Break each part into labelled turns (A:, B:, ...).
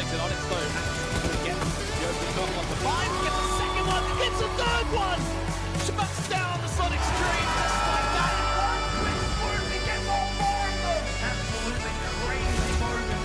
A: Sonic's in on it, though. Get the opening shot on the five, gets a second one, gets a third one! Shuts down the Sonic stream just like that. We get more of them! Absolutely crazy moment.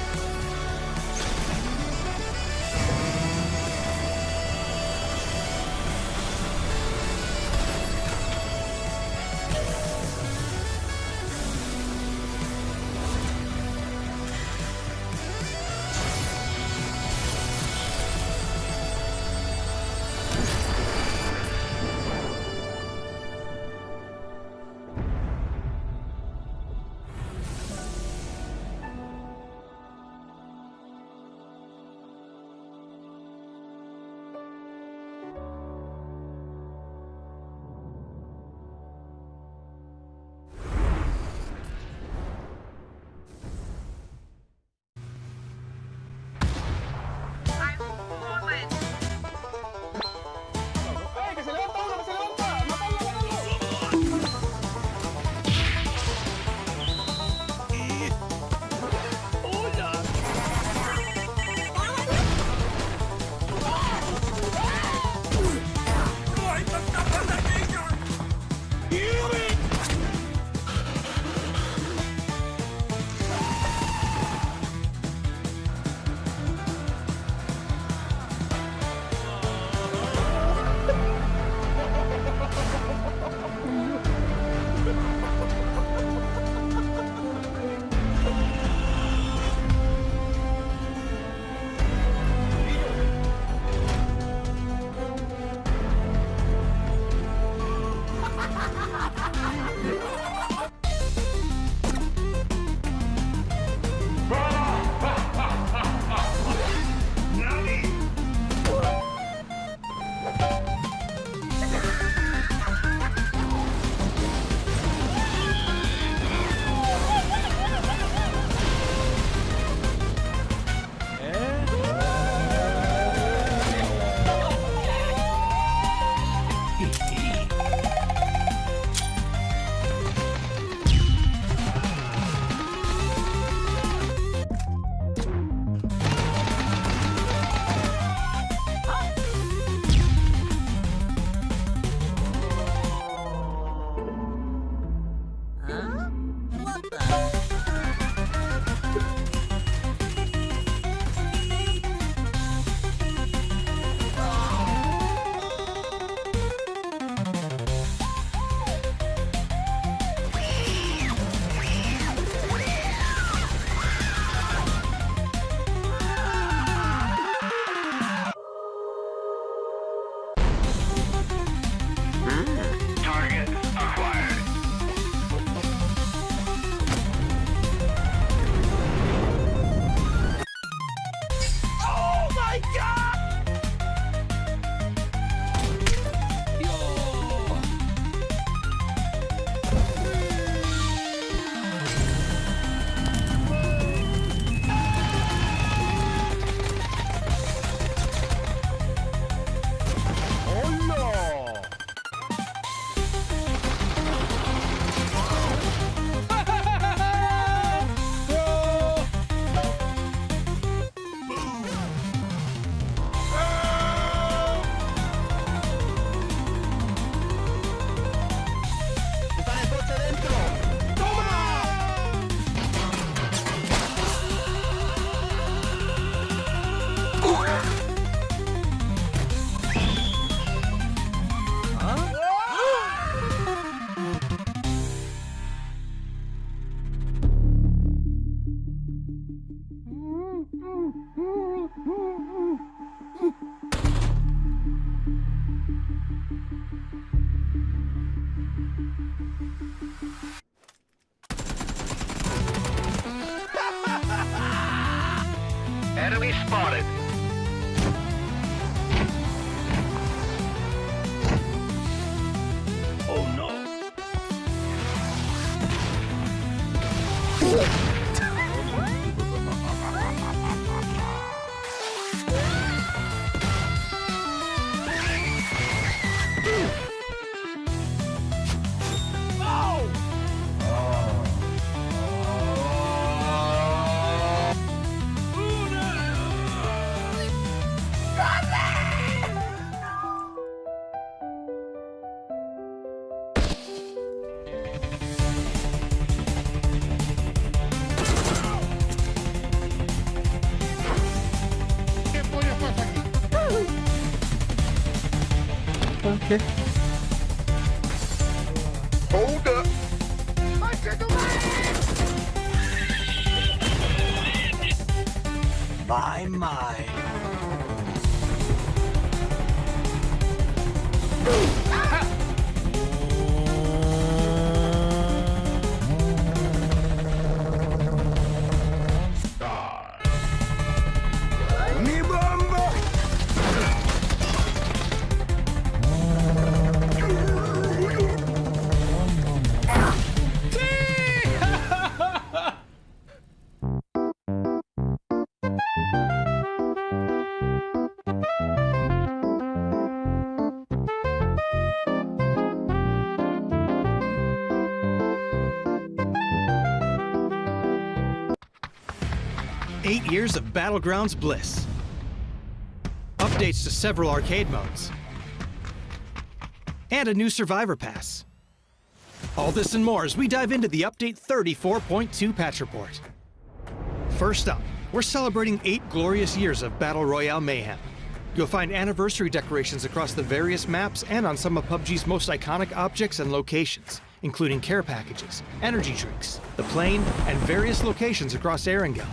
B: Enemy spotted.
A: Oh no.
B: Okay.
C: Hold up. My tickle
A: My.
C: Me bomba.
A: Eight years of Battlegrounds bliss. Updates to several arcade modes. And a new Survivor Pass. All this and more as we dive into the Update 34.2 patch report. First up, we're celebrating 8 glorious years of Battle Royale mayhem. You'll find anniversary decorations across the various maps and on some of PUBG's most iconic objects and locations, including care packages, energy drinks, the plane, and various locations across Erangel.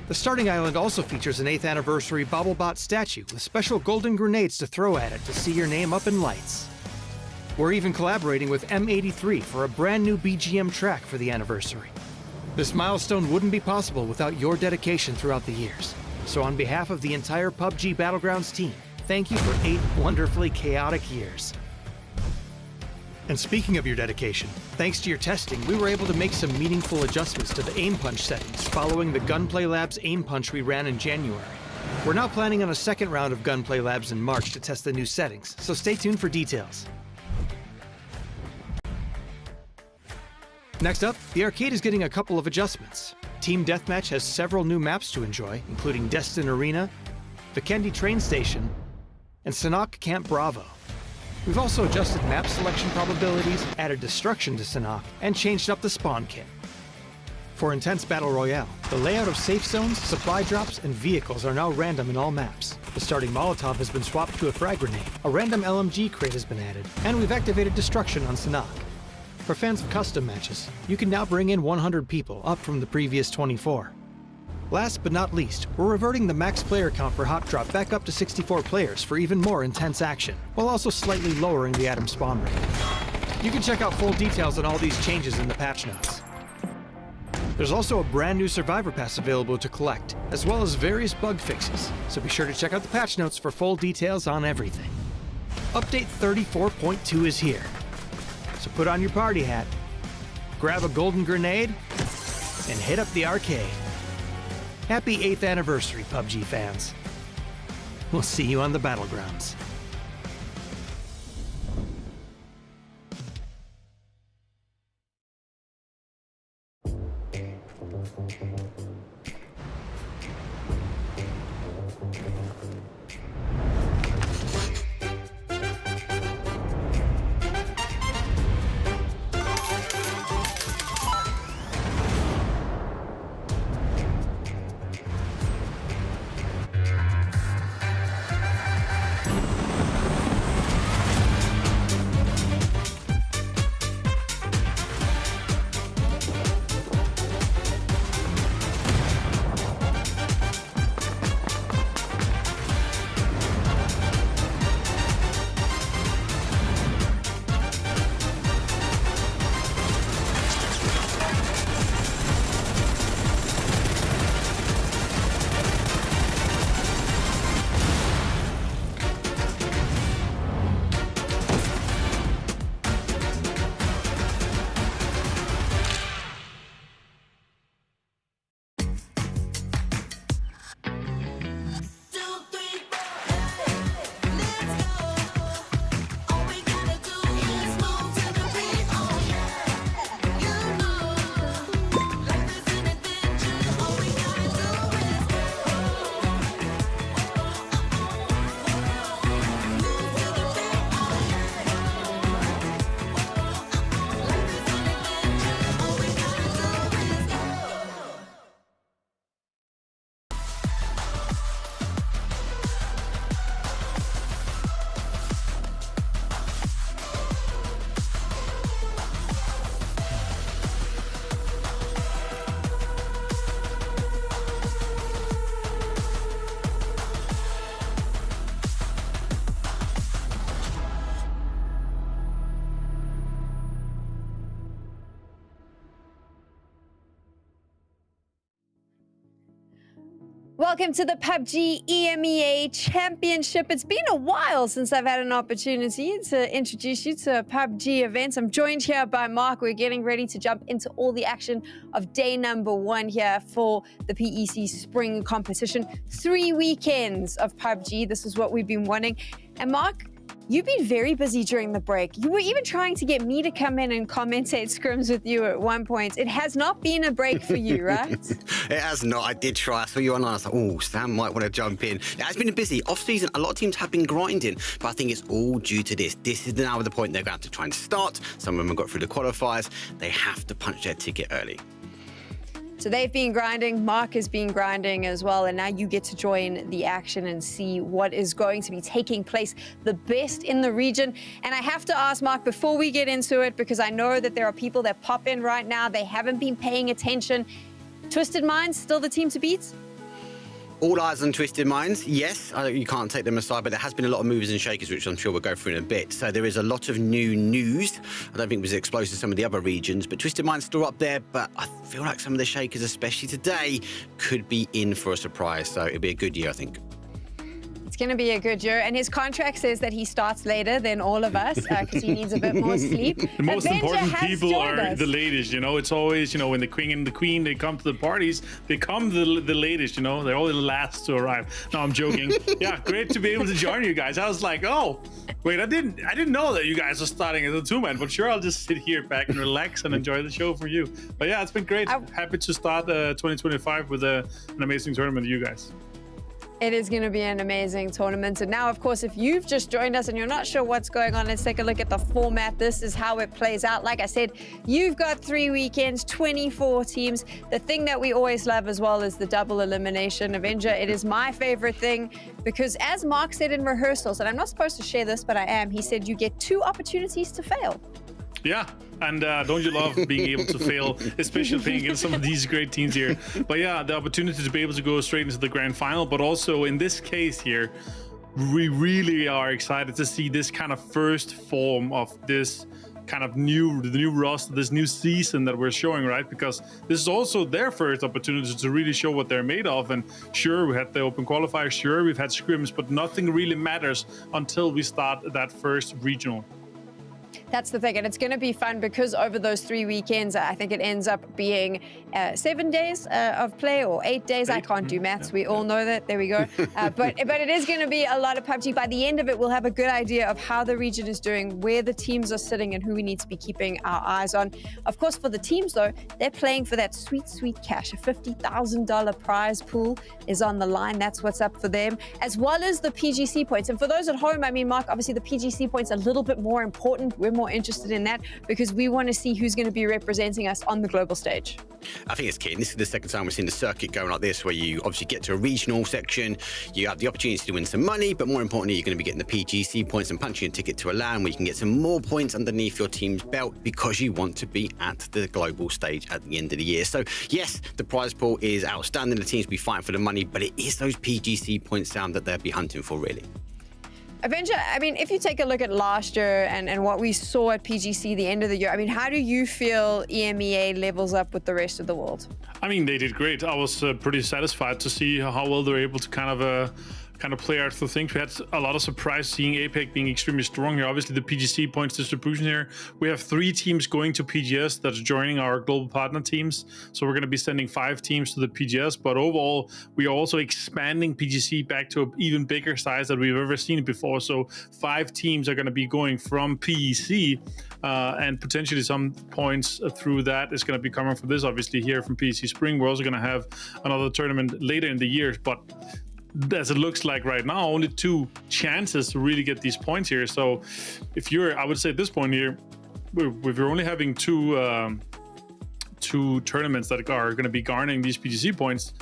A: The starting island also features an 8th anniversary BobbleBot statue with special golden grenades to throw at it to see your name up in lights. We're even collaborating with M83 for a brand new BGM track for the anniversary. This milestone wouldn't be possible without your dedication throughout the years. So on behalf of the entire PUBG Battlegrounds team, thank you for 8 wonderfully chaotic years. And speaking of your dedication, thanks to your testing, we were able to make some meaningful adjustments to the aim punch settings following the Gunplay Labs aim punch we ran in January. We're now planning on a second round of Gunplay Labs in March to test the new settings, so stay tuned for details. Next up, the arcade is getting a couple of adjustments. Team Deathmatch has several new maps to enjoy, including Destin Arena, Vikendi Train Station, and Sanhok Camp Bravo. We've also adjusted map selection probabilities, added destruction to Sanhok, and changed up the spawn kit. For Intense Battle Royale, the layout of safe zones, supply drops, and vehicles are now random in all maps. The starting Molotov has been swapped to a frag grenade, a random LMG crate has been added, and we've activated destruction on Sanhok. For fans of custom matches, you can now bring in 100 people, up from the previous 24. Last but not least, we're reverting the max player count for Hot Drop back up to 64 players for even more intense action, while also slightly lowering the atom spawn rate. You can check out full details on all these changes in the patch notes. There's also a brand new Survivor Pass available to collect, as well as various bug fixes, so be sure to check out the patch notes for full details on everything. Update 34.2 is here, so put on your party hat, grab a golden grenade, and hit up the arcade. Happy 8th anniversary, PUBG fans. We'll see you on the Battlegrounds.
B: Welcome to the PUBG EMEA Championship. It's been a while since I've had an opportunity to introduce you to a PUBG event. I'm joined here by Mark. We're getting ready to jump into all the action of day number 1 here for the PEC Spring Competition. 3 weekends of PUBG. This is what we've been wanting. And Mark, you've been very busy during the break. You were even trying to get me to come in and commentate scrims with you at one point. It has not been a break for you, right?
D: It has not. I did try. I saw you online. I was like, oh, Sam might want to jump in. It has been a busy off-season. A lot of teams have been grinding, but I think it's all due to this. This is now the point they're going to have to try and start. Some of them have got through the qualifiers. They have to punch their ticket early.
B: So they've been grinding, Mark has been grinding as well, and now you get to join the action and see what is going to be taking place, the best in the region. And I have to ask Mark, before we get into it, because I know that there are people that pop in right now, they haven't been paying attention. Twisted Minds, still the team to beat?
D: All eyes on Twisted Minds, yes. You can't take them aside, but there has been a lot of movers and shakers, which I'm sure we'll go through in a bit. So there is a lot of new news. I don't think it was exposed to some of the other regions, but Twisted Minds still up there. But I feel like some of the shakers, especially today, could be in for a surprise. So it'll be a good year, I think.
B: It's going to be a good year, and his contract says that he starts later than all of us because he needs a bit more sleep.
E: The most important people are
B: us.
E: the latest, you know. It's always, you know, when the king and the queen, they come to the parties, they come the latest, you know. They're all the last to arrive. No, I'm joking. Yeah, great to be able to join you guys. I was like, oh, wait, I didn't know that you guys are starting as a 2-man, but sure, I'll just sit here back and relax and enjoy the show for you. But yeah, it's been great. Happy to start 2025 with an amazing tournament with you guys.
B: It is going to be an amazing tournament. And now, of course, if you've just joined us and you're not sure what's going on, let's take a look at the format. This is how it plays out. Like I said, you've got 3 weekends, 24 teams. The thing that we always love as well is the double elimination. Avenger, it is my favorite thing because as Mark said in rehearsals, and I'm not supposed to share this, but I am, he said you get 2 opportunities to fail.
E: Yeah, and don't you love being able to fail, especially playing against some of these great teams here. But yeah, the opportunity to be able to go straight into the grand final, but also in this case here, we really are excited to see this kind of first form of this kind of the new roster, this new season that we're showing, right? Because this is also their first opportunity to really show what they're made of. And sure, we had the open qualifier, sure, we've had scrims, but nothing really matters until we start that first regional.
B: That's the thing, and it's going to be fun because over those 3 weekends, I think it ends up being 7 days of play or 8 days. I can't do maths. We all know that. There we go. But it is going to be a lot of PUBG. By the end of it, we'll have a good idea of how the region is doing, where the teams are sitting, and who we need to be keeping our eyes on. Of course, for the teams, though, they're playing for that sweet, sweet cash. A $50,000 prize pool is on the line. That's what's up for them, as well as the PGC points. And for those at home, I mean, Mark, obviously the PGC points are a little bit more important. We're more interested in that because we want to see who's going to be representing us on the global stage.
D: I think it's key. And this is the second time we've seen the circuit going like this, where you obviously get to a regional section, you have the opportunity to win some money, but more importantly, you're going to be getting the PGC points and punching a ticket to a LAN where you can get some more points underneath your team's belt because you want to be at the global stage at the end of the year. So yes, the prize pool is outstanding. The teams will be fighting for the money, but it is those PGC points, Sam, that they'll be hunting for, really.
B: Avenger, I mean, if you take a look at last year and what we saw at PGC the end of the year, I mean, how do you feel EMEA levels up with the rest of the world?
E: I mean, they did great. I was pretty satisfied to see how well they're able to kind of play out through things. We had a lot of surprise seeing APEC being extremely strong here. Obviously, the PGC points distribution here. We have 3 teams going to PGS that's joining our global partner teams. So we're going to be sending 5 teams to the PGS. But overall, we are also expanding PGC back to an even bigger size than we've ever seen it before. So 5 teams are going to be going from PEC and potentially some points through that is going to be coming from this, obviously, here from PEC Spring. We're also going to have another tournament later in the year. But as it looks like right now, only 2 chances to really get these points here. So if you're, I would say at this point here, if you're only having two tournaments that are going to be garnering these PGC points,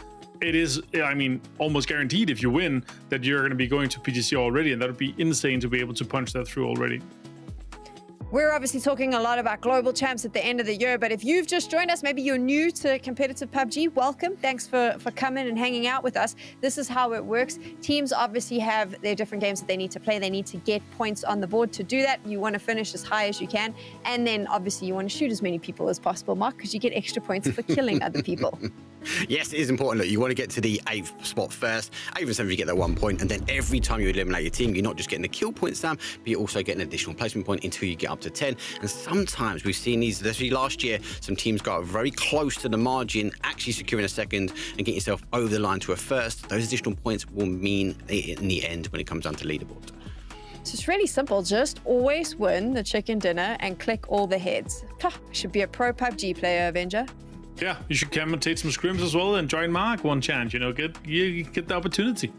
E: it is, I mean, almost guaranteed if you win that you're going to be going to PGC already, and that would be insane to be able to punch that through already.
B: We're obviously talking a lot about global champs at the end of the year, but if you've just joined us, maybe you're new to competitive PUBG, welcome. Thanks for coming and hanging out with us. This is how it works. Teams obviously have their different games that they need to play. They need to get points on the board. To do that, you want to finish as high as you can. And then obviously you want to shoot as many people as possible, Mark, because you get extra points for killing other people.
D: Yes, it is important. Look, you want to get to the 8th spot first. 8th and 7th, you get that 1 point. And then every time you eliminate your team, you're not just getting the kill point, Sam, but you're also getting an additional placement point until you get up to 10. And sometimes we've seen these, especially last year, some teams got very close to the margin, actually securing a second and getting yourself over the line to a first. Those additional points will mean it in the end when it comes down to leaderboard.
B: So it's really simple. Just always win the chicken dinner and click all the heads. Should be a pro PUBG player, Avenger.
E: Yeah, you should commentate some scrims as well and join Mark one chance, you know, get the opportunity.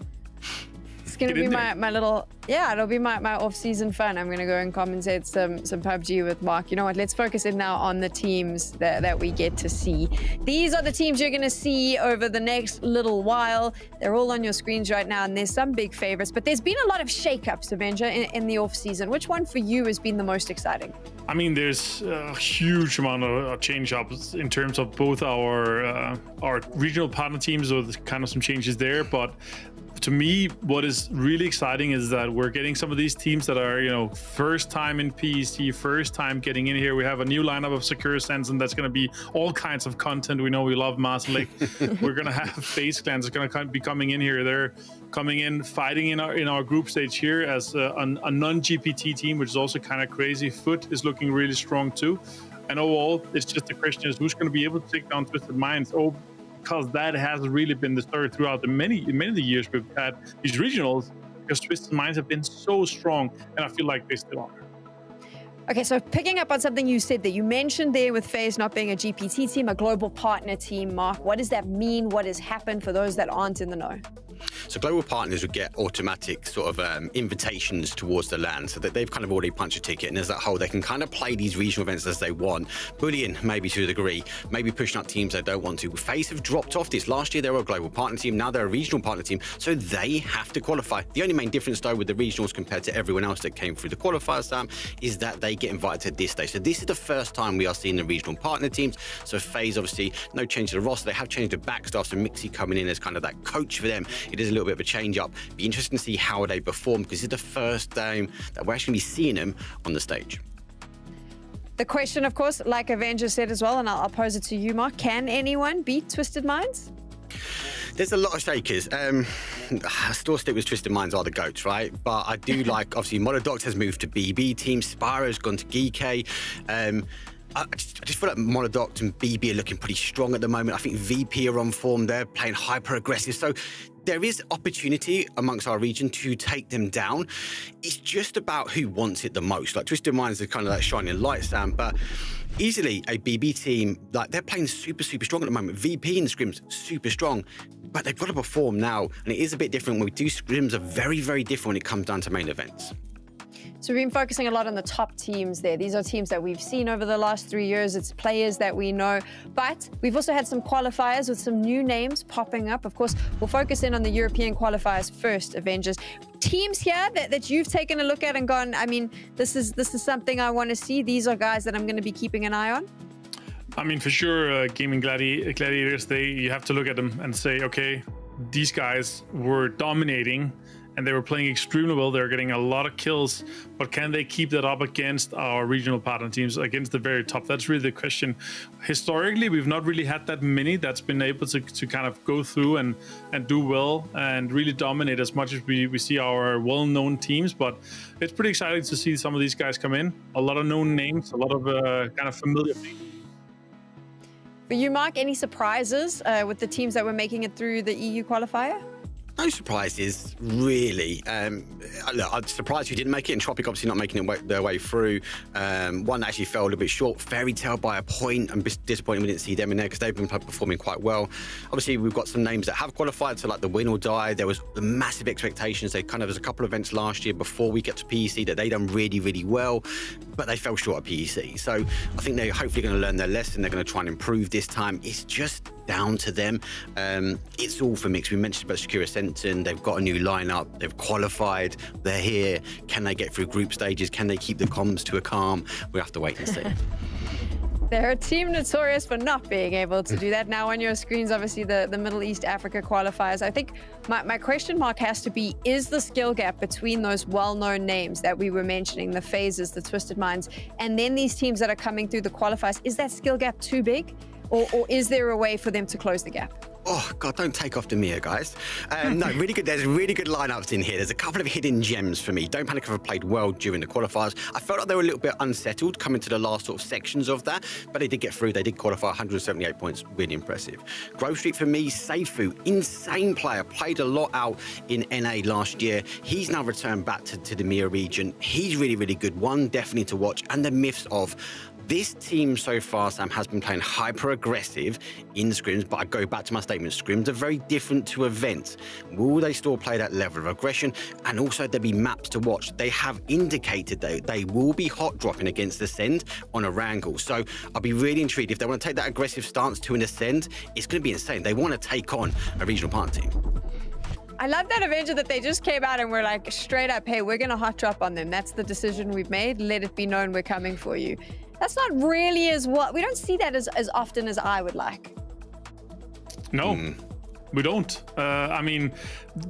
B: It's going to be my little, yeah, it'll be my off-season fun. I'm going to go and commentate some PUBG with Mark. You know what, let's focus in now on the teams that we get to see. These are the teams you're going to see over the next little while. They're all on your screens right now, and there's some big favorites, but there's been a lot of shakeups, Avenger, in the off-season. Which one for you has been the most exciting?
E: I mean, there's a huge amount of change-ups in terms of both our regional partner teams, or kind of some changes there, but to me, what is really exciting is that we're getting some of these teams that are, you know, first time in PEC, first time getting in here. We have a new lineup of Secure Sense, and that's going to be all kinds of content. We know we love Mars Lake. We're going to have Face Clans that's going to be coming in here. They're coming in, fighting in our group stage here as a non-GPT team, which is also kind of crazy. Foot is looking really strong too. And overall, it's just the question is who's going to be able to take down Twisted Minds. Because that has really been the story throughout the many of the years we've had these regionals, because Twisted Minds have been so strong, and I feel like they still are.
B: Okay, so picking up on something you said that you mentioned there with FaZe not being a GPT team, a global partner team, Mark, what does that mean? What has happened for those that aren't in the know?
D: So global partners would get automatic sort of invitations towards the LAN, so that they've kind of already punched a ticket, and as that whole, they can kind of play these regional events as they want, bullying maybe to a degree, maybe pushing up teams they don't want to. FaZe have dropped off this. Last year they were a global partner team, now they're a regional partner team, so they have to qualify. The only main difference though with the regionals compared to everyone else that came through the qualifiers, Sam, is that they get invited to this stage. So this is the first time we are seeing the regional partner teams. So FaZe, obviously, no change to the roster. They have changed the backstaff, so Mixie coming in as kind of that coach for them. It is a little bit of a change up. Be interesting to see how they perform, because it's the first time that we're actually going to be seeing them on the stage.
B: The question, of course, like Avenger said as well, and I'll pose it to you, Mark, can anyone beat Twisted Minds?
D: There's a lot of shakers. I still stick with Twisted Minds are the GOATs, right? But I do like, obviously, Monodox has moved to BB team, Spyro's gone to GK. I just feel like Monodox and BB are looking pretty strong at the moment. I think VP are on form. They're playing hyper-aggressive. So there is opportunity amongst our region to take them down. It's just about who wants it the most. Like Twisted Minds are kind of that shining light, Sam, but easily a BB team, like they're playing super strong at the moment. VP in the scrims, super strong, but they've got to perform now. And it is a bit different. When we do scrims are very different when it comes down to main events.
B: So we've been focusing a lot on the top teams there. These are teams that we've seen over the last 3 years. It's players that we know. But we've also had some qualifiers with some new names popping up. Of course, we'll focus in on the European qualifiers first, Avengers. Teams here that you've taken a look at and gone, I mean, this is something I want to see. These are guys that I'm going to be keeping an eye on.
E: I mean, for sure, Gaming Gladiators, you have to look at them and say, okay, these guys were dominating and they were playing extremely well. They're getting a lot of kills, but can they keep that up against our regional partner teams, against the very top? That's really the question. Historically, we've not really had that many that's been able to kind of go through and do well and really dominate as much as we see our well-known teams, but it's pretty exciting to see some of these guys come in. A lot of known names, a lot of kind of familiar things.
B: For you, Mark, any surprises with the teams that were making it through the EU qualifier?
D: No surprises, really. Look, I'm surprised we didn't make it, and Tropic obviously not making their way through. One that actually fell a little bit short, Fairy Tail by a point. I'm disappointed we didn't see them in there because they've been performing quite well. Obviously, we've got some names that have qualified, so like the Win or Die. There was the massive expectations. They kind of, there's a couple of events last year before we get to PEC that they done really well, but they fell short at PEC. So I think they're hopefully going to learn their lesson. They're going to try and improve this time. It's just down to them. It's all for mix. We mentioned about Secure Senton. They've got a new lineup. They've qualified. They're here. Can they get through group stages? Can they keep the comms to a calm? We have to wait and see.
B: They're a team notorious for not being able to do that. Now on your screens, obviously the Middle East Africa qualifiers. I think my question mark has to be, is the skill gap between those well-known names that we were mentioning, the Phases, the Twisted Minds, and then these teams that are coming through the qualifiers, is that skill gap too big? or is there a way for them to close the gap?
D: Oh, God, don't take off EMEA, guys. No, really good. There's really good lineups in here. There's a couple of hidden gems for me. Don't Panic have played well during the qualifiers. I felt like they were a little bit unsettled coming to the last sort of sections of that, but they did get through. They did qualify 178 points. Really impressive. Grove Street for me, Seifu, insane player. Played a lot out in NA last year. He's now returned back to the EMEA region. He's really, really good. One definitely to watch. And the myths of this team so far, Sam, has been playing hyper-aggressive in scrims, but I go back to my statement. Scrims are very different to events. Will they still play that level of aggression? And also, there'll be maps to watch. They have indicated that they will be hot dropping against Ascend on a wrangle. So I'll be really intrigued. If they want to take that aggressive stance to an Ascend, it's going to be insane. They want to take on a regional partner team.
B: I love that Avenger that they just came out and were like, straight up, hey, we're going to hot drop on them. That's the decision we've made. Let it be known we're coming for you. That's not really we don't see that as often as I would like.
E: No. We don't. I mean,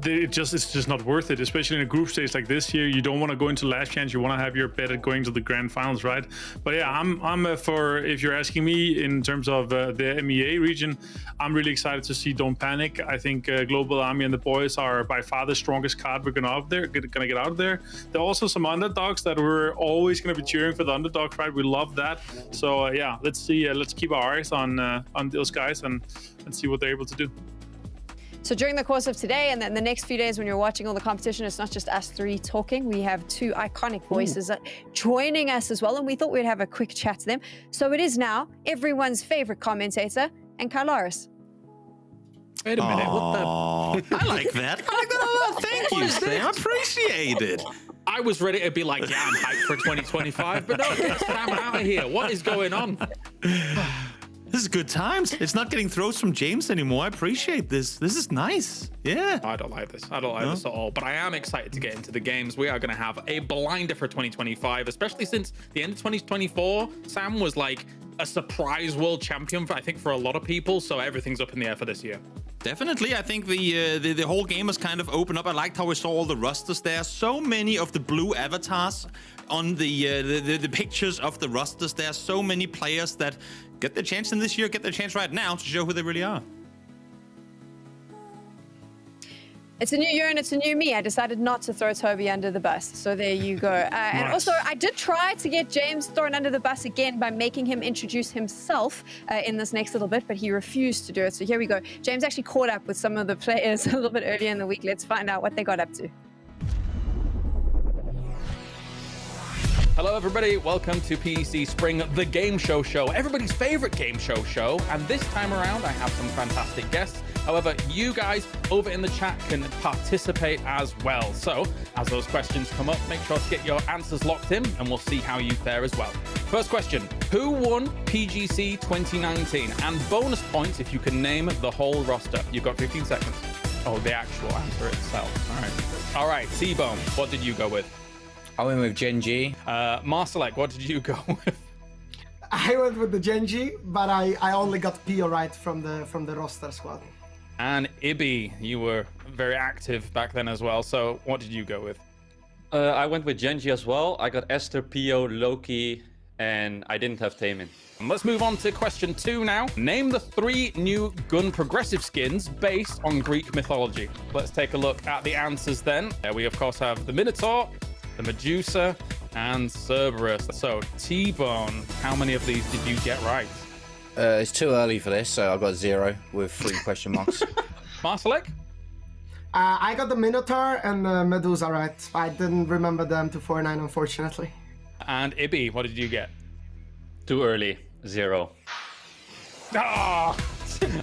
E: it's just not worth it, especially in a group stage like this here. You don't want to go into last chance. You want to have your bet at going to the grand finals, right? But yeah, I'm for, if you're asking me in terms of the EMEA region, I'm really excited to see Don't Panic. I think Global Army and the boys are by far the strongest card we're gonna get out of there. There are also some underdogs that we're always gonna be cheering for the underdogs, right? We love that. So yeah, let's see. Let's keep our eyes on those guys and see what they're able to do.
B: So during the course of today and then the next few days when you're watching all the competition, it's not just us three talking. We have two iconic voices joining us as well, and we thought we'd have a quick chat to them. So it is now everyone's favorite commentator and Carlaris.
F: Wait a minute, what the?
G: I like that. I like that a lot. Thank you, Sam. I appreciate it.
F: I was ready to be like, yeah, I'm hyped for 2025, but no, get Sam out of here. What is going on?
G: This is good times. It's not getting throws from James anymore. I appreciate this. This is nice. Yeah.
F: I don't like this. I don't like this at all. But I am excited to get into the games. We are going to have a blinder for 2025, especially since the end of 2024, Sam was like a surprise world champion, I think, for a lot of people. So everything's up in the air for this year.
G: Definitely. I think the whole game has kind of opened up. I liked how we saw all the rosters there. So many of the blue avatars on the pictures of the rosters. There are so many players that get their chance in this year, get their chance right now to show who they really are.
B: It's a new year and it's a new me. I decided not to throw Toby under the bus. So there you go. And also, I did try to get James thrown under the bus again by making him introduce himself in this next little bit, but he refused to do it. So here we go. James actually caught up with some of the players a little bit earlier in the week. Let's find out what they got up to.
F: Hello, everybody. Welcome to PEC Spring, the game show, everybody's favorite game show. And this time around, I have some fantastic guests. However, you guys over in the chat can participate as well. So as those questions come up, make sure to get your answers locked in and we'll see how you fare as well. First question, who won PGC 2019? And bonus points if you can name the whole roster. You've got 15 seconds. Oh, the actual answer itself. All right, T-Bone, what did you go with?
H: I went with Genji.
F: Marcelek, what did you go with?
I: I went with the Genji, but I only got Pio right from the roster squad.
F: And Ibi, you were very active back then as well. So what did you go with?
J: I went with Genji as well. I got Esther, Pio, Loki, and I didn't have Taemin.
F: Let's move on to question 2 now. Name the 3 new gun progressive skins based on Greek mythology. Let's take a look at the answers then. We of course have the Minotaur, the Medusa, and Cerberus. So, T-Bone, how many of these did you get right?
H: It's too early for this, so I got 0 with 3 question marks.
F: Marcelek?
I: I got the Minotaur and the Medusa right. I didn't remember them to 4-9, unfortunately.
F: And Ibi, what did you get?
J: Too early, 0.
F: Ah!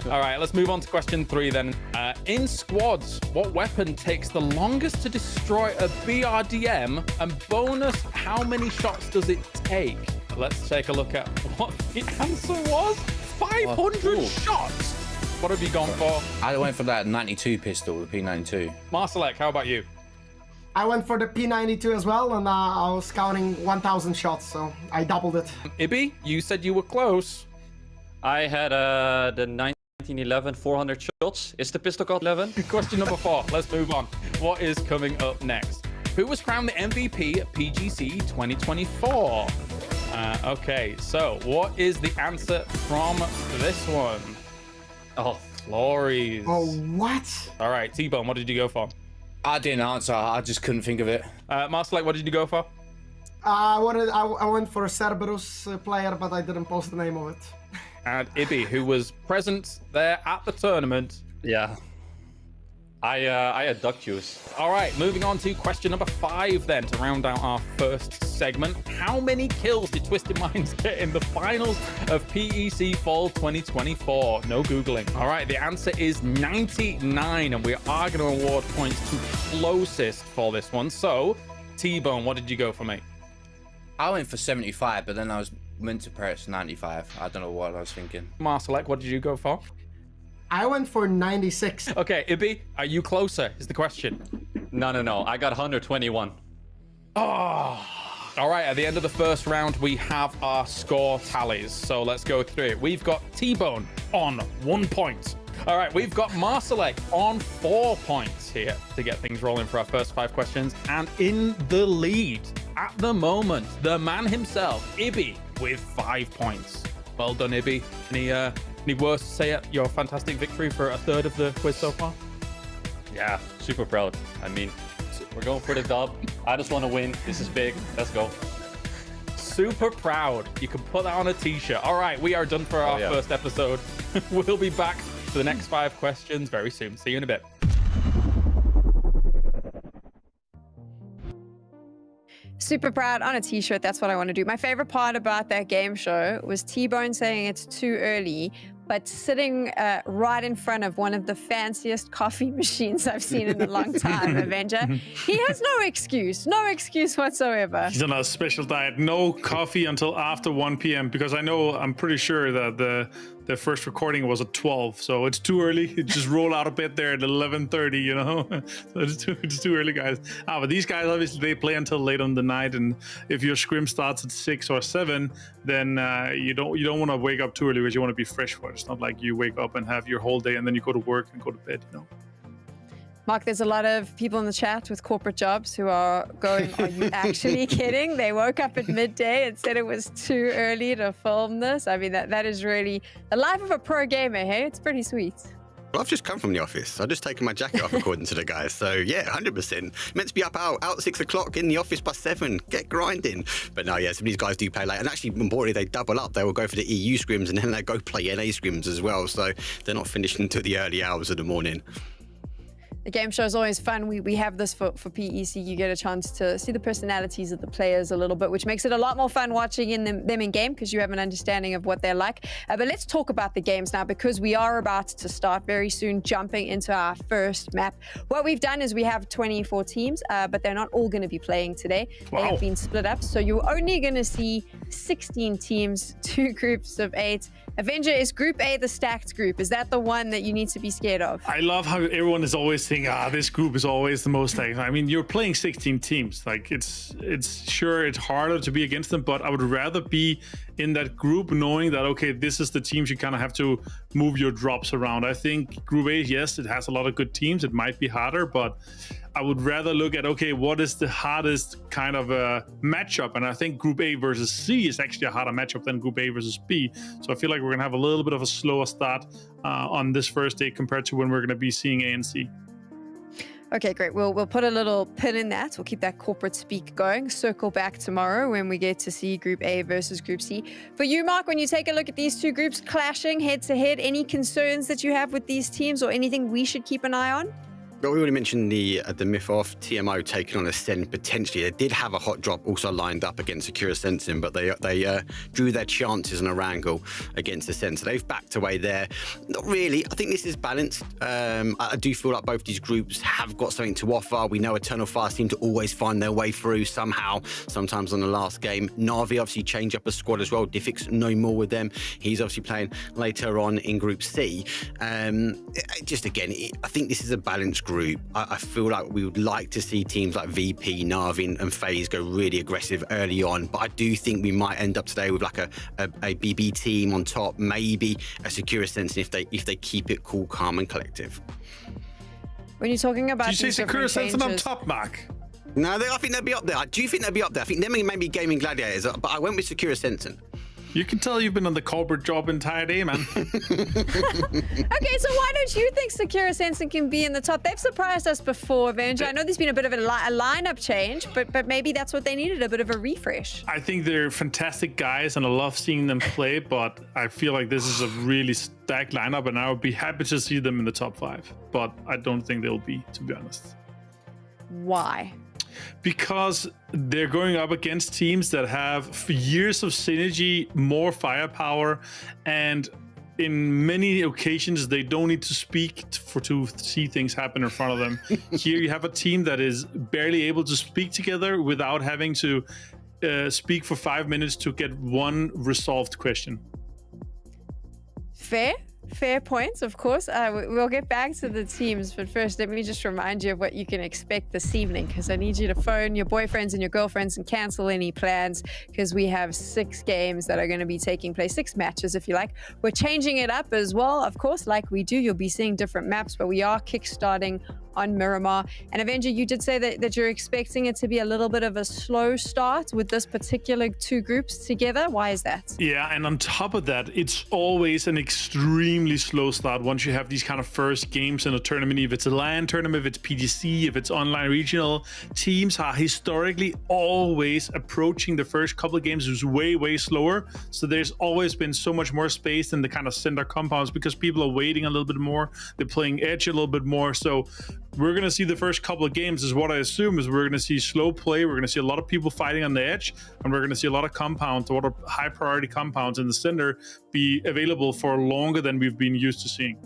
F: All right, let's move on to question 3 then. In squads, what weapon takes the longest to destroy a BRDM? And bonus, how many shots does it take? Let's take a look at what the answer was. 500 shots! What have you gone for?
H: I went for that 92 pistol, the P92.
F: Marcelek, how about you?
I: I went for the P92 as well, and I was counting 1,000 shots, so I doubled it.
F: Ibi, you said you were close.
J: I had the 1911 400 shots. Is the pistol called 11?
F: Question number 4. Let's move on. What is coming up next? Who was crowned the MVP at PGC 2024? Okay, so what is the answer from this one?
J: Oh,
F: Glories.
I: Oh, what?
F: All right, T-Bone, what did you go for?
H: I didn't answer. I just couldn't think of it.
F: Marcelek, what did you go for?
I: I went for a Cerberus player, but I didn't post the name of it.
F: And Ibby, who was present there at the tournament.
J: yeah. I had duck juice.
F: All right, moving on to question number 5 then to round out our first segment. How many kills did Twisted Minds get in the finals of PEC Fall 2024? No Googling. All right, the answer is 99, and we are going to award points to closest for this one. So, T-Bone, what did you go for, mate?
H: I went for 75, but then I was meant to press 95. I don't know what I was thinking.
F: Marcelek, what did you go for?
I: I went for 96.
F: Okay, Ibby, are you closer is the question.
J: No. I got 121.
F: Oh. All right, at the end of the first round, we have our score tallies. So let's go through it. We've got T-Bone on 1 point. All right, we've got Marcelek on 4 points here to get things rolling for our first 5 questions. And in the lead at the moment, the man himself, Ibby, with 5 points. Well done, Ibby. Any words to say at your fantastic victory for a third of the quiz so far?
J: Yeah, super proud. I mean, we're going for the dub. I just want to win. This is big. Let's go.
F: Super proud. You can put that on a t-shirt. All right, we are done for our first episode. We'll be back for the next 5 questions very soon. See you in a bit.
B: Super proud on a t-shirt. That's what I want to do. My favorite part about that game show was T-Bone saying it's too early, but sitting right in front of one of the fanciest coffee machines I've seen in a long time, Avenger. He has no excuse whatsoever.
E: He's on a special diet. No coffee until after 1 p.m. because I'm pretty sure that the first recording was at 12, so it's too early. It just roll out of bed there at 11:30, you know. So it's too early, guys. But these guys obviously they play until late on the night, and if your scrim starts at 6 or 7, then you don't want to wake up too early because you want to be fresh for it. It's not like you wake up and have your whole day and then you go to work and go to bed, you know.
B: Mark, there's a lot of people in the chat with corporate jobs who are going, are you actually kidding? They woke up at midday and said it was too early to film this. I mean, that is really the life of a pro gamer, hey? It's pretty sweet.
D: Well, I've just come from the office. I've just taken my jacket off according to the guys. So yeah, 100%. Meant to be up out 6 o'clock, in the office by 7. Get grinding. But no, yeah, some of these guys do play late. And actually, importantly, they double up. They will go for the EU scrims and then they go play NA scrims as well. So they're not finishing until the early hours of the morning.
B: The game show is always fun. We have this for PEC. You get a chance to see the personalities of the players a little bit, which makes it a lot more fun watching them in game because you have an understanding of what they're like. But let's talk about the games now because we are about to start very soon, jumping into our first map. What we've done is we have 24 teams, but they're not all going to be playing today.
E: Wow.
B: They have been split up, so you're only going to see 16 teams, 2 groups of 8. Avenger, is Group A the stacked group? Is that the one that you need to be scared of?
E: I love how everyone is always saying, this group is always the most stacked. I mean, you're playing 16 teams. Like, it's sure it's harder to be against them, but I would rather be in that group knowing that, okay, this is the teams you kind of have to move your drops around. I think Group A, yes, it has a lot of good teams. It might be harder, but I would rather look at, okay, what is the hardest kind of a matchup? And I think Group A versus C is actually a harder matchup than Group A versus B. So I feel like we're going to have a little bit of a slower start on this first day compared to when we're going to be seeing A and C.
B: Okay, great. We'll put a little pin in that. We'll keep that corporate speak going. Circle back tomorrow when we get to see Group A versus Group C. For you, Mark, when you take a look at these 2 groups clashing head-to-head, any concerns that you have with these teams or anything we should keep an eye on?
D: Well, we already mentioned the myth of TMO taking on Ascend potentially. They did have a hot drop also lined up against Secure Sensing, but they drew their chances on a wrangle against Ascend. So they've backed away there. Not really. I think this is balanced. I do feel like both these groups have got something to offer. We know Eternal Fire seem to always find their way through somehow, sometimes on the last game. Na'Vi obviously changed up a squad as well. Diffix no more with them. He's obviously playing later on in Group C. Just again, I think this is a balanced group. I feel like we would like to see teams like VP, Na'Vi and FaZe go really aggressive early on, but I do think we might end up today with like a BB team on top, maybe a Secure Sensing if they keep it cool, calm and collective.
B: When you're talking about
E: Did you say Secure Sensing on top, Mark?
D: No, I think they'll be up there. I do think they'll be up there. I think them and maybe Gaming Gladiators, but I went with Secura Sensen.
E: You can tell you've been on the corporate job entire day, man.
B: Okay, so why don't you think Secura Sensen can be in the top? They've surprised us before, Avenger. I know there's been a bit of a lineup change, but maybe that's what they needed, a bit of a refresh.
E: I think they're fantastic guys, and I love seeing them play, but I feel like this is a really stacked lineup, and I would be happy to see them in the top 5. But I don't think they'll be, to be honest.
B: Why?
E: Because they're going up against teams that have years of synergy, more firepower, and in many occasions they don't need to speak to see things happen in front of them. Here you have a team that is barely able to speak together without having to speak for 5 minutes to get one resolved question.
B: Fair points, of course. We'll get back to the teams, but first, let me just remind you of what you can expect this evening, because I need you to phone your boyfriends and your girlfriends and cancel any plans, because we have 6 games that are going to be taking place, 6 matches, if you like. We're changing it up as well, of course, like we do. You'll be seeing different maps, but we are kickstarting on Miramar. And Avenger, you did say that you're expecting it to be a little bit of a slow start with this particular 2 groups together. Why is that?
E: Yeah, and on top of that, it's always an extremely slow start once you have these kind of first games in a tournament. If it's a LAN tournament, if it's PGC, if it's online regional, teams are historically always approaching the first couple of games is way slower. So there's always been so much more space in the kind of center compounds because people are waiting a little bit more. They're playing edge a little bit more. So we're going to see the first couple of games is what I assume is we're going to see slow play. We're going to see a lot of people fighting on the edge, and we're going to see a lot of compounds, a lot of high priority compounds in the center be available for longer than we've been used to seeing.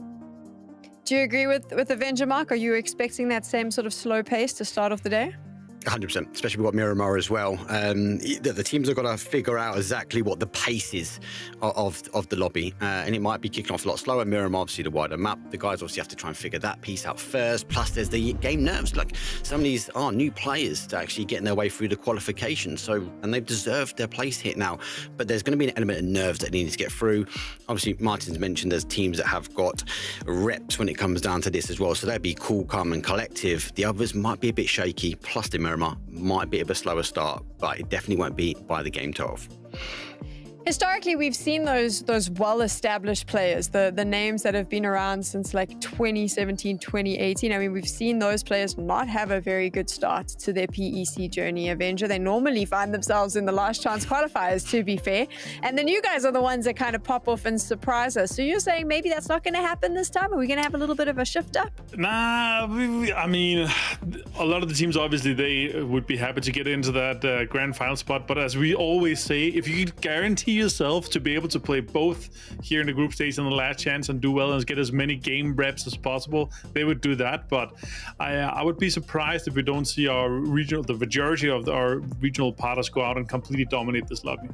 B: Do you agree with Avenger, Mark? Are you expecting that same sort of slow pace to start off the day?
D: 100%, especially with Miramar as well. The teams have got to figure out exactly what the pace is of the lobby, and it might be kicking off a lot slower. Miramar, obviously, the wider map. The guys obviously have to try and figure that piece out first. Plus, there's the game nerves. Like, some of these are new players to actually getting their way through the qualification, and they've deserved their place here now. But there's going to be an element of nerves that they need to get through. Obviously, Martin's mentioned there's teams that have got reps when it comes down to this as well, so they'd be cool, calm, and collective. The others might be a bit shaky. Plus, the Miramar might be a bit slower start, but it definitely won't be by the game 12.
B: Historically, we've seen those well-established players, the names that have been around since like 2017, 2018. I mean, we've seen those players not have a very good start to their PEC journey, Avenger. They normally find themselves in the last chance qualifiers, to be fair. And the new guys are the ones that kind of pop off and surprise us. So you're saying maybe that's not going to happen this time? Are we going to have a little bit of a shift up?
E: Nah, I mean, a lot of the teams, obviously, they would be happy to get into that grand final spot. But as we always say, if you could guarantee yourself to be able to play both here in the group stage and the last chance and do well and get as many game reps as possible, they would do that. But I would be surprised if we don't see the majority of our regional partners go out and completely dominate this lobby.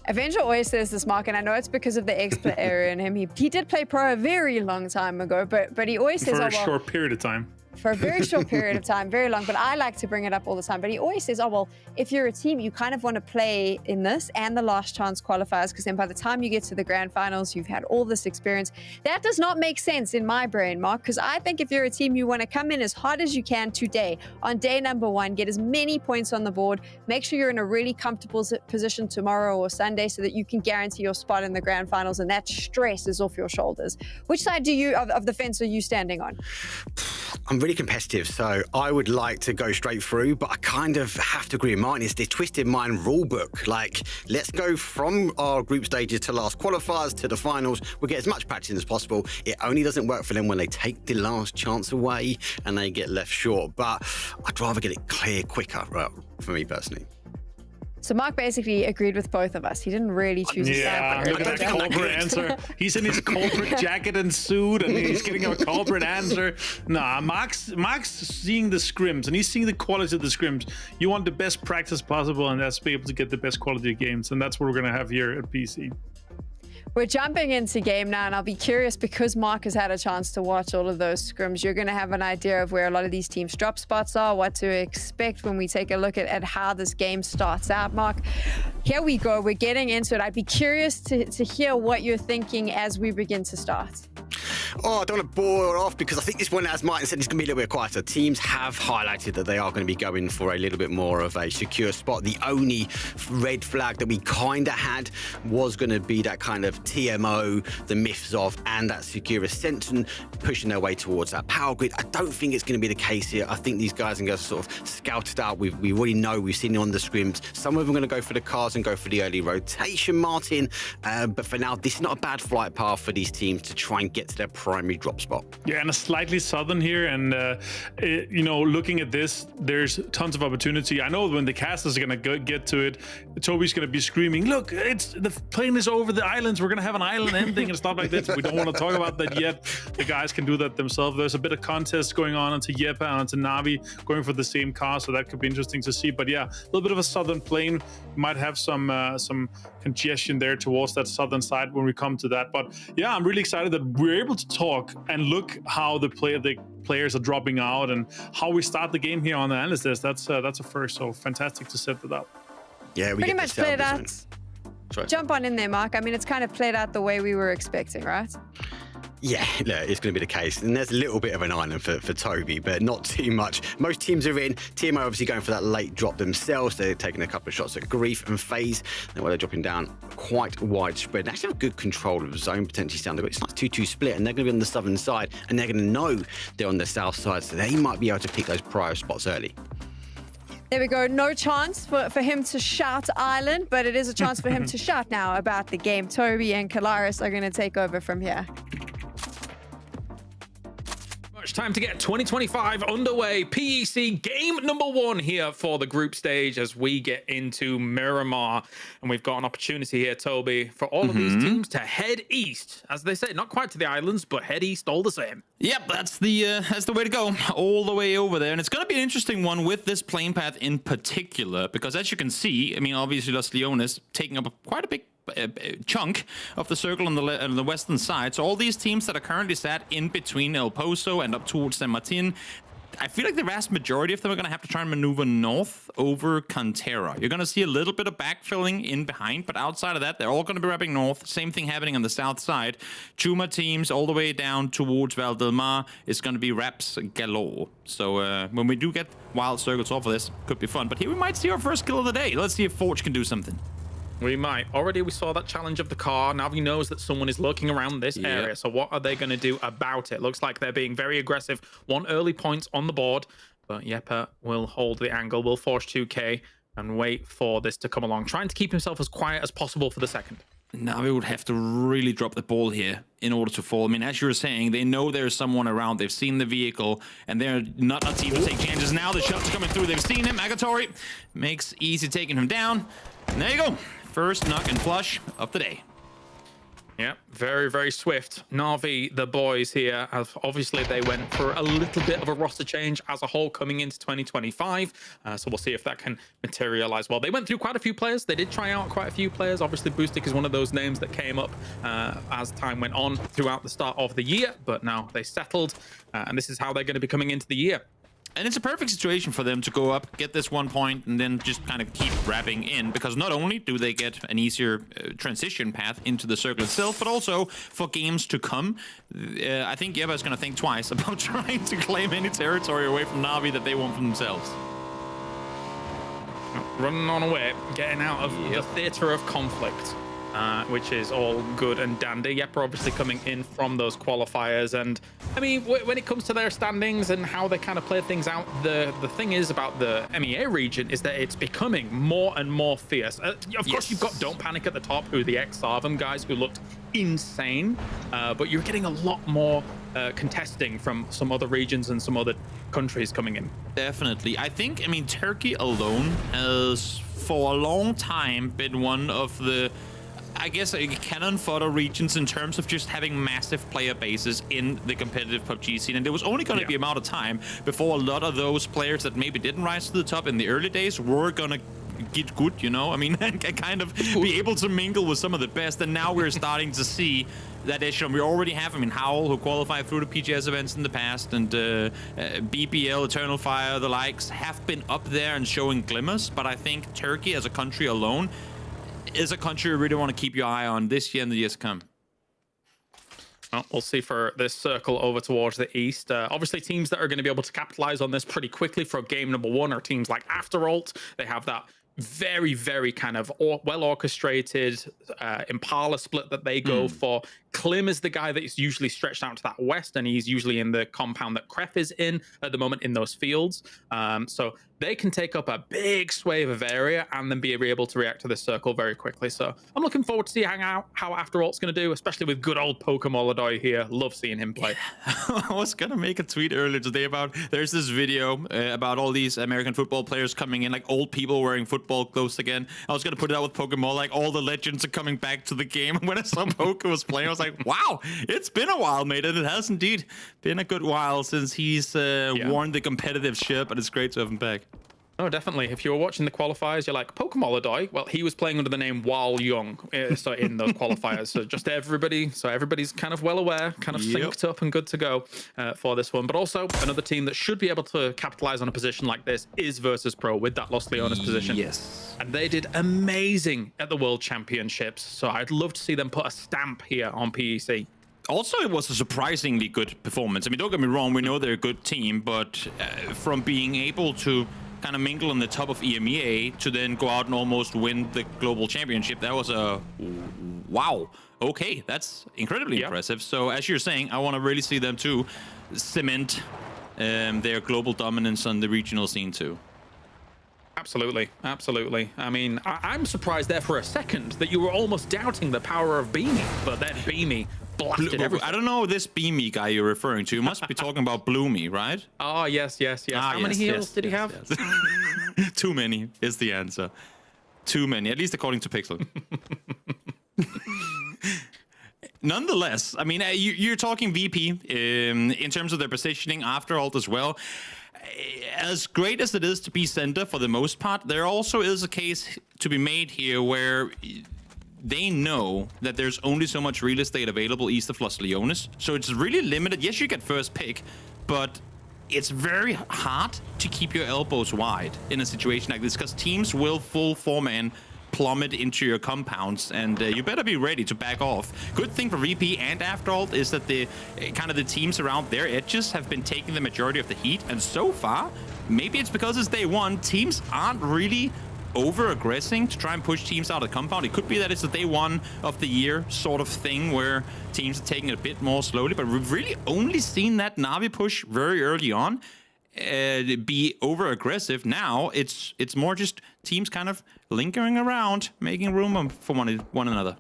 B: Avenger always says this, Mark, and I know it's because of the expert area in him. He did play pro a very long time ago, but he always says,
E: for a short period of time.
B: For a very short period of time, very long, but I like to bring it up all the time. But he always says, oh, well, if you're a team, you kind of want to play in this and the last chance qualifiers, because then by the time you get to the grand finals, you've had all this experience. That does not make sense in my brain, Mark, because I think if you're a team, you want to come in as hard as you can today, on day number 1, get as many points on the board, make sure you're in a really comfortable position tomorrow or Sunday so that you can guarantee your spot in the grand finals, and that stress is off your shoulders. Which side of the fence are you standing on?
D: I'm really competitive, so I would like to go straight through, but I kind of have to agree with Martin. It's the twisted mind rule book. Like, let's go from our group stages to last qualifiers to the finals. We'll get as much practice as possible. It only doesn't work for them when they take the last chance away and they get left short. But I'd rather get it clear quicker, for me personally.
B: So Mark basically agreed with both of us. He didn't really choose a side.
E: Yeah, look at that corporate answer. He's in his corporate jacket and suit, and he's getting a corporate answer. Nah, Mark's seeing the scrims, and he's seeing the quality of the scrims. You want the best practice possible, and that's to be able to get the best quality of games, and that's what we're going to have here at PC.
B: We're jumping into game now, and I'll be curious, because Mark has had a chance to watch all of those scrims. You're going to have an idea of where a lot of these teams' drop spots are, what to expect when we take a look at how this game starts out, Mark. Here we go. We're getting into it. I'd be curious to hear what you're thinking as we begin to start.
D: Oh, I don't want to bore off because I think this one, as Martin said, is going to be a little bit quieter. Teams have highlighted that they are going to be going for a little bit more of a secure spot. The only red flag that we kind of had was going to be that kind of TMO, the myths of, and that secure ascension pushing their way towards that power grid. I don't think it's going to be the case here. I think these guys are going to sort of scout it out. We already know, we've seen it on the scrims. Some of them are going to go for the cars and go for the early rotation, Martin. But for now, this is not a bad flight path for these teams to try and get to their primary drop spot.
E: Yeah, and a slightly southern here, and looking at this, there's tons of opportunity. I know when the casters are gonna get to it, Toby's gonna be screaming, "Look, the plane is over the islands. We're gonna have an island ending and stuff like this." We don't want to talk about that yet. The guys can do that themselves. There's a bit of contest going on into Yepa and onto Navi, going for the same car, so that could be interesting to see. But yeah, a little bit of a southern plane might have some congestion there towards that southern side when we come to that. But yeah, I'm really excited that we're able to talk and look how the players are dropping out and how we start the game here on the analyst desk. That's a first, so fantastic to set that up.
D: Yeah, we
B: pretty much played out. Jump on in there, Mark. I mean, it's kind of played out the way we were expecting, right?
D: Yeah, look, it's going to be the case. And there's a little bit of an island for Toby, but not too much. Most teams are in. TMO obviously going for that late drop themselves. They're taking a couple of shots at Grief and FaZe. Then they're dropping down quite widespread. They actually have good control of the zone, potentially sound. It's like 2-2 split, and they're going to be on the southern side, and they're going to know they're on the south side, so they might be able to pick those prior spots early.
B: There we go. No chance for him to shout Island, but it is a chance for him to shout now about the game. Toby and Kalaris are going to take over from here.
F: Time to get 2025 underway. PEC game number 1 here for the group stage as we get into Miramar. And we've got an opportunity here, Toby, for all of these teams to head east. As they say, not quite to the islands, but head east all the same.
G: Yep, that's the way to go, all the way over there. And it's going to be an interesting one with this plane path in particular, because as you can see, I mean, obviously Los Leones taking up quite a big chunk of the circle on the western side. So all these teams that are currently sat in between El Pozo and up towards San Martin, I feel like the vast majority of them are going to have to try and maneuver north over Cantera. You're going to see a little bit of backfilling in behind, but outside of that, they're all going to be wrapping north. Same thing happening on the south side. Chuma teams all the way down towards Val del Mar is going to be wraps galore. So when we do get wild circles off of this, could be fun. But here we might see our first kill of the day. Let's see if Forge can do something.
F: We might. Already we saw that challenge of the car. Navi knows that someone is lurking around this area. So what are they going to do about it? Looks like they're being very aggressive. 1 early point on the board. But Yepa will hold the angle, will force 2K and wait for this to come along. Trying to keep himself as quiet as possible for the second.
G: Navi would have to really drop the ball here in order to fall. I mean, as you were saying, they know there's someone around. They've seen the vehicle, and they're not a team to take chances. Now the shots are coming through. They've seen him. Agatori makes easy taking him down. And there you go. First knock and flush of the day.
F: Yeah, very, very swift. Navi, the boys here, obviously they went for a little bit of a roster change as a whole coming into 2025. So we'll see if that can materialize. Well, they went through quite a few players. They did try out quite a few players. Obviously, Boostic is one of those names that came up as time went on throughout the start of the year. But now they settled, and this is how they're going to be coming into the year.
G: And it's a perfect situation for them to go up, get this 1 point, and then just kind of keep wrapping in. Because not only do they get an easier transition path into the circle itself, but also for games to come. I think Yepa is going to think twice about trying to claim any territory away from Navi that they want for themselves.
F: Running on away, getting out of the theater of conflict. Which is all good and dandy. Yepa obviously coming in from those qualifiers. And I mean, when it comes to their standings and how they kind of play things out, the thing is about the MEA region is that it's becoming more and more fierce. Of course, you've got Don't Panic at the top, who are the ex-Sarvum guys who looked insane. But you're getting a lot more contesting from some other regions and some other countries coming in.
G: Definitely. I mean, Turkey alone has for a long time been one of the, I guess, cannon fodder regions in terms of just having massive player bases in the competitive PUBG scene. And there was only going to be a amount of time before a lot of those players that maybe didn't rise to the top in the early days were going to get good, you know? I mean, kind of be able to mingle with some of the best. And now we're starting to see that issue. We already have, I mean, Howl, who qualified through the PGS events in the past, and BPL, Eternal Fire, the likes, have been up there and showing glimmers. But I think Turkey as a country alone is a country you really want to keep your eye on this year and the years to come.
F: Well, we'll see for this circle over towards the east. Obviously, teams that are going to be able to capitalize on this pretty quickly for game number 1 are teams like Afteralt. They have that very, very kind of well orchestrated Impala split that they go for. Klim is the guy that is usually stretched out to that west, and he's usually in the compound that Kref is in at the moment in those fields. So they can take up a big swathe of area and then be able to react to this circle very quickly. So I'm looking forward to seeing how Afteralt's going to do, especially with good old Pokemon here. Love seeing him play.
G: I was gonna make a tweet earlier today about there's this video about all these American football players coming in, like old people wearing football clothes again. I was gonna put it out with Pokemon, like all the legends are coming back to the game. When I saw Poke was playing, I was like, wow, it's been a while, mate, and it has indeed been a good while since he's worn the competitive shirt, but it's great to have him back.
F: Oh, definitely. If you were watching the qualifiers, you're like, Pokemon, well, he was playing under the name Wal Young so in those qualifiers. So just everybody's kind of well aware, kind of synced up and good to go for this one. But also, another team that should be able to capitalize on a position like this is Versus Pro with that Los Leones position.
G: Yes.
F: And they did amazing at the World Championships. So I'd love to see them put a stamp here on PEC.
G: Also, it was a surprisingly good performance. I mean, don't get me wrong, we know they're a good team, but from being able to kind of mingle on the top of EMEA to then go out and almost win the Global Championship, that was a wow. Okay, that's incredibly impressive. So as you're saying, I want to really see them too cement their global dominance on the regional scene too.
F: Absolutely, absolutely. I mean, I'm surprised there for a second that you were almost doubting the power of Beamy, but then Beamy blasted everything.
G: I don't know this Beamy guy you're referring to. You must be talking about Bloomy, right?
F: Oh, yes. How many heals did he have?
G: Yes. Too many is the answer. Too many, at least according to Pixel. Nonetheless, I mean, you're talking VP in terms of their positioning after alt as well. As great as it is to be center for the most part, there also is a case to be made here where they know that there's only so much real estate available east of Los Leones. So it's really limited. Yes, you get first pick, but it's very hard to keep your elbows wide in a situation like this because teams will full 4-man plummet into your compounds, and you better be ready to back off. Good thing for VP and Afteralt is that the kind of the teams around their edges have been taking the majority of the heat, and so far, maybe it's because it's day 1, teams aren't really over-aggressing to try and push teams out of the compound. It could be that it's a day 1 of the year sort of thing where teams are taking it a bit more slowly, but we've really only seen that Na'Vi push very early on be over-aggressive. Now it's more just teams kind of lingering around, making room for one another.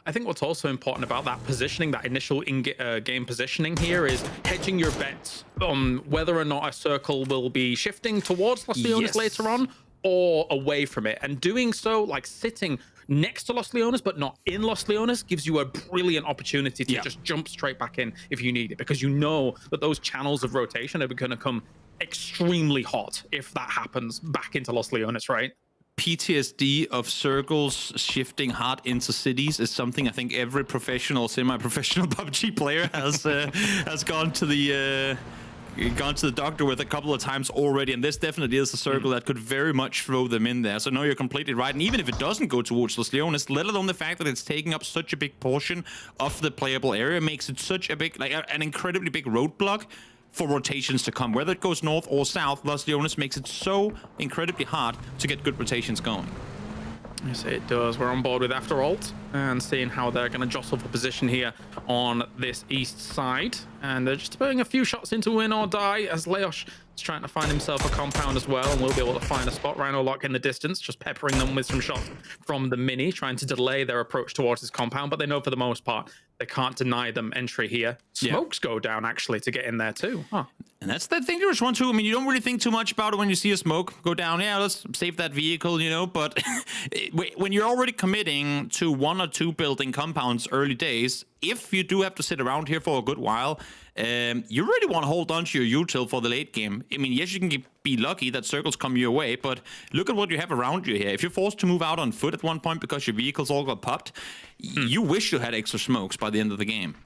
F: I think what's also important about that positioning, that initial in-game positioning here, is hedging your bets on whether or not a circle will be shifting towards Los Leones later on or away from it. And doing so, like sitting next to Los Leones but not in Los Leones, gives you a brilliant opportunity to just jump straight back in if you need it, because you know that those channels of rotation are going to come extremely hot if that happens back into Los Leones, right?
G: PTSD of circles shifting hard into cities is something I think every professional, semi-professional PUBG player has gone to the doctor with a couple of times already, and this definitely is a circle that could very much throw them in there. So no, you're completely right. And even if it doesn't go towards Los Leones, let alone the fact that it's taking up such a big portion of the playable area, makes it such a big, like an incredibly big roadblock for rotations to come. Whether it goes north or south, Los Leones makes it so incredibly hard to get good rotations going.
F: Yes, it does. We're on board with Afteralt and seeing how they're going to jostle for position here on this east side. And they're just putting a few shots into win or die as Leosh is trying to find himself a compound as well, and we'll be able to find a spot. Rhino Lock in the distance, just peppering them with some shots from the mini, trying to delay their approach towards his compound, but they know for the most part they can't deny them entry here. Smokes go down actually to get in there too.
G: And that's the dangerous one too. I mean, you don't really think too much about it when you see a smoke go down. Yeah, let's save that vehicle, you know, but when you're already committing to 1 or 2 building compounds early days, if you do have to sit around here for a good while, you really want to hold on to your util for the late game. I mean, yes, you can be lucky that circles come your way, but look at what you have around you here. If you're forced to move out on foot at one point because your vehicles all got popped, you wish you had extra smokes by the end of the game.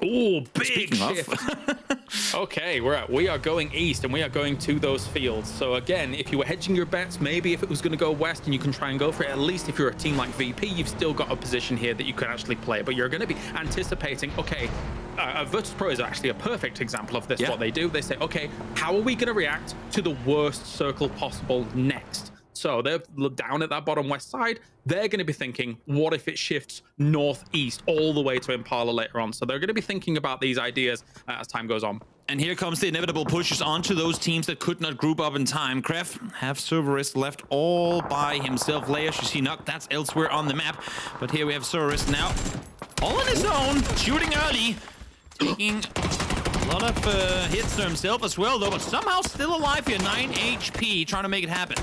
E: Oh, big
G: Speaking of.
E: shift. Okay, we are going east, and we are going to those fields. So again, if you were hedging your bets, maybe if it was going to go west and you can try and go for it, at least if you're a team like VP, you've still got a position here that you can actually play. But you're going to be anticipating, okay, Virtus.pro is actually a perfect example of this.
G: Yeah.
E: What they do, they say, okay, how are we going to react to the worst circle possible next? So they're down at that bottom west side. They're going to be thinking, what if it shifts northeast all the way to Impala later on? So they're going to be thinking about these ideas as time goes on.
G: And here comes the inevitable pushes onto those teams that could not group up in time. Kref have Cerberus left all by himself. Layers, you see knocked. That's elsewhere on the map. But here we have Cerberus now all on his own, shooting early, taking a lot of hits to himself as well, though, but somehow still alive here. 9 HP, trying to make it happen.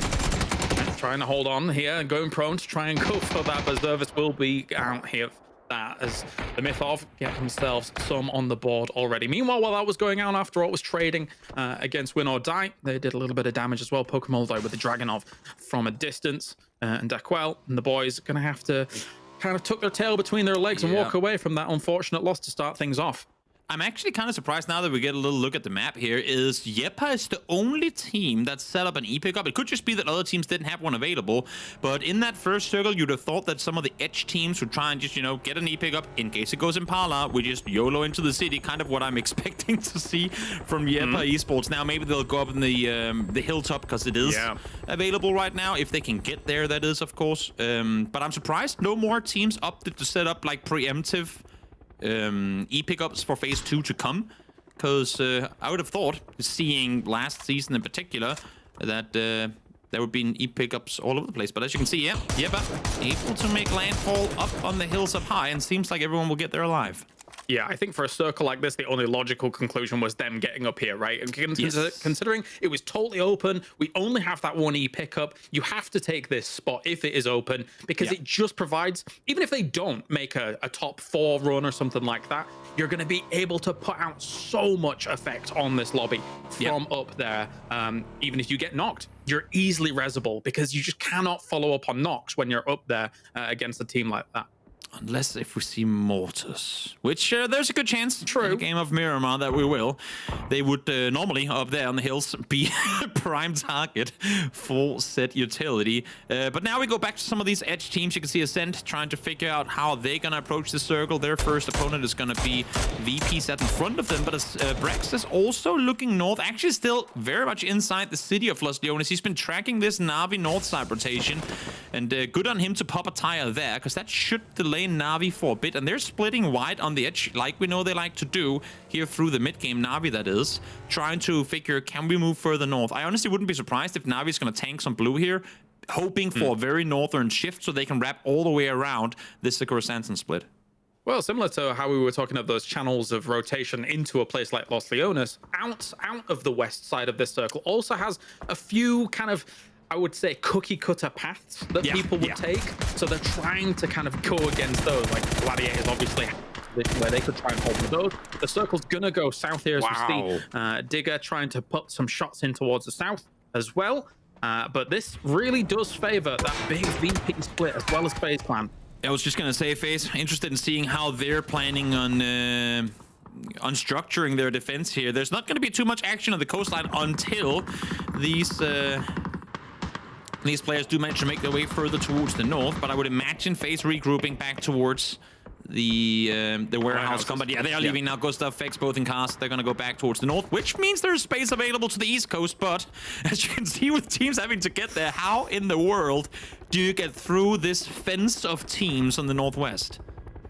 E: Trying to hold on here and going prone to try and go for that, but Zervis will be out here for that as the Mythov get themselves some on the board already. Meanwhile, while that was going on, after all, was trading against Win or Die. They did a little bit of damage as well. Pokemon, though, with the Dragonov from a distance. And Daquel and the boys are going to have to kind of tuck their tail between their legs and walk away from that unfortunate loss to start things off.
G: I'm actually kind of surprised now that we get a little look at the map here. Is Yepa is the only team that set up an E-pickup. It could just be that other teams didn't have one available. But in that first circle, you'd have thought that some of the edge teams would try and just, you know, get an E-pickup in case it goes Impala. We just YOLO into the city, kind of what I'm expecting to see from Yepa Esports. Now, maybe they'll go up in the hilltop because it is available right now. If they can get there, that is, of course. But I'm surprised no more teams opted to set up like preemptive e-pickups for phase 2 to come, because I would have thought, seeing last season in particular, that there would be e-pickups all over the place. But as you can see, but able to make landfall up on the hills up high, and seems like everyone will get there alive.
E: Yeah, I think for a circle like this, the only logical conclusion was them getting up here, right? And considering it was totally open, we only have that one E pickup. You have to take this spot if it is open, because it just provides, even if they don't make a top 4 run or something like that, you're going to be able to put out so much effect on this lobby from up there. Even if you get knocked, you're easily resable, because you just cannot follow up on knocks when you're up there against a team like that.
G: Unless if we see Mortis, which there's a good chance in the game of Miramar that we will. They would normally up there on the hills be a prime target for said utility. But now we go back to some of these edge teams. You can see Ascent trying to figure out how they're going to approach the circle. Their first opponent is going to be VP set in front of them. But Brex is also looking north, actually still very much inside the city of Los Leones. He's been tracking this Na'Vi north side rotation. And good on him to pop a tire there, because that should delay Na'Vi for a bit. And they're splitting wide on the edge, like we know they like to do here through the mid-game. Na'Vi, that is, trying to figure, can we move further north? I honestly wouldn't be surprised if Na'Vi's going to tank some blue here, hoping for a very northern shift so they can wrap all the way around this Sakura Sanson split.
E: Well, similar to how we were talking of those channels of rotation into a place like Los Leones, out of the west side of this circle also has a few kind of, I would say, cookie cutter paths that people would take. So they're trying to kind of go against those, like Gladiators, obviously, where they could try and hold those. The circle's gonna go south here, as we see. Digger trying to put some shots in towards the south as well. But this really does favor that big VP split as well as FaZe Clan.
G: I was just gonna say, FaZe, interested in seeing how they're planning on structuring their defense here. There's not gonna be too much action on the coastline until these players do manage to make their way further towards the north, but I would imagine FaZe regrouping back towards the warehouse company. Yeah, they are leaving now. Gustav, Fex, both in cars. They're going to go back towards the north, which means there's space available to the east coast. But as you can see, with teams having to get there, how in the world do you get through this fence of teams on the northwest?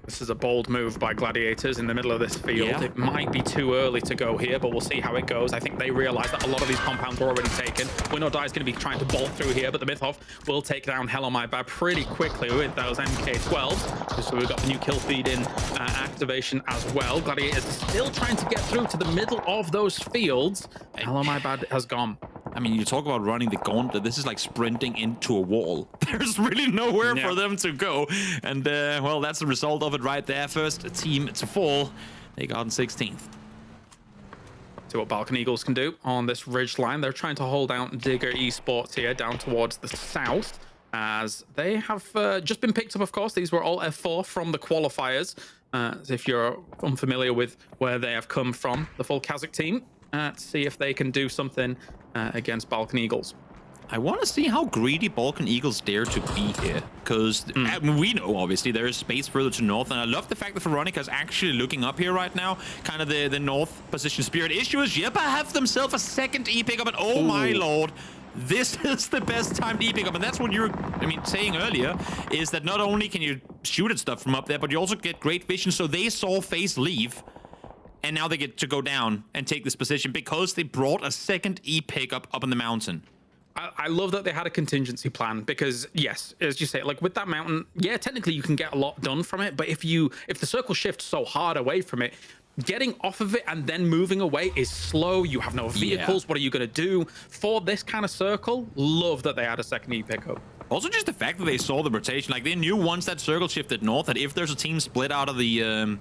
E: This is a bold move by Gladiators in the middle of this field. It might be too early to go here, but we'll see how it goes. I think they realize that a lot of these compounds are already taken. Win or Die is going to be trying to bolt through here, but the Mythov will take down Hell on My Bad pretty quickly with those MK12s. So we've got the new kill feed in activation as well. Gladiators still trying to get through to the middle of those fields. Hell on My Bad has gone.
G: I mean, you talk about running the gauntlet. This is like sprinting into a wall. There's really nowhere for them to go. And, well, that's the result of it right there. First team to fall. They got in 16th.
E: See what Balkan Eagles can do on this ridge line. They're trying to hold out Digger Esports here down towards the south, as they have just been picked up, of course. These were all F4 from the qualifiers.
F: If you're unfamiliar with where they have come from, the full Kazakh team, to see if they can do something against Balkan Eagles.
G: I want to see how greedy Balkan Eagles dare to be here, because we know, obviously, there is space further to north, and I love the fact that Veronica is actually looking up here right now, kind of the north position. Spirit issue is Jepa have themselves a second E pickup, and oh my lord, this is the best time to E pickup, and that's what you were, saying earlier, is that not only can you shoot at stuff from up there, but you also get great vision, so they saw FaZe leave. And now they get to go down and take this position because they brought a second E pickup up on the mountain.
F: I love that they had a contingency plan because, yes, as you say, like with that mountain, yeah, technically you can get a lot done from it. But if the circle shifts so hard away from it, getting off of it and then moving away is slow. You have no vehicles. Yeah. What are you going to do for this kind of circle? Love that they had a second E pickup.
G: Also, just the fact that they saw the rotation, like they knew once that circle shifted north that if there's a team split out of the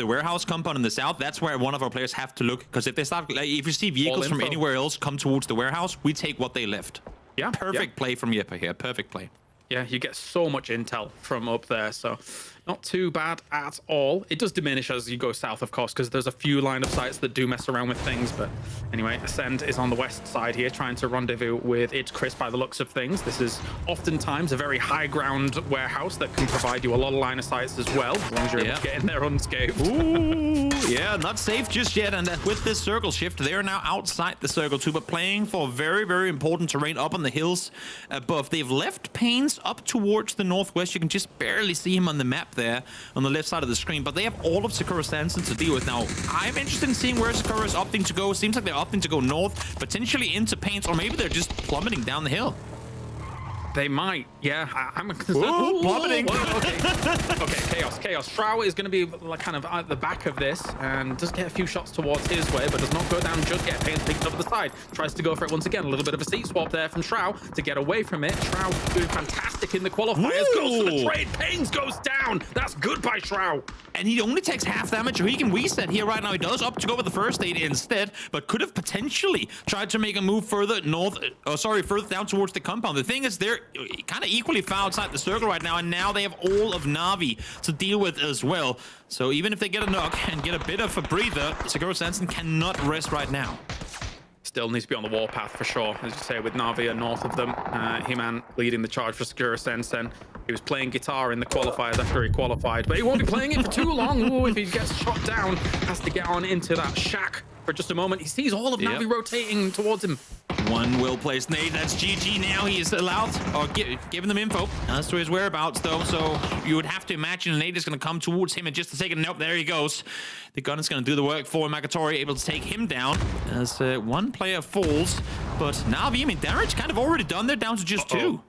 G: warehouse compound in the south, that's where one of our players have to look, because if they start, like, if you see vehicles from anywhere else come towards the warehouse, we take what they left.
F: Yeah,
G: perfect play from Jepa here. Perfect play.
F: Yeah, you get so much intel from up there, so not too bad at all. It does diminish as you go south, of course, because there's a few line of sights that do mess around with things. But anyway, Ascend is on the west side here, trying to rendezvous with It's Chris by the looks of things. This is oftentimes a very high ground warehouse that can provide you a lot of line of sights as well, as long as you're able to get in there unscathed.
G: Ooh, yeah, not safe just yet. And with this circle shift, they are now outside the circle too, but playing for very, very important terrain up on the hills above. They've left Pains up towards the northwest. You can just barely see him on the map there on the left side of the screen, but they have all of Sakura Sanson to deal with now. I'm interested in seeing where Sakura is opting to go. Seems like they're opting to go north, potentially into Paints, or maybe they're just plummeting down the hill.
F: They might, yeah. I'm
G: plummeting.
F: Okay, chaos. Shroud is going to be like kind of at the back of this and does get a few shots towards his way, but does not go down just yet. Pain's picked up at the side, tries to go for it once again. A little bit of a seat swap there from Shroud to get away from it. Shroud doing fantastic in the qualifiers. Goes for the trade. Pains goes down. That's good by Shroud.
G: And he only takes half damage, or he can reset here right now. He does opt to go with the first aid instead, but could have potentially tried to make a move further north, further down towards the compound. The thing is, they're kind of equally far outside the circle right now, and now they have all of Na'Vi to deal with as well. So even if they get a knock and get a bit of a breather, Sakura Sanson cannot rest right now.
F: Still needs to be on the warpath for sure, as you say, with Na'Vi north of them. He-Man leading the charge for Sakura Sanson. He was playing guitar in the qualifiers after he qualified, but he won't be playing it for too long. Ooh, if he gets shot down, has to get on into that shack for just a moment. He sees all of Na'Vi rotating towards him.
G: One well-placed nade. That's GG now. He is allowed, or giving them info as to his whereabouts, though. So you would have to imagine a nade is going to come towards him in just a second. Nope, there he goes. The gun is going to do the work for Makatori, able to take him down as one player falls. But Na'Vi, I mean, damage kind of already done. They're down to just two.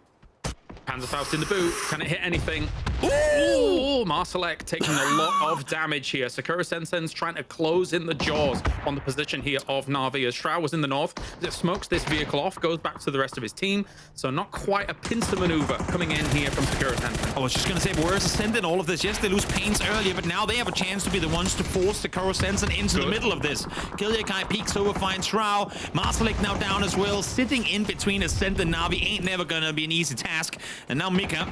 F: Panzerfaust in the boot. Can it hit anything? Ooh! Marsalek taking a lot of damage here. Sakura Senson's trying to close in the jaws on the position here of Na'Vi as Shroud was in the north. It smokes this vehicle off, goes back to the rest of his team. So not quite a pincer maneuver coming in here from Sakura Senson.
G: I was just going to say, but where's Ascend in all of this? Yes, they lose Pains earlier, but now they have a chance to be the ones to force Sakura Senson into the middle of this. Kilyakai peeks over, finds Shroud. Marsalek now down as well. Sitting in between Ascend and Na'Vi ain't never going to be an easy task. And now Mika,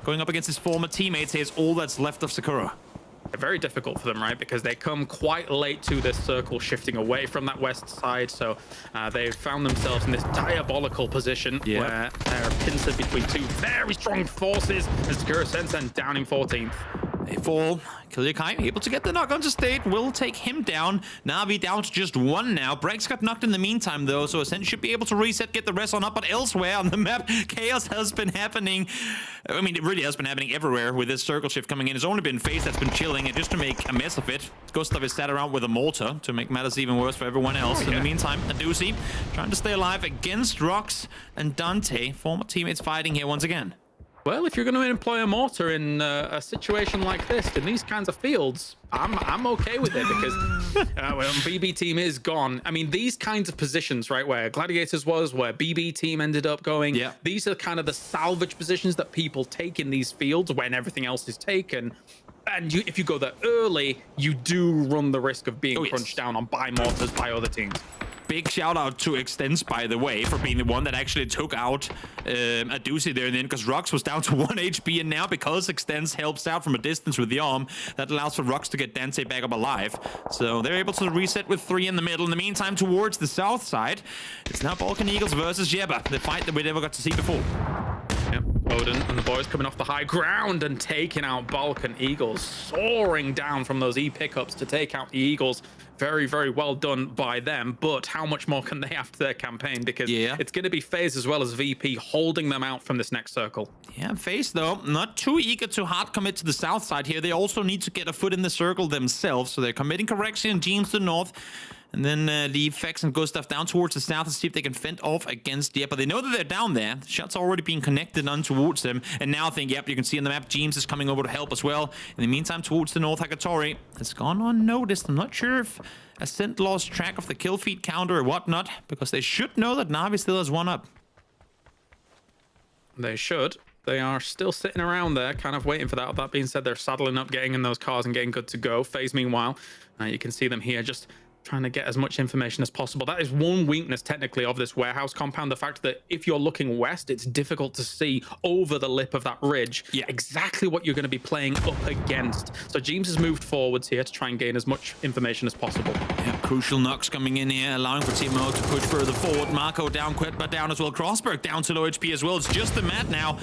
G: going up against his former teammates, here's all that's left of Sakura.
F: Very difficult for them, right? Because they come quite late to this circle, shifting away from that west side. So they've found themselves in this diabolical position where they're pincered between two very strong forces. As Sakura Senson down in 14th.
G: They fall. Kilyakai able to get the knock on to state. Will take him down. Na'Vi down to just one now. Breaks got knocked in the meantime, though, so Ascent should be able to reset, get the rest on up. But elsewhere on the map, chaos has been happening. I mean, it really has been happening everywhere with this circle shift coming in. It's only been FaZe that's been chilling, and just to make a mess of it, Gustav is sat around with a mortar to make matters even worse for everyone else. In the meantime, Adusi trying to stay alive against Rox and Dante. Former teammates fighting here once again.
F: Well, if you're going to employ a mortar in a situation like this, in these kinds of fields, I'm okay with it because when BB team is gone, I mean, these kinds of positions, right, where Gladiators was, where BB team ended up going, these are kind of the salvage positions that people take in these fields when everything else is taken. And if you go there early, you do run the risk of being crunched down on by mortars by other teams.
G: Big shout out to Extens, by the way, for being the one that actually took out a doozy there and then, because Rux was down to 1 HP, and now because Extens helps out from a distance with the arm, that allows for Rux to get Dante back up alive. So they're able to reset with 3 in the middle. In the meantime, towards the south side, it's now Balkan Eagles versus Jebba, the fight that we never got to see before.
F: Yep, Odin and the boys coming off the high ground and taking out Balkan Eagles, soaring down from those E pickups to take out the Eagles. Very, very well done by them, but how much more can they after their campaign? Because it's going to be FaZe as well as VP holding them out from this next circle.
G: Yeah, FaZe, though, not too eager to hard commit to the south side here. They also need to get a foot in the circle themselves, so they're committing correction and James to the north. And then leave Fex and Gustav down towards the south and see if they can fend off against Yep. But they know that they're down there. The shot's already being connected on towards them. And now I think, yep, you can see on the map, James is coming over to help as well. In the meantime, towards the north, Hakatori has gone unnoticed. I'm not sure if Ascent lost track of the kill feed counter or whatnot, because they should know that Na'Vi still has 1 up.
F: They should. They are still sitting around there, kind of waiting for that. That being said, they're saddling up, getting in those cars and getting good to go. FaZe, meanwhile, you can see them here just trying to get as much information as possible. That is one weakness technically of this warehouse compound, the fact that if you're looking west, it's difficult to see over the lip of that ridge exactly what you're going to be playing up against. So James has moved forwards here to try and gain as much information as possible.
G: Yeah, crucial knocks coming in here, allowing for Timo to push further forward. Marco down, Quetba down as well. Crossberg down to low HP as well. It's just the Matt now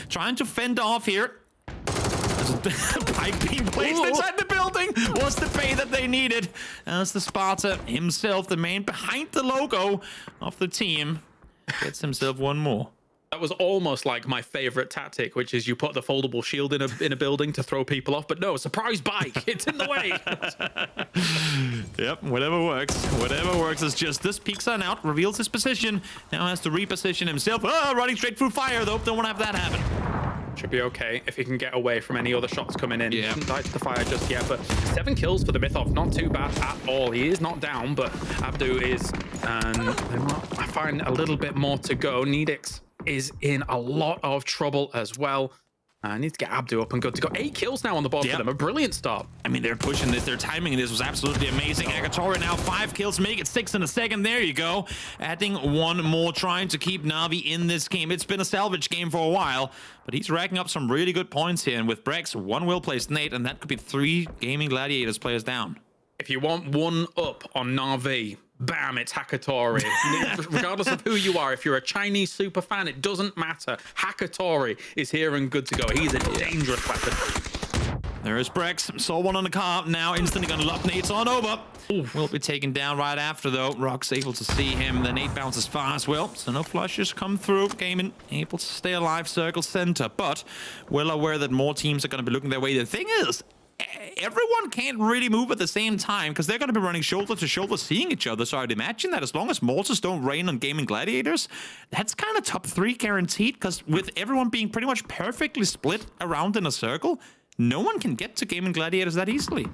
G: trying to fend off here. There's a pipe being placed inside the building. Was the pay that they needed, as the Sparta himself, the man behind the logo of the team, gets himself 1 more.
F: That was almost like my favorite tactic, which is you put the foldable shield in a building to throw people off, but no, surprise bike, it's in the way.
G: Yep, whatever works. Whatever works. Is just this peeks on out, reveals his position, now has to reposition himself. Oh, running straight through fire though, don't want to have that happen.
F: Should be okay if he can get away from any other shots coming in. He hasn't died to the fire just yet, but 7 kills for the Mythos, not too bad at all. He is not down, but Abdu is, and I find a little bit more to go. Needix is in a lot of trouble as well. I need to get Abdu up and good to go. 8 kills now on the board for them. A brilliant start.
G: I mean, they're pushing this. Their timing in this was absolutely amazing. Agatora now 5 kills, make it 6 in a second. There you go. Adding 1 more, trying to keep Na'Vi in this game. It's been a salvage game for a while, but he's racking up some really good points here. And with Brex, 1 well-placed nade, and that could be 3 Gaming Gladiators players down.
F: If you want 1 up on Na'Vi, bam, it's Hakatori. Regardless of who you are, if you're a Chinese super fan, it doesn't matter. Hakatori is here and good to go. He's a dangerous weapon.
G: There is Brex. Saw 1 on the car. Now instantly going to lock nades on over. Will be taken down right after, though. Rock's able to see him. The nade bounces far as well. So no flushes come through. Gaming able to stay alive. Circle center. But well aware that more teams are going to be looking their way. The thing is, everyone can't really move at the same time because they're going to be running shoulder to shoulder, seeing each other. So I'd imagine that as long as mortars don't rain on Gaming Gladiators, that's kind of top 3 guaranteed, because with everyone being pretty much perfectly split around in a circle, no one can get to Gaming Gladiators that easily.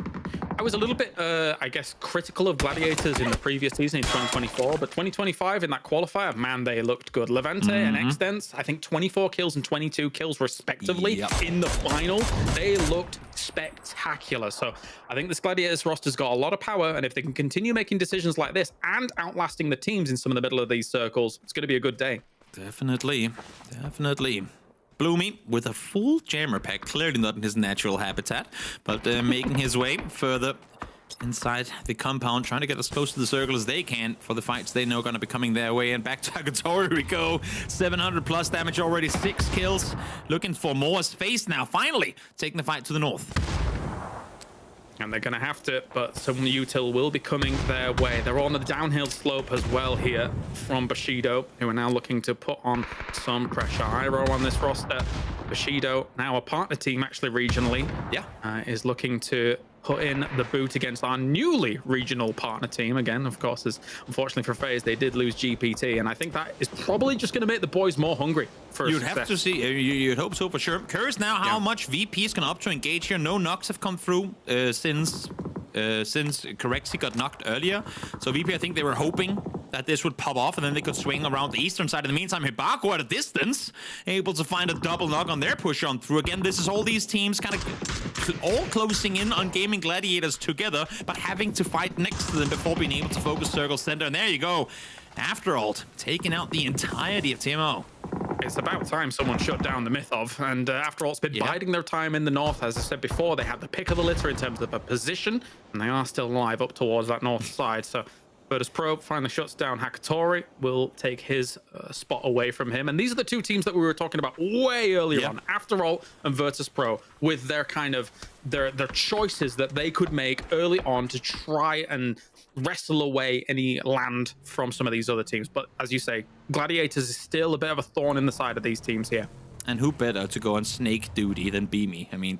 F: I was a little bit, I guess, critical of Gladiators in the previous season in 2024, but 2025 in that qualifier, man, they looked good. Levante and Extens, I think 24 kills and 22 kills respectively in the final. They looked spectacular. So I think this Gladiators roster's got a lot of power, and if they can continue making decisions like this and outlasting the teams in some of the middle of these circles, it's going to be a good day.
G: Definitely. Definitely. Bloomy with a full jammer pack, clearly not in his natural habitat, but making his way further inside the compound, trying to get as close to the circle as they can for the fights they know are going to be coming their way. And back to Agatori we go. 700 plus damage already, 6 kills. Looking for more as FaZe now, finally taking the fight to the north.
F: And they're going to have to, but some util will be coming their way. They're on the downhill slope as well here from Bushido, who are now looking to put on some pressure. Iroh on this roster. Bushido, now a partner team actually regionally, is looking to put in the boot against our newly regional partner team. Again, of course, as unfortunately for FaZe, they did lose GPT, and I think that is probably just going to make the boys more hungry for
G: You'd
F: success.
G: have to see, you'd hope so for sure. Curious now how much VP is going to up to engage here. No knocks have come through since Correxy got knocked earlier. So VP, I think they were hoping that this would pop off and then they could swing around the eastern side. In the meantime, Hibako at a distance, able to find a double knock on their push on through. Again, this is all these teams kind of all closing in on Gaming Gladiators together, but having to fight next to them before being able to focus circle center. And there you go. After all, taking out the entirety of TMO.
F: It's about time someone shut down the Mythov, and after all, it's been biding their time in the north. As I said before, they have the pick of the litter in terms of a position, and they are still alive up towards that north side. So Virtus Pro finally shuts down Hakatori, will take his spot away from him. And these are the two teams that we were talking about way earlier on. After all, and Virtus Pro, with their kind of their choices that they could make early on to try and wrestle away any land from some of these other teams. But as you say, Gladiators is still a bit of a thorn in the side of these teams here.
G: And who better to go on snake duty than BeamE? I mean,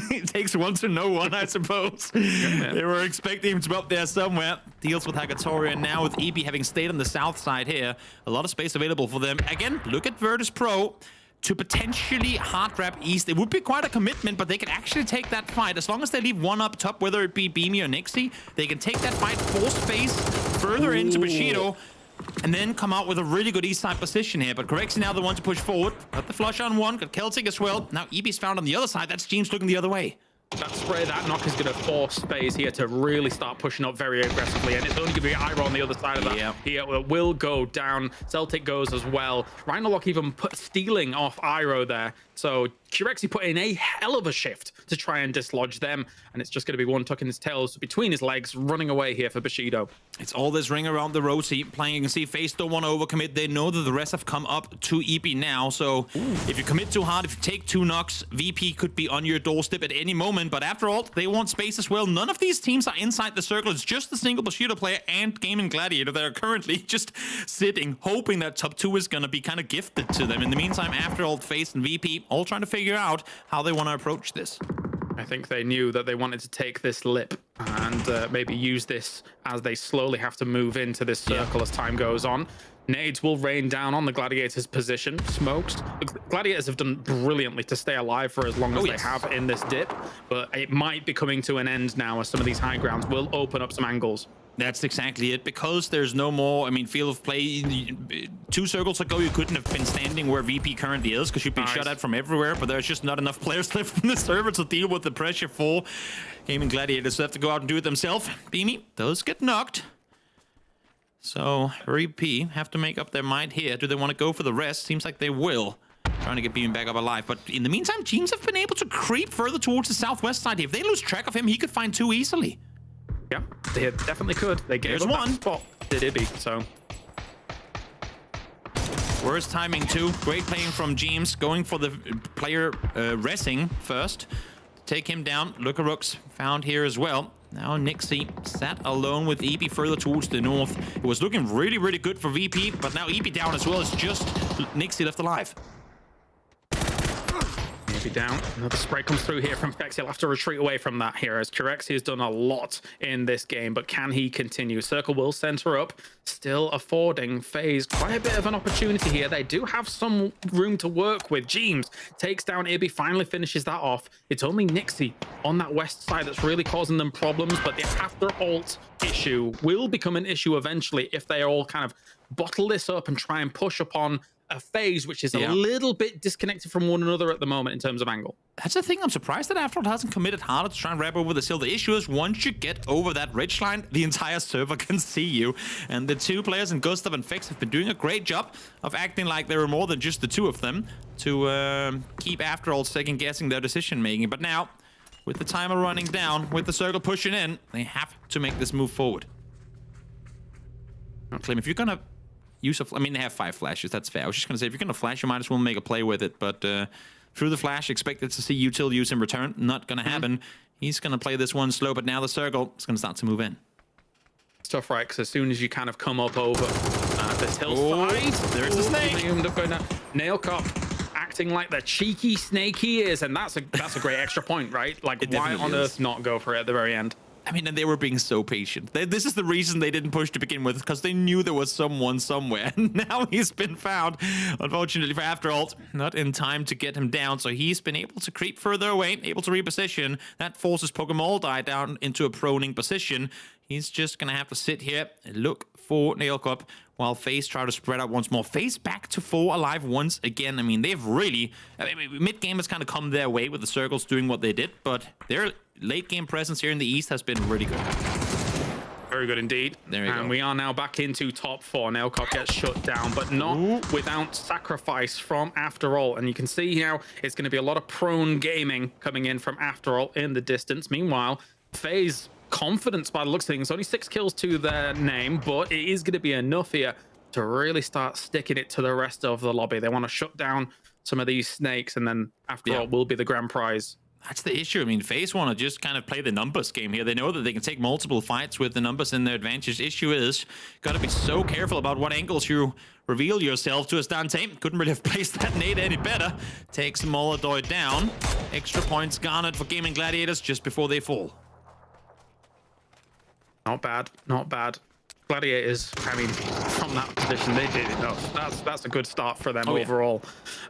G: it takes one to know one, I suppose. They were expecting him to be up there somewhere. Deals with Hakatori, and now with EB having stayed on the south side here, a lot of space available for them. Again, look at Virtus Pro to potentially hard grab east. It would be quite a commitment, but they can actually take that fight. As long as they leave one up top, whether it be BeamE or Nixie, they can take that fight, force space further into Bushido, and then come out with a really good east side position here. But Corexy now the one to push forward. Got the flush on one, got Celtic as well. Now EB's found on the other side. That's James looking the other way.
F: That spray, that knock is going to force FaZe here to really start pushing up very aggressively, and it's only going to be Iroh on the other side of that. He will go down. Celtic goes as well. Rhinolock even stealing off Iroh there. So Corexy put in a hell of a shift to try and dislodge them, and it's just going to be one tucking his tails between his legs, running away here for Bushido.
G: It's all this ring around the rosy playing. You can see FaZe don't want to overcommit. They know that the rest have come up to EP now, so if you commit too hard, if you take 2 knocks, VP could be on your doorstep at any moment. But after all, they want space as well. None of these teams are inside the circle. It's just the single Bushido player and Gaming Gladiator that are currently just sitting, hoping that top 2 is going to be kind of gifted to them. In the meantime, after all, FaZe and VP all trying to figure out how they want to approach this.
F: I think they knew that they wanted to take this lip and maybe use this as they slowly have to move into this circle as time goes on. Nades will rain down on the Gladiators' position. Smokes. The Gladiators have done brilliantly to stay alive for as long as they have in this dip, but it might be coming to an end now as some of these high grounds will open up some angles.
G: That's exactly it, because there's no more, I mean, field of play. 2 circles ago, you couldn't have been standing where VP currently is, because you'd be shut at from everywhere, but there's just not enough players left in the server to deal with the pressure for Gaming Gladiators. So they have to go out and do it themselves. BeamE does get knocked. So, VP have to make up their mind here. Do they want to go for the rest? Seems like they will. Trying to get BeamE back up alive. But in the meantime, teams have been able to creep further towards the southwest side. If they lose track of him, he could find 2 easily.
F: Yeah, they definitely could. They gave up one spot. Did Ibby, so.
G: Worst timing too. Great playing from James, going for the player resing first. Take him down. Lucarooks found here as well. Now Nixie sat alone with EB further towards the north. It was looking really, really good for VP, but now EB down as well. It's just Nixie left alive.
F: Maybe down. Another spray comes through here from Fex. He'll have to retreat away from that here, as Corexy has done a lot in this game, but can he continue? Circle will center up, still affording FaZe quite a bit of an opportunity here. They do have some room to work with. James takes down Ibby, finally finishes that off. It's only Nixie on that west side that's really causing them problems, but the after ult issue will become an issue eventually if they all kind of bottle this up and try and push upon a FaZe which is a little bit disconnected from one another at the moment in terms of angle.
G: That's the thing. I'm surprised that Afterall hasn't committed harder to try and wrap over the hill. The issue is once you get over that ridge line, the entire server can see you. And the 2 players in Gustav and Fex have been doing a great job of acting like there were more than just the 2 of them to keep Afterall second guessing their decision making. But now, with the timer running down, with the circle pushing in, they have to make this move forward. Now, Clem, if you're gonna use I mean, they have 5 flashes. That's fair. I was just going to say, if you're going to flash, you might as well make a play with it. But through the flash, expected to see Util use in return. Not going to happen. He's going to play this one slow, but now the circle is going to start to move in.
F: It's tough, right? Because as soon as you kind of come up over this hillside, there's the snake. They end up going down. Nail Cop acting like the cheeky snake he is, and that's a great extra point, right? Like, why on earth not go for it at the very end?
G: I mean, and they were being so patient. This is the reason they didn't push to begin with, because they knew there was someone somewhere. Now he's been found. Unfortunately for Afterall, not in time to get him down, so he's been able to creep further away, able to reposition. That forces Pokemon die down into a proning position. He's just going to have to sit here and look for Nail Cup while FaZe try to spread out once more. FaZe back to 4 alive once again. I mean, they've really... mid-game has kind of come their way with the circles doing what they did, but their late-game presence here in the East has been really good.
E: Very good indeed.
G: There we go.
E: And we are now back into top 4. Nailcock gets shut down, but not without sacrifice from After All. And you can see now it's going to be a lot of prone gaming coming in from After All in the distance. Meanwhile, FaZe confidence by the looks of things. Only 6 kills to their name, but it is going to be enough here to really start sticking it to the rest of the lobby. They want to shut down some of these snakes, and then After All will be the grand prize.
G: That's the issue. I mean, FaZe want to just kind of play the numbers game here. They know that they can take multiple fights with the numbers in their advantage. Issue is, got to be so careful about what angles you reveal yourself to, as Dante couldn't really have placed that nade any better. Takes Molodoy down. Extra points garnered for Gaming Gladiators just before they fall.
E: Not bad, not bad. Gladiators, I mean, from that position, they did enough. That's a good start for them overall.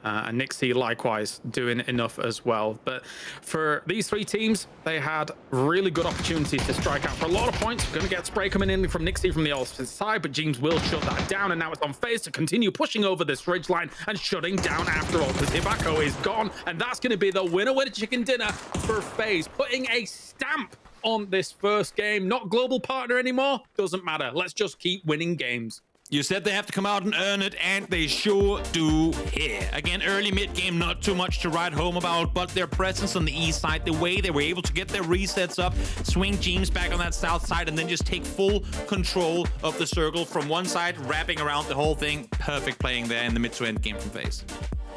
E: And Nixie likewise doing enough as well. But for these 3 teams, they had really good opportunities to strike out for a lot of points. We're going to get spray coming in from Nixie from the opposite side, but James will shut that down. And now it's on FaZe to continue pushing over this ridge line and shutting down After All, because Hibako is gone. And that's going to be the winner with a chicken dinner for FaZe, putting a stamp on this first game. Not global partner anymore, doesn't matter. Let's just keep winning games.
G: You said they have to come out and earn it, and they sure do here. Again, early mid-game, not too much to write home about, but their presence on the east side, the way they were able to get their resets up, swing James back on that south side, and then just take full control of the circle from one side, wrapping around the whole thing. Perfect playing there in the mid to end game from FaZe.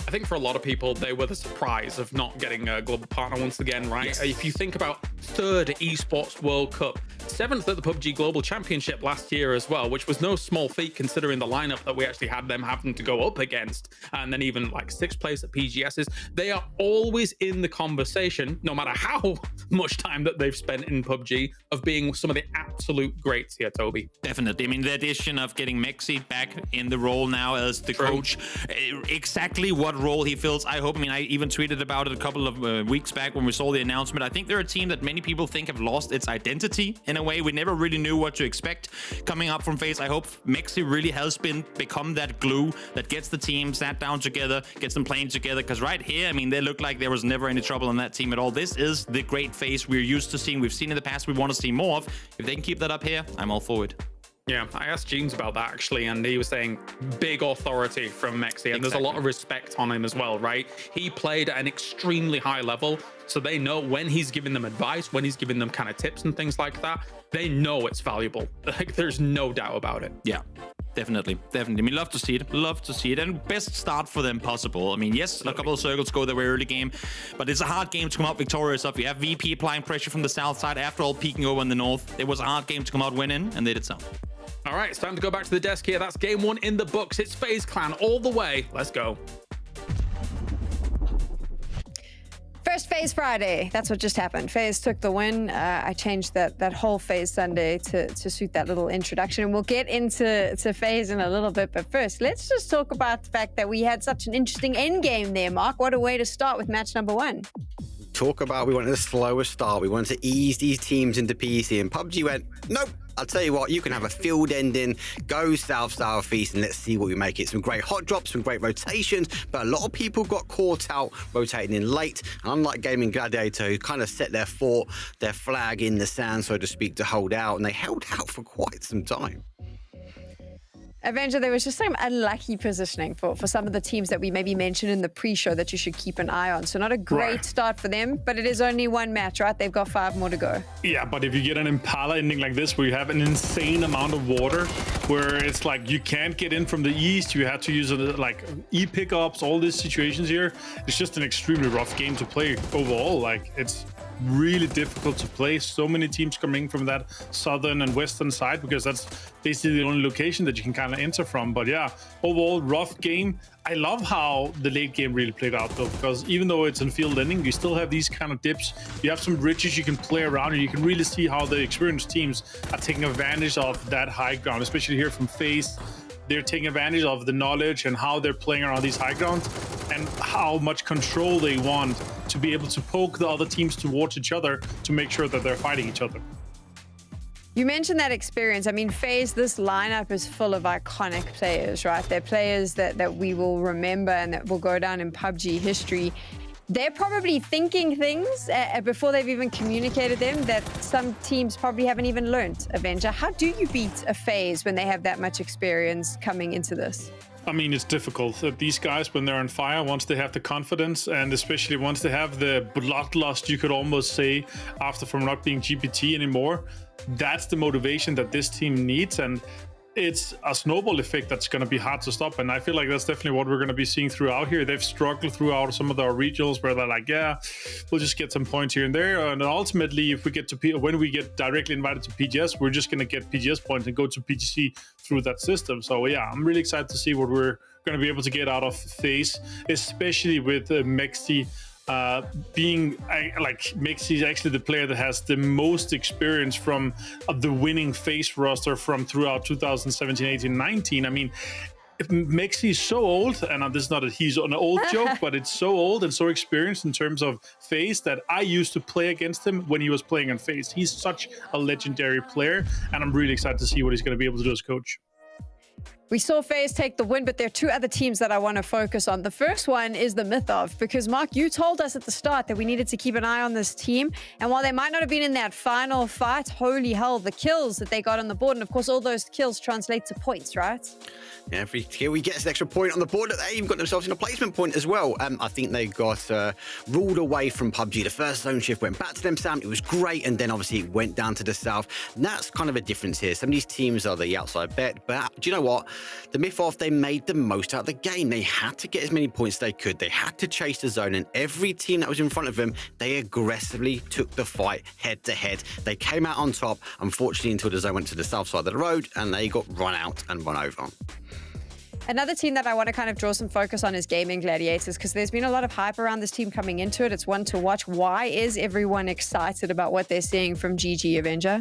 E: I think for a lot of people, they were the surprise of not getting a global partner once again, right?
G: Yes.
E: If you think about 3rd Esports World Cup, 7th at the PUBG Global Championship last year as well, which was no small feat considering the lineup that we actually had them having to go up against, and then even like 6th place at PGS's. They are always in the conversation, no matter how much time that they've spent in PUBG, of being some of the absolute greats here, Toby.
G: Definitely. I mean, the addition of getting Mexi back in the role now as the coach, exactly what role he fills, I hope. I mean, I even tweeted about it a couple of weeks back when we saw the announcement. I think they're a team that many people think have lost its identity in a way. We never really knew what to expect coming up from FaZe. I hope Mexi really has become that glue that gets the team sat down together, gets them playing together, because right here, I mean, they look like there was never any trouble on that team at all. This is the great FaZe we're used to seeing. We've seen in the past, we want to see more of. If they can keep that up here, I'm all for it.
E: Yeah, I asked James about that actually, and he was saying big authority from Mexi, and there's a lot of respect on him as well, right? He played at an extremely high level, so they know when he's giving them advice, when he's giving them kind of tips and things like that, they know it's valuable. Like, there's no doubt about it.
G: Yeah. Definitely. I mean, love to see it, and best start for them possible. I mean, yes, a couple of circles go their way early game, but it's a hard game to come out victorious of. You have VP applying pressure from the south side, After All peeking over in the north. It was a hard game to come out winning, and they did so.
E: All right, it's time to go back to the desk here. That's game 1 in the books. It's FaZe Clan all the way. Let's go.
B: First FaZe Friday. That's what just happened. FaZe took the win. I changed that whole FaZe Sunday to suit that little introduction. And we'll get into FaZe in a little bit. But first, let's just talk about the fact that we had such an interesting end game there, Mark. What a way to start with match number 1.
D: Talk about we wanted a slower start. We wanted to ease these teams into PEC, and PUBG went, nope. I'll tell you what, you can have a field ending, go south, southeast, and let's see what we make it. Some great hot drops, some great rotations, but a lot of people got caught out rotating in late. Unlike Gaming Gladiator, who kind of set their fort, their flag in the sand, so to speak, to hold out, and they held out for quite some time.
B: Avenger, there was just some unlucky positioning for some of the teams that we maybe mentioned in the pre-show that you should keep an eye on. So not a great start for them, but it is only 1 match, right? They've got 5 more to go.
E: Yeah, but if you get an Impala ending like this, where you have an insane amount of water, where it's like you can't get in from the east, you have to use like e-pickups, all these situations here, it's just an extremely rough game to play overall. Like, it's really difficult to play. So many teams coming from that southern and western side, because that's basically the only location that you can kind of enter from. But yeah, overall rough game. I love how the late game really played out though, because even though it's in field ending, you still have these kind of dips. You have some ridges you can play around, and you can really see how the experienced teams are taking advantage of that high ground, especially here from FaZe. They're taking advantage of the knowledge and how they're playing around these high grounds, and how much control they want to be able to poke the other teams towards each other to make sure that they're fighting each other.
B: You mentioned that experience. I mean, FaZe, this lineup is full of iconic players, right? They're players that we will remember and that will go down in PUBG history. They're probably thinking things before they've even communicated them that some teams probably haven't even learned, Avenger. How do you beat a FaZe when they have that much experience coming into this?
E: I mean, it's difficult. These guys, when they're on fire, once they have the confidence, and especially once they have the bloodlust, you could almost say, after from not being GPT anymore, that's the motivation that this team needs. And it's a snowball effect that's going to be hard to stop. And I feel like that's definitely what we're going to be seeing throughout here. They've struggled throughout some of the regionals where they're like, yeah, we'll just get some points here and there. And ultimately, if we get to when we get directly invited to PGS, we're just going to get PGS points and go to PGC through that system. So yeah, I'm really excited to see what we're going to be able to get out of FaZe, especially with Mexi. Being like Mexi is actually the player that has the most experience from the winning FaZe roster from throughout 2017, 18, 19. I mean, if Mexi is so old, and this is not he's an old joke, but it's so old and so experienced in terms of FaZe that I used to play against him when he was playing on FaZe. He's such a legendary player, and I'm really excited to see what he's going to be able to do as coach.
B: We saw FaZe take the win, but there are two other teams that I want to focus on. The first one is the myth of, because Mark, you told us at the start that we needed to keep an eye on this team. And while they might not have been in that final fight, holy hell, the kills that they got on the board. And of course, all those kills translate to points, right?
D: Yeah, every kill he gets an extra point on the board. They even got themselves in a placement point as well. I think they got ruled away from PUBG. The first zone shift went back to them, Sam. It was great. And then obviously it went down to the south. And that's kind of a difference here. Some of these teams are the outside bet. But do you know what? The Myth-Off, they made the most out of the game. They had to get as many points as they could. They had to chase the zone. And every team that was in front of them, they aggressively took the fight head to head. They came out on top, unfortunately, until the zone went to the south side of the road and they got run out and run over.
B: Another team that I want to kind of draw some focus on is Gaming Gladiators, because there's been a lot of hype around this team coming into it. It's one to watch. Why is everyone excited about what they're seeing from GG, Avenger?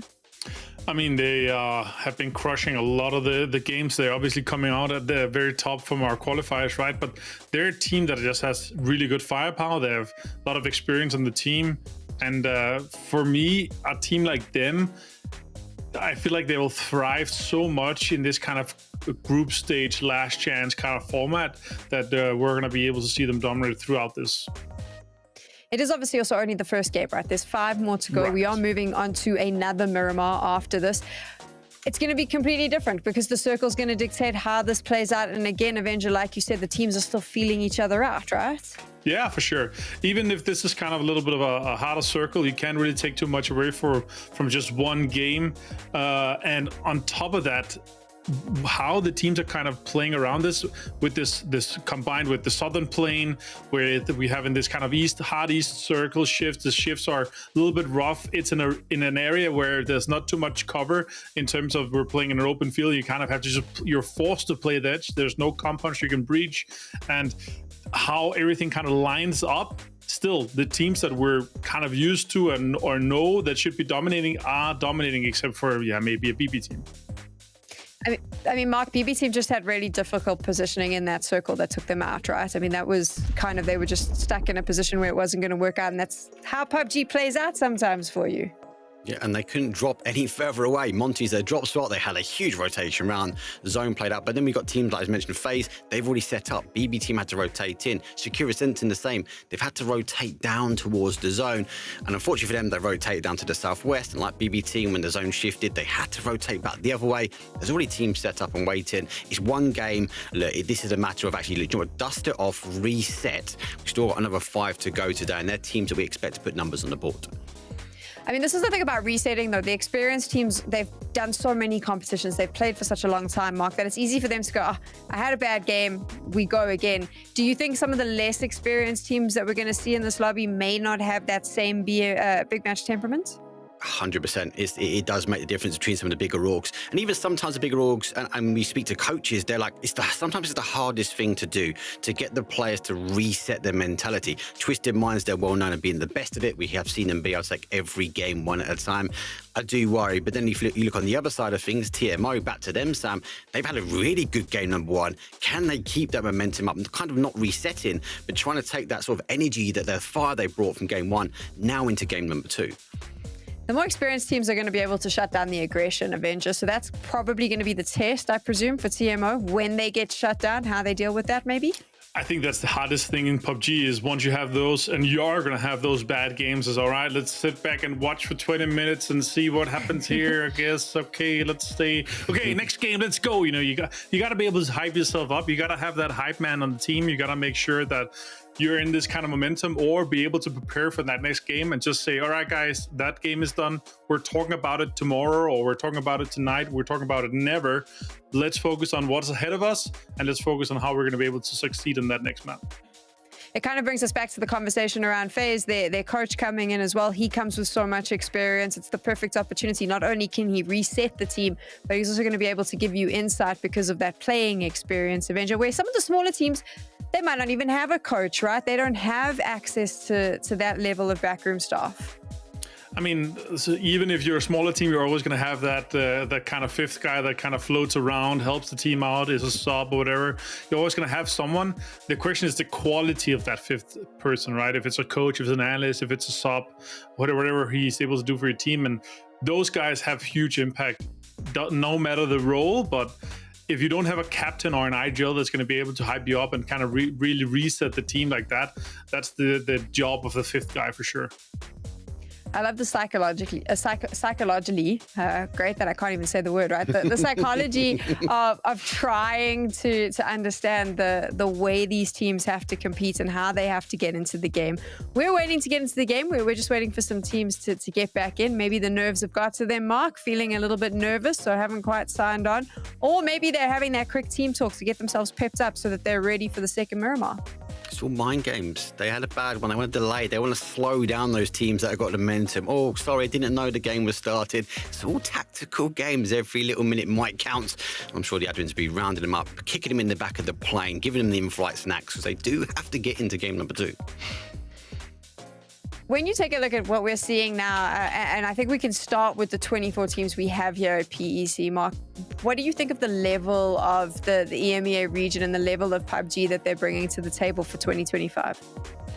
E: I mean, they have been crushing a lot of the games. They're obviously coming out at the very top from our qualifiers, right? But they're a team that just has really good firepower. They have a lot of experience on the team. And for me, a team like them, I feel like they will thrive so much in this kind of group stage, last chance kind of format that we're going to be able to see them dominate throughout this.
B: It is obviously also only the first game, right? There's 5 more to go. Right. We are moving on to another Miramar after this. It's going to be completely different because the circle's going to dictate how this plays out. And again, Avenger, like you said, the teams are still feeling each other out, right?
E: Yeah, for sure. Even if this is kind of a little bit of a harder circle, you can't really take too much away from just one game. And on top of that, how the teams are kind of playing around this with this combined with the southern plane where we have in this kind of hard east circle shift. The shifts are a little bit rough. It's in an area where there's not too much cover in terms of we're playing in an open field. You kind of have to you're forced to play that. There's no compounds you can breach, and how everything kind of lines up. Still, the teams that we're kind of used to or know that should be dominating are dominating, except for maybe a BB team.
B: I mean, Mark, BB team just had really difficult positioning in that circle that took them out, right? I mean, that was kind of, they were just stuck in a position where it wasn't going to work out, and that's how PUBG plays out sometimes for you.
D: Yeah, and they couldn't drop any further away. Monty's their drop spot. They had a huge rotation round. Zone played out. But then we got teams like I mentioned, FaZe. They've already set up. BB team had to rotate in. Secure Ascension the same. They've had to rotate down towards the zone. And unfortunately for them, they rotated down to the southwest. And like BB team, when the zone shifted, they had to rotate back the other way. There's already teams set up and waiting. It's one game. Look, this is a matter of actually dust it off, reset. We've still got another 5 to go today. And they're teams that we expect to put numbers on the board.
B: I mean, this is the thing about resetting, though. The experienced teams, they've done so many competitions. They've played for such a long time, Mark, that it's easy for them to go, I had a bad game, we go again. Do you think some of the less experienced teams that we're going to see in this lobby may not have that same big match temperament?
D: 100%. It does make the difference between some of the bigger orgs, and even sometimes the bigger orgs. And when we speak to coaches, they're like, sometimes it's the hardest thing to do, to get the players to reset their mentality. Twisted Minds, they're well known at being the best of it. We have seen them be able to take every game one at a time. I do worry, but then if you look on the other side of things, TMO, back to them, Sam, they've had a really good game number 1. Can they keep that momentum up and kind of not resetting, but trying to take that sort of energy, that their fire they brought from game 1 now into game number 2?
B: the more experienced teams are going to be able to shut down the aggression Avenger. So that's probably going to be the test, I presume, for TMO when they get shut down, how they deal with that maybe.
E: I think that's the hardest thing in PUBG is once you have those, and you are going to have those bad games, is all right, let's sit back and watch for 20 minutes and see what happens here, I guess. Okay, let's stay. Okay, next game, let's go. You know, you got to be able to hype yourself up. You got to have that hype man on the team. You got to make sure that you're in this kind of momentum, or be able to prepare for that next game and just say, all right, guys, that game is done. We're talking about it tomorrow, or we're talking about it tonight. We're talking about it never. Let's focus on what's ahead of us, and let's focus on how we're going to be able to succeed in that next map.
B: It kind of brings us back to the conversation around FaZe, their coach coming in as well. He comes with so much experience. It's the perfect opportunity. Not only can he reset the team, but he's also going to be able to give you insight because of that playing experience, Avenger, where some of the smaller teams, they might not even have a coach, right? They don't have access to that level of backroom staff.
E: I mean, so even if you're a smaller team, you're always going to have that kind of fifth guy that kind of floats around, helps the team out, is a sub or whatever. You're always going to have someone. The question is the quality of that fifth person, right? If it's a coach, if it's an analyst, if it's a sub, whatever he's able to do for your team. And those guys have huge impact, no matter the role. But if you don't have a captain or an IGL that's going to be able to hype you up and kind of really reset the team like that, that's the job of the fifth guy for sure.
B: I love the psychologically, great that I can't even say the word, right? The psychology of trying to understand the way these teams have to compete and how they have to get into the game. We're waiting to get into the game. We're just waiting for some teams to get back in. Maybe the nerves have got to them, Mark, feeling a little bit nervous, so haven't quite signed on. Or maybe they're having that quick team talk to get themselves pepped up so that they're ready for the second Miramar.
D: It's all mind games. They had a bad one. They want to delay. They want to slow down those teams that have got momentum. Oh, sorry, I didn't know the game was started. It's all tactical games. Every little minute might count. I'm sure the admins will be rounding them up, kicking them in the back of the plane, giving them the in-flight snacks, because they do have to get into game number 2.
B: When you take a look at what we're seeing now, and I think we can start with the 24 teams we have here at PEC, Mark, what do you think of the level of the EMEA region and the level of PUBG that they're bringing to the table for 2025?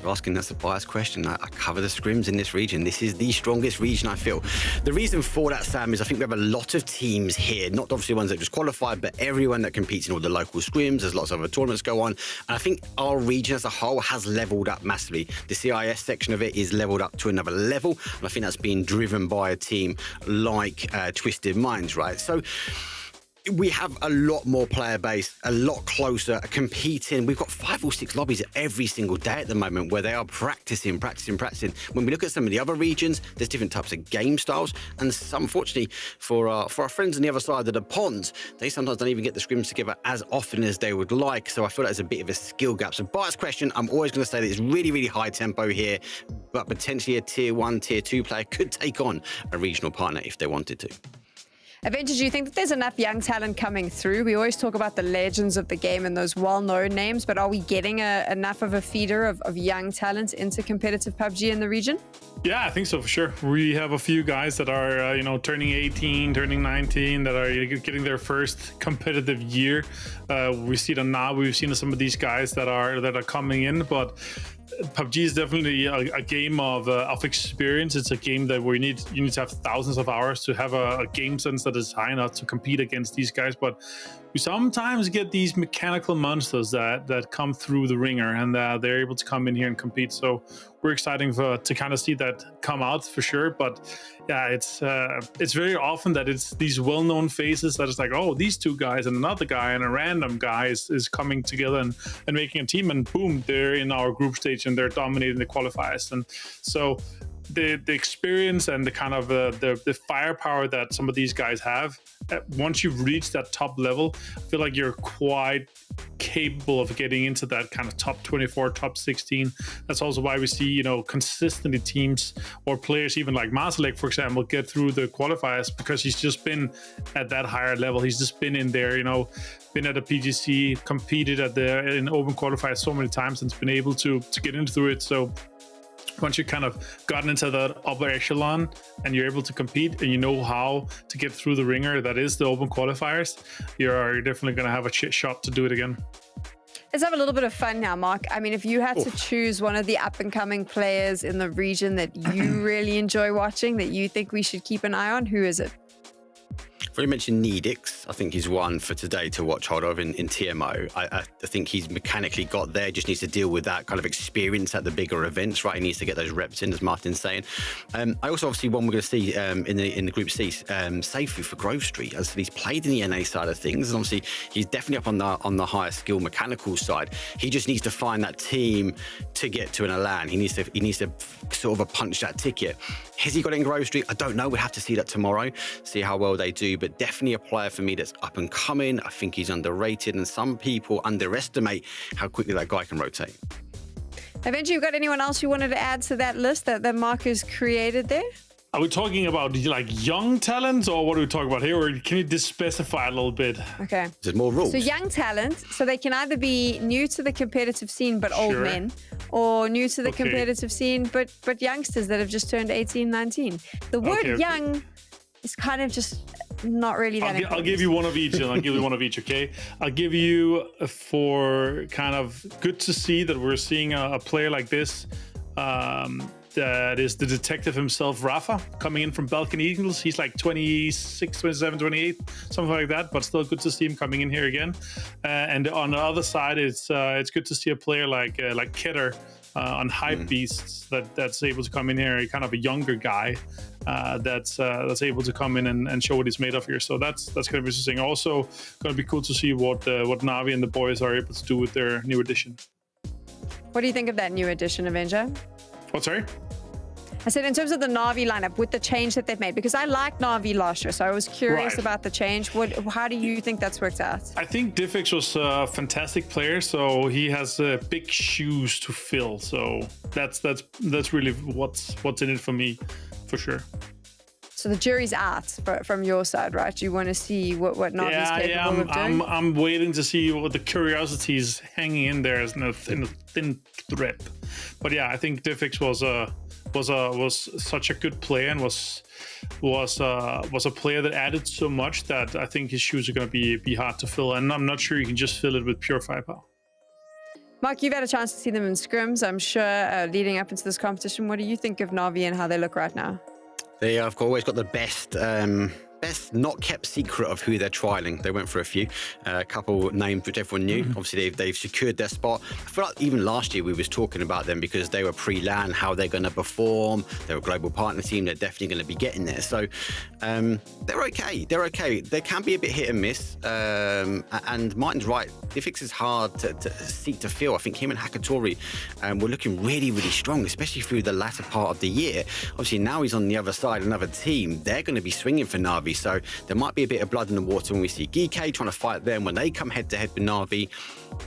D: You're asking that's a biased question. I cover the scrims in this region. This is the strongest region, I feel. The reason for that, Sam, is I think we have a lot of teams here, not obviously ones that just qualified, but everyone that competes in all the local scrims. There's lots of other tournaments go on. And I think our region as a whole has leveled up massively. The CIS section of it is leveled up to another level. And I think that's being driven by a team like Twisted Minds, right? So we have a lot more player base, a lot closer, competing. We've got 5 or 6 lobbies every single day at the moment where they are practicing. When we look at some of the other regions, there's different types of game styles. And some, unfortunately, for our friends on the other side of the pond, they sometimes don't even get the scrims together as often as they would like. So I feel like there's a bit of a skill gap. So biased question, I'm always going to say that it's really, really high tempo here, but potentially a tier 1, tier 2 player could take on a regional partner if they wanted to.
B: Avenger, do you think that there's enough young talent coming through? We always talk about the legends of the game and those well-known names, but are we getting enough of a feeder of young talent into competitive PUBG in the region?
E: Yeah, I think so for sure. We have a few guys that are, turning 18, turning 19, that are getting their first competitive year. We see them now. We've seen some of these guys that are coming in, but PUBG is definitely a game of experience. It's a game that where you need to have thousands of hours to have a game sense that is high enough to compete against these guys. But we sometimes get these mechanical monsters that come through the ringer, and they're able to come in here and compete. So we're excited to kind of see that come out for sure. But yeah, it's very often that it's these well-known faces that is like, oh, these 2 guys and another guy and a random guy is coming together and making a team, and boom, they're in our group stage and they're dominating the qualifiers. And so the experience and the kind of the firepower that some of these guys have, once you've reached that top level, I feel like you're quite capable of getting into that kind of top 24, top 16. That's also why we see, consistently teams or players, even like Masalek, for example, get through the qualifiers, because he's just been at that higher level. He's just been in there, been at a PGC, competed in open qualifiers so many times, and been able to get into it. So once you've kind of gotten into that upper echelon and you're able to compete and you know how to get through the ringer that is the open qualifiers, you're definitely going to have a shot to do it again.
B: Let's have a little bit of fun now, Mark. I mean, if you had to choose one of the up-and-coming players in the region that you really enjoy watching, that you think we should keep an eye on, who is it?
D: I've already mentioned Needix. I think he's one for today to watch hold of in TMO. I think he's mechanically got there, just needs to deal with that kind of experience at the bigger events, right? He needs to get those reps in, as Martin's saying. I also obviously one we're going to see in the Group C, Safety for Grove Street, as he's played in the NA side of things, and obviously he's definitely up on the higher skill mechanical side. He just needs to find that team to get to an Alan. He needs to sort of punch that ticket. Has he got it in Grove Street? I don't know. We'll have to see that tomorrow, see how well they do. But definitely a player for me that's up and coming. I think he's underrated, and some people underestimate how quickly that guy can rotate.
B: Eventually, you got anyone else you wanted to add to that list that Mark has created there?
E: Are we talking about like young talent, or what are we talking about here? Or can you just specify a little bit?
B: Okay.
D: There's more rules.
B: So young talent, so they can either be new to the competitive scene but old men, or new to the competitive scene but youngsters that have just turned 18, 19. The word young is kind of just not really that important.
E: I'll give you one of each, and I'll give you one of each, okay? I'll give you for kind of good to see that we're seeing a player like this. That is the detective himself, Rafa, coming in from Balkan Eagles. He's like 26, 27, 28, something like that, but still good to see him coming in here again. And on the other side, it's good to see a player like Ketter on Hype Beasts that's able to come in here, kind of a younger guy that's able to come in and show what he's made of here. So that's going to be interesting. Also, going to be cool to see what Navi and the boys are able to do with their new addition.
B: What do you think of that new addition, Avenger?
E: What, sorry?
B: I said in terms of the Navi lineup, with the change that they've made, because I liked Navi last year, so I was curious about the change. How do you think that's worked out?
E: I think Diffix was a fantastic player, so he has big shoes to fill. So that's really what's in it for me, for sure.
B: So the jury's out from your side, right? You want to see what Navi's capable of doing?
E: I'm waiting to see what the curiosity is hanging in there in a thin thread. But yeah, I think Diffix was such a good player and was a player that added so much that I think his shoes are going to be hard to fill, and I'm not sure you can just fill it with pure firepower.
B: Mark, you've had a chance to see them in scrims, I'm sure, leading up into this competition. What do you think of Navi and how they look right now?
D: They have always got the best not kept secret of who they're trialing. They went for a few, a couple names which everyone knew. Obviously, they've secured their spot. I feel like even last year we was talking about them because they were pre-LAN, how they're going to perform. They're a global partner team. They're definitely going to be getting there. So they're okay. They're okay. They can be a bit hit and miss. And Martin's right. Diffix is hard to seek to fill. I think him and Hakatori were looking really, really strong, especially through the latter part of the year. Obviously, now he's on the other side, another team. They're going to be swinging for Navi. So there might be a bit of blood in the water when we see Geekay trying to fight them. When they come head-to-head with Navi,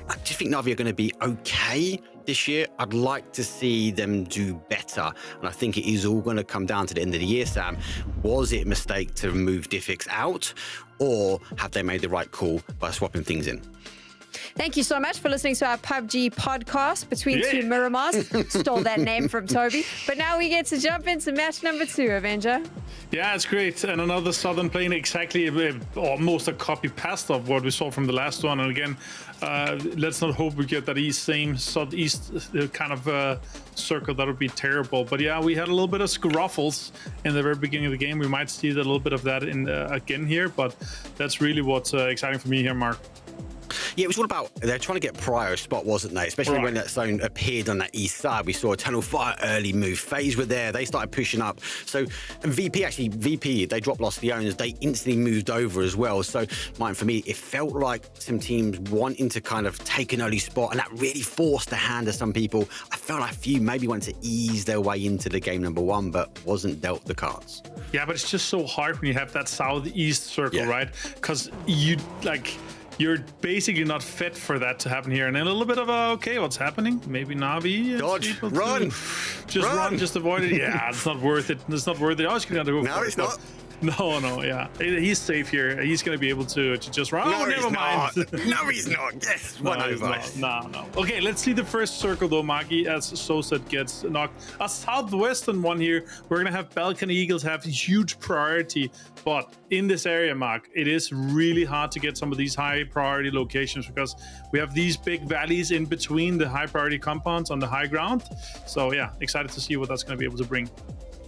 D: I just think Navi are going to be okay this year. I'd like to see them do better. And I think it is all going to come down to the end of the year, Sam. Was it a mistake to move Diffix out? Or have they made the right call by swapping things in?
B: Thank you so much for listening to our PUBG podcast between two Miramars. Stole that name from Toby. But now we get to jump into match number 2, Avenger.
E: Yeah, it's great. And another Southern plane, exactly almost a copy-paste of what we saw from the last one. And again, let's not hope we get that same southeast kind of circle. That would be terrible. But yeah, we had a little bit of scruffles in the very beginning of the game. We might see a little bit of that again here, but that's really what's exciting for me here, Mark.
D: Yeah, it was all about, they're trying to get Prio spot, wasn't they? Especially when that zone appeared on that east side. We saw Eternal Fire early move. FaZe were there. They started pushing up. So, and VP, they drop lost the owners. They instantly moved over as well. So, Martin, for me, it felt like some teams wanting to kind of take an early spot, and that really forced the hand of some people. I felt like a few maybe wanted to ease their way into the game number 1, but wasn't dealt the cards. Yeah,
E: but it's just so hard when you have that southeast circle, right? Because you're basically not fit for that to happen here. And then a little bit of okay, what's happening? Maybe Navi.
D: Dodge, run.
E: Just run, just avoid it. Yeah, it's not worth it. It's not worth it. I was going to go
D: no,
E: for
D: it's
E: it,
D: not.
E: No, yeah. He's safe here. He's going to be able to just run.
D: No,
E: Oh,
D: he's
E: never mind.
D: not. No, he's not. Yes, one
E: No, he's
D: over.
E: not. No. Okay, let's see the first circle though, Maki, as Soset gets knocked. A southwestern one here. We're gonna have Balkan Eagles have a huge priority, but in this area, Mark, it is really hard to get some of these high priority locations because we have these big valleys in between the high priority compounds on the high ground. So yeah, excited to see what that's gonna be able to bring.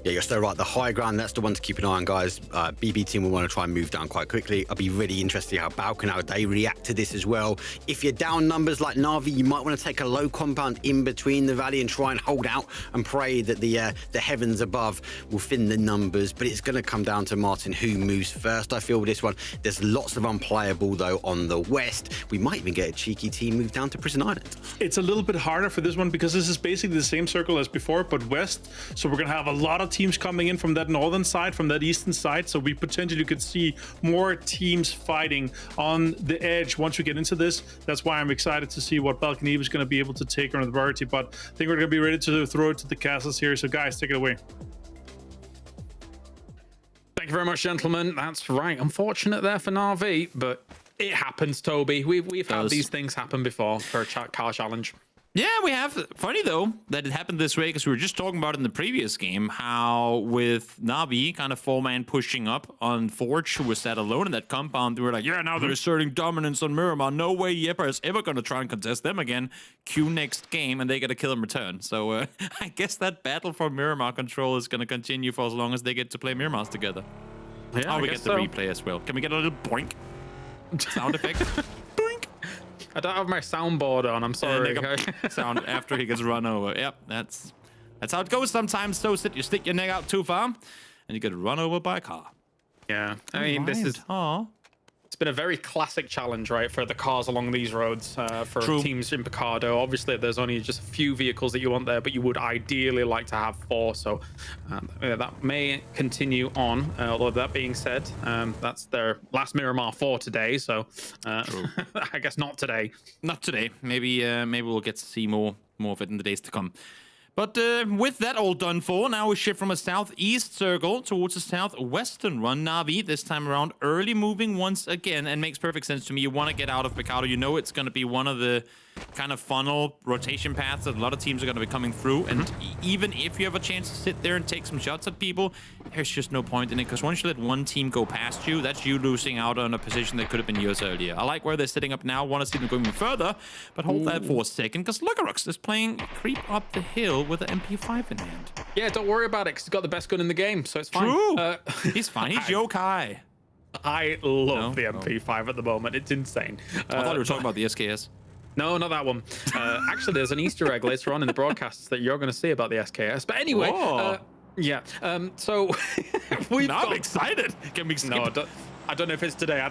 D: Yeah, you're so right. The high ground, that's the one to keep an eye on, guys. BB team will want to try and move down quite quickly. I'll be really interested to see how Balkan, how they react to this as well. If you're down numbers like Na'Vi, you might want to take a low compound in between the valley and try and hold out and pray that the heavens above will thin the numbers. But it's going to come down to Martin who moves first, I feel, with this one. There's lots of unplayable, though, on the west. We might even get a cheeky team move down to Prison Island.
E: It's a little bit harder for this one because this is basically the same circle as before, but west. So we're going to have a lot of teams coming in from that northern side, from that eastern side. So we potentially could see more teams fighting on the edge once we get into this. That's why I'm excited to see what Balkan Eve is going to be able to take on the priority. But I think we're going to be ready to throw it to the castles here. So guys, take it away.
F: Thank you very much, gentlemen. That's right. Unfortunate there for Na'Vi, but it happens, Toby. We've had these things happen before for a car challenge.
G: Yeah, we have. Funny, though, that it happened this way, because we were just talking about it in the previous game, how with Na'Vi kind of 4-man pushing up on Forge, who was sat alone in that compound, they were like, yeah, now they're asserting dominance on Miramar. No way Yepper is ever going to try and contest them again. Q next game, and they got to kill in return. So I guess that battle for Miramar control is going to continue for as long as they get to play Miramars together.
F: Yeah,
G: we get the replay as well. Can we get a little boink sound effect? Boink.
F: I don't have my soundboard on. I'm sorry.
G: Sound after he gets run over. Yep, that's how it goes sometimes. So you stick your neck out too far, and you get run over by a car.
F: Yeah, I mean, this is. It's been a very classic challenge, right, for the cars along these roads, for teams in Picardo. Obviously, there's only just a few vehicles that you want there, but you would ideally like to have 4. So that may continue on. Although that being said, that's their last Miramar 4 today. So I guess not today.
G: Not today. Maybe we'll get to see more of it in the days to come. But with that all done for, now we shift from a southeast circle towards a southwestern run. Na'Vi, this time around, early moving once again, and makes perfect sense to me. You want to get out of Picardo. You know it's going to be one of the kind of funnel rotation paths that a lot of teams are going to be coming through. And even if you have a chance to sit there and take some shots at people, there's just no point in it, because once you let one team go past you, that's you losing out on a position that could have been yours earlier. I like where they're sitting up now. Want to see them going further, but hold that for a second, because Lugarux is playing creep up the hill with an MP5 in hand.
F: Yeah, don't worry about it, because he's got the best gun in the game, so it's fine.
G: True. He's fine. He's Yokai.
F: I love the MP5 at the moment. It's insane.
G: I thought you were talking about the SKS.
F: No, not that one. Actually, there's an Easter egg later on in the broadcasts that you're going to see about the SKS. But anyway, yeah. So
G: I'm excited. Can we skip?
F: No, I don't know if it's today.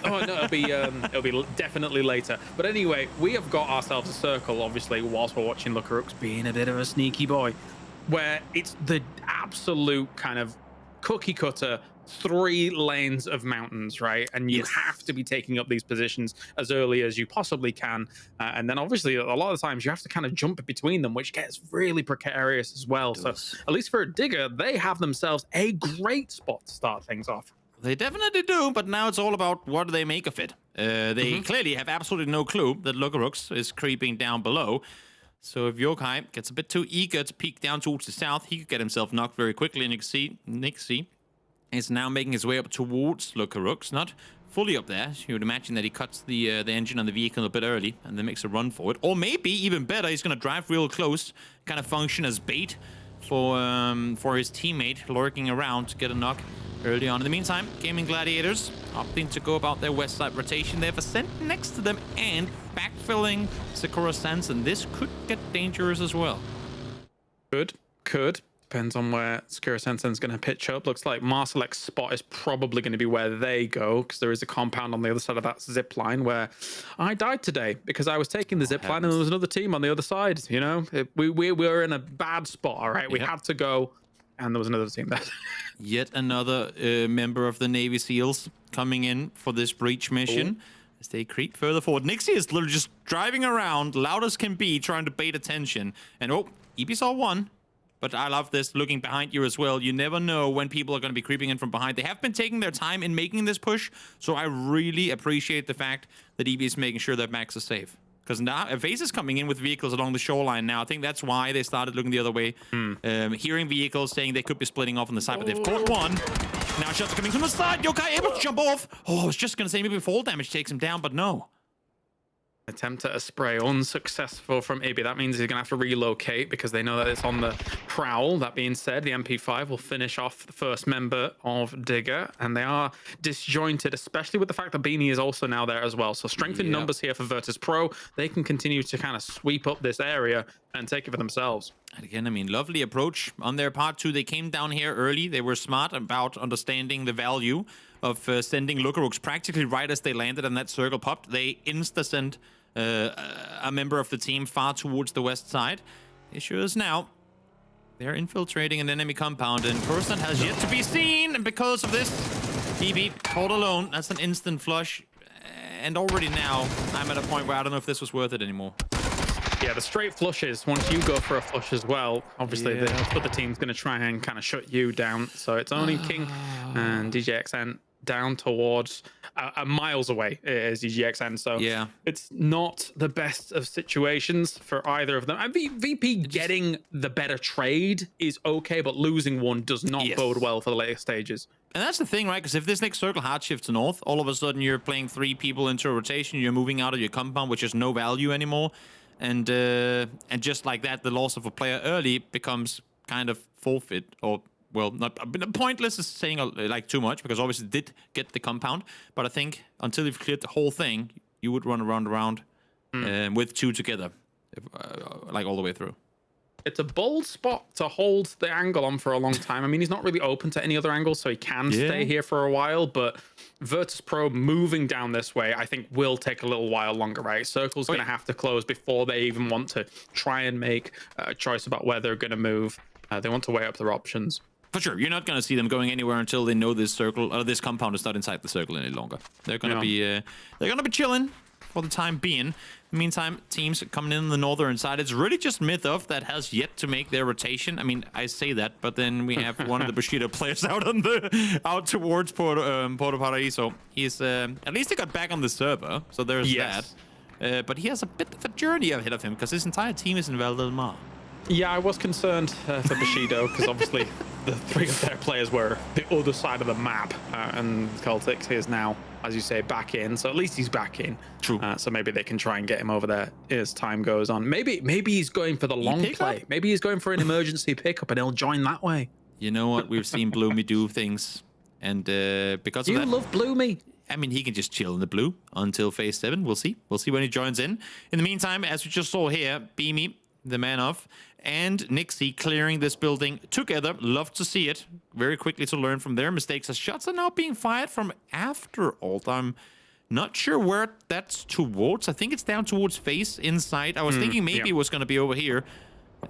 F: Oh no, it'll be definitely later. But anyway, we have got ourselves a circle, obviously, whilst we're watching Lucarux being a bit of a sneaky boy, where it's the absolute kind of cookie cutter 3 lanes of mountains, right? And you have to be taking up these positions as early as you possibly can. And then obviously a lot of the times you have to kind of jump between them, which gets really precarious as well. So at least for a digger, they have themselves a great spot to start things off.
G: They definitely do, but now it's all about what do they make of it. They clearly have absolutely no clue that Lugarux is creeping down below. So if Yokai gets a bit too eager to peek down towards the south, he could get himself knocked very quickly. And you can see Nixie is now making his way up towards Lugarux, not fully up there. You would imagine that he cuts the engine on the vehicle a bit early and then makes a run for it. Or maybe, even better, he's going to drive real close, kind of function as bait for his teammate lurking around to get a knock early on. In the meantime, Gaming Gladiators opting to go about their west side rotation. They have Ascent next to them and backfilling Sakura Sands, and this could get dangerous as well.
F: Could. Depends on where Sakura Sensen's going to pitch up. Looks like Marselek's spot is probably going to be where they go, because there is a compound on the other side of that zip line where I died today because I was taking the zip line and there was another team on the other side. You know, we were in a bad spot. All right, we had to go, and there was another team there.
G: Yet another member of the Navy SEALs coming in for this breach mission. As they creep further forward. Nixie is literally just driving around, loud as can be, trying to bait attention. And EB saw one. But I love this, looking behind you as well. You never know when people are going to be creeping in from behind. They have been taking their time in making this push, so I really appreciate the fact that EB is making sure that Max is safe. Because now FaZe is coming in with vehicles along the shoreline now. I think that's why they started looking the other way. Hearing vehicles saying they could be splitting off on the side, but they've caught one. Now shots are coming from the side. Yokai able to jump off. Oh, I was just going to say maybe fall damage takes him down, but no.
F: Attempt at a spray unsuccessful from AB. That means he's going to have to relocate because they know that it's on the prowl. That being said, the MP5 will finish off the first member of Digger, and they are disjointed, especially with the fact that Beanie is also now there as well. So strength in numbers here for Virtus Pro. They can continue to kind of sweep up this area and take it for themselves.
G: And again, I mean, lovely approach on their part too. They came down here early. They were smart about understanding the value of sending Lookarooks practically right as they landed and that circle popped. They insta-sent a member of the team far towards the west side. Issue is now they're infiltrating an enemy compound, and Krafton has yet to be seen. And because of this, EB caught alone. That's an instant flush. And already now, I'm at a point where I don't know if this was worth it anymore.
F: Yeah, the straight flushes, once you go for a flush as well, obviously the other team's going to try and kind of shut you down. So it's only King and DJXN down towards miles away is DGXN. So
G: yeah,
F: it's not the best of situations for either of them. And VP getting the better trade is okay, but losing one does not bode well for the later stages.
G: And that's the thing, right? Because if this next circle hard shifts north, all of a sudden you're playing 3 people into a rotation, you're moving out of your compound, which is no value anymore. And just like that, the loss of a player early becomes kind of forfeit, or well, not pointless is saying like too much, because obviously did get the compound, but I think until you've cleared the whole thing, you would run around with 2 together, like all the way through.
F: It's a bold spot to hold the angle on for a long time. I mean, he's not really open to any other angles, so he can stay here for a while, but Virtus Pro moving down this way, I think will take a little while longer, right? Circle's going to have to close before they even want to try and make a choice about where they're going to move. They want to weigh up their options.
G: For sure, you're not going to see them going anywhere until they know this circle, or this compound is not inside the circle any longer. They're going to be chilling for the time being. In the meantime, teams coming in on the northern side. It's really just Mythov that has yet to make their rotation. I mean, I say that, but then we have one of the Bushido players out towards Porto Paraíso. He's at least he got back on the server, so there's that. But he has a bit of a journey ahead of him because his entire team is in Val del Mar.
F: Yeah, I was concerned for Bushido because obviously the 3 of their players were the other side of the map, and Celtics is now, as you say, back in. So at least he's back in.
G: True.
F: So maybe they can try and get him over there as time goes on. Maybe he's going for the long play. Maybe he's going for an emergency pickup and he'll join that way.
G: You know what? We've seen Bloomy do things, and because of that,
F: you love Bloomy.
G: I mean, he can just chill in the blue until phase 7. We'll see. We'll see when he joins in. In the meantime, as we just saw here, Beamy, the man of, and Nixie clearing this building together. Love to see it. Very quickly to learn from their mistakes, as shots are now being fired from after ult. I'm not sure where that's towards. I think it's down towards face inside. I was thinking maybe it was going to be over here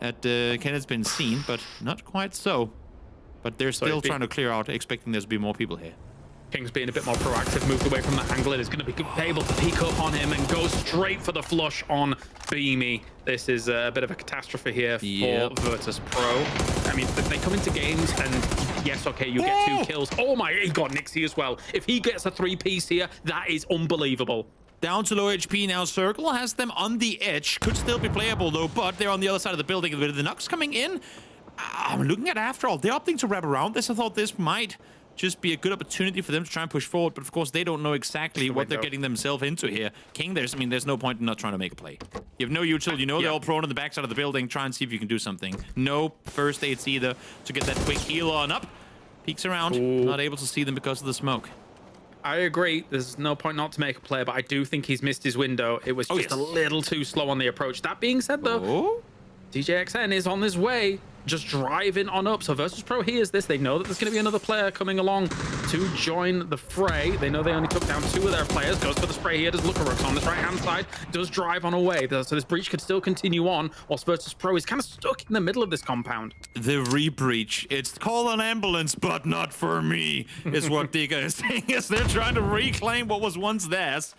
G: at Kenneth's been seen, but not quite so. But they're still trying to clear out, expecting there to be more people here.
F: King's being a bit more proactive, moved away from that angle. It is going to be able to peek up on him and go straight for the flush on Beamy. This is a bit of a catastrophe here for Virtus Pro. I mean, they come into games and yes, okay, you get 2 kills. Oh my, he got Nixie as well. If he gets a 3-piece here, that is unbelievable.
G: Down to low HP now. Circle has them on the edge. Could still be playable though, but they're on the other side of the building. With the Nux coming in, I'm looking at after all. They're opting to wrap around this. I thought this might just be a good opportunity for them to try and push forward, but of course they don't know exactly what they're getting themselves into here. King, there's no point in not trying to make a play. You have no util, you know they're all prone on the backside of the building. Try and see if you can do something. No first aids either to get that quick heal on up. Peeks around, not able to see them because of the smoke.
F: I agree, there's no point not to make a play, but I do think he's missed his window. It was just a little too slow on the approach. That being said though, DJXN is on his way, just driving on up. So Virtus Pro hears this. They know that there's going to be another player coming along to join the fray. They know they only took down 2 of their players. Goes for the spray here. Does Lookarooks on this right-hand side. Does drive on away. So this breach could still continue on, whilst Virtus Pro is kind of stuck in the middle of this compound.
G: The re-breach. It's call an ambulance, but not for me, is what Diga is saying as they're trying to reclaim what was once theirs.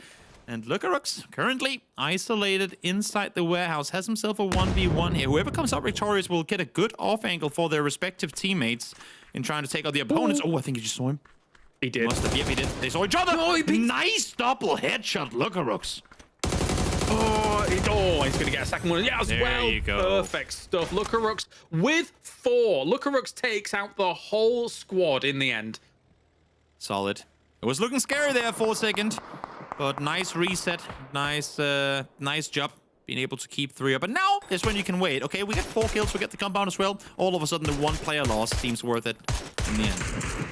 G: And Lucarux, currently isolated inside the warehouse, has himself a 1v1 here. Whoever comes out victorious will get a good off angle for their respective teammates in trying to take out the opponents. Oh, I think you just saw him.
E: He did.
G: Must have. Yep, he did. They saw each other.
E: Oh,
G: nice double headshot, Lucarux.
E: He's going to get a second one. Yeah, as
G: There
E: well.
G: you go.
E: Perfect stuff. Lucarux with 4. Lucarux takes out the whole squad in the end.
G: Solid. It was looking scary there for a second, but nice reset. Nice job being able to keep 3 up. But now is when you can wait. Okay, we get 4 kills. We get the compound as well. All of a sudden, the 1 player loss seems worth it in the end.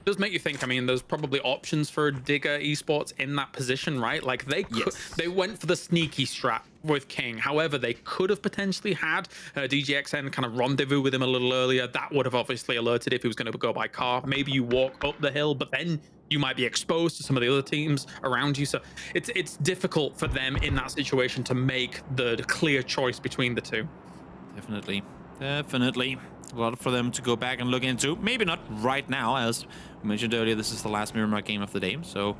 E: Does make you think. I mean, there's probably options for Digger Esports in that position, right? Like they went for the sneaky strat with King. However, they could have potentially had DGXN kind of rendezvous with him a little earlier. That would have obviously alerted if he was going to go by car. Maybe you walk up the hill, but then you might be exposed to some of the other teams around you. So it's difficult for them in that situation to make the clear choice between the two.
G: Definitely. A lot for them to go back and look into. Maybe not right now, as we mentioned earlier, this is the last Miramar game of the day, so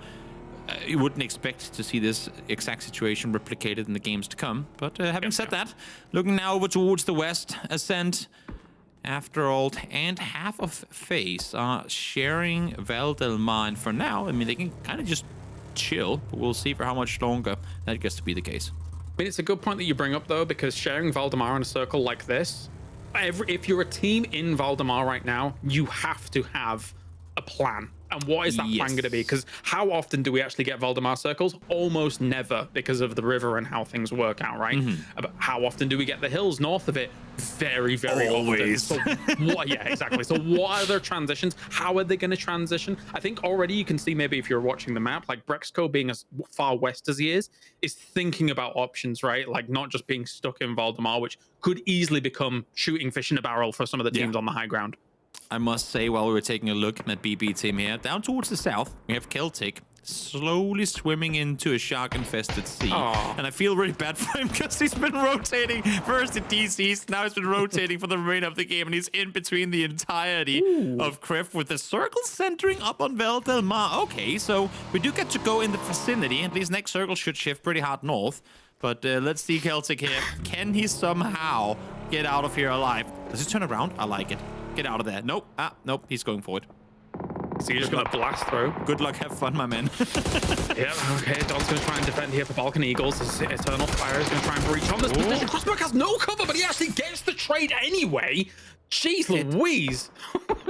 G: you wouldn't expect to see this exact situation replicated in the games to come. But having said that, looking now over towards the west, Ascent, After All, and half of FaZe are sharing Val Del Mar. And for now, I mean, they can kind of just chill, but we'll see for how much longer that gets to be the case.
E: I mean, it's a good point that you bring up, though, because sharing Valdemar in a circle like this, if you're a team in Valdemar right now, you have to have a plan. And what is that plan going to be? Because how often do we actually get Valdemar circles? Almost never, because of the river and how things work out, right? But how often do we get the hills north of it? Very, very
G: Always.
E: often. So yeah, exactly. So what are their transitions? How are they going to transition? I think already you can see, maybe if you're watching the map, like Brexco being as far west as he is thinking about options, right? Like not just being stuck in Valdemar, which could easily become shooting fish in a barrel for some of the teams on the high ground.
G: I must say, while we were taking a look at BB team here, down towards the south, we have Celtic slowly swimming into a shark-infested sea. And I feel really bad for him because he's been rotating first in DCs, now he's been rotating for the remainder of the game, and he's in between the entirety of Krif with the circle centering up on Val Del Mar. Okay, so we do get to go in the vicinity, and these next circles should shift pretty hard north. But let's see Celtic here. Can he somehow get out of here alive? Does he turn around? I like it. Get out of there. Nope. Nope. He's going forward.
E: So you're just going to blast through.
G: Good luck. Have fun, my man.
E: Yeah, okay. Don's going to try and defend here for Balkan Eagles. This Eternal Fire is going to try and breach on this position. Crossback has no cover, but he actually gets the trade anyway. Jeez Louise.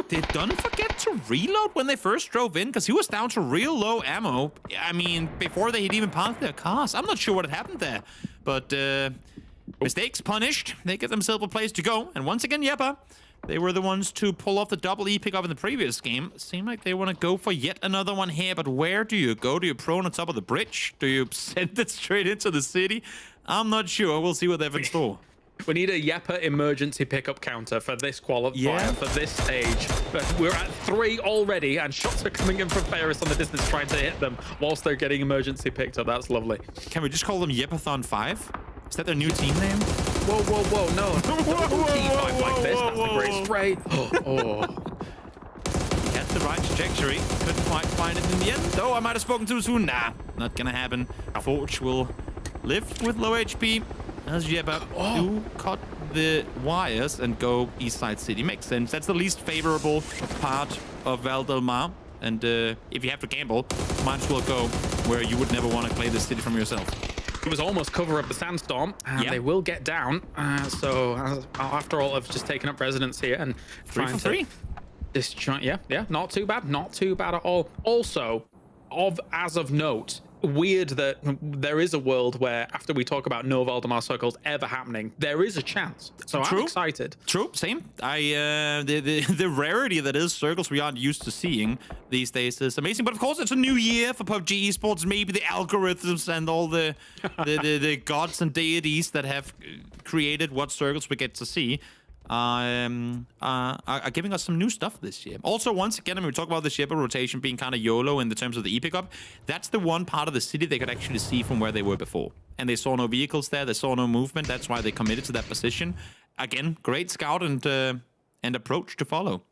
G: Did Dunn forget to reload when they first drove in? Because he was down to real low ammo. I mean, before they had even parked their cars. I'm not sure what had happened there. But mistakes punished. They get themselves a place to go. And once again, Yeppa, they were the ones to pull off the double E pickup in the previous game. Seemed like they want to go for yet another one here, but where do you go? Do you prone on top of the bridge? Do you send it straight into the city? I'm not sure. We'll see what they have in store.
E: We need a Yeppa emergency pickup counter for this qualifier, for this stage. But we're at 3 already, and shots are coming in from Ferris on the distance trying to hit them whilst they're getting emergency picked up. That's lovely.
G: Can we just call them Yeppathon 5? Is that their new team name?
E: Whoa, no. T5 like this. That's the great spray.
G: He had the right trajectory. Couldn't quite find it in the end. Though I might have spoken too soon. Nah, not gonna happen. Forge will live with low HP. As Yeppa do cut the wires and go East Side City. Makes sense. That's the least favorable part of Val Del Mar. And if you have to gamble, might as well go where you would never want to play the city from yourself.
E: It was almost cover of the sandstorm, and they will get down. So after all, I've just taken up residence here and
G: 3 for 3.
E: Yeah, not too bad at all. Also, as of note, weird that there is a world where after we talk about no Valdemar circles ever happening, there is a chance. So I'm excited.
G: True, same. The rarity that is circles we aren't used to seeing these days is amazing. But of course, it's a new year for PUBG Esports. Maybe the algorithms and all the gods and deities that have created what circles we get to see are giving us some new stuff this year. Also, once again, I mean, we talk about the Yeppa rotation being kind of YOLO in the terms of the E-pickup. That's the one part of the city they could actually see from where they were before. And they saw no vehicles there. They saw no movement. That's why they committed to that position. Again, great scout and approach to follow.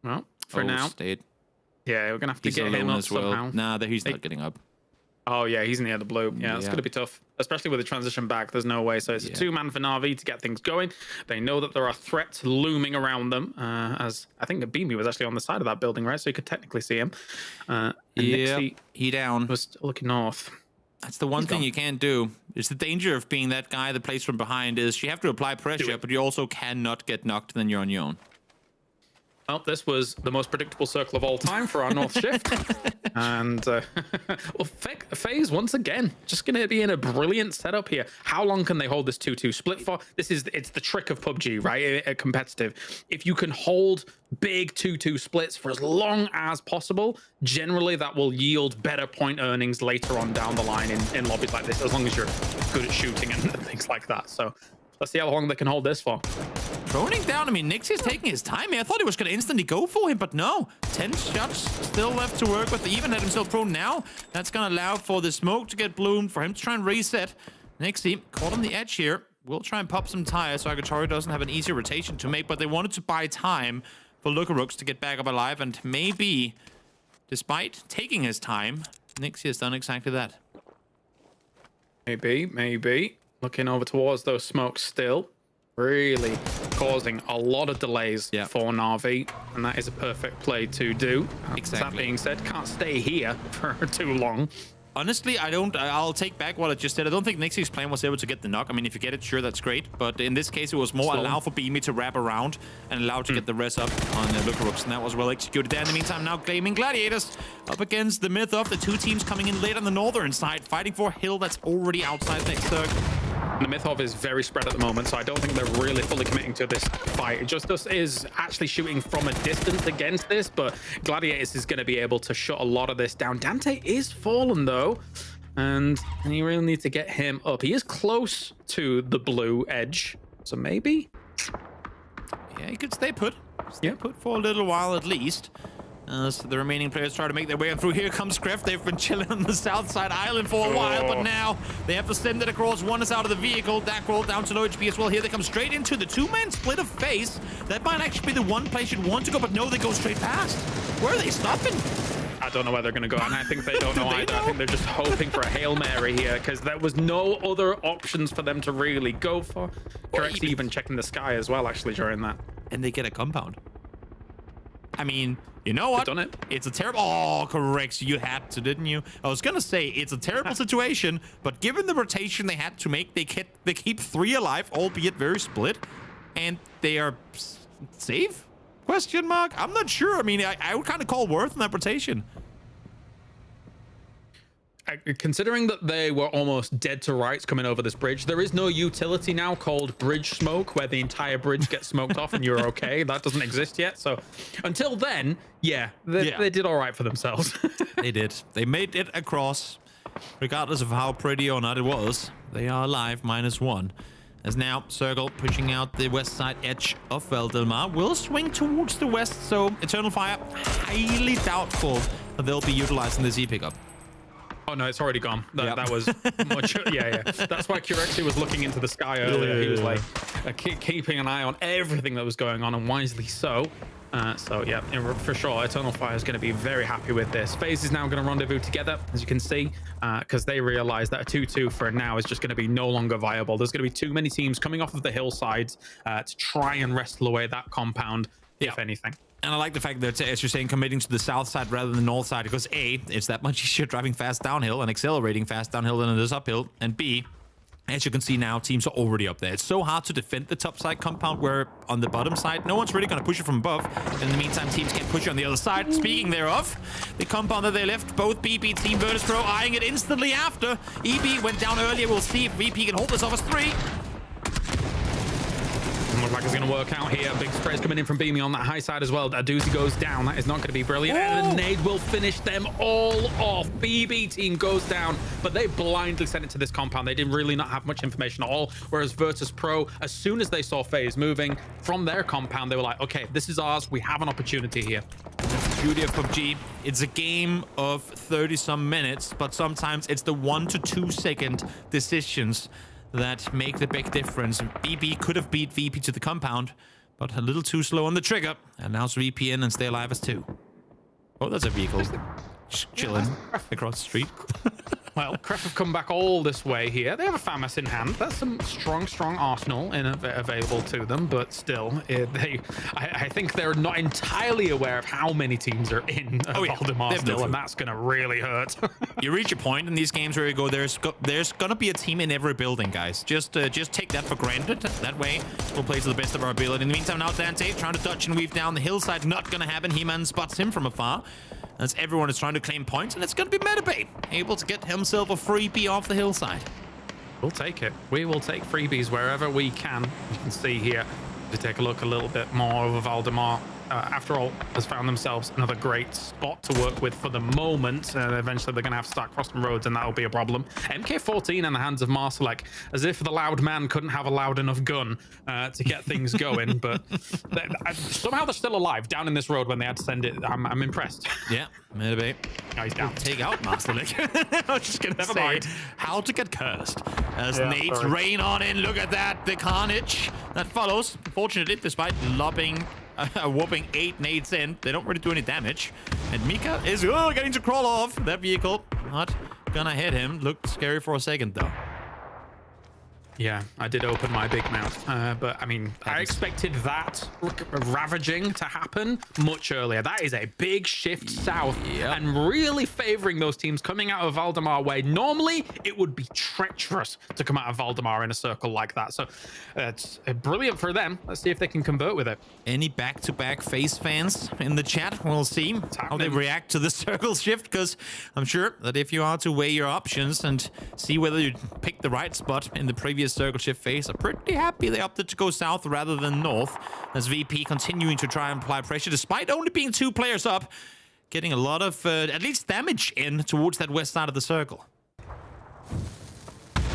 E: Well, for now.
G: State.
E: Yeah, we're going to have to get him up somehow.
G: Nah, he's not getting up.
K: Oh, yeah, he's near the blue. Yeah, it's going to be tough, especially with the transition back. There's no way. So it's a two-man for Na'Vi to get things going. They know that there are threats looming around them, as I think Beamy was actually on the side of that building, right? So you could technically see him.
G: He down.
K: Was looking north.
G: That's the one thing you can't do. It's the danger of being that guy that plays from behind is you have to apply pressure, but you also cannot get knocked, then you're on your own.
K: Well, this was the most predictable circle of all time for our North Shift. And, well, FaZe, once again, just going to be in a brilliant setup here. How long can they hold this 2-2 split for? It's the trick of PUBG, right? Competitive. If you can hold big 2-2 splits for as long as possible, generally that will yield better point earnings later on down the line in lobbies like this, as long as you're good at shooting and things like that. So let's see how long they can hold this for.
G: Droning down. I mean, Nixie's taking his time here. I thought he was going to instantly go for him, but no. 10 shots still left to work with. He even had himself prone now. That's going to allow for the smoke to get bloomed, for him to try and reset. Nixie caught on the edge here. We'll try and pop some tires so Agatari doesn't have an easy rotation to make, but they wanted to buy time for Lukarooks to get back up alive, and maybe, despite taking his time, Nixie has done exactly that.
K: Maybe. Looking over towards those smokes still. Really causing a lot of delays for Na'Vi, and that is a perfect play to do.
G: Exactly.
K: That being said, can't stay here for too long.
G: Honestly, I'll take back what I just said. I don't think Nixie's plan was able to get the knock. I mean, if you get it, sure, that's great. But in this case, it was more allow for Beamy to wrap around and allow to get the res up on Lukarooks, and that was well executed there. In the meantime, now claiming Gladiators up against the myth of the two teams coming in late on the northern side, fighting for Hill that's already outside next circle.
K: The Mythov is very spread at the moment, so I don't think they're really fully committing to this fight. Justice is actually shooting from a distance against this, but Gladiators is going to be able to shut a lot of this down. Dante is fallen, though, and you really need to get him up. He is close to the blue edge, so maybe?
G: Yeah, he could stay put. Stay put for a little while at least. So the remaining players try to make their way through. Here comes Kreft. They've been chilling on the south side island for a while, but now they have to send it across. One is out of the vehicle. Dak rolled down to low HP as well. Here they come straight into the two-man split of FaZe. That might actually be the one place you'd want to go, but no, they go straight past. Where are they stopping?
K: I don't know where they're going to go, and I think they don't know either. I think they're just hoping for a Hail Mary here, because there was no other options for them to really go for. Correct, even checking the sky as well, actually, during that.
G: And they get a compound. I mean, you know what?
K: Done it.
G: It's a terrible... Oh, correct. You had to, didn't you? I was going to say, it's a terrible situation, but given the rotation they had to make, they keep 3 alive, albeit very split, and they are safe? Question mark? I'm not sure. I mean, I would kind of call worth in that rotation.
K: Considering that they were almost dead to rights coming over this bridge, there is no utility now called bridge smoke where the entire bridge gets smoked off and you're okay. That doesn't exist yet. So until then, they did all right for themselves.
G: They did. They made it across, regardless of how pretty or not it was. They are alive, -1. As now, Circle pushing out the west side edge of Valdemar will swing towards the west, so Eternal Fire, highly doubtful that they'll be utilizing this E-pickup.
K: Oh no, it's already gone. That was much. Yeah. That's why Curexy was looking into the sky earlier. He was like keeping an eye on everything that was going on, and wisely so. So yeah, for sure, Eternal Fire is going to be very happy with this. FaZe is now going to rendezvous together, as you can see, because they realize that a 2-2 for now is just going to be no longer viable. There's going to be too many teams coming off of the hillsides to try and wrestle away that compound, if anything.
G: And I like the fact that, as you're saying, committing to the south side rather than the north side, because A, it's that much easier driving fast downhill and accelerating fast downhill than it is uphill, and B, as you can see now, teams are already up there. It's so hard to defend the top side compound, where on the bottom side, no one's really going to push it from above. In the meantime, teams can push it on the other side. Speaking thereof, the compound that they left, both BB Team Virtus Pro eyeing it instantly after. EB went down earlier. We'll see if VP can hold this off as 3.
K: Looks like it's going to work out here. Big sprays coming in from Beamy on that high side as well. A doozy goes down. That is not going to be brilliant. And the nade will finish them all off. BB Team goes down, but they blindly sent it to this compound. They didn't really not have much information at all. Whereas Virtus Pro, as soon as they saw FaZe moving from their compound, they were like, okay, this is ours. We have an opportunity here.
G: That's the beauty of PUBG. It's a game of 30-some minutes, but sometimes it's the 1 to 2 second decisions that make the big difference. BB could have beat VP to the compound, but a little too slow on the trigger. And now's VP in and stay alive as 2. Oh, that's a vehicle. Just chilling across the street.
K: Well, Krafton have come back all this way here. They have a FAMAS in hand. That's some strong arsenal available to them, but still, I think they're not entirely aware of how many teams are in Valdemar still, and that's going to really hurt.
G: You reach a point in these games where you go, there's going to be a team in every building, guys. Just take that for granted. That way, we'll play to the best of our ability. In the meantime, now Dante trying to dodge and weave down the hillside. Not going to happen. He-Man spots him from afar. As everyone is trying to claim points, and it's going to be Metabay able to get himself a freebie off the hillside.
K: We'll take it. We will take freebies wherever we can. You can see here, to take a look a little bit more over Valdemar. After all, has found themselves another great spot to work with for the moment. Eventually, they're going to have to start crossing roads, and that'll be a problem. MK14 in the hands of Marsalek, as if the loud man couldn't have a loud enough gun to get things going. But somehow they're still alive down in this road when they had to send it. I'm impressed.
G: Yeah, maybe.
K: Oh, he's down.
G: Take out Marsalek. I was just going to say how to get cursed. As nades rain on in. Look at that. The carnage that follows. Fortunately, despite lobbing a whopping 8 nades in, they don't really do any damage. And Mika is getting to crawl off. That vehicle not gonna hit him. Looked scary for a second, though.
K: Yeah, I did open my big mouth, but I mean, I expected that ravaging to happen much earlier. That is a big shift south and really favoring those teams coming out of Valdemar way. Normally, it would be treacherous to come out of Valdemar in a circle like that. So it's brilliant for them. Let's see if they can convert with it.
G: Any back-to-back FaZe fans in the chat? We'll see how they react to the circle shift, because I'm sure that if you are to weigh your options and see whether you pick the right spot in the previous circle shift phase, are pretty happy they opted to go south rather than north, as VP continuing to try and apply pressure despite only being 2 players up, getting a lot of at least damage in towards that west side of the circle.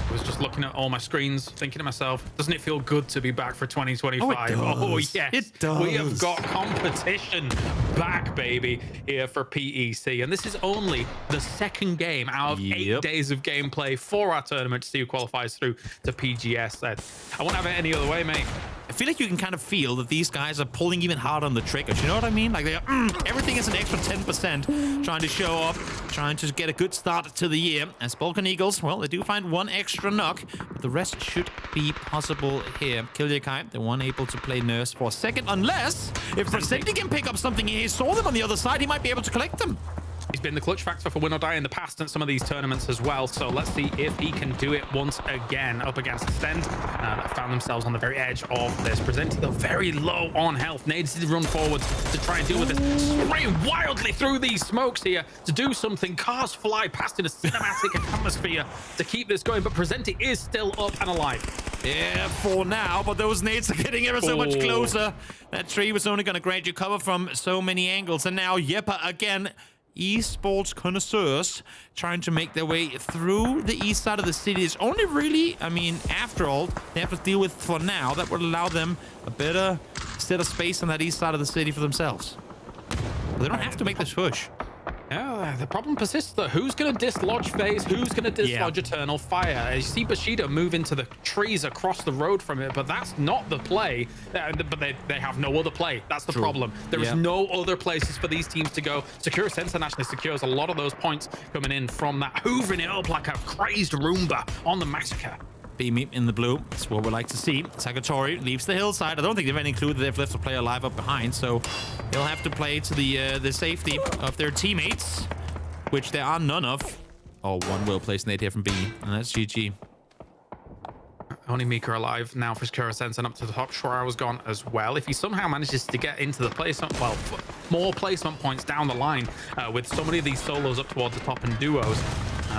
K: I was just looking at all my screens, thinking to myself, doesn't it feel good to be back for 2025?
G: Oh,
K: yes,
G: it does.
K: We have got competition back, baby, here for PEC. And this is only the 2nd game out of 8 days of gameplay for our tournament to see who qualifies through to PGS. I won't have it any other way, mate.
G: I feel like you can kind of feel that these guys are pulling even harder on the triggers. You know what I mean? Like, they are, everything is an extra 10%, trying to show up, trying to get a good start to the year. As Balkan Eagles, well, they do find 1 extra knock, but the rest should be possible here. Kilyakai, the one able to play nurse for a second, unless if Presenti can pick up something, he saw them on the other side, he might be able to collect them.
K: He's been the clutch factor for Win or Die in the past and some of these tournaments as well. So let's see if he can do it once again up against Stend. That found themselves on the very edge of this. Presenti, though, very low on health. Nades did run forwards to try and deal with this. Spraying wildly through these smokes here to do something. Cars fly past in a cinematic atmosphere to keep this going. But Presenti is still up and alive.
G: Yeah, for now, but those nades are getting ever so much closer. That tree was only going to grant you cover from so many angles. And now Jeppe again. Esports connoisseurs trying to make their way through the east side of the city. It's only really, I mean, after all, they have to deal with for now. That would allow them a better set of space on that east side of the city for themselves. But they don't have to make this push.
K: Yeah, the problem persists though. Who's going to dislodge FaZe? Who's going to dislodge Eternal Fire? You see Bushido move into the trees across the road from it, but that's not the play. But they have no other play. That's the problem. There is no other places for these teams to go. Secure Sensor naturally secures a lot of those points coming in from that, hoovering it up like a crazed Roomba on the Massacre.
G: Beamy in the blue. That's what we like to see. Sakatori leaves the hillside. I don't think they've any clue that they've left a player alive up behind, so they'll have to play to the safety of their teammates, which there are none of. Oh, one will place nade here from Beamy, and that's GG.
K: Only Mika alive now for Secure Sense, and up to the top. Shura was gone as well. If he somehow manages to get into the placement, well, more placement points down the line with so many of these solos up towards the top and duos,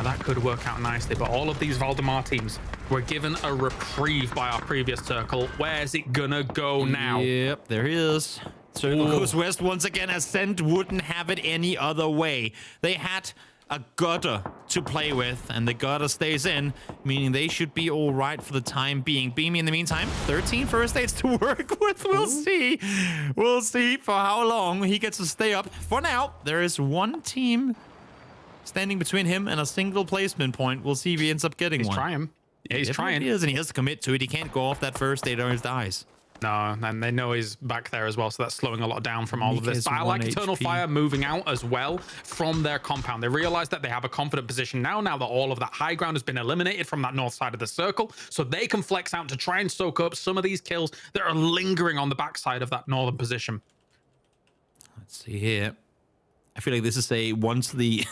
K: that could work out nicely. But all of these Valdemar teams were given a reprieve by our previous circle. Where's it gonna go now?
G: Yep, there he is. Circle goes west once again. Ascent wouldn't have it any other way. They had a gutter to play with, and the gutter stays in, meaning they should be all right for the time being. Beamy, in the meantime, 13 first aids to work with. We'll see. We'll see for how long he gets to stay up. For now, there is one team standing between him and a single placement point. We'll see if he ends up getting one.
K: He's trying. Yeah, he's trying.
G: He is, and he has to commit to it. He can't go off that first aid or he dies.
K: No, and they know he's back there as well, so that's slowing a lot down from all of this.
G: Mika's
K: But I like
G: 1
K: Eternal
G: HP.
K: Fire moving out as well from their compound. They realize that they have a confident position now that all of that high ground has been eliminated from that north side of the circle, so they can flex out to try and soak up some of these kills that are lingering on the backside of that northern position.
G: Let's see here. I feel like this is a once the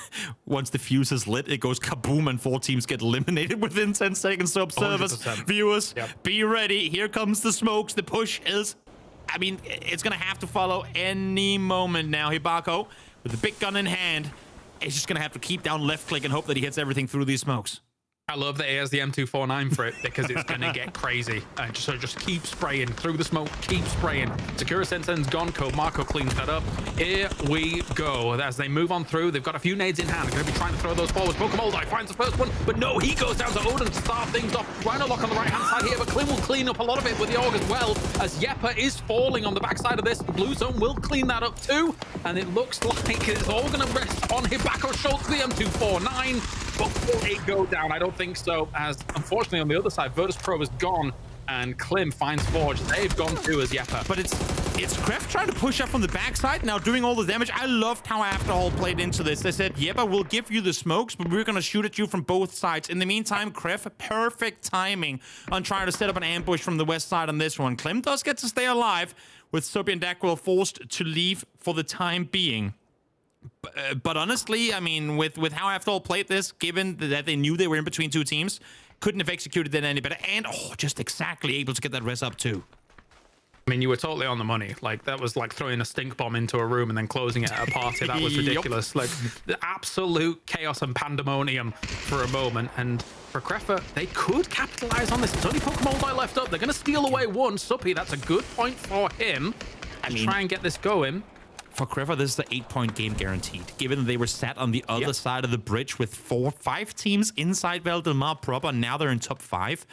G: fuse is lit, it goes kaboom and 4 teams get eliminated within 10 seconds. So observers,
K: 100%.
G: viewers,
K: Yep.
G: be ready. Here comes the smokes. The push is, I mean, it's gonna have to follow any moment now. Hibako with the big gun in hand is just gonna have to keep down left click and hope that he hits everything through these smokes.
K: I love that he has the M249 for it because it's going to get crazy. So just keep spraying through the smoke, keep spraying. Sakura Sensen's gone, Marco cleans that up. Here we go. As they move on through, they've got a few nades in hand. They're going to be trying to throw those forwards. Pokemon finds the first one, but no, he goes down to Odin to start things off. Rhino Lock on the right-hand side here, but Clint will clean up a lot of it with the Org as well, as Yeppa is falling on the backside of this. The blue zone will clean that up too, and it looks like it's all going to rest on Hibako Schultz, the M249. But will it go down? I don't think so, as unfortunately on the other side, Virtus Pro is gone, and Klim finds Forge. They've gone too as Yeppa.
G: But it's Kreft trying to push up from the backside, now doing all the damage. I loved how Afterall played into this. They said, Yeppa, we'll give you the smokes, but we're going to shoot at you from both sides. In the meantime, Kreft, perfect timing on trying to set up an ambush from the west side on this one. Klim does get to stay alive, with Sobi and Dacquil forced to leave for the time being. But honestly, I mean, with how Afterall played this, given that they knew they were in between 2 teams, couldn't have executed it any better. And, just exactly able to get that res up too.
K: I mean, you were totally on the money. Like, that was like throwing a stink bomb into a room and then closing it at a party. That was ridiculous. Like, the absolute chaos and pandemonium for a moment. And for Kreffer, they could capitalize on this. There's only Pokemon die left up. They're going to steal away one. Suppy, that's a good point for him. Try and get this going.
G: For Kreffer, this is the 8-point game guaranteed. Given that they were sat on the other side of the bridge with 5 teams inside Val Del Mar proper, now they're in top 5.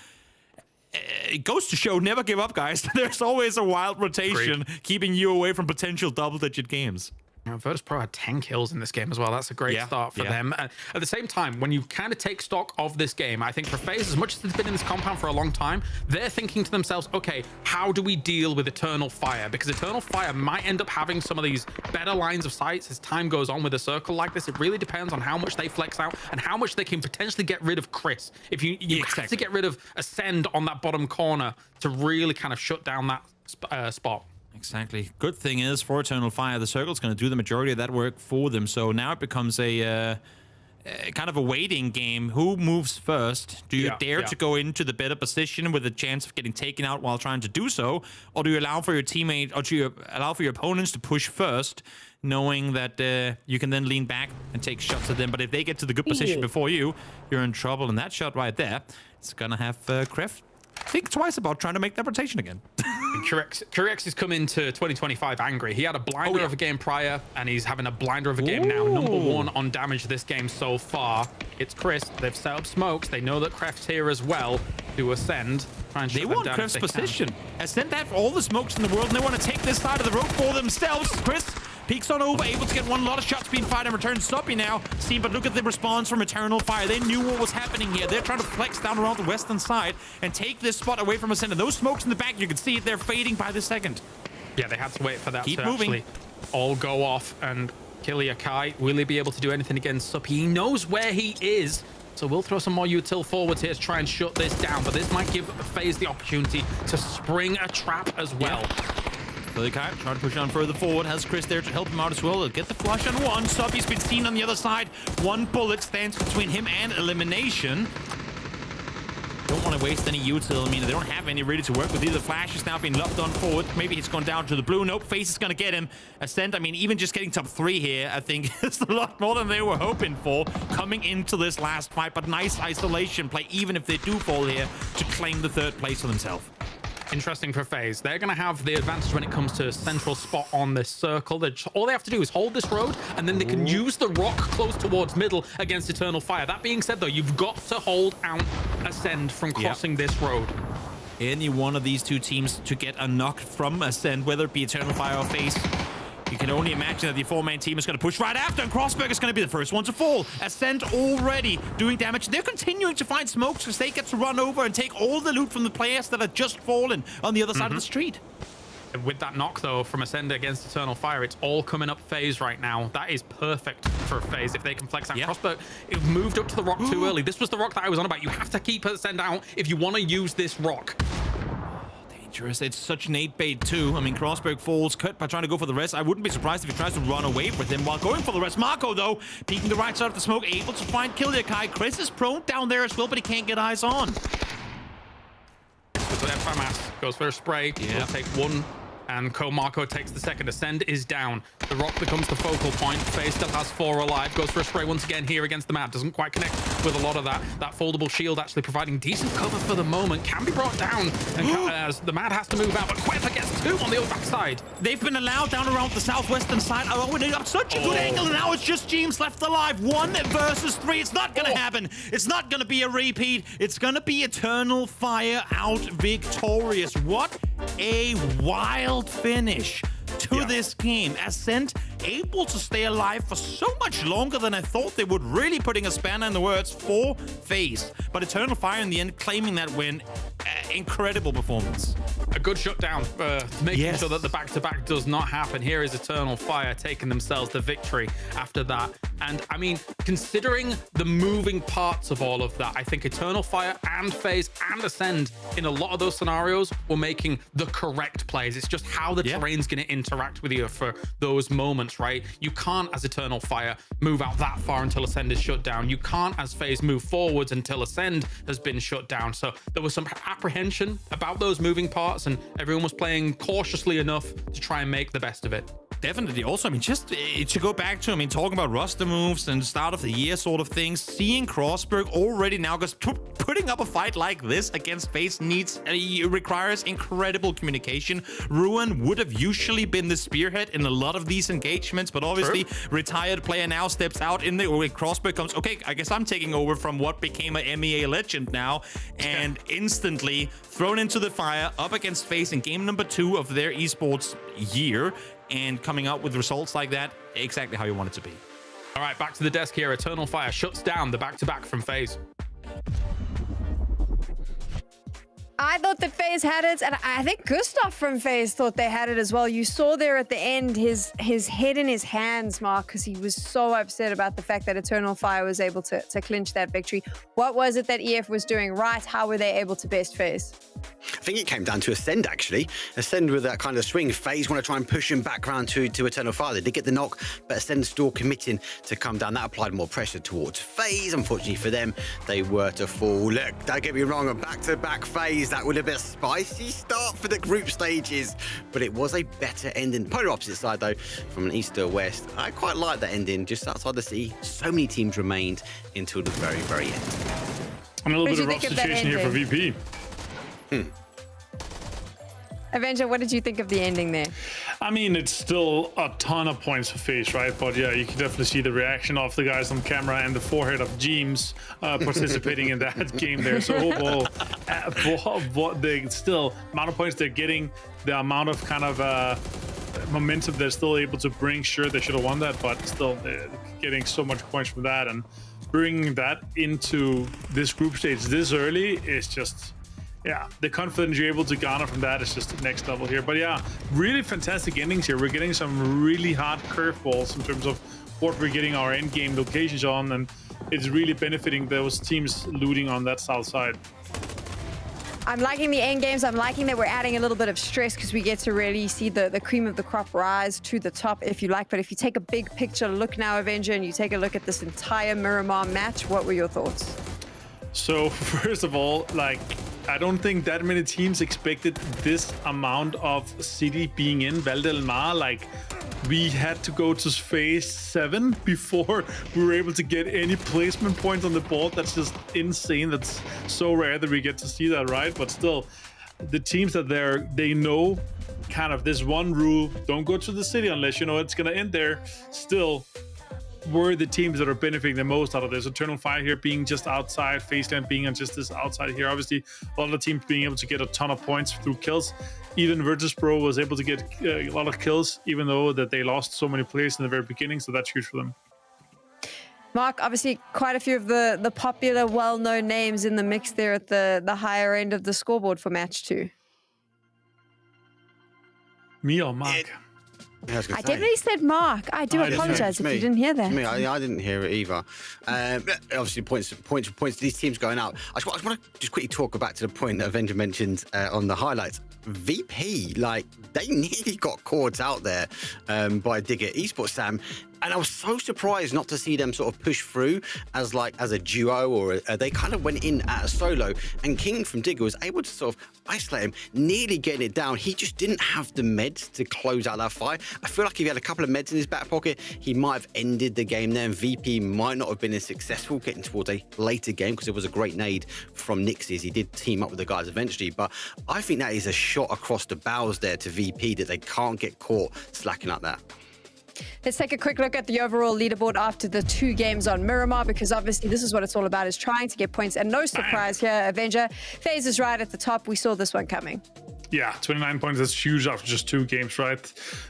G: It goes to show, never give up, guys. There's always a wild rotation keeping you away from potential double-digit games.
K: Virtus Pro had 10 kills in this game as well. That's a great start for them. At the same time, when you kind of take stock of this game, I think for FaZe, as much as it's been in this compound for a long time, they're thinking to themselves, okay, how do we deal with Eternal Fire? Because Eternal Fire might end up having some of these better lines of sights as time goes on with a circle like this. It really depends on how much they flex out and how much they can potentially get rid of Chris. If you have to get rid of Ascend on that bottom corner to really kind of shut down that spot.
G: Exactly. Good thing is, for Eternal Fire, the circle's going to do the majority of that work for them. So now it becomes a kind of a waiting game. Who moves first? Do you dare to go into the better position with a chance of getting taken out while trying to do so? Or do you allow for your teammate, or do you allow for your opponents to push first, knowing that you can then lean back and take shots at them? But if they get to the good position before you, you're in trouble. And that shot right there, it's going to have Kreft think twice about trying to make that rotation again.
K: Curex has come into 2025 angry. He had a blinder of a game prior, and he's having a blinder of a game now. Number 1 on damage this game so far. It's Chris. They've set up smokes. They know that Kreft's here as well to Ascend.
G: They want Kreft's position. Ascend have all the smokes in the world, and they want to take this side of the road for themselves. Chris peeks on over, able to get one. A lot of shots being fired in return. Soppy now. See, but look at the response from Eternal Fire. They knew what was happening here. They're trying to flex down around the western side and take this spot away from Ascend. And those smokes in the back, you can see it. They're fading by the second.
K: Yeah, they had to wait for that
G: Keep
K: to
G: moving.
K: actually all go off and kill Yakai. Will he be able to do anything against Suppy? He knows where he is. So we'll throw some more util forwards here to try and shut this down. But this might give FaZe the opportunity to spring a trap as well.
G: Kai trying to push on further forward. Has Chris there to help him out as well. He'll get the flush on one. Soppy's been seen on the other side. 1 bullet stands between him and elimination. Don't want to waste any util. I mean, they don't have any ready to work with either. Flash is now being locked on forward. Maybe he's gone down to the blue. Nope, FaZe is going to get him. Ascend, I mean, even just getting top 3 here, I think is a lot more than they were hoping for coming into this last fight. But nice isolation play, even if they do fall here, to claim the 3rd place for themselves.
K: Interesting for FaZe. They're going to have the advantage when it comes to a central spot on this circle. All they have to do is hold this road, and then they can use the rock close towards middle against Eternal Fire. That being said, though, you've got to hold out Ascend from crossing this road.
G: Any one of these 2 teams to get a knock from Ascend, whether it be Eternal Fire or FaZe, You can only imagine that the 4-man team is going to push right after, and Crossberg is going to be the first one to fall. Ascent already doing damage. They're continuing to find smokes because they get to run over and take all the loot from the players that have just fallen on the other side of the street.
K: With that knock, though, from Ascender against Eternal Fire, it's all coming up FaZe right now. That is perfect for FaZe if they can flex out. Crossberg, it moved up to the rock too early. This was the rock that I was on about. You have to keep Ascend out if you want to use this rock.
G: Dangerous. It's such nade bait, too. I mean, Crossberg falls cut by trying to go for the rest. I wouldn't be surprised if he tries to run away with him while going for the rest. Marco, though, peeking the right side of the smoke, able to find Killiakai. Chris is prone down there as well, but he can't get eyes on.
K: So FMAS goes for a spray. He'll take one, and Marco takes the second. Ascend is down. The rock becomes the focal point. FaZe still has 4 alive. Goes for a spray once again here against the Mad. Doesn't quite connect with a lot of that. That foldable shield actually providing decent cover for the moment. Can be brought down, and as the Mad has to move out, but Quefa gets 2 on the back side.
G: They've been allowed down around the southwestern side. Oh, they got such a good angle, and now it's just James left alive. 1 versus 3. It's not going to happen. It's not going to be a repeat. It's going to be Eternal Fire out victorious. What a wild finish to this game. Ascent able to stay alive for so much longer than I thought they would, really putting a spanner in the works for FaZe. But Eternal Fire in the end claiming that win. Incredible performance.
K: A good shutdown, making sure that the back-to-back does not happen. Here is Eternal Fire taking themselves the victory after that. And I mean, considering the moving parts of all of that, I think Eternal Fire and FaZe and Ascend in a lot of those scenarios were making the correct plays. It's just how the terrain's going to interact with you for those moments, right? You can't, as Eternal Fire, move out that far until Ascend is shut down. You can't, as FaZe, move forwards until Ascend has been shut down. So there was some apprehension about those moving parts, and everyone was playing cautiously enough to try and make the best of it.
G: Definitely. Also, I mean, just to go back to, I mean, talking about roster moves and start of the year sort of things, seeing Crossberg already now just putting up a fight like this against FaZe requires incredible communication. Ruin would have usually been the spearhead in a lot of these engagements, but obviously retired player now steps out in the Crossberg comes, okay, I guess I'm taking over from what became an MEA legend now, and instantly thrown into the fire up against FaZe in game number 2 of their esports year, and coming out with results like that, exactly how you want it to be.
K: All right, back to the desk here. Eternal Fire shuts down the back-to-back from FaZe.
B: I thought that FaZe had it, and I think Gustav from FaZe thought they had it as well. You saw there at the end his head in his hands, Mark, because he was so upset about the fact that Eternal Fire was able to clinch that victory. What was it that EF was doing right? How were they able to best FaZe?
D: I think it came down to Ascend, actually. Ascend with that kind of swing. FaZe want to try and push him back round to Eternal Fire. They did get the knock, but Ascend still committing to come down. That applied more pressure towards FaZe. Unfortunately for them, they were to fall. Look, don't get me wrong, a back-to-back FaZe, that would have been a spicy start for the group stages, but it was a better ending. Polar opposite side, though, from an east to a west. I quite like that ending, just outside the sea. So many teams remained until the very, very end.
E: And a little bit of rough situation here for VP.
B: Avenger, what did you think of the ending there?
E: I mean, it's still a ton of points for FaZe, right? But yeah, you can definitely see the reaction of the guys on camera and the forehead of James participating in that game there. So overall, what they still, amount of points they're getting, the amount of kind of momentum they're still able to bring. Sure, they should have won that, but still getting so much points from that and bringing that into this group stage this early is just... yeah, the confidence you're able to garner from that is just next level here. But yeah, really fantastic endings here. We're getting some really hard curveballs in terms of what we're getting our end game locations on, and it's really benefiting those teams looting on that south side.
B: I'm liking the end games. I'm liking that we're adding a little bit of stress because we get to really see the cream of the crop rise to the top, if you like. But if you take a big picture look now, Avenger, and you take a look at this entire Miramar match, what were your thoughts?
E: So first of all, like, I don't think that many teams expected this amount of city being in Val del Mar. Like, we had to go to phase 7 before we were able to get any placement points on the board. That's just insane. That's so rare that we get to see that, right? But still, the teams that they know kind of this one rule: don't go to the city unless you know it's gonna end there. Still, were the teams that are benefiting the most out of this. Eternal Fire here being just outside, Faceland being on just this outside here. Obviously, a lot of the teams being able to get a ton of points through kills. Even Virtus.pro was able to get a lot of kills, even though that they lost so many players in the very beginning. So that's huge for them.
B: Mark, obviously quite a few of the popular, well-known names in the mix there at the higher end of the scoreboard for match 2.
E: Me or Mark?
D: I
B: definitely said Mark. I do apologize if you didn't hear that.
D: I didn't hear it either. Obviously, points. These teams going out. I just want to just quickly talk back to the point that Avenger mentioned on the highlights. VP, like, they nearly got caught out there by Digger Esports, Sam. And I was so surprised not to see them sort of push through as a duo, or they kind of went in at a solo. And King from Digger was able to sort of isolate him, nearly getting it down. He just didn't have the meds to close out that fight. I feel like if he had a couple of meds in his back pocket, he might have ended the game there. And VP might not have been as successful getting towards a later game, because it was a great nade from Nixie. He did team up with the guys eventually. But I think that is a shot across the bows there to VP, that they can't get caught slacking like that.
B: Let's take a quick look at the overall leaderboard after the 2 games on Miramar, because obviously this is what it's all about, is trying to get points. And no surprise here, Avenger. FaZe is right at the top. We saw this one coming.
E: Yeah, 29 points. That's huge after just 2 games, right?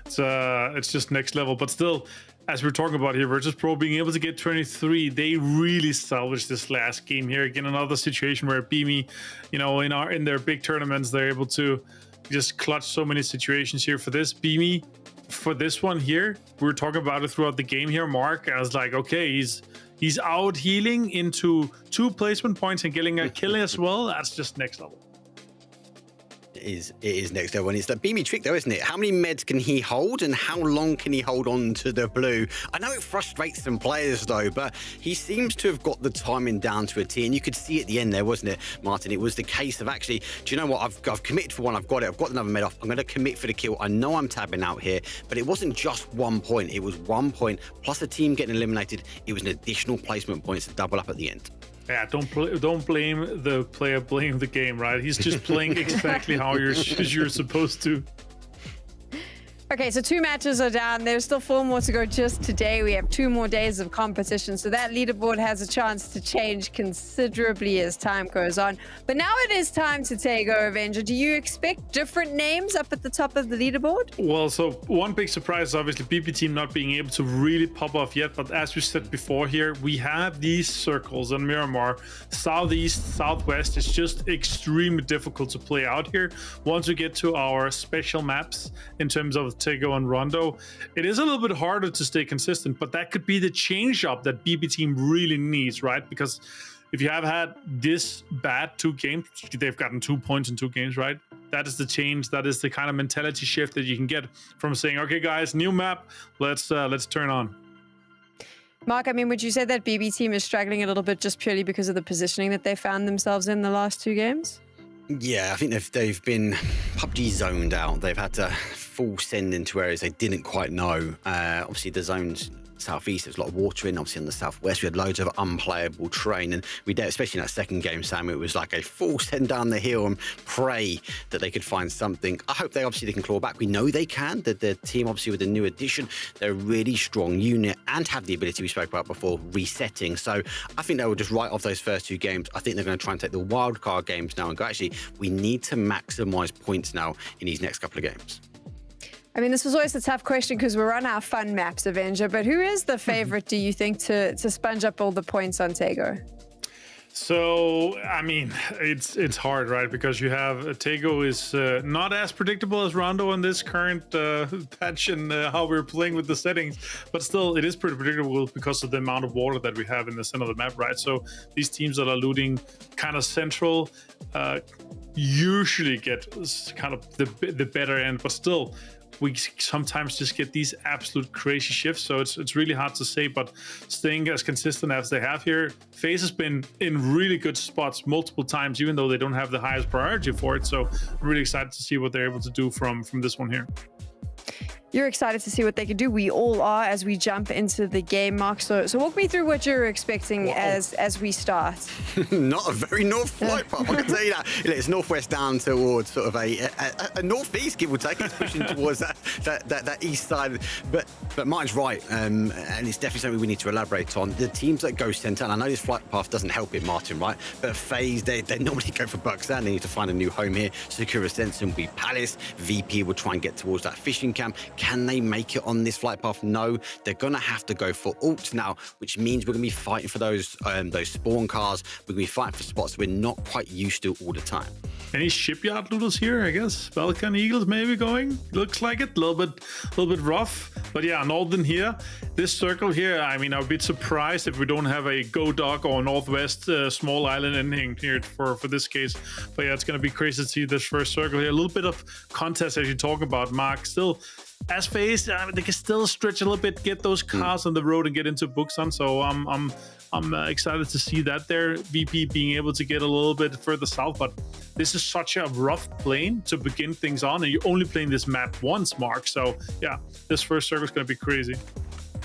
E: It's just next level. But still, as we're talking about here, Virtus.pro being able to get 23, they really salvaged this last game here. Again, another situation where BME, in their big tournaments, they're able to just clutch so many situations here. For this BME, for this one here, we were talking about it throughout the game here, Mark. I was like, okay, he's out healing into 2 placement points and getting a kill as well. That's just next level.
D: It is next level, and it's the Beamy trick though, isn't it? How many meds can he hold, and how long can he hold on to the blue? I know it frustrates some players though, but he seems to have got the timing down to a T, and you could see at the end there, wasn't it, Martin? It was the case of actually, do you know what? I've committed for one, I've got another med off, I'm going to commit for the kill. I know I'm tabbing out here, but it wasn't just 1 point, it was 1 point plus a team getting eliminated. It was an additional placement points to double up at the end.
E: Yeah, don't blame the player, blame the game, right? He's just playing exactly how you're supposed to.
B: Okay, so 2 matches are down. There's still 4 more to go just today. We have 2 more days of competition, so that leaderboard has a chance to change considerably as time goes on. But now it is time to take over, Avenger. Do you expect different names up at the top of the leaderboard?
E: Well, so one big surprise is obviously BP team not being able to really pop off yet. But as we said before here, we have these circles on Miramar, southeast, southwest. It's just extremely difficult to play out here. Once we get to our special maps in terms of Tego and Rondo, it is a little bit harder to stay consistent, but that could be the change up that BB team really needs, right? Because if you have had this bad 2 games, they've gotten 2 points in 2 games, right? That is the change. That is the kind of mentality shift that you can get from saying, okay, guys, new map, let's turn on.
B: Mark, I mean, would you say that BB team is struggling a little bit just purely because of the positioning that they found themselves in the last 2 games?
D: Yeah, I think they've been PUBG zoned out. They've had to full send into areas they didn't quite know. Obviously, the zones southeast, there's a lot of water in. Obviously, on the southwest, we had loads of unplayable terrain, and we did, especially in that second game, Sam. It was like a full send down the hill and pray that they could find something. I hope they can claw back. We know they can. That the team, obviously, with the new addition, they're a really strong unit and have the ability we spoke about before, resetting. So I think they will just write off those first 2 games. I think they're going to try and take the wild card games now and go, actually, we need to maximize points now in these next couple of games.
B: I mean, this was always a tough question because we're on our fun maps, Avenger, but who is the favorite, do you think, to sponge up all the points on Tego?
E: So, I mean, it's hard, right? Because you have Tego is not as predictable as Rondo in this current patch and how we're playing with the settings, but still, it is pretty predictable because of the amount of water that we have in the center of the map, right? So these teams that are looting kind of central usually get kind of the better end, but still, we sometimes just get these absolute crazy shifts, so it's really hard to say, but staying as consistent as they have here, FaZe has been in really good spots multiple times, even though they don't have the highest priority for it, so I'm really excited to see what they're able to do from this one here.
B: You're excited to see what they can do. We all are as we jump into the game, Mark. So walk me through what you're expecting as we start.
D: Not a very north flight path, I can tell you that. It's northwest down towards sort of a northeast, give or take. It's pushing towards that east side. But Martin's right, and it's definitely something we need to elaborate on. The teams that go centre, and I know this flight path doesn't help it, Martin, right? But FaZe, they normally go for Bucksand. They need to find a new home here. Sakura Sensen will be Palace. VP will try and get towards that fishing camp. Can they make it on this flight path? No. They're going to have to go for ults now, which means we're going to be fighting for those spawn cars. We're going to be fighting for spots we're not quite used to all the time.
E: Any shipyard looters here, I guess. Balkan Eagles maybe going. Looks like it. A little bit rough. But yeah, Northern here. This circle here, I mean, I'd be surprised if we don't have a Go Dog or Northwest small island ending here for this case. But yeah, it's going to be crazy to see this first circle here. A little bit of contest as you talk about, Mark. Still, as FaZe, they can still stretch a little bit, get those cars on the road and get into Buxan. So I'm excited to see that there. VP being able to get a little bit further south, but this is such a rough plane to begin things on, and you're only playing this map once, Mark. So yeah, this first circle is going to be crazy.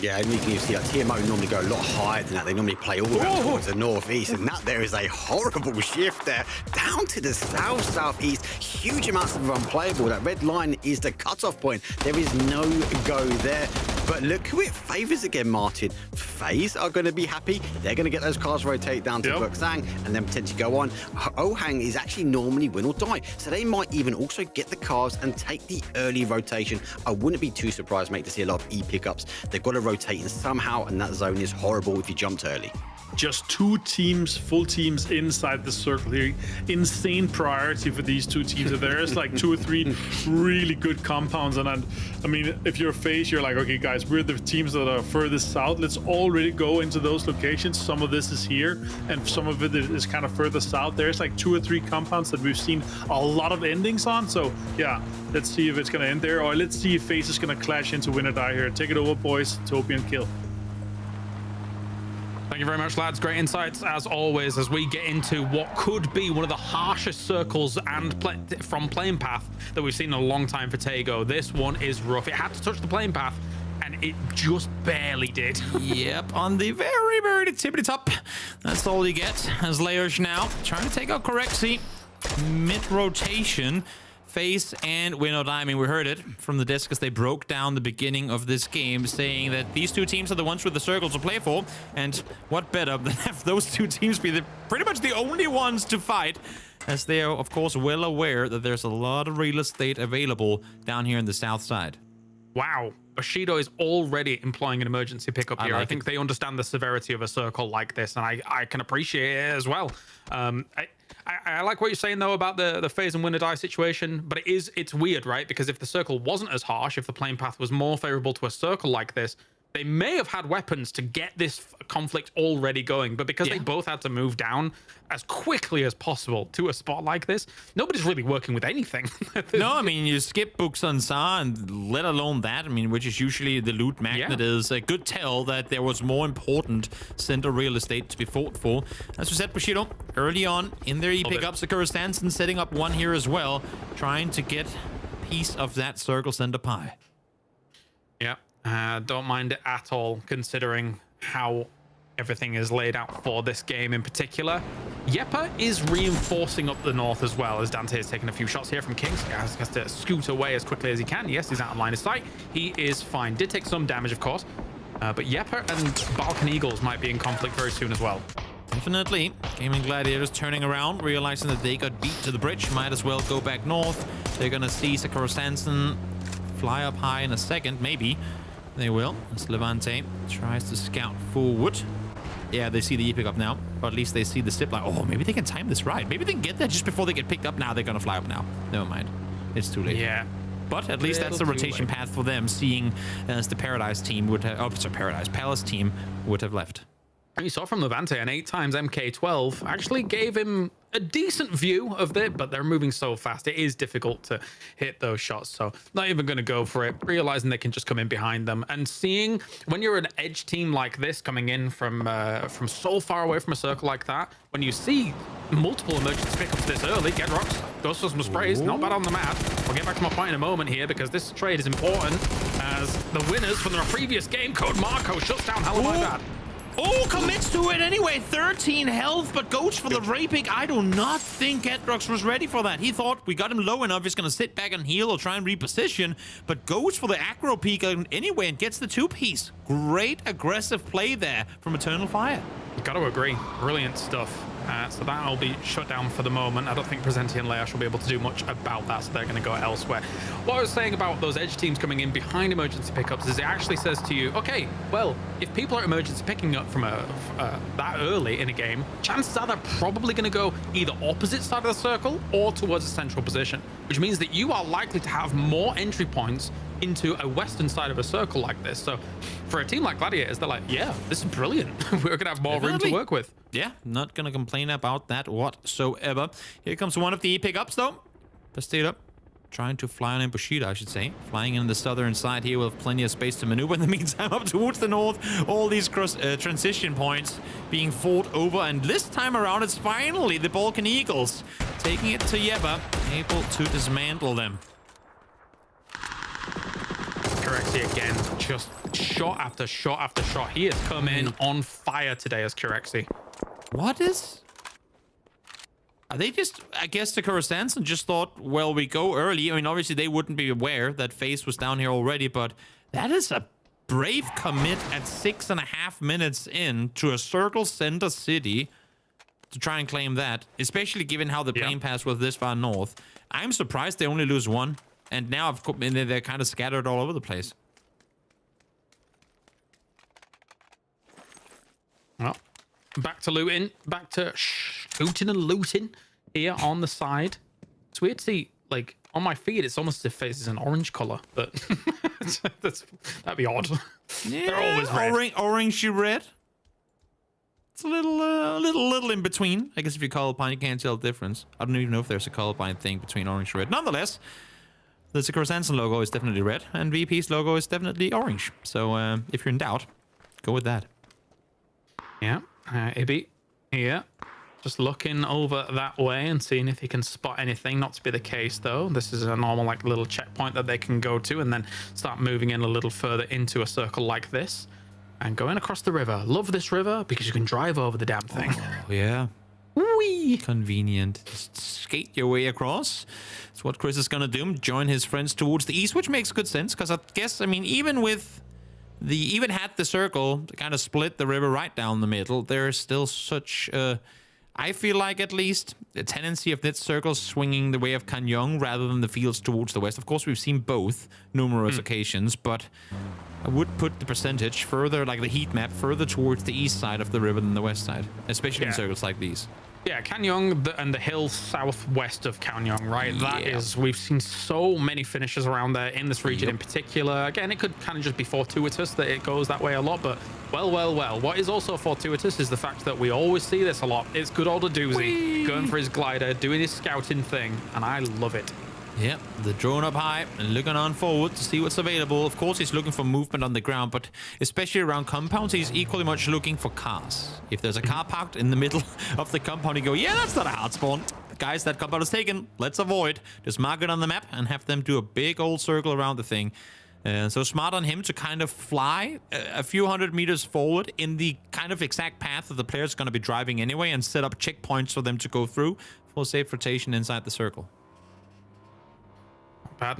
D: Yeah, and you can see that TMO normally go a lot higher than that. They normally play all the way towards the northeast, and that there is a horrible shift there down to the southeast. Huge amounts of unplayable. That red line is the cutoff point. There is no go there. But look who it favors again, Martin. FaZe are going to be happy. They're going to get those cars rotate down to Buxang and then potentially go on. Ohang is actually normally win or die, so they might even also get the cars and take the early rotation. I wouldn't be too surprised, mate, to see a lot of E pickups. They've got to rotate in somehow, and that zone is horrible if you jumped early.
E: Just two teams, full teams inside the circle here. Insane priority for these two teams. So there's like 2 or 3 really good compounds. And I mean, if you're FaZe, you're like, okay, guys, we're the teams that are furthest south. Let's already go into those locations. Some of this is here, and some of it is kind of further south. There's like 2 or 3 compounds that we've seen a lot of endings on. So yeah, let's see if it's going to end there, or let's see if FaZe is going to clash into win or die here. Take it over, boys. Topian kill.
K: Thank you very much, lads. Great insights, as always, as we get into what could be one of the harshest circles and from playing path that we've seen in a long time for Taego. This one is rough. It had to touch the playing path, and it just barely did.
G: Yep, on the very, very tippity top. That's all you get as Layers now trying to take out Correxy mid-rotation. FaZe and Win or Die. I mean, we heard it from the desk as they broke down the beginning of this game, saying that these two teams are the ones with the circle to play for, and what better than have those two teams be pretty much the only ones to fight, as they are, of course, well aware that there's a lot of real estate available down here in the south side.
K: Wow. Bushido is already employing an emergency pickup here. I think they understand the severity of a circle like this, and I can appreciate it as well. I like what you're saying, though, about the FaZe and win or die situation, but it's weird, right? Because if the circle wasn't as harsh, if the playing path was more favorable to a circle like this, they may have had weapons to get this conflict already going, but because they both had to move down as quickly as possible to a spot like this, nobody's really working with anything.
G: No, I mean, you skip Buxansa, and let alone that, I mean, which is usually the loot magnet, is a good tell that there was more important center real estate to be fought for. As we said, Bushido, early on in their E-pickup, Sakura Stanson setting up one here as well, trying to get a piece of that circle center pie.
K: Yeah. Don't mind it at all, considering how everything is laid out for this game in particular. Yepa is reinforcing up the north as well, as Dante is taking a few shots here from Kings. Has to scoot away as quickly as he can. Yes, he's out of line of sight. He is fine. Did take some damage, of course. But Yepa and Balkan Eagles might be in conflict very soon as well.
G: Definitely. Gaming Gladiators turning around, realizing that they got beat to the bridge. Might as well go back north. They're going to see Sakura Stanson fly up high in a second, maybe. They will, as Levante tries to scout forward. Yeah, they see the E-pick-up now, or at least they see the zip line. Oh, maybe they can time this right. Maybe they can get there just before they get picked up. Now they're going to fly up now. Never mind. It's too late.
K: Yeah.
G: But at least that's the rotation path for them, seeing as the Paradise team would have... Oh, sorry, Palace team would have left.
K: You saw from Levante an 8x MK12 actually gave him a decent view of it, but they're moving so fast. It is difficult to hit those shots. So not even going to go for it, realizing they can just come in behind them. And seeing when you're an edge team like this coming in from so far away from a circle like that, when you see multiple emergency pickups this early, get rocks, goes for some sprays, not bad on the map. I'll get back to my point in a moment here because this trade is important as the winners from the previous game, Code Marco, shuts down Hello My Bad.
G: Oh, commits to it anyway. 13 health, but goes for the Rapig. I do not think Gedrox was ready for that. He thought we got him low enough, he's going to sit back and heal or try and reposition, but goes for the aggro peak anyway and gets the 2-piece. Great aggressive play there from Eternal Fire.
K: Got to agree. Brilliant stuff. So that'll be shut down for the moment. I don't think Presenti and Leash will be able to do much about that, so they're going to go elsewhere. What I was saying about those edge teams coming in behind emergency pickups is it actually says to you, okay, well, if people are emergency picking up from that early in a game, chances are they're probably going to go either opposite side of the circle or towards a central position, which means that you are likely to have more entry points into a western side of a circle like this. So for a team like Gladiators, they're like, yeah, this is brilliant. We're gonna have more room to work with.
G: Yeah, not gonna complain about that whatsoever. Here comes one of the pickups though. Pastita trying to fly on Bushido, I should say. Flying in the southern side here with plenty of space to maneuver. In the meantime, up towards the north, all these cross transition points being fought over. And this time around, it's finally the Balkan Eagles taking it to Yeba, able to dismantle them.
K: Kirexi again, just shot after shot after shot. He has come in on fire today as Kirexi.
G: What is... Are they just... I guess the Coruscants just thought, well, we go early. I mean, obviously they wouldn't be aware that FaZe was down here already, but that is a brave commit at 6.5 minutes in to a circle center city to try and claim that, especially given how the plane pass was this far north. I'm surprised they only lose one. And now they're kind of scattered all over the place.
K: Well, back to looting. Back to shooting and looting here on the side. It's weird to see, like, on my feed, it's almost as if FaZe is an orange color, but that'd be odd.
G: Yeah,
K: they're always red.
G: Orangey red. It's a little in between. I guess if you colorblind, you can't tell the difference. I don't even know if there's a colorblind thing between orange and red. Nonetheless, the Coruscant logo is definitely red, and VP's logo is definitely orange. So if you're in doubt, go with that.
K: Yeah, Ibby here, just looking over that way and seeing if he can spot anything. Not to be the case though. This is a normal like little checkpoint that they can go to and then start moving in a little further into a circle like this and going across the river. Love this river because you can drive over the damn thing.
G: Oh, yeah.
K: Whee!
G: Convenient. Just skate your way across. That's what Chris is gonna do. Join his friends towards the east, which makes good sense because I guess, I mean, even had the circle kind of split the river right down the middle, there's still such I feel like at least a tendency of this circle swinging the way of Kanyong rather than the fields towards the west. Of course, we've seen both numerous occasions, but I would put the percentage further, like the heat map, further towards the east side of the river than the west side, especially in circles like these.
K: Yeah, Kanyong and the hills southwest of Kanyong, right? That is, we've seen so many finishes around there in this region in particular. Again, it could kind of just be fortuitous that it goes that way a lot, but well. What is also fortuitous is the fact that we always see this a lot. It's good old Doozy going for his glider, doing his scouting thing, and I love it.
G: Yep, the drone up high and looking on forward to see what's available. Of course, he's looking for movement on the ground, but especially around compounds, he's equally much looking for cars. If there's a car parked in the middle of the compound, you go, yeah, that's not a hard spawn. Guys, that compound is taken. Let's avoid. Just mark it on the map and have them do a big old circle around the thing. So smart on him to kind of fly a few hundred meters forward in the kind of exact path that the player's going to be driving anyway and set up checkpoints for them to go through for safe rotation inside the circle.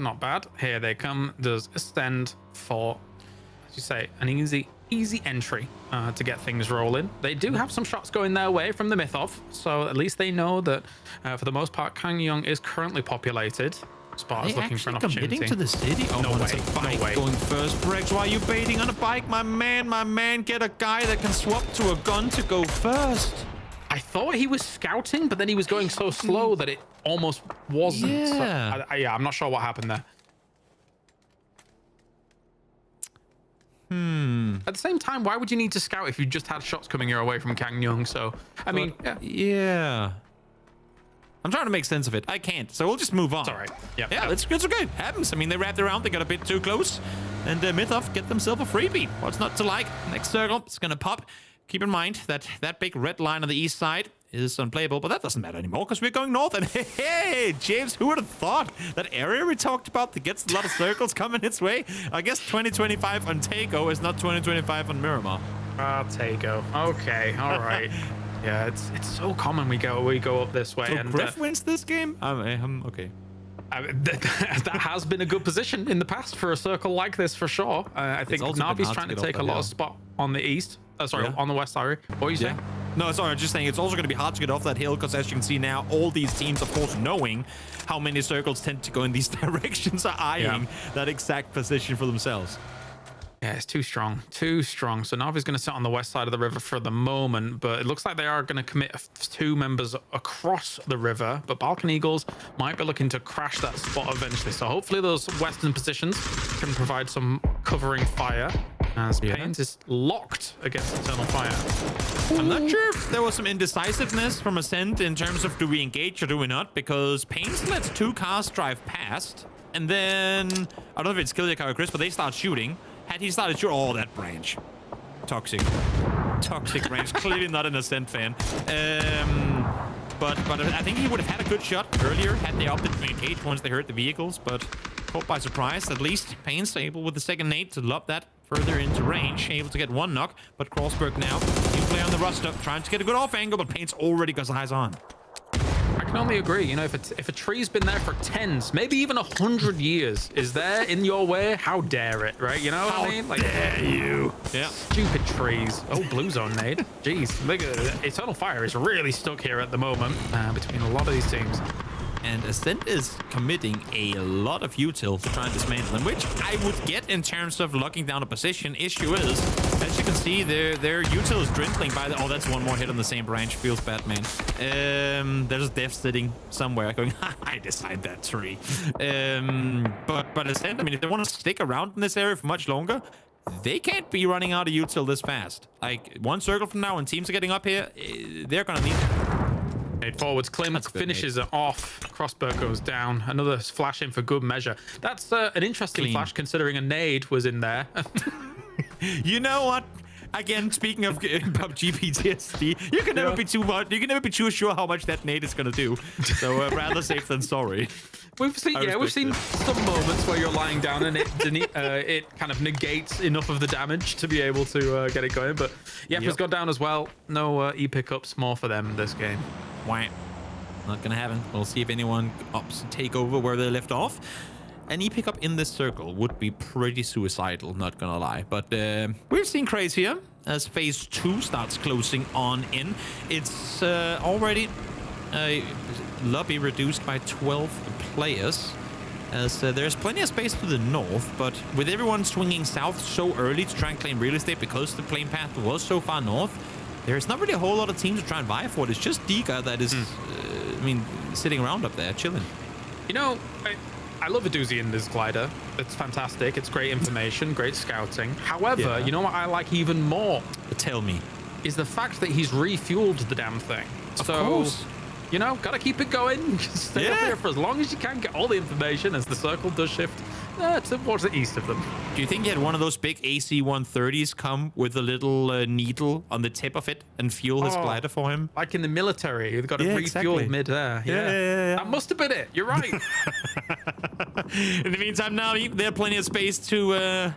K: Not bad. Here they come. Does Ascend for, as you say, an easy entry to get things rolling. They do have some shots going their way from the Mythov, so at least they know that for the most part, Kanyong is currently populated. Sparta's looking for an opportunity.
G: Committing to the city? Oh,
K: no way.
G: A bike
K: no way.
G: going first. Brex, why are you baiting on a bike? My man, get a guy that can swap to a gun to go first.
K: I thought he was scouting, but then he was going so slow that it almost wasn't.
G: Yeah.
K: So, I'm not sure what happened there. At the same time, why would you need to scout if you just had shots coming your way from Kang Young? So, I mean,
G: yeah. I'm trying to make sense of it. I can't, so we'll just move on.
K: It's all right. Yeah.
G: Yeah, it's okay. Happens. I mean, they wrapped around, they got a bit too close, and Mythoff get themselves a freebie. What's not to like? Next circle, it's gonna pop. Keep in mind that that big red line on the east side is unplayable, but that doesn't matter anymore because we're going north. And hey, James, who would have thought that area we talked about that gets a lot of circles coming its way? I guess 2025 on Tago is not 2025 on Miramar.
K: Tago. Okay, all right. Yeah, it's so common we go up this way.
G: So
K: and
G: Griff wins this game? Okay.
K: That has been a good position in the past for a circle like this for sure. I think
G: also been
K: Navi's
G: hard
K: trying
G: to
K: to
G: get
K: take
G: off
K: a
G: that
K: lot of
G: hill.
K: spot on the east. Sorry, on the west. Sorry. What were you saying?
G: No, sorry, I'm just saying it's also going to be hard to get off that hill because, as you can see now, all these teams, of course, knowing how many circles tend to go in these directions, are eyeing that exact position for themselves.
K: Yeah, it's too strong. Too strong. So Navi's going to sit on the west side of the river for the moment, but it looks like they are going to commit 2 members across the river, but Balkan Eagles might be looking to crash that spot eventually. So hopefully those western positions can provide some covering fire as Pains is locked against Eternal Fire.
G: I'm not sure if there was some indecisiveness from Ascent in terms of do we engage or do we not, because Pains lets 2 cars drive past, and then, I don't know if it's Kiliak or Chris, but they start shooting. Had he started shooting, oh, that branch. Toxic branch. Clearly not an Ascent fan. But I think he would have had a good shot earlier had they opted to engage once they heard the vehicles, but caught by surprise. At least Pains able with the second nade to lob that further into range, able to get 1 knock, but Crossberg now, new play on the roster, trying to get a good off angle, but Pains already got eyes on.
K: I can only agree. You know, if a tree's been there for 10s, maybe even 100 years, is there in your way? How dare it, right? You know what I mean? Like,
G: dare you? Yeah.
K: Stupid trees. Oh, blue zone nade. Jeez, look at Eternal Fire is really stuck here at the moment between a lot of these teams.
G: And Ascent is committing a lot of util to try and dismantle them, which I would get in terms of locking down a position. Issue is, as you can see, their util is dwindling by the... Oh, that's 1 more hit on the same branch. Feels bad, man. There's Death sitting somewhere going, I designed that tree. But Ascent, I mean, if they want to stick around in this area for much longer, they can't be running out of util this fast. Like, 1 circle from now, when teams are getting up here, they're going to need...
K: Nade forwards, Klim finishes it off. Crossbow goes down. Another flash in for good measure. That's an interesting flash considering a nade was in there.
G: You know what? Again, speaking of PUBG PTSD, you can never be too much. You can never be too sure how much that nade is gonna do. So rather safe than sorry.
K: We've seen some moments where you're lying down and it kind of negates enough of the damage to be able to get it going. But Yep has gone down as well. No E pickups more for them this game.
G: Why? Not gonna happen. We'll see if anyone opts to take over where they left off. An E pickup in this circle would be pretty suicidal, not gonna lie. But we've seen craze here as phase 2 starts closing on in. It's already a lobby reduced by 12 players, as there's plenty of space to the north, but with everyone swinging south so early to try and claim real estate because the plane path was so far north, there's not really a whole lot of teams to try and vie for it. It's just Dika that is, sitting around up there, chilling.
K: You know, I love a doozy in this glider. It's fantastic. It's great information, great scouting. However, you know what I like even more?
G: Tell me.
K: Is the fact that he's refueled the damn thing.
G: Of course.
K: You know, gotta keep it going. Just stay up here for as long as you can. Get all the information as the circle does shift towards the east of them.
G: Do you think he had one of those big AC-130s come with a little needle on the tip of it and fuel his glider for him?
K: Like in the military, you've got to refuel mid-air. Yeah. That must have been it. You're right.
G: In the meantime, now they have plenty of space to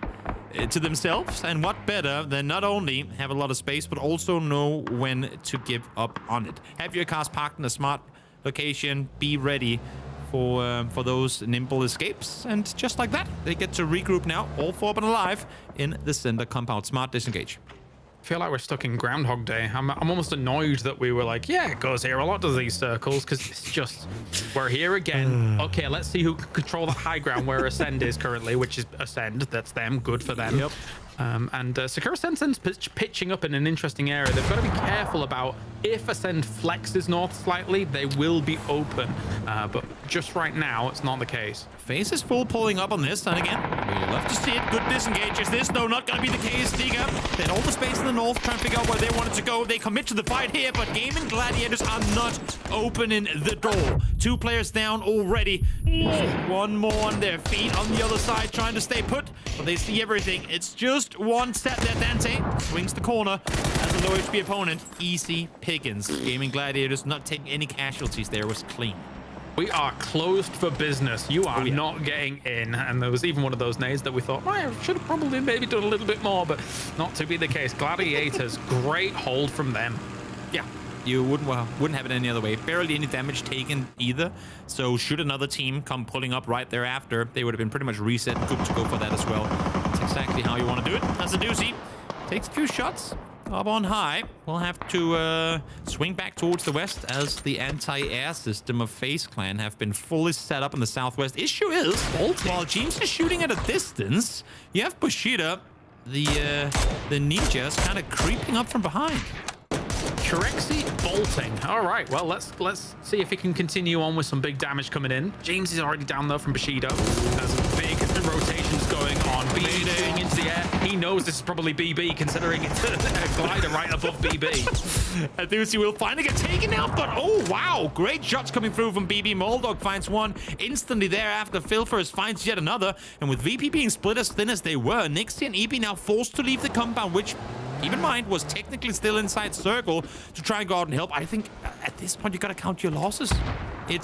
G: themselves, and what better than not only have a lot of space but also know when to give up on it. Have your cars parked in a smart location, be ready for those nimble escapes, and just like that they get to regroup now, all 4 but alive in the center compound. Smart disengage.
K: I feel like we're stuck in Groundhog Day. I'm almost annoyed that we were like, yeah, it goes here a lot, does these circles, because it's just, we're here again. Okay, let's see who can control the high ground where Ascend is currently, which is Ascend. That's them. Good for them.
G: Yep.
K: And Sakura Sensen's pitching up in an interesting area. They've got to be careful about if Ascend flexes north slightly, they will be open. But just right now, it's not the case.
G: FaZe is full pulling up on this, and again, we'll love to see it. Good disengage. Is this, though, not going to be the case? Stiga, they had all the space in the north, trying to figure out where they wanted to go. They commit to the fight here, but Gaming Gladiators are not opening the door. 2 players down already. One more on their feet on the other side, trying to stay put, but they see everything. It's just one set there. Dante swings the corner as a low HP opponent. Easy pickings. Gaming Gladiators not taking any casualties there. Was clean.
K: We are closed for business. You are not getting in. And there was even one of those nades that we thought, well, I should have probably maybe done a little bit more, but not to be the case. Gladiators, great hold from them.
G: Yeah, you wouldn't have it any other way. Barely any damage taken either. So should another team come pulling up right thereafter, they would have been pretty much reset. Good to go for that as well. That's exactly how you want to do it. That's a doozy. Takes a few shots. Up on high. We'll have to swing back towards the west as the anti-air system of FaZe Clan have been fully set up in the southwest. Issue is, while James is shooting at a distance, you have Bushido, the ninjas, kind of creeping up from behind.
K: Corexi bolting. All right, well, let's see if he can continue on with some big damage coming in. James is already down there from Bushido. There's big rotations going on. BB going into the air. He knows this is probably BB, considering it's a glider right above BB.
G: Adusi will finally get taken out, but oh wow, great shots coming through from BB. Moldog finds one instantly thereafter. Filfers finds yet another, and with VP being split as thin as they were, Nixie and EB now forced to leave the compound, which, keep in mind, was technically still inside circle to try and go out and help. I think at this point you gotta count your losses.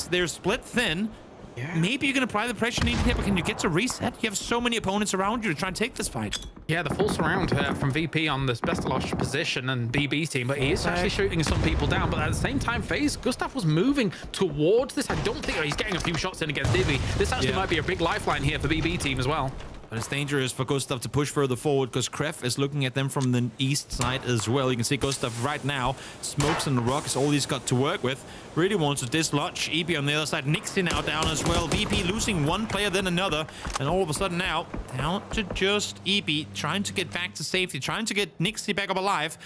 G: They're split thin. Yeah. Maybe you can apply the pressure needed here, but can you get to reset? You have so many opponents around you to try and take this fight.
K: Yeah, the full surround from VP on this Bestelosh position and BB team, but he is actually shooting some people down. But at the same time, FaZe, Gustav was moving towards this. I don't think he's getting a few shots in against Divi. This actually might be a big lifeline here for BB team as well.
G: But it's dangerous for Gustav to push further forward because Kref is looking at them from the east side as well. You can see Gustav right now. Smokes and rock is all he's got to work with. Really wants to dislodge EB on the other side. Nixie now down as well. VP losing one player, then another. And all of a sudden now, down to just EB. Trying to get back to safety. Trying to get Nixie back up alive.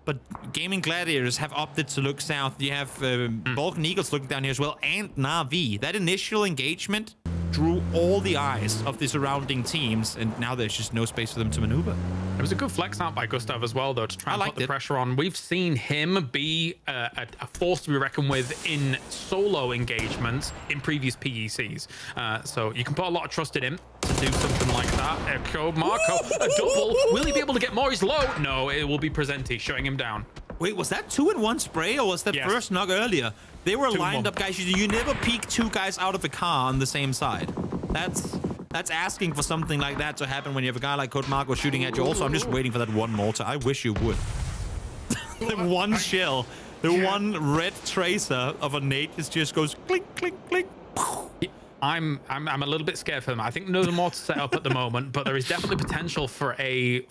G: But Gaming Gladiators have opted to look south. You have Balkan Eagles looking down here as well. And Na'Vi. That initial engagement drew all the eyes of the surrounding teams, and now there's just no space for them to maneuver.
K: It was a good flex out by Gustav as well, though, to try and put the pressure on. We've seen him be a force to be reckoned with in solo engagements in previous PECs. So you can put a lot of trust in him to do something like that. Echo, Marco, a double. Will he be able to get more? He's low. No, it will be Presenti shutting him down.
G: Wait, was that 2-in-1 spray, or was that first knock earlier? They were lined up, guys. You never peek 2 guys out of a car on the same side. That's asking for something like that to happen when you have a guy like Code Marco shooting at you. Also, I'm just waiting for that one mortar. I wish you would. The one shell, the one red tracer of a nade just goes clink, clink, clink.
K: I'm a little bit scared for them. I think no more to set up at the moment, but there is definitely potential for a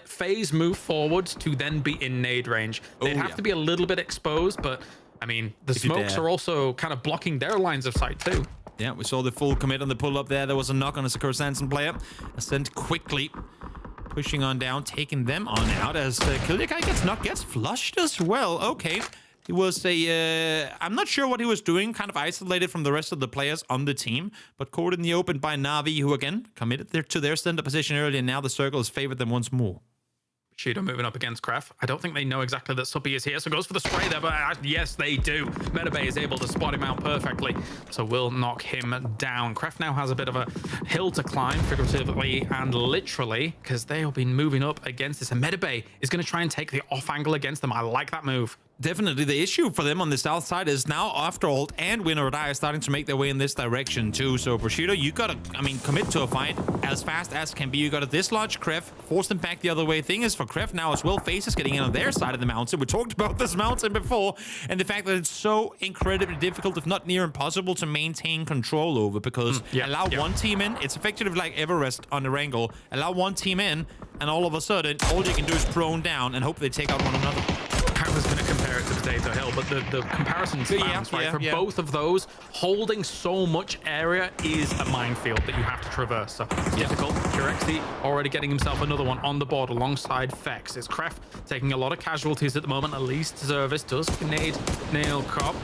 K: phase move forwards to then be in nade range. They'd have to be a little bit exposed, but I mean, the smokes are also kind of blocking their lines of sight too.
G: Yeah, we saw the full commit on the pull-up there. There was a knock on a Sakura Sanson player. Ascent quickly pushing on down, taking them on out as Killikai gets flushed as well. Okay. He was I'm not sure what he was doing, kind of isolated from the rest of the players on the team, but caught in the open by Na'Vi, who again committed to their center position early, and now the circle has favored them once more.
K: Shido moving up against Kraf. I don't think they know exactly that Suppy is here, so goes for the spray there, but yes, they do. Metabay is able to spot him out perfectly, so will knock him down. Kraf now has a bit of a hill to climb, figuratively and literally, because they have been moving up against this, and Metabay is going to try and take the off angle against them. I like that move.
G: Definitely the issue for them on the south side is now after ult and Win or Die are starting to make their way in this direction too. So Bushido, you gotta, commit to a fight as fast as can be. You gotta dislodge Kref, force them back the other way. Thing is for Kref now as well, FaZe is getting in on their side of the mountain. We talked about this mountain before, and the fact that it's so incredibly difficult, if not near impossible, to maintain control over, because allow one team in, it's effectively like Everest on the Wrangle. Allow one team in, and all of a sudden, all you can do is prone down and hope they take out one another.
K: I was going to compare it to Potato Hill, but the comparison stands, right? For both of those, holding so much area is a minefield that you have to traverse. So it's difficult. Kirexi already getting himself another one on the board alongside Fex. It's Kref taking a lot of casualties at the moment. At least Service does nade Nail Cop,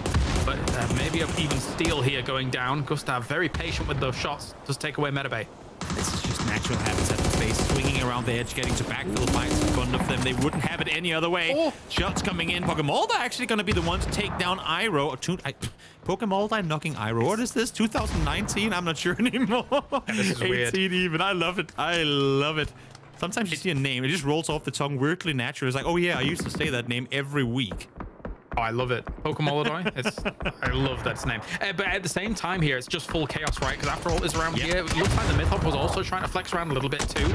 K: but maybe even Steel here going down. Gustav very patient with those shots. Does take away Metabay.
G: This is just natural habitat for FaZe, swinging around the edge, getting to backfill fights in front of them. They wouldn't have it any other way. Shots coming in. Pokemolda actually going to be the one to take down Iroh. Pokemolda knocking Iroh. What is this? 2019? I'm not sure anymore.
K: This is
G: 18
K: weird.
G: even. I love it. I love it. Sometimes you see a name, it just rolls off the tongue weirdly natural. It's like, oh yeah, I used to say that name every week.
K: Oh, I love it. Pokemolodoi. I love that name. But at the same time here, it's just full chaos, right? Because after all is around here, it looks like the Mythop was also trying to flex around a little bit too.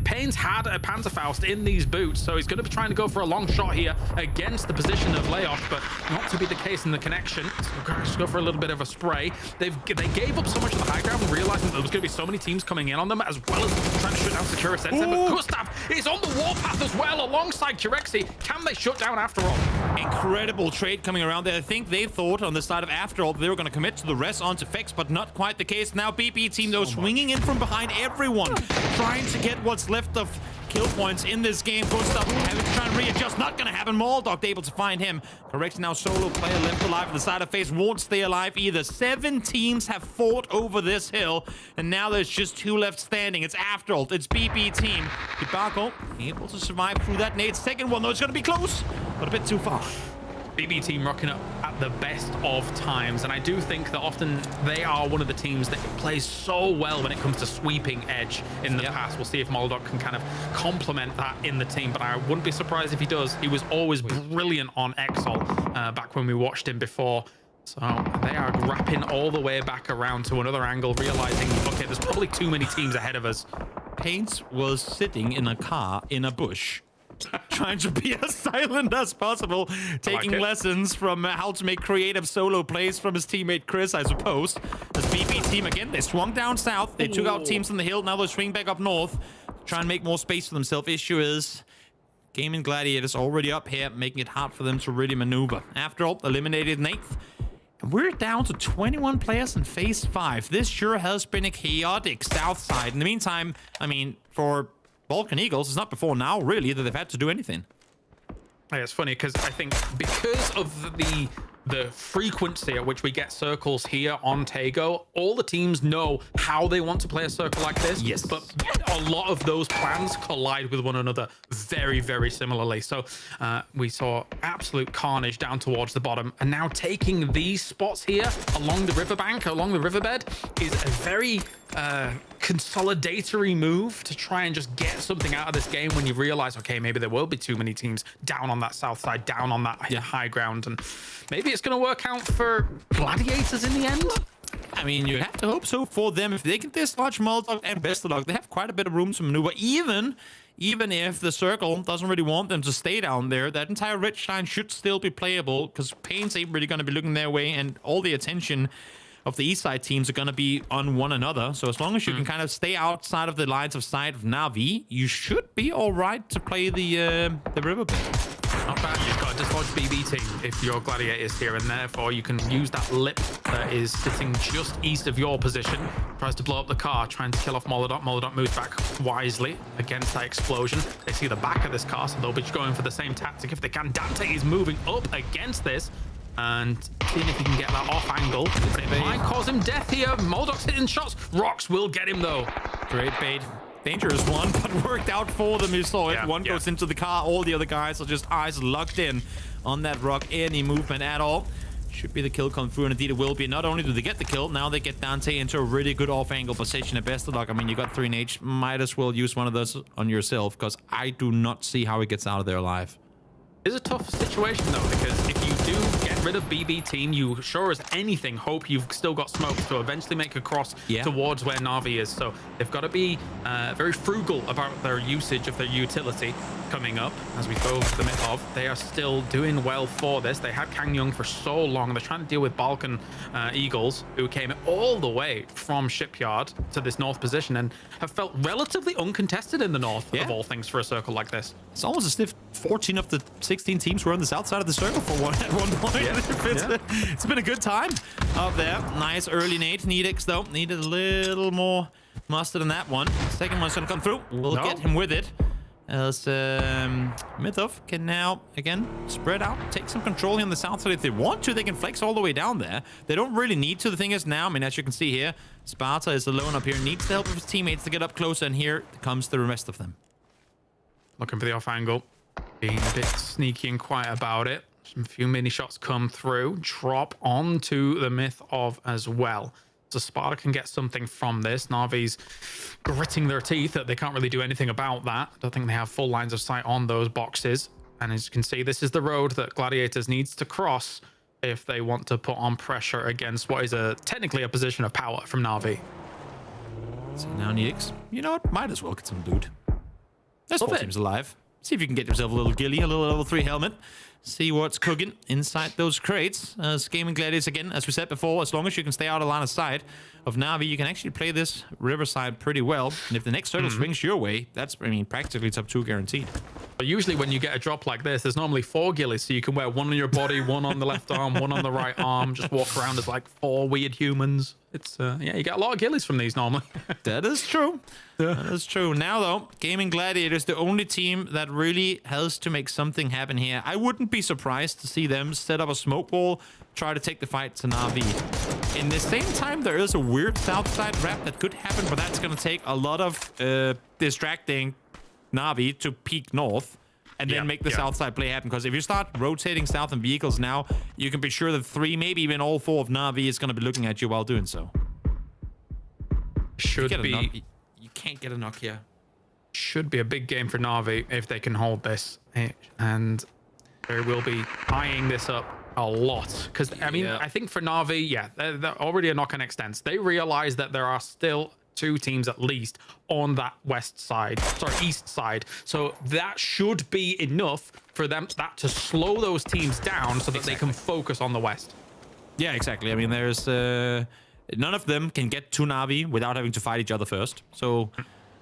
K: Payne's had a Panzerfaust in these boots, so he's going to be trying to go for a long shot here against the position of Layoff, but not to be the case in the connection. So just go for a little bit of a spray. They gave up so much of the high ground, realizing that there was going to be so many teams coming in on them, as well as trying to shut down Sakura Sensei. But Gustav is on the warpath as well, alongside Kirexi. Can they shut down after all?
G: Incredible trade coming around there. I think they thought on the side of After All they were going to commit to the rest onto Fex, but not quite the case. Now BB team though swinging in from behind everyone, trying to get what's left of kill points in this game. Gustav having to try and readjust. Not going to happen. Maldog able to find him. Correct, now solo player left alive on the side of FaZe. Won't stay alive either. 7 teams have fought over this hill, and now there's just 2 left standing. It's After All. It's BB team. Ibako able to survive through that nade. Second one though, it's going to be close, but a bit too far.
K: BB team rocking up at the best of times, and I do think that often they are one of the teams that plays so well when it comes to sweeping edge in the past. We'll see if Moldok can kind of complement that in the team, but I wouldn't be surprised if he does. He was always brilliant on Exol back when we watched him before. So they are wrapping all the way back around to another angle, realizing, okay, there's probably too many teams ahead of us.
G: Paints was sitting in a car in a bush, trying to be as silent as possible, taking lessons from how to make creative solo plays from his teammate Chris, I suppose. This BB team, again, they swung down south. They took out teams on the hill. Now they're swinging back up north, trying to make more space for themselves. Issue is, Gaming Gladiators already up here, making it hard for them to really maneuver. After all, eliminated 9th. And we're down to 21 players in Phase 5. This sure has been a chaotic south side. In the meantime, I mean, for Balkan Eagles, it's not before now, really, that they've had to do anything.
K: Yeah, it's funny because I think because of the frequency at which we get circles here on Tago, all the teams know how they want to play a circle like this.
G: Yes.
K: But a lot of those plans collide with one another very, very similarly. So we saw absolute carnage down towards the bottom, and now taking these spots here along the riverbank, along the riverbed, is a very consolidatory move to try and just get something out of this game when you realize, okay, maybe there will be too many teams down on that south side, down on that high ground, and maybe it's going to work out for Gladiators in the end.
G: I mean, you have to hope so for them. If they can dislodge Molotov and Bestadog, they have quite a bit of room to maneuver, even if the circle doesn't really want them to stay down there. That entire ridge line should still be playable, because Pains ain't really going to be looking their way, and all the attention of the east side teams are going to be on one another. So as long as you can kind of stay outside of the lines of sight of Na'Vi, you should be all right to play the riverbed.
K: Not bad. You've got to dislodge BB team if your Gladiators here, and therefore you can use that lip that is sitting just east of your position. Tries to blow up the car, trying to kill off Molodot. Molodot moves back wisely against that explosion. They see the back of this car, so they'll be going for the same tactic if they can. Dante is moving up against this and seeing if he can get that off angle. But it might cause him death here. Moldok's hitting shots. Rocks will get him though.
G: Great bait. Dangerous one, but worked out for them. You saw it. One goes into the car. All the other guys are just eyes locked in on that rock. Any movement at all should be the kill come through, and indeed it will be. Not only do they get the kill, now they get Dante into a really good off-angle position at best of luck. I mean, you got 3 H. Might as well use one of those on yourself, because I do not see how he gets out of there alive.
K: It's a tough situation though, because if you do get rid of BB team, you sure as anything hope you've still got smoke to eventually make a cross towards where Na'Vi is. So they've got to be very frugal about their usage of their utility coming up. As we go to the mid of, they are still doing well for this. They had Kang Young for so long. They're trying to deal with Balkan Eagles, who came all the way from Shipyard to this north position and have felt relatively uncontested in the north of all things for a circle like this.
G: It's almost as if 14 of the 16 teams were on the south side of the circle for at one point. It's been a good time up there. Nice early nade. Needix, though, needed a little more mustard than that one. Second one's going to come through. We'll get him with it. As Mythov can now, again, spread out, take some control here on the south side. If they want to, they can flex all the way down there. They don't really need to. The thing is now, I mean, as you can see here, Sparta is alone up here, needs the help of his teammates to get up closer, and here comes the rest of them.
K: Looking for the off angle, being a bit sneaky and quiet about it. Some few mini shots come through, drop onto the Mythov as well. So Sparta can get something from this. Na'Vi's gritting their teeth that they can't really do anything about that. I don't think they have full lines of sight on those boxes. And as you can see, this is the road that Gladiators needs to cross if they want to put on pressure against what is technically a position of power from Na'Vi.
G: So now Needix, you know what? Might as well get some loot. There's 4 teams alive. See if you can get yourself a little ghillie, a little level 3 helmet. See what's cooking inside those crates. Gaming Gladiators, again, as we said before, as long as you can stay out of line of sight of Na'Vi, you can actually play this Riverside pretty well. And if the next circle swings your way, that's, I mean, practically top 2 guaranteed.
K: But usually when you get a drop like this, there's normally 4 ghillies, so you can wear one on your body, one on the left arm, one on the right arm, just walk around as like 4 weird humans. It's, yeah, you get a lot of ghillies from these normally.
G: That is true. That is true. Now, though, Gaming Gladiators, the only team that really has to make something happen here. I wouldn't be surprised to see them set up a smoke wall, try to take the fight to Na'Vi. In the same time, there is a weird south side wrap that could happen, but that's going to take a lot of distracting Na'Vi to peek north and then make the south side play happen. Because if you start rotating south in vehicles now, you can be sure that 3, maybe even all 4 of Na'Vi is going to be looking at you while doing so.
K: Should be...
G: You can't get a knock here.
K: Should be a big game for Na'Vi if they can hold this. And they will be eyeing this up a lot. Because, I mean, I think for Na'Vi, they're already a knock-on extents. They realize that there are still 2 teams at least on that east side. So that should be enough for them to slow those teams down so that they can focus on the west.
G: Yeah, exactly. I mean, there's none of them can get to Na'Vi without having to fight each other first. So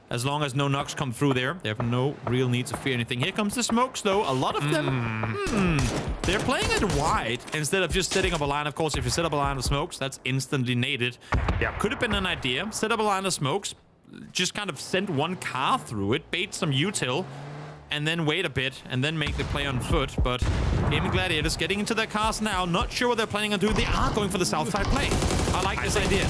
G: as long as no knocks come through there, they have no real need to fear anything. Here comes the smokes, though. A lot of them, they're playing it wide instead of just setting up a line. Of course, if you set up a line of smokes, that's instantly naded. Yeah, could have been an idea. Set up a line of smokes, just kind of send 1 car through it, bait some util, and then wait a bit, and then make the play on foot. But Gaming Gladiators getting into their cars now. Not sure what they're planning on doing. They are going for the south side play. I like this idea.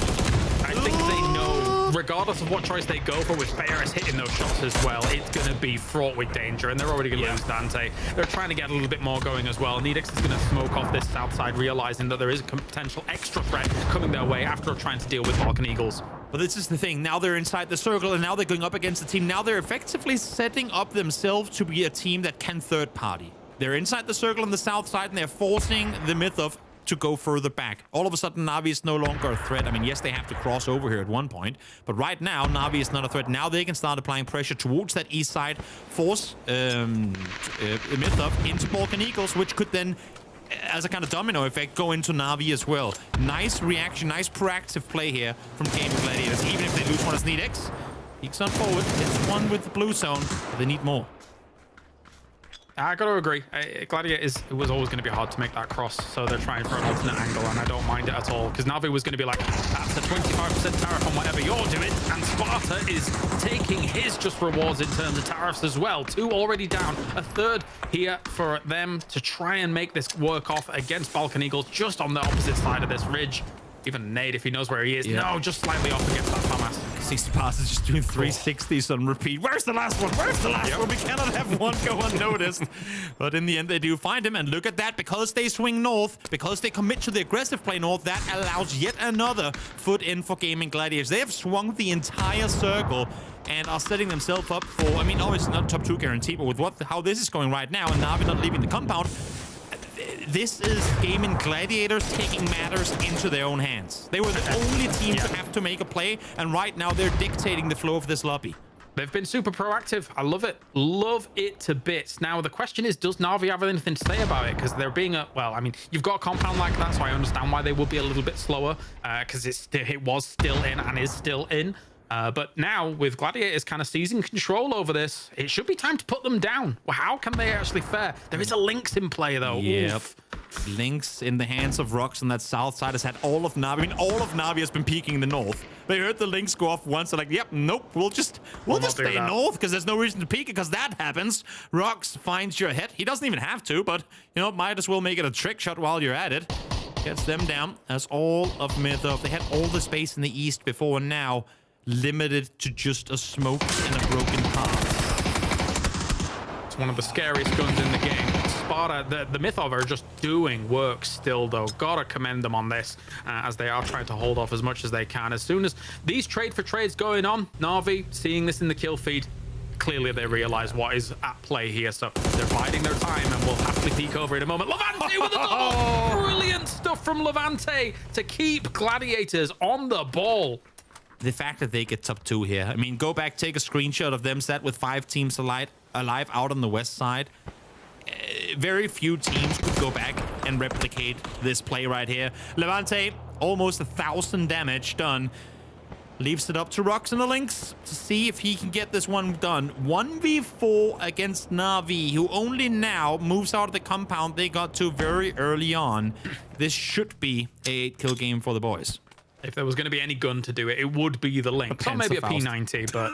K: I think they know, regardless of what choice they go for, with Bayers hitting those shots as well, it's going to be fraught with danger, and they're already going to lose Dante. They're trying to get a little bit more going as well. Needix is going to smoke off this south side, realizing that there is a potential extra threat coming their way after trying to deal with Balkan Eagles.
G: But this is the thing. Now they're inside the circle, and now they're going up against the team. Now they're effectively setting up themselves to be a team that can third party. They're inside the circle on the south side, and they're forcing the Mythov to go further back. All of a sudden, Na'Vi is no longer a threat. I mean, yes, they have to cross over here at one point, but right now, Na'Vi is not a threat. Now they can start applying pressure towards that east side, force Mythov into Balkan Eagles, which could then, as a kind of domino effect, go into Na'Vi as well. Nice reaction, nice proactive play here from Gaming Gladiators. Even if they lose one as Needix, peeks on forward, hits one with the blue zone, but they need more.
K: I got to agree. Gladiators, it was always going to be hard to make that cross, so they're trying for an alternate angle, and I don't mind it at all, because Na'Vi was going to be like, that's a 25% tariff on whatever you're doing, and Sparta is taking his just rewards in terms of tariffs as well. 2 already down, a 3rd here for them to try and make this work off against Balkan Eagles, just on the opposite side of this ridge. Even Nade, if he knows where he is. Yeah. No, just slightly off against that Hamas.
G: See, Sparta is just doing 360s on repeat. Where's the last one? Where's the last one? We cannot have one go unnoticed. But in the end, they do find him. And look at that. Because they swing north, because they commit to the aggressive play north, that allows yet another foot in for Gaming Gladiators. They have swung the entire circle and are setting themselves up for, I mean, obviously not top 2 guarantee, but with how this is going right now, and Na'Vi not leaving the compound, this is Gaming Gladiators taking matters into their own hands. They were the only team to have to make a play, and right now they're dictating the flow of this lobby.
K: They've been super proactive. I love it. Love it to bits. Now, the question is, does Na'Vi have anything to say about it? Because they're being well, I mean, you've got a compound like that, so I understand why they will be a little bit slower, because it was still in and is still in. But now, with Gladiators kind of seizing control over this, it should be time to put them down. Well, how can they actually fare? There is a Lynx in play, though.
G: Yep.
K: Oof.
G: Lynx in the hands of Rocks on that south side has had all of Na'Vi. I mean, all of Na'Vi has been peeking in the north. They heard the Lynx go off once. They're like, yep, nope, we'll just stay north because there's no reason to peek because that happens. Rocks finds your head. He doesn't even have to, but, you know, might as well make it a trick shot while you're at it. Gets them down. That's all of Mythos. They had all the space in the east before, and now limited to just a smoke and a broken path.
K: It's one of the scariest guns in the game. Sparta, the Mythov are just doing work still, though. Gotta commend them on this, as they are trying to hold off as much as they can. As soon as these trade for trades going on, Na'Vi seeing this in the kill feed, clearly they realize what is at play here, so they're biding their time and will happily peek over in a moment. Levante with a double! Brilliant stuff from Levante to keep Gladiators on the ball.
G: The fact that they get top 2 here. I mean, go back, take a screenshot of them set with 5 teams alive out on the west side. Very few teams could go back and replicate this play right here. Levante, almost 1,000 damage done. Leaves it up to Rocks and the Lynx to see if he can get this one done. 1v4 against Na'Vi, who only now moves out of the compound they got to very early on. This should be a 8-kill game for the boys.
K: If there was going to be any gun to do it, it would be the Lynx. Or maybe a P90, but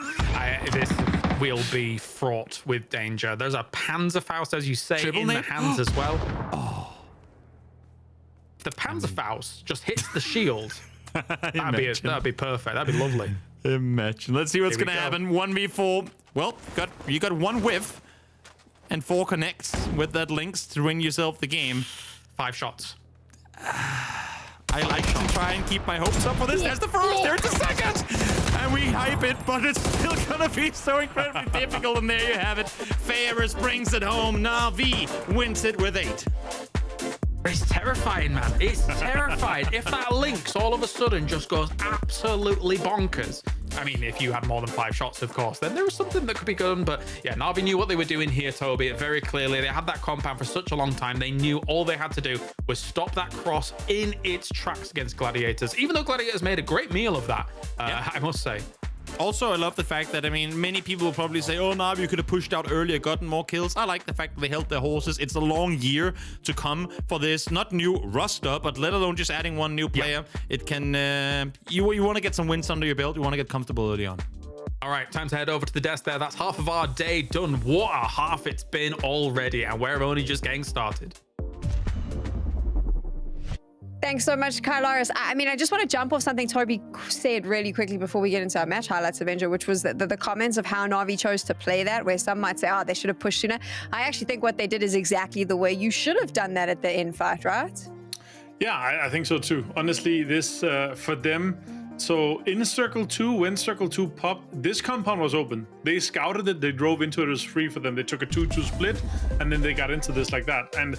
K: this will be fraught with danger. There's a Panzerfaust, as you say, in the hands as well. Oh. If the Panzerfaust just hits the shield, that'd be perfect. That'd be lovely.
G: Imagine. Let's see what's going to happen. 1v4. Well, you got 1 whiff and 4 connects with that Lynx to win yourself the game.
K: 5 shots.
G: I like to try and keep my hopes up for this. There's the first, there's the second. And we hype it, but it's still gonna be so incredibly difficult. And there you have it. Ferris brings it home. Na'Vi wins it with 8.
K: It's terrifying, man. It's terrifying. If that Lynx all of a sudden just goes absolutely bonkers. I mean, if you had more than 5 shots, of course, then there was something that could be done. But yeah, Na'Vi knew what they were doing here, Toby, very clearly. They had that compound for such a long time. They knew all they had to do was stop that cross in its tracks against Gladiators, even though Gladiators made a great meal of that, I must say.
G: Also, I love the fact that, I mean, many people will probably say, oh, Na'Vi, you could have pushed out earlier, gotten more kills. I like the fact that they held their horses. It's a long year to come for this, not new roster, but let alone just adding 1 new player. It can, you want to get some wins under your belt. You want to get comfortable early on.
K: All right, time to head over to the desk there. That's half of our day done. What a half it's been already, and we're only just getting started.
B: Thanks so much, Kylaris. I mean, I just want to jump off something Toby said really quickly before we get into our match highlights, Avenger, which was the comments of how Na'Vi chose to play that, where some might say, oh, they should have pushed sooner. I actually think what they did is exactly the way you should have done that at the end fight, right?
E: Yeah, I think so too. Honestly, this, for them, so in Circle 2, when Circle 2 popped, this compound was open. They scouted it, they drove into it, it was free for them. They took a 2-2 split, and then they got into this like that. And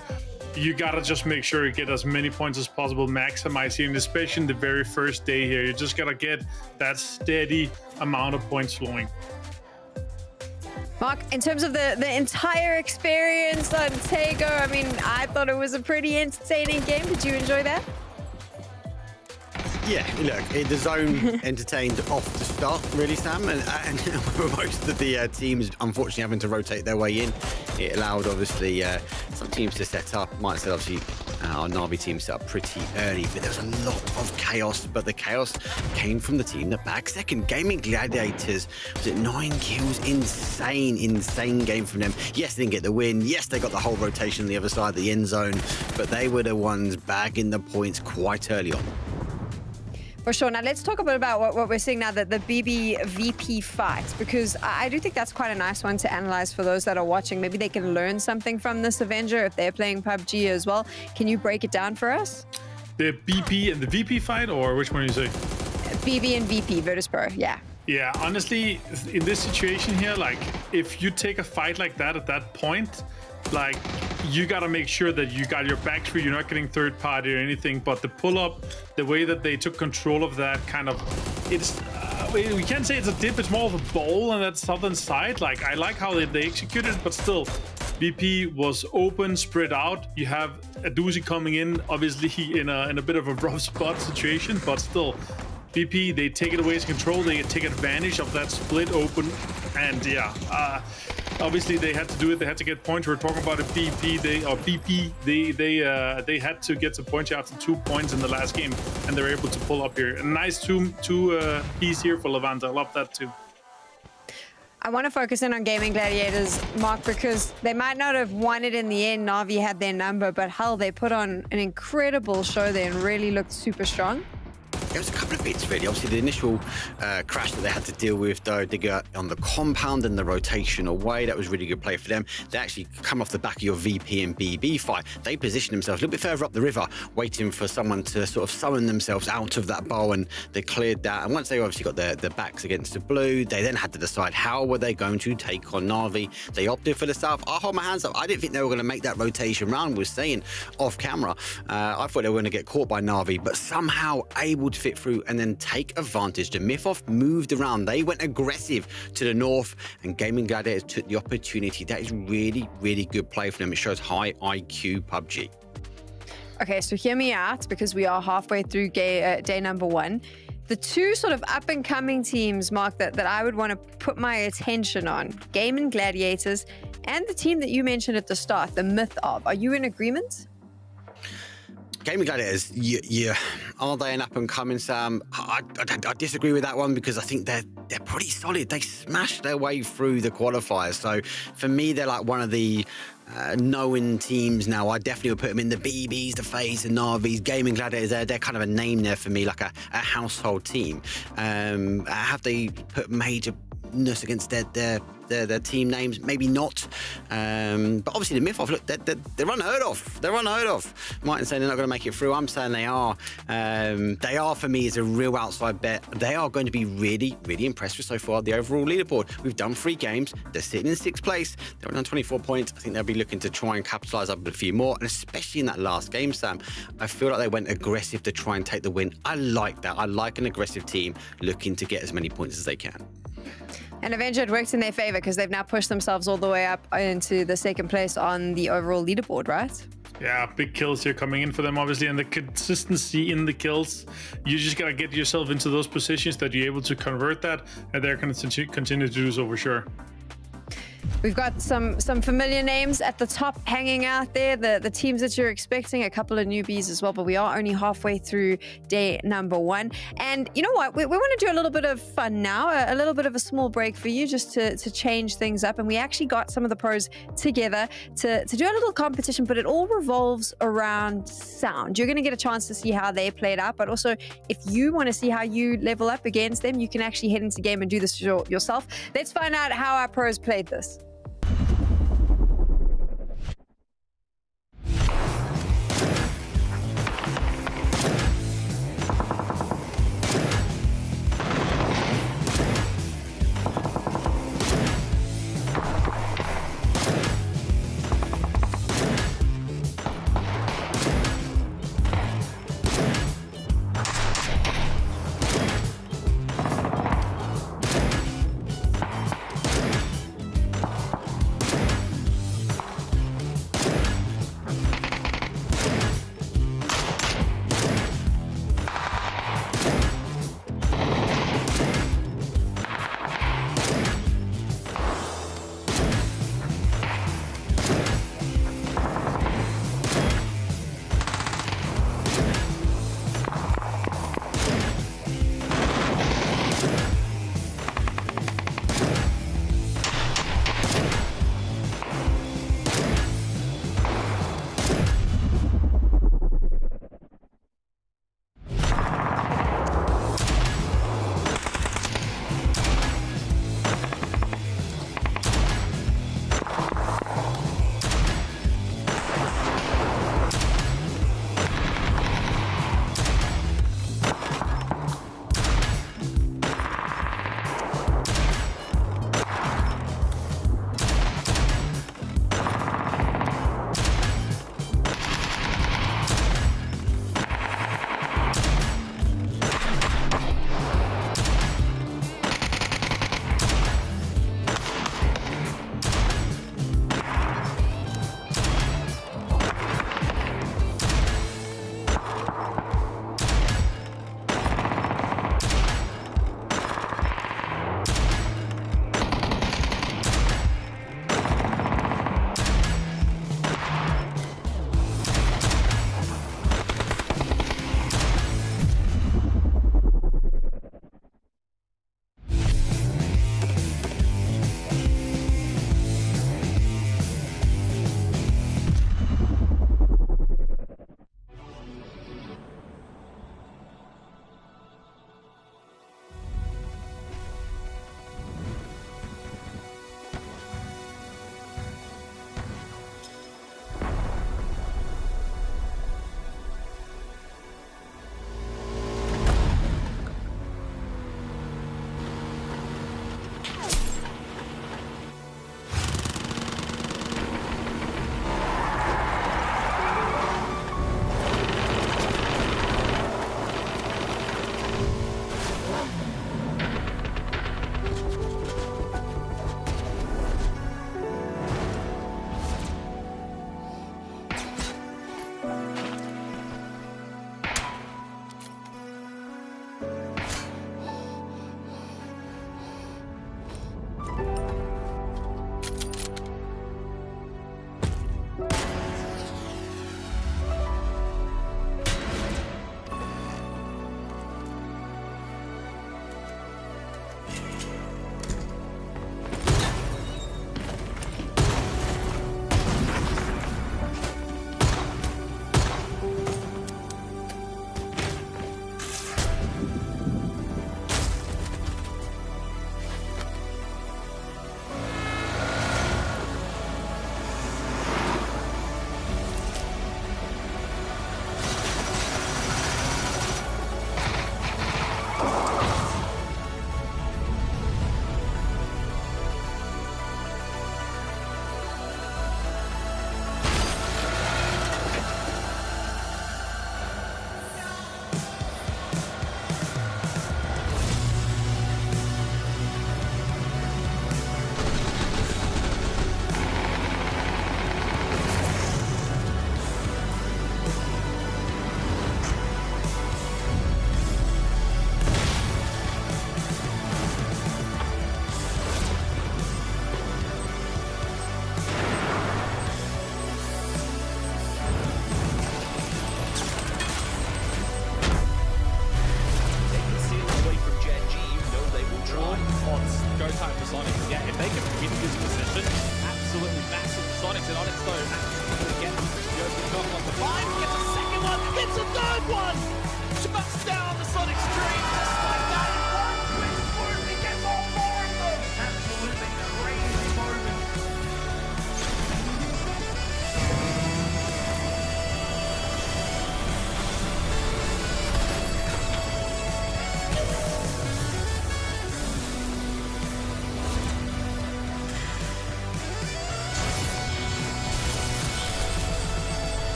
E: you gotta just make sure you get as many points as possible, maximizing, especially in the very first day here. You just gotta get that steady amount of points flowing.
B: Mark, in terms of the entire experience on Tego, I mean, I thought it was a pretty entertaining game. Did you enjoy that?
D: Yeah, look, the zone entertained off the start, really, Sam, and most of the teams, unfortunately, having to rotate their way in. It allowed, obviously, some teams to set up. Might have said, obviously, our Na'Vi team set up pretty early, but there was a lot of chaos. But the chaos came from the team that bagged second. Gaming Gladiators, was it 9 kills? Insane game from them. Yes, they didn't get the win. Yes, they got the whole rotation on the other side of the end zone, but they were the ones bagging the points quite early on.
B: For sure. Now, let's talk a bit about what we're seeing now, the BB-VP fight, because I do think that's quite a nice one to analyze for those that are watching. Maybe they can learn something from this Avenger if they're playing PUBG as well. Can you break it down for us?
E: The BP and the VP fight, or which one do you say?
B: BB and VP, Virtus Pro, yeah.
E: Yeah, honestly, in this situation here, like, if you take a fight like that at that point, like, you got to make sure that you got your back through, you're not getting third party or anything, but the pull-up, the way that they took control of that kind of, it's, we can't say it's a dip, it's more of a bowl on that southern side. Like, I like how they executed it, but still, VP was open, spread out. You have a doozy coming in, obviously in a bit of a rough spot situation, but still, VP, they take it away as control. They take advantage of that split open, and yeah, obviously they had to do it. They had to get points. We're talking about a BP. They had to get some points after 2 points in the last game, and they're able to pull up here. A nice two piece here for Levante. I love that too.
B: I want to focus in on Gaming Gladiators, Mark, because they might not have won it in the end. Na'Vi had their number, but hell, they put on an incredible show there and really looked super strong.
D: There was a couple of bits really. Obviously, the initial crash that they had to deal with, though, they got on the compound and the rotation away. That was really good play for them. They actually come off the back of your VP and BB fight. They positioned themselves a little bit further up the river, waiting for someone to sort of summon themselves out of that bowl, and they cleared that. And once they obviously got their backs against the blue, they then had to decide how were they going to take on Na'Vi. They opted for the south. I hold my hands up. I didn't think they were going to make that rotation round. Was saying off camera, I thought they were going to get caught by Na'Vi, but somehow able to fit through and then take advantage. The Mythoff moved around. They went aggressive to the north, and Gaming Gladiators took the opportunity. That is really, really good play for them. It shows high IQ PUBG.
B: Okay, so hear me out, because we are halfway through day number 1. The two sort of up-and-coming teams, Mark, that I would want to put my attention on, Gaming Gladiators and the team that you mentioned at the start, the Mythoff. Are you in agreement?
D: Gaming Gladiators, are they an up-and-coming, Sam? I disagree with that one, because I think they're pretty solid. They smashed their way through the qualifiers. So for me, they're like one of the known teams now. I definitely would put them in the BBs, the FaZe, the Na'Vis. Gaming Gladiators, they're kind of a name there for me, like a household team. Have they put majorness against their team names? Maybe not. But obviously the Mythoff, look, they're unheard of. They're unheard of. Martin saying they're not going to make it through. I'm saying they are. They are, for me, is a real outside bet. They are going to be really, really impressive so far. The overall leaderboard, we've done 3 games. They're sitting in 6th place. They're on 24 points. I think they'll be looking to try and capitalise up a few more. And especially in that last game, Sam, I feel like they went aggressive to try and take the win. I like that. I like an aggressive team looking to get as many points as they can.
B: And eventually it works in their favor, because they've now pushed themselves all the way up into the 2nd place on the overall leaderboard, right?
E: Yeah, big kills here coming in for them, obviously, and the consistency in the kills. You just got to get yourself into those positions that you're able to convert that, and they're going to continue to do so for sure.
B: We've got some familiar names at the top hanging out there, the teams that you're expecting, a couple of newbies as well, but we are only halfway through day number 1. And you know what? We want to do a little bit of fun now, a little bit of a small break for you, just to change things up. And we actually got some of the pros together to do a little competition, but it all revolves around sound. You're going to get a chance to see how they played out, but also if you want to see how you level up against them, you can actually head into the game and do this yourself. Let's find out how our pros played this.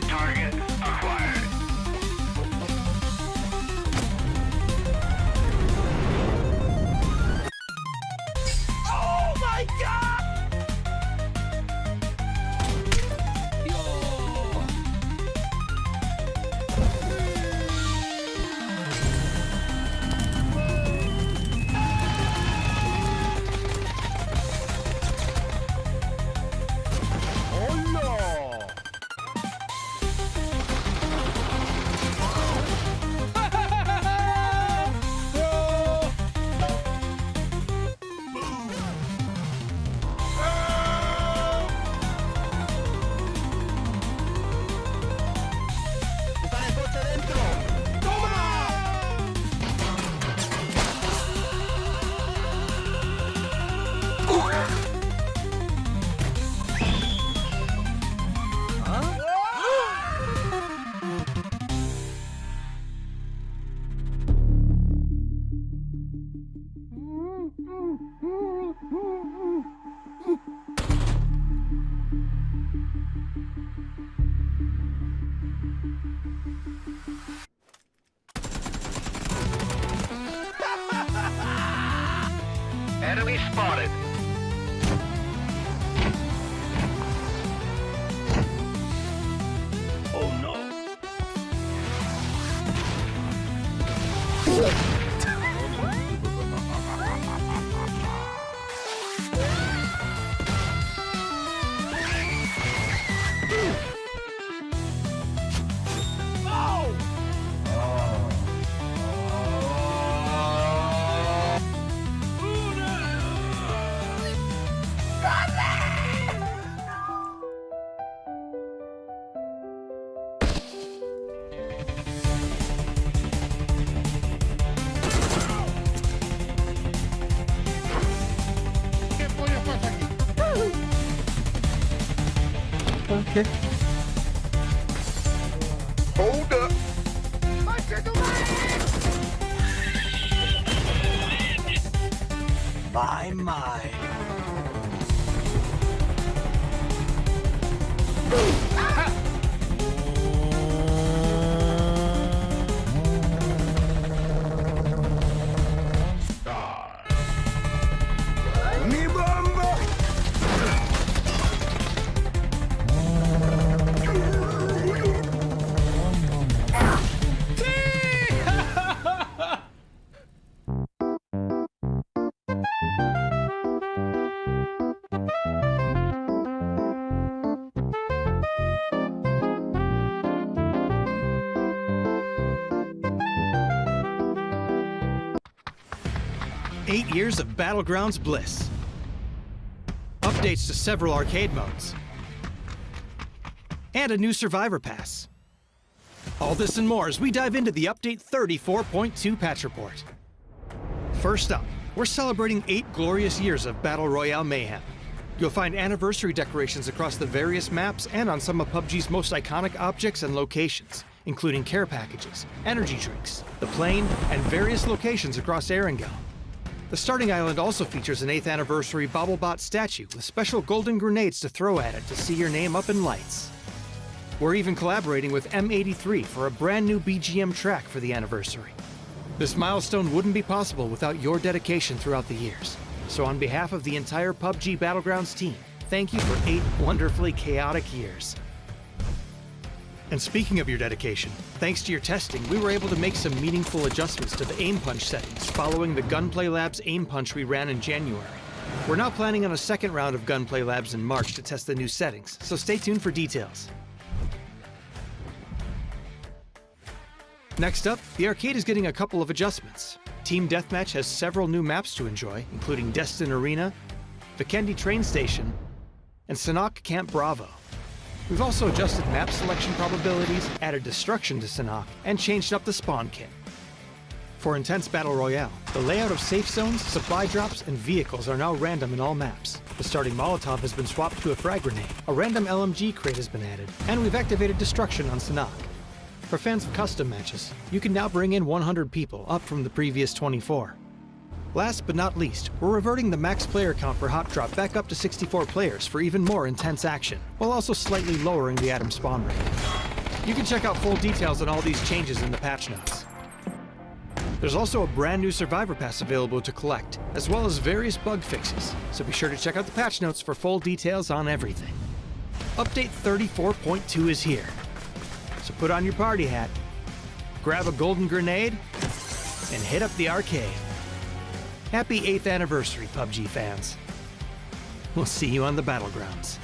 C: Target acquired.
A: Oh my god!
C: Oh no!
A: ¡Están el coche dentro!
C: Enemy spotted.
A: Oh no!
C: Hold up. My tickle.
A: My.
C: Me bomba.
L: Eight years of Battlegrounds bliss. Updates to several arcade modes. And a new Survivor Pass. All this and more as we dive into the Update 34.2 patch report. First up, we're celebrating 8 glorious years of Battle Royale mayhem. You'll find anniversary decorations across the various maps and on some of PUBG's most iconic objects and locations, including care packages, energy drinks, the plane, and various locations across Erangel. The starting island also features an 8th anniversary BobbleBot statue with special golden grenades to throw at it to see your name up in lights. We're even collaborating with M83 for a brand new BGM track for the anniversary. This milestone wouldn't be possible without your dedication throughout the years. So on behalf of the entire PUBG Battlegrounds team, thank you for 8 wonderfully chaotic years. And speaking of your dedication, thanks to your testing, we were able to make some meaningful adjustments to the aim punch settings following the Gunplay Labs aim punch we ran in January. We're now planning on a second round of Gunplay Labs in March to test the new settings, so stay tuned for details. Next up, the arcade is getting a couple of adjustments. Team Deathmatch has several new maps to enjoy, including Destin Arena, Vikendi Train Station, and Sanok Camp Bravo. We've also adjusted map selection probabilities, added destruction to Sanhok, and changed up the spawn kit. For intense battle royale, the layout of safe zones, supply drops, and vehicles are now random in all maps. The starting Molotov has been swapped to a frag grenade, a random LMG crate has been added, and we've activated destruction on Sanhok. For fans of custom matches, you can now bring in 100 people, up from the previous 24. Last but not least, we're reverting the max player count for Hot Drop back up to 64 players for even more intense action, while also slightly lowering the atom spawn rate. You can check out full details on all these changes in the patch notes. There's also a brand new Survivor Pass available to collect, as well as various bug fixes, so be sure to check out the patch notes for full details on everything. Update 34.2 is here, so put on your party hat, grab a golden grenade, and hit up the arcade. Happy 8th anniversary, PUBG fans. We'll see you on the Battlegrounds.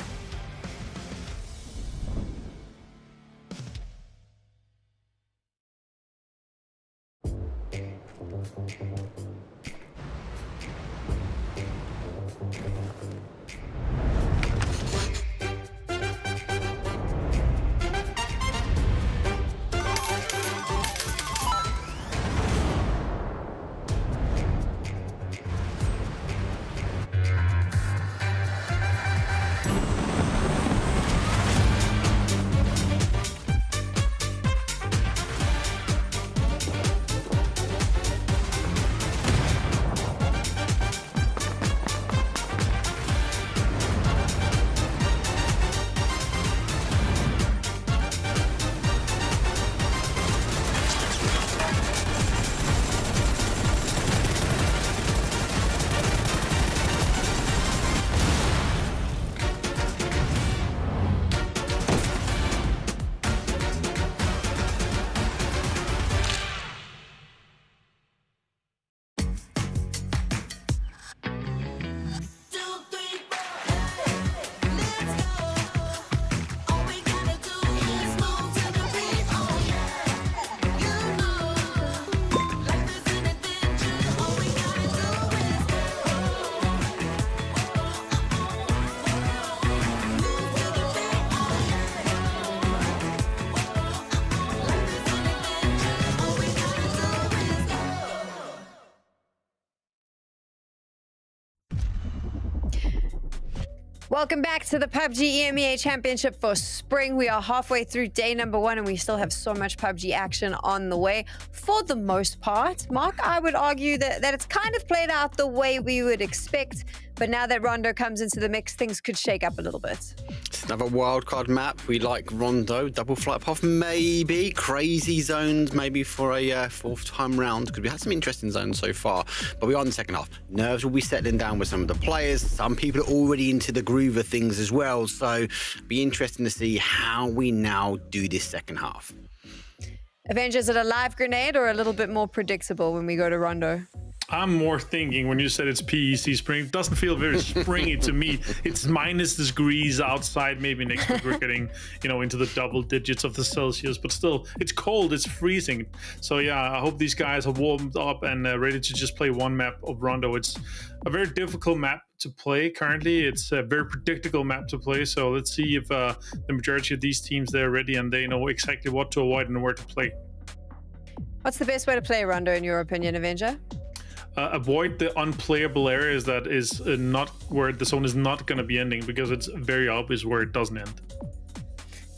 B: Welcome back to the PUBG EMEA Championship for spring. We are halfway through day number 1 and we still have so much PUBG action on the way. For the most part, Mark, I would argue that it's kind of played out the way we would expect. But now that Rondo comes into the mix, things could shake up a little bit.
D: It's another wildcard map. We like Rondo, double flight path, maybe crazy zones, maybe for a fourth time round, because we had some interesting zones so far. But we are in the second half. Nerves will be settling down with some of the players. Some people are already into the groove of things as well. So be interesting to see how we now do this second half.
B: Avenger, is it a live grenade or a little bit more predictable when we go to Rondo?
E: I'm more thinking when you said it's PEC spring, it doesn't feel very springy to me. It's minus degrees outside, maybe next week we're getting, into the double digits of the Celsius, but still, it's cold, it's freezing. So yeah, I hope these guys are warmed up and ready to just play one map of Rondo. It's a very difficult map to play currently. It's a very predictable map to play. So let's see if the majority of these teams, they're ready and they know exactly what to avoid and where to play.
B: What's the best way to play Rondo in your opinion, Avenger?
E: Avoid the unplayable areas that is not where the zone is not going to be ending, because it's very obvious where it doesn't end.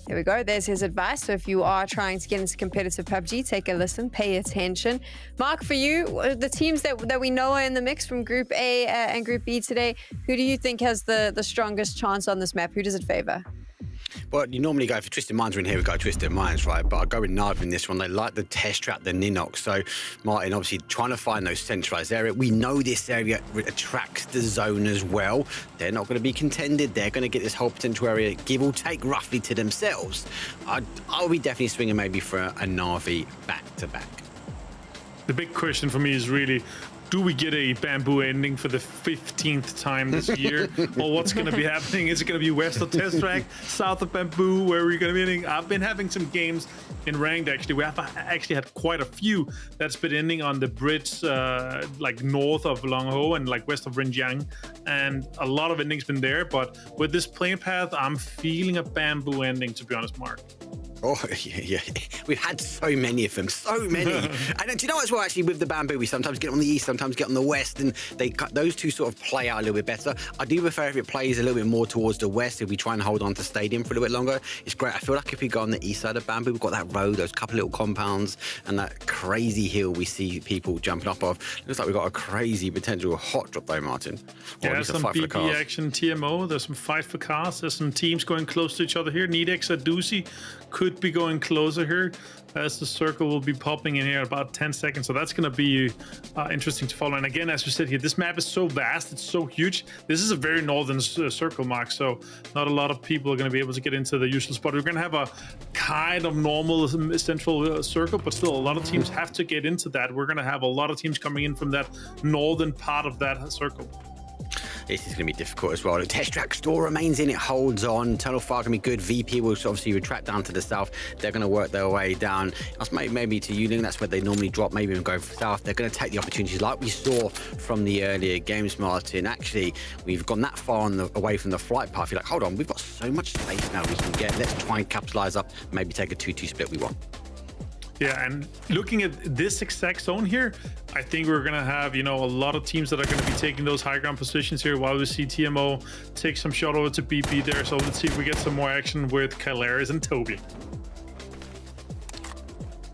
B: There we go. There's his advice. So if you are trying to get into competitive PUBG, take a listen, pay attention. Mark, for you, the teams that we know are in the mix from Group A and Group B today, who do you think has the strongest chance on this map? Who does it favor?
D: Well, you normally go for Twisted Minds. We're in here, we go Twisted Minds, right? But I go with Nard in this one. They like the test trap, the Ninox. So Martin, obviously trying to find those centralized areas. We know this area attracts the zone as well. They're not going to be contended. They're going to get this whole potential area, give or take, roughly to themselves. I'll be definitely swinging maybe for a Na'Vi back-to-back.
E: The big question for me is really, do we get a bamboo ending for the 15th time this year? Or what's going to be happening? Is it going to be west of Test Track, south of bamboo? Where are we going to be ending? I've been having some games in ranked, actually. We have actually had quite a few that's been ending on the bridge, like north of Long Ho and like west of Renjiang. And a lot of endings been there. But with this plane path, I'm feeling a bamboo ending, to be honest, Mark.
D: Oh, yeah. We've had so many of them, so many. And do you know as well, actually, with the bamboo, we sometimes get on the east, sometimes get on the west, and those two sort of play out a little bit better. I do prefer if it plays a little bit more towards the west, if we try and hold on to stadium for a little bit longer. It's great. I feel like if we go on the east side of bamboo, we've got that road, those couple little compounds, and that crazy hill we see people jumping up of. Looks like we've got a crazy potential hot drop though, Martin.
E: Yeah, some BP action TMO. There's some fight for cars. There's some teams going close to each other here. Nedex or Doozy could be going closer here as the circle will be popping in here in about 10 seconds. So that's going to be interesting to follow. And again, as we said here, this map is so vast. It's so huge. This is a very northern circle, Mark. So not a lot of people are going to be able to get into the usual spot. We're going to have a kind of normal central circle, but still a lot of teams have to get into that. We're going to have a lot of teams coming in from that northern part of that circle.
D: This is going to be difficult as well. The Test Track still remains in, it holds on. Internal fire going to be good. VP will obviously retract down to the south. They're going to work their way down. That's maybe to Yuling, that's where they normally drop, maybe even go south. They're going to take the opportunities like we saw from the earlier games, Martin. Actually, we've gone that far away from the flight path. You're like, hold on, we've got so much space now we can get. Let's try and capitalize up, maybe take a 2-2 split we want.
E: Yeah, and looking at this exact zone here, I think we're going to have, a lot of teams that are going to be taking those high ground positions here while we see TMO take some shot over to BP there. So let's see if we get some more action with Kylaris and Toby.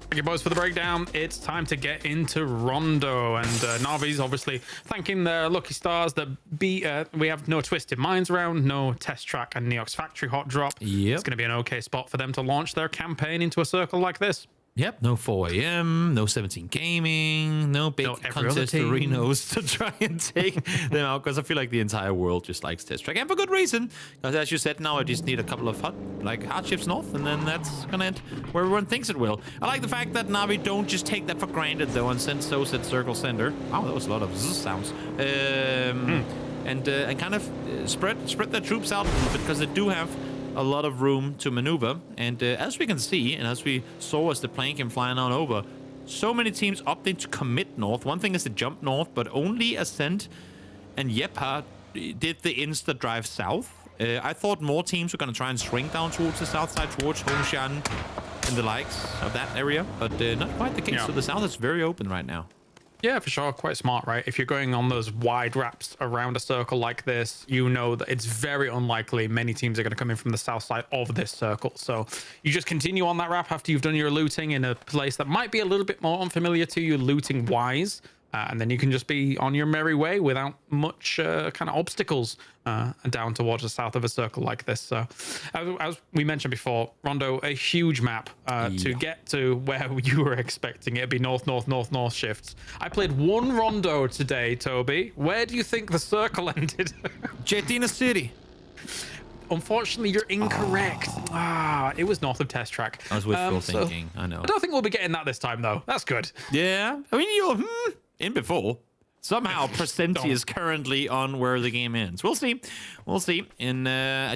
K: Thank you boys for the breakdown. It's time to get into Rondo, and Navi's obviously thanking their lucky stars that we have no Twisted Minds around, no Test Track and Neox Factory hot drop.
M: Yep.
K: It's going to be an okay spot for them to launch their campaign into a circle like this.
M: Yep, no 4 AM, no 17 Gaming, no big contest arenas to try and take them out, because I feel like the entire world just likes Test Track, and for good reason, because as you said, now I just need a couple of hardships north, and then that's gonna end where everyone thinks it will. I like the fact that Navi don't just take that for granted, though, and send Sos at Circle Center. Wow, that was a lot of zzz sounds. And kind of spread their troops out a little bit, because they do have a lot of room to maneuver, and as we can see, and as we saw as the plane came flying on over, so many teams opting to commit north. One thing is to jump north, but only Ascent and Yepa did the insta drive south. I thought more teams were going to try and swing down towards the south side, towards Hongshan and the likes of that area, but not quite the case. Yeah. So the south is very open right now.
K: Yeah, for sure. Quite smart, right? If you're going on those wide wraps around a circle like this, you know that it's very unlikely many teams are going to come in from the south side of this circle. So you just continue on that wrap after you've done your looting in a place that might be a little bit more unfamiliar to you looting-wise. And then you can just be on your merry way without much kind of obstacles down towards the south of a circle like this. So, as we mentioned before, Rondo, a huge map to get to where you were expecting it. It'd be north, north, north, north shifts. I played one Rondo today, Toby. Where do you think the circle ended?
M: Jetina City.
K: Unfortunately, you're incorrect. It was north of Test Track.
M: I was wishful thinking. I know.
K: I don't think we'll be getting that this time, though. That's good.
M: Yeah. I mean, you're in before. Somehow, Presenti is currently on where the game ends. We'll see. We'll see in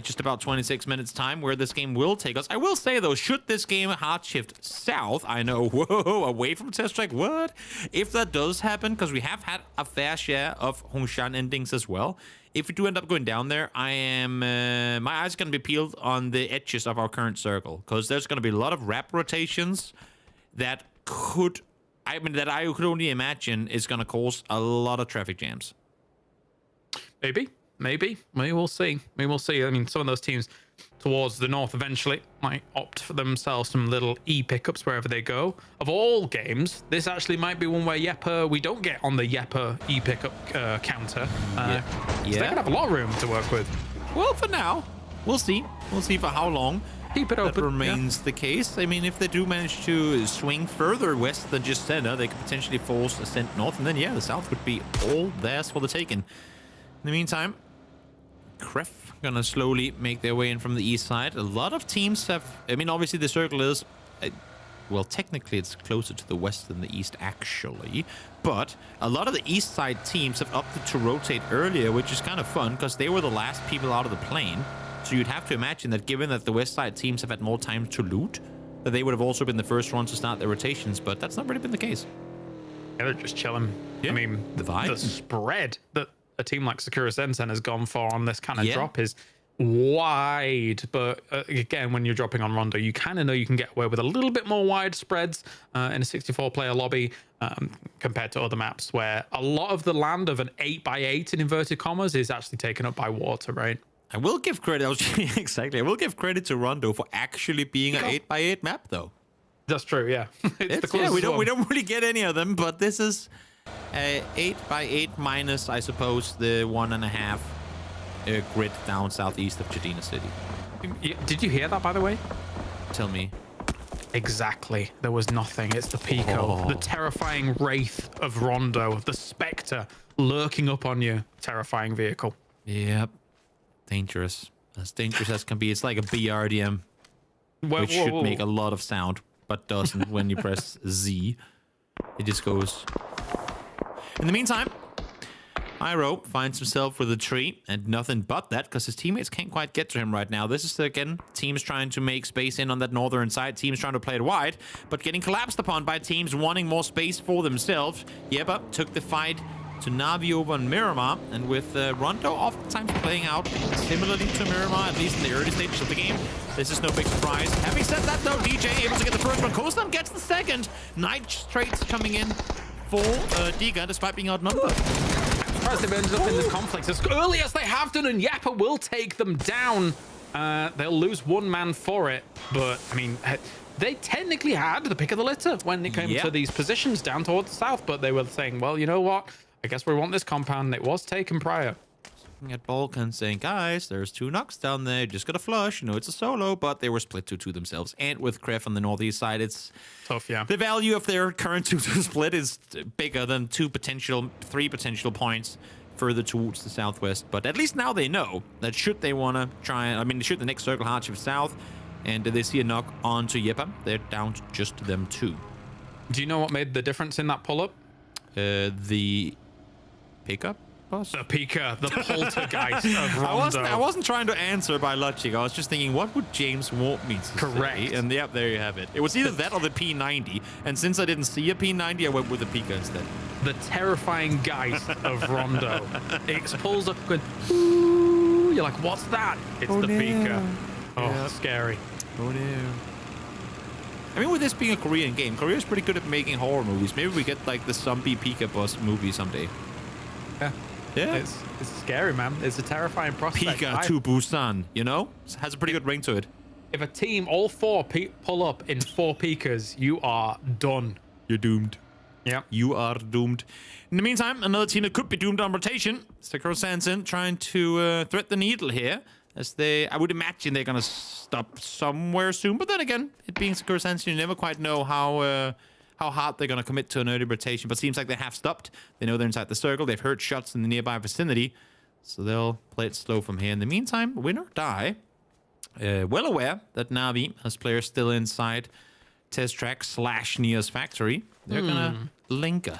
M: just about 26 minutes time where this game will take us. I will say, though, should this game hard shift south, I know, whoa, away from Test Track, what? If that does happen, because we have had a fair share of Hongshan endings as well. If we do end up going down there, I am my eyes are going to be peeled on the edges of our current circle, because there's going to be a lot of wrap rotations that could... that I could only imagine is going to cause a lot of traffic jams.
K: Maybe. We will see. I mean, some of those teams towards the north eventually might opt for themselves some little E-pickups wherever they go. Of all games, this actually might be one where Yepa, we don't get on the Yepa E-pickup counter. They're going to have a lot of room to work with.
M: Well, for now, we'll see. We'll see for how long.
K: Keep it open.
M: That remains the case. I mean, if they do manage to swing further west than just center, they could potentially force Ascent north, and then, the south would be all theirs for the taking. In the meantime, Kref gonna slowly make their way in from the east side. A lot of teams have... I mean, obviously, the circle is well, technically it's closer to the west than the east, actually. But a lot of the east side teams have opted to rotate earlier, which is kind of fun because they were the last people out of the plane. So you'd have to imagine that given that the west side teams have had more time to loot, that they would have also been the first ones to start their rotations, but that's not really been the case.
K: Yeah, they're just chilling. Yeah. I mean, the spread that a team like Sakura Sensen has gone for on this kind of drop is wide. But again, when you're dropping on Rondo, you kind of know you can get away with a little bit more wide spreads in a 64-player lobby compared to other maps where a lot of the land of an 8x8 in inverted commas is actually taken up by water, right?
M: I will give credit. I will give credit to Rondo for actually being an 8x8 map, though.
K: That's true. Yeah,
M: we don't really get any of them, but this is 8x8 minus, I suppose, the 1.5 grid down southeast of Jadina City.
K: Did you hear that, by the way?
M: Tell me.
K: Exactly. There was nothing. It's the Pico, the terrifying wraith of Rondo, the specter lurking up on you. Terrifying vehicle.
M: Yep. Dangerous. As dangerous as can be. It's like a BRDM, which should make a lot of sound, but doesn't when you press Z. It just goes. In the meantime, Iroh finds himself with a tree and nothing but that because his teammates can't quite get to him right now. This is, again, teams trying to make space in on that northern side. Teams trying to play it wide, but getting collapsed upon by teams wanting more space for themselves. Yeba took the fight to Navi over on Miramar, and with Rondo oftentimes playing out similarly to Miramar, at least in the early stages of the game, this is no big surprise. Having said that, though, DJ able to get the first one. Kostan gets the second. Nitrates coming in for Diga, despite being outnumbered.
K: Surprised they've ended up in this conflict as early as they have done, and Yappa will take them down. They'll lose one man for it, but, I mean, they technically had the pick of the litter when it came to these positions down towards the south, but they were saying, well, you know what? I guess we want this compound. It was taken prior.
M: Looking at Balkan saying, guys, there's 2 knocks down there. Just got to flush. You know, it's a solo, but they were split 2-2 themselves. And with Kref on the northeast side, it's
K: tough, yeah.
M: The value of their current 2-2 split is bigger than 3 potential points further towards the southwest. But at least now they know that should they want to try, I mean, should the next circle hardship south, and they see a knock onto Yepa, they're down to just them 2.
K: Do you know what made the difference in that pull-up?
M: The pickup boss?
K: The Pika, the poltergeist of Rondo.
M: I wasn't trying to answer by logic. I was just thinking, what would James want me to say? And yep, there you have it. It was either that or the P90. And since I didn't see a P90, I went with the Pika instead.
K: The terrifying geist of Rondo. It pulls up going, ooh. You're like, what's that? It's the Pika. Oh, scary.
M: Oh, no. I mean, with this being a Korean game, Korea's pretty good at making horror movies. Maybe we get like the zombie Pika boss movie someday.
K: Yeah. It's scary, man. It's a terrifying prospect.
M: Pika to Busan, you know? It has a pretty good ring to it.
K: If a team, all 4 pull up in 4 Pikas, you are done.
M: You're doomed.
K: Yeah.
M: You are doomed. In the meantime, another team that could be doomed on rotation. Sakura Sansen trying to thread the needle here. As I would imagine they're going to stop somewhere soon. But then again, it being Sakura Sansen, you never quite know how hard they're going to commit to an early rotation. But it seems like they have stopped. They know they're inside the circle. They've heard shots in the nearby vicinity. So they'll play it slow from here. In the meantime, win or die. Well aware that Navi has players still inside Test Track / Nia's factory. They're going to linger.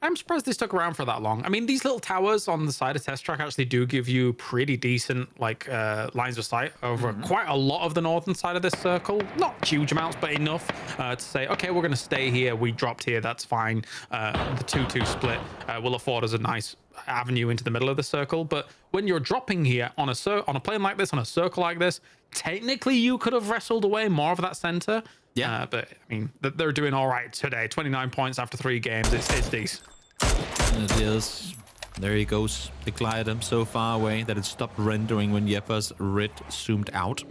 K: I'm surprised they stuck around for that long. I mean, these little towers on the side of Test Track actually do give you pretty decent lines of sight over quite a lot of the northern side of this circle. Not huge amounts, but enough to say, okay, we're going to stay here. We dropped here. That's fine. The 2-2 split will afford us a nice avenue into the middle of the circle. But when you're dropping here on a plane like this, on a circle like this, technically you could have wrestled away more of that center. Yeah. But, I mean, they're doing all right today. 29 points after 3 games. It's decent.
M: And it is. There he goes. The Gliadum so far away that it stopped rendering when Yeppa's Rit zoomed out.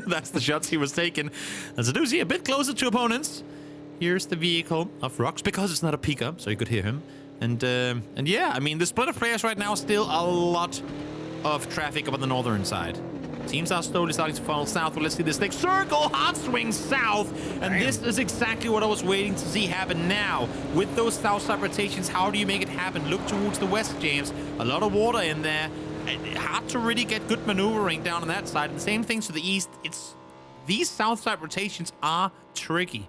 M: That's the shots he was taking. As a doozy, a bit closer to opponents. Here's the vehicle of Rocks, because it's not a Pika, so you could hear him. And yeah, I mean, the split of players right now, still a lot of traffic up on the northern side. Teams are slowly starting to funnel south. Well, let's see this next circle. Hard swing south. And this is exactly what I was waiting to see happen now. With those south side rotations, how do you make it happen? Look towards the west, James. A lot of water in there. Hard to really get good maneuvering down on that side. And the same thing to the east. It's these south side rotations are tricky.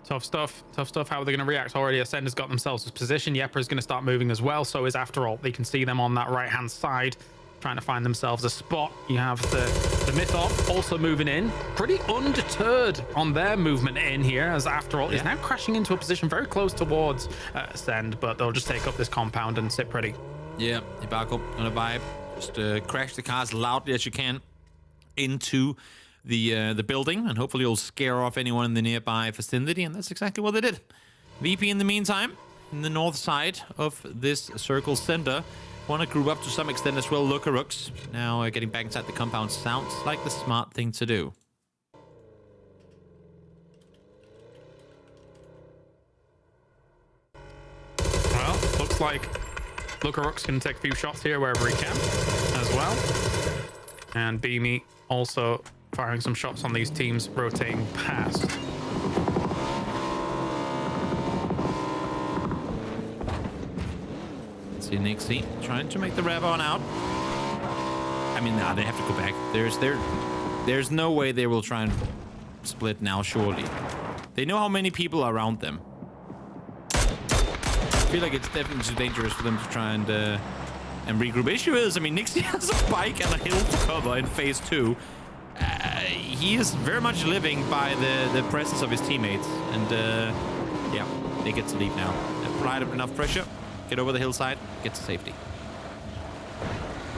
K: Tough stuff. How are they going to react? Already Ascender's got themselves his position. Yepra is going to start moving as well. So is After All. They can see them on that right-hand side, trying to find themselves a spot. You have the Mythop also moving in, pretty undeterred on their movement in here, as After All is now crashing into a position very close towards Ascend, but they'll just take up this compound and sit pretty.
M: Yeah, Ibako on a vibe. Just crash the car as loudly as you can into the building, and hopefully you'll scare off anyone in the nearby vicinity, and that's exactly what they did. VP in the meantime, in the north side of this circle center, want to group up to some extent as well. Lookarooks now getting back inside the compound sounds like the smart thing to do.
K: Well, looks like Lookarooks can take a few shots here wherever he can as well, and Beamy also firing some shots on these teams rotating past.
M: See Nixie trying to make the rev on out. I mean, nah, they have to go back. There's no way they will try and split now, surely. They know how many people are around them. I feel like it's definitely too dangerous for them to try and regroup. Issue is, I mean, Nixie has a bike and a hill to cover in phase 2. He is very much living by the presence of his teammates, and yeah, they get to leave now. Applied enough pressure, get over the hillside, get to safety.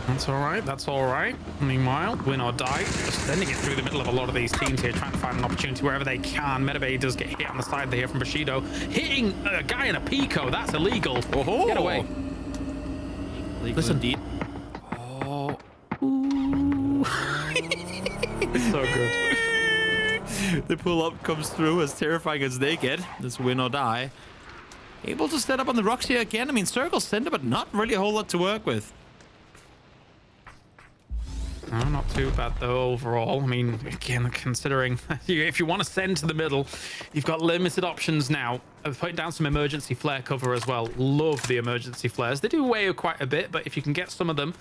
K: That's all right. Meanwhile, win or die, just sending it through the middle of a lot of these teams here, trying to find an opportunity wherever they can. Metabay does get hit on the side there from Bushido, hitting a guy in a Pico. That's illegal.
M: Oh,
K: get away.
M: Legal
K: Listen.
M: indeed.
K: Oh. Ooh. It's so good.
M: The pull-up comes through as terrifying as they get. This win or die. Able to stand up on the rocks here again. I mean, Circle center, but not really a whole lot to work with.
K: No, not too bad though overall. I mean, again, considering if you want to send to the middle, you've got limited options now. I've put down some emergency flare cover as well. Love the emergency flares. They do weigh quite a bit, but if you can get some of them,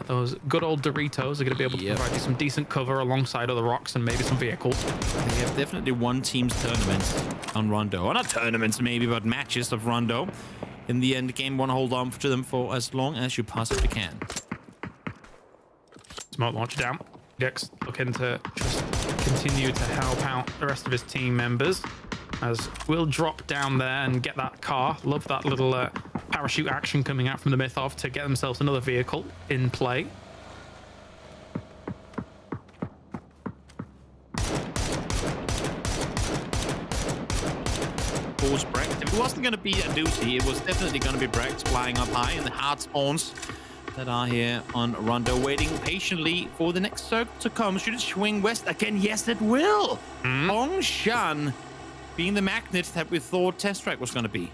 K: those good old Doritos are going to be able to provide you some decent cover alongside other rocks and maybe some vehicles.
M: We have definitely won team's tournaments on Rondo. Or not tournaments maybe, but matches of Rondo. In the end game, want to hold on to them for as long as you possibly can.
K: Smoke launch down. Dex looking to just continue to help out the rest of his team members, as we'll drop down there and get that car. Love that little parachute action coming out from the Mythov to get themselves another vehicle in play.
M: Force Brecht. If it wasn't going to be a doozy, it was definitely going to be Brecht flying up high in the hard spawns that are here on Rondo, waiting patiently for the next circle to come. Should it swing west again? Yes, it will. Hongshan being the magnet that we thought Test Track was going to be.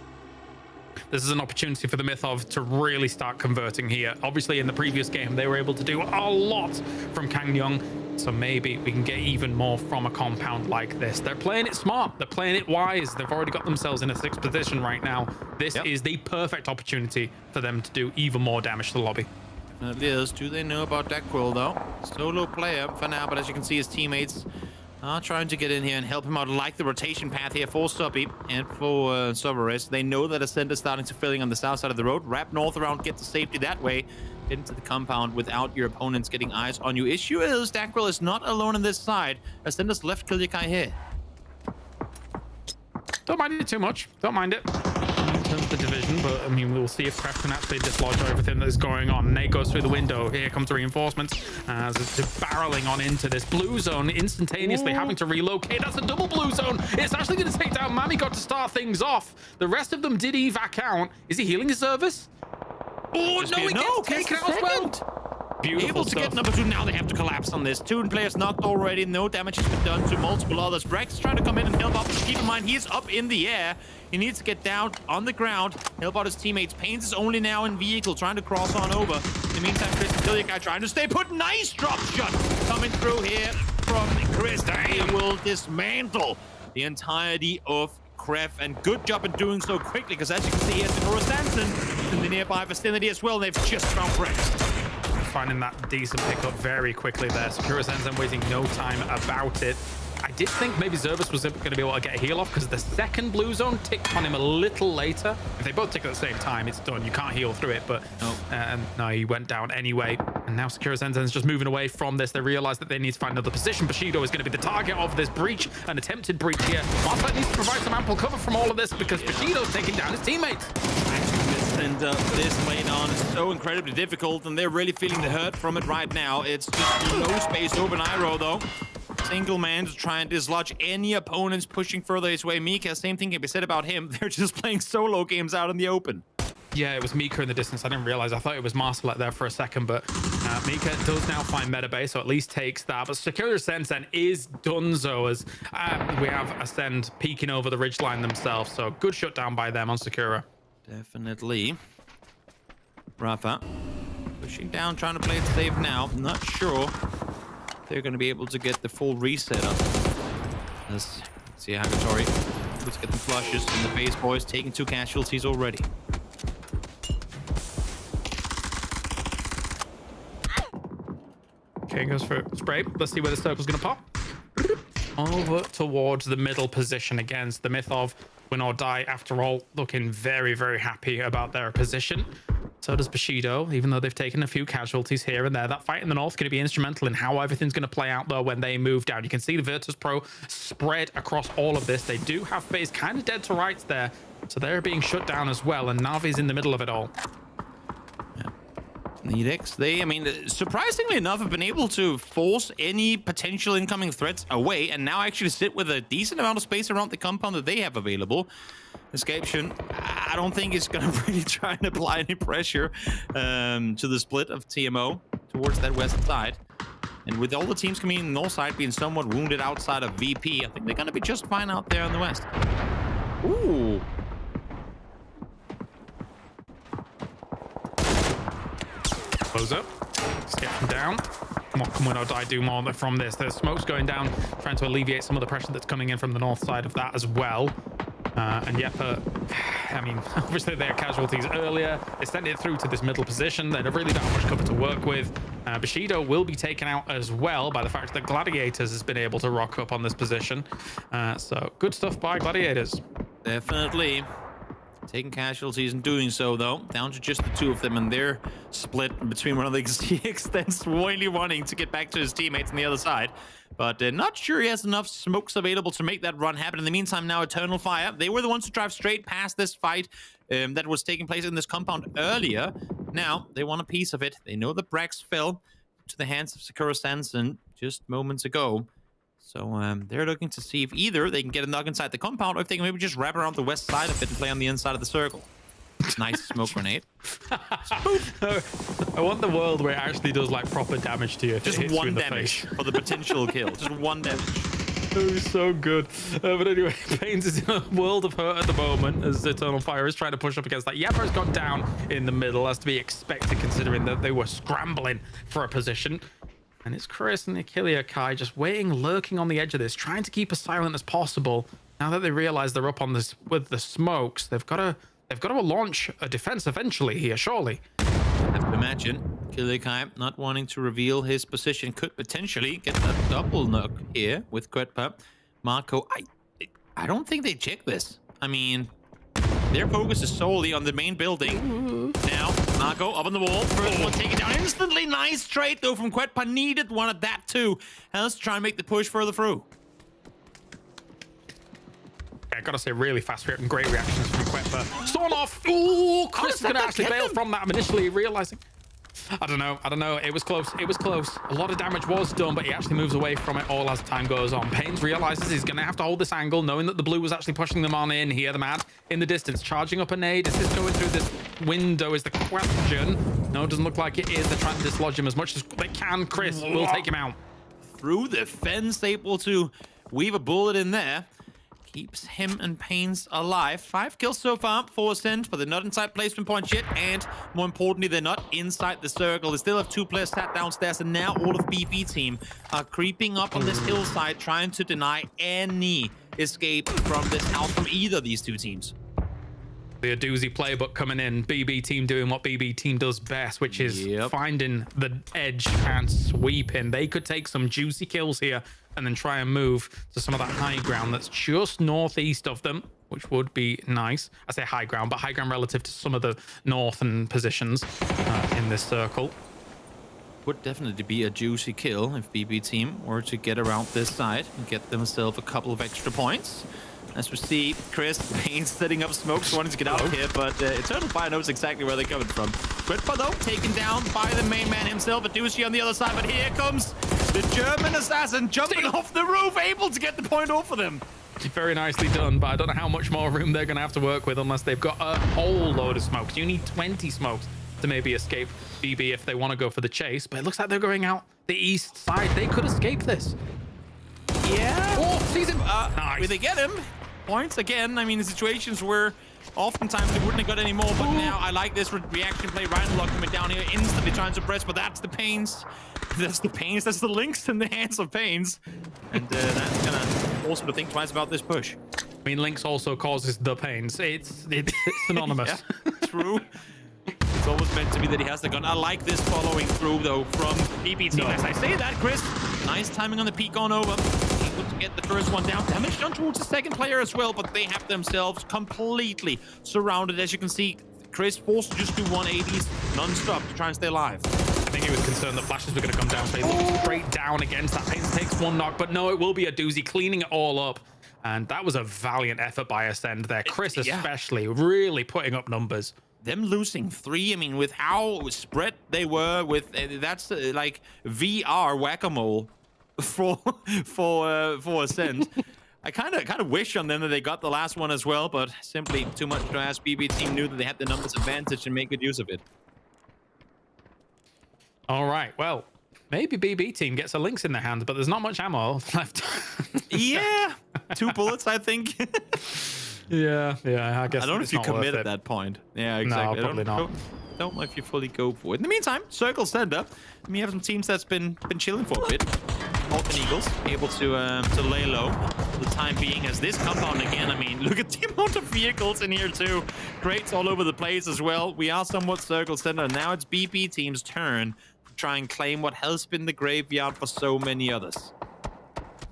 K: This is an opportunity for the Mythov to really start converting here. Obviously, in the previous game, they were able to do a lot from Kangyong, so maybe we can get even more from a compound like this. They're playing it smart. They're playing it wise. They've already got themselves in a 6th position right now. This is the perfect opportunity for them to do even more damage to the lobby.
M: Definitely is. Do they know about that Quill, though? Solo player for now, but as you can see, his teammates are trying to get in here and help him out, like the rotation path here for Subby and for Sovereign. They know that Ascend is starting to filling on the south side of the road. Wrap north around, get to safety that way. Get into the compound without your opponents getting eyes on you. Issue is, Dacryl is not alone on this side. Ascend has left Kilyakai here.
K: Don't mind it too much. Don't mind it in terms of the division, but I mean, we'll see if Krafton can actually dislodge everything that is going on. Nate goes through the window. Here comes the reinforcements as it's barreling on into this blue zone, instantaneously having to relocate. That's a double blue zone. It's actually going to take down Mamiko to start things off. The rest of them did evac out. Is he healing his service? Oh, no, he gets taken out as well. Beautiful
M: Able to
K: stuff.
M: get number 2. Now they have to collapse on this. 2 players knocked already. No damage has been done to multiple others. Brex trying to come in and help out. Keep in mind, he is up in the air. He needs to get down on the ground, help out his teammates. Pains is only now in vehicle, trying to cross on over. In the meantime, Chris and Kilyakai trying to stay put. Nice drop shot coming through here from Chris. He will dismantle the entirety of Kref, and good job in doing so quickly, because as you can see, he has Nora Stanson in the nearby vicinity as well, and they've just found Brex.
K: finding that decent pickup very quickly there. Sakura Sensen wasting no time about it. I did think maybe Zervis was going to be able to get a heal off because the second blue zone ticked on him a little later. If they both tick at the same time, it's done. You can't heal through it, but no, he went down anyway. And now Sakura Sensen's just moving away from this. They realize that they need to find another position. Bushido is going to be the target of this breach, an attempted breach here. Martlet needs to provide some ample cover from all of this because Bushido's taking down his teammates.
G: And this lane on is so incredibly difficult, and they're really feeling the hurt from it right now. It's just no space over Nairo, though. Single man to try and dislodge any opponents pushing further his way. Mika, same thing can be said about him. They're just playing solo games out in the open.
K: Yeah, it was Mika in the distance. I didn't realize. I thought it was Marcelet there for a second, but Mika does now find Metabase, so at least takes that. But Sakura Sensen is donezo as we have Ascend peeking over the ridgeline themselves. So good shutdown by them on Sakura.
G: Definitely. Rafa pushing down, trying to play it safe now. Not sure they're going to be able to get the full reset up. Let's see Hagatori. Let's get the flushes in the face, boys. Taking 2 casualties already.
K: Okay, goes for spray. Let's see where the circle's going to pop. Over towards the middle position against the myth of win or die. After all, looking very, very happy about their position. So does Bushido, even though they've taken a few casualties here and there. That fight in the north going to be instrumental in how everything's going to play out, though, when they move down. You can see the Virtus Pro spread across all of this. They do have FaZe kind of dead to rights there, so they're being shut down as well, and Navi's in the middle of it all.
G: Nedex, I mean, surprisingly enough, have been able to force any potential incoming threats away and now actually sit with a decent amount of space around the compound that they have available. Escaption, I don't think is going to really try and apply any pressure to the split of TMO towards that west side. And with all the teams coming in the north side being somewhat wounded outside of VP, I think they're going to be just fine out there on the west. Ooh.
K: Close up. Skip him down. What can win or die do more from this? There's smokes going down, trying to alleviate some of the pressure that's coming in from the north side of that as well. And Yepa, I mean, obviously they had casualties earlier. They sent it through to this middle position. They don't really have much cover to work with. Bushido will be taken out as well by the fact that Gladiators has been able to rock up on this position. So good stuff by Gladiators.
G: Definitely. Taking casualties and doing so, though. Down to just the 2 of them, and they're split between one of the extents really wanting to get back to his teammates on the other side. But not sure he has enough smokes available to make that run happen. In the meantime, now Eternal Fire. They were the ones to drive straight past this fight that was taking place in this compound earlier. Now, they want a piece of it. They know the Brax fell to the hands of Sakura Sensen just moments ago. So they're looking to see if either they can get a knock inside the compound or if they can maybe just wrap around the west side of it and play on the inside of the circle. Nice smoke grenade.
K: I want the world where it actually does like proper damage to you.
G: Just 1 damage for the potential kill. Just 1 damage.
K: Oh, so good. But anyway, Pains is in a world of hurt at the moment as Eternal Fire is trying to push up against that. Yepa's gone down in the middle, as to be expected considering that they were scrambling for a position. And it's Chris and Achillea Kai just waiting, lurking on the edge of this, trying to keep as silent as possible. Now that they realize they're up on this with the smokes, they've got to launch a defense eventually here, surely.
G: I have to imagine Achillea Kai not wanting to reveal his position could potentially get that double knock here with Quetpa. Marco, I don't think they check this. I mean, their focus is solely on the main building. Now, Marco up on the wall. First one taken down instantly. Nice trade, though, from Quetpa. Needed one at that, too. And let's try and make the push further through.
K: I gotta say, really fast and great reactions from Quetpa. Storm off! Ooh, Chris is gonna actually bail from that. I'm initially realizing. I don't know. It was close. A lot of damage was done, but he actually moves away from it all as time goes on. Pains realizes he's going to have to hold this angle, knowing that the blue was actually pushing them on in here. The Mad in the distance, charging up a nade. Is this going through this window is the question. No, it doesn't look like it is. They're trying to dislodge him as much as they can. Chris will take him out.
G: Through the fence, able to weave a bullet in there. Keeps him and Pains alive. 5 kills so far, 4 Ascend, but they're not inside placement point yet. And more importantly, they're not inside the circle. They still have 2 players sat downstairs, and now all of BP team are creeping up on this hillside, trying to deny any escape from this house from either of these 2 teams.
K: Be a doozy playbook coming in. BB team doing what BB team does best, which is finding the edge and sweeping. They could take some juicy kills here and then try and move to some of that high ground that's just northeast of them, which would be nice. I say high ground, but high ground relative to some of the northern positions in this circle.
M: Would definitely be a juicy kill if BB team were to get around this side and get themselves a couple of extra points. As we see, Chris Payne setting up smokes, wanting to get out of here, but Eternal Fire knows exactly where they're coming from. Gridpa, though, taken down by the main man himself, Adushi on the other side, but here comes the German assassin jumping off the roof, able to get the point off for them.
K: Very nicely done, but I don't know how much more room they're going to have to work with unless they've got a whole load of smokes. You need 20 smokes to maybe escape BB if they want to go for the chase, but it looks like they're going out the east side. They could escape this.
M: Yeah.
K: Oh, sees him.
M: Nice. Will they get him? Points again. I mean, the situations where oftentimes they wouldn't have got any more, but now I like this reaction play. Ryan Lock coming down here, instantly trying to press, but that's the Pains. That's the Pains. That's the Lynx in the hands of Pains. And that's gonna force them to think twice about this push.
K: I mean, Lynx also causes the Pains. It's synonymous.
M: Yeah, true. It's almost meant to be that he has the gun. I like this following through, though, from BB team. As I say that, Chris, nice timing on the peek on over. Able to get the first one down. Damage done towards the second player as well, but they have themselves completely surrounded. As you can see, Chris forced to just do 180s non-stop to try and stay alive.
K: I think he was concerned that flashes were going to come down, so he looked straight down against that. Pains takes one knock, but no, it will be a doozy, cleaning it all up. And that was a valiant effort by Ascend there. Chris especially, really putting up numbers.
M: Them losing 3, I mean, with how spread they were, with that's like VR whack-a-mole for Ascend. I kind of wish on them that they got the last one as well, but simply too much to ask. BB team knew that they had the numbers advantage and make good use of it.
K: All right, well, maybe BB team gets a Lynx in their hands, but there's not much ammo left.
M: Yeah, 2 bullets, I think.
K: Yeah, I guess.
M: I don't know if you commit at that point. Yeah, exactly.
K: No, probably not.
M: Don't know if you fully go for it. In the meantime, Circle Center. We have some teams that's been chilling for a bit. Falcon Eagles able to lay low for the time being. As this compound again, I mean, look at the amount of vehicles in here too. Crates all over the place as well. We are somewhat Circle Center. Now it's BP team's turn to try and claim what has been the graveyard for so many others.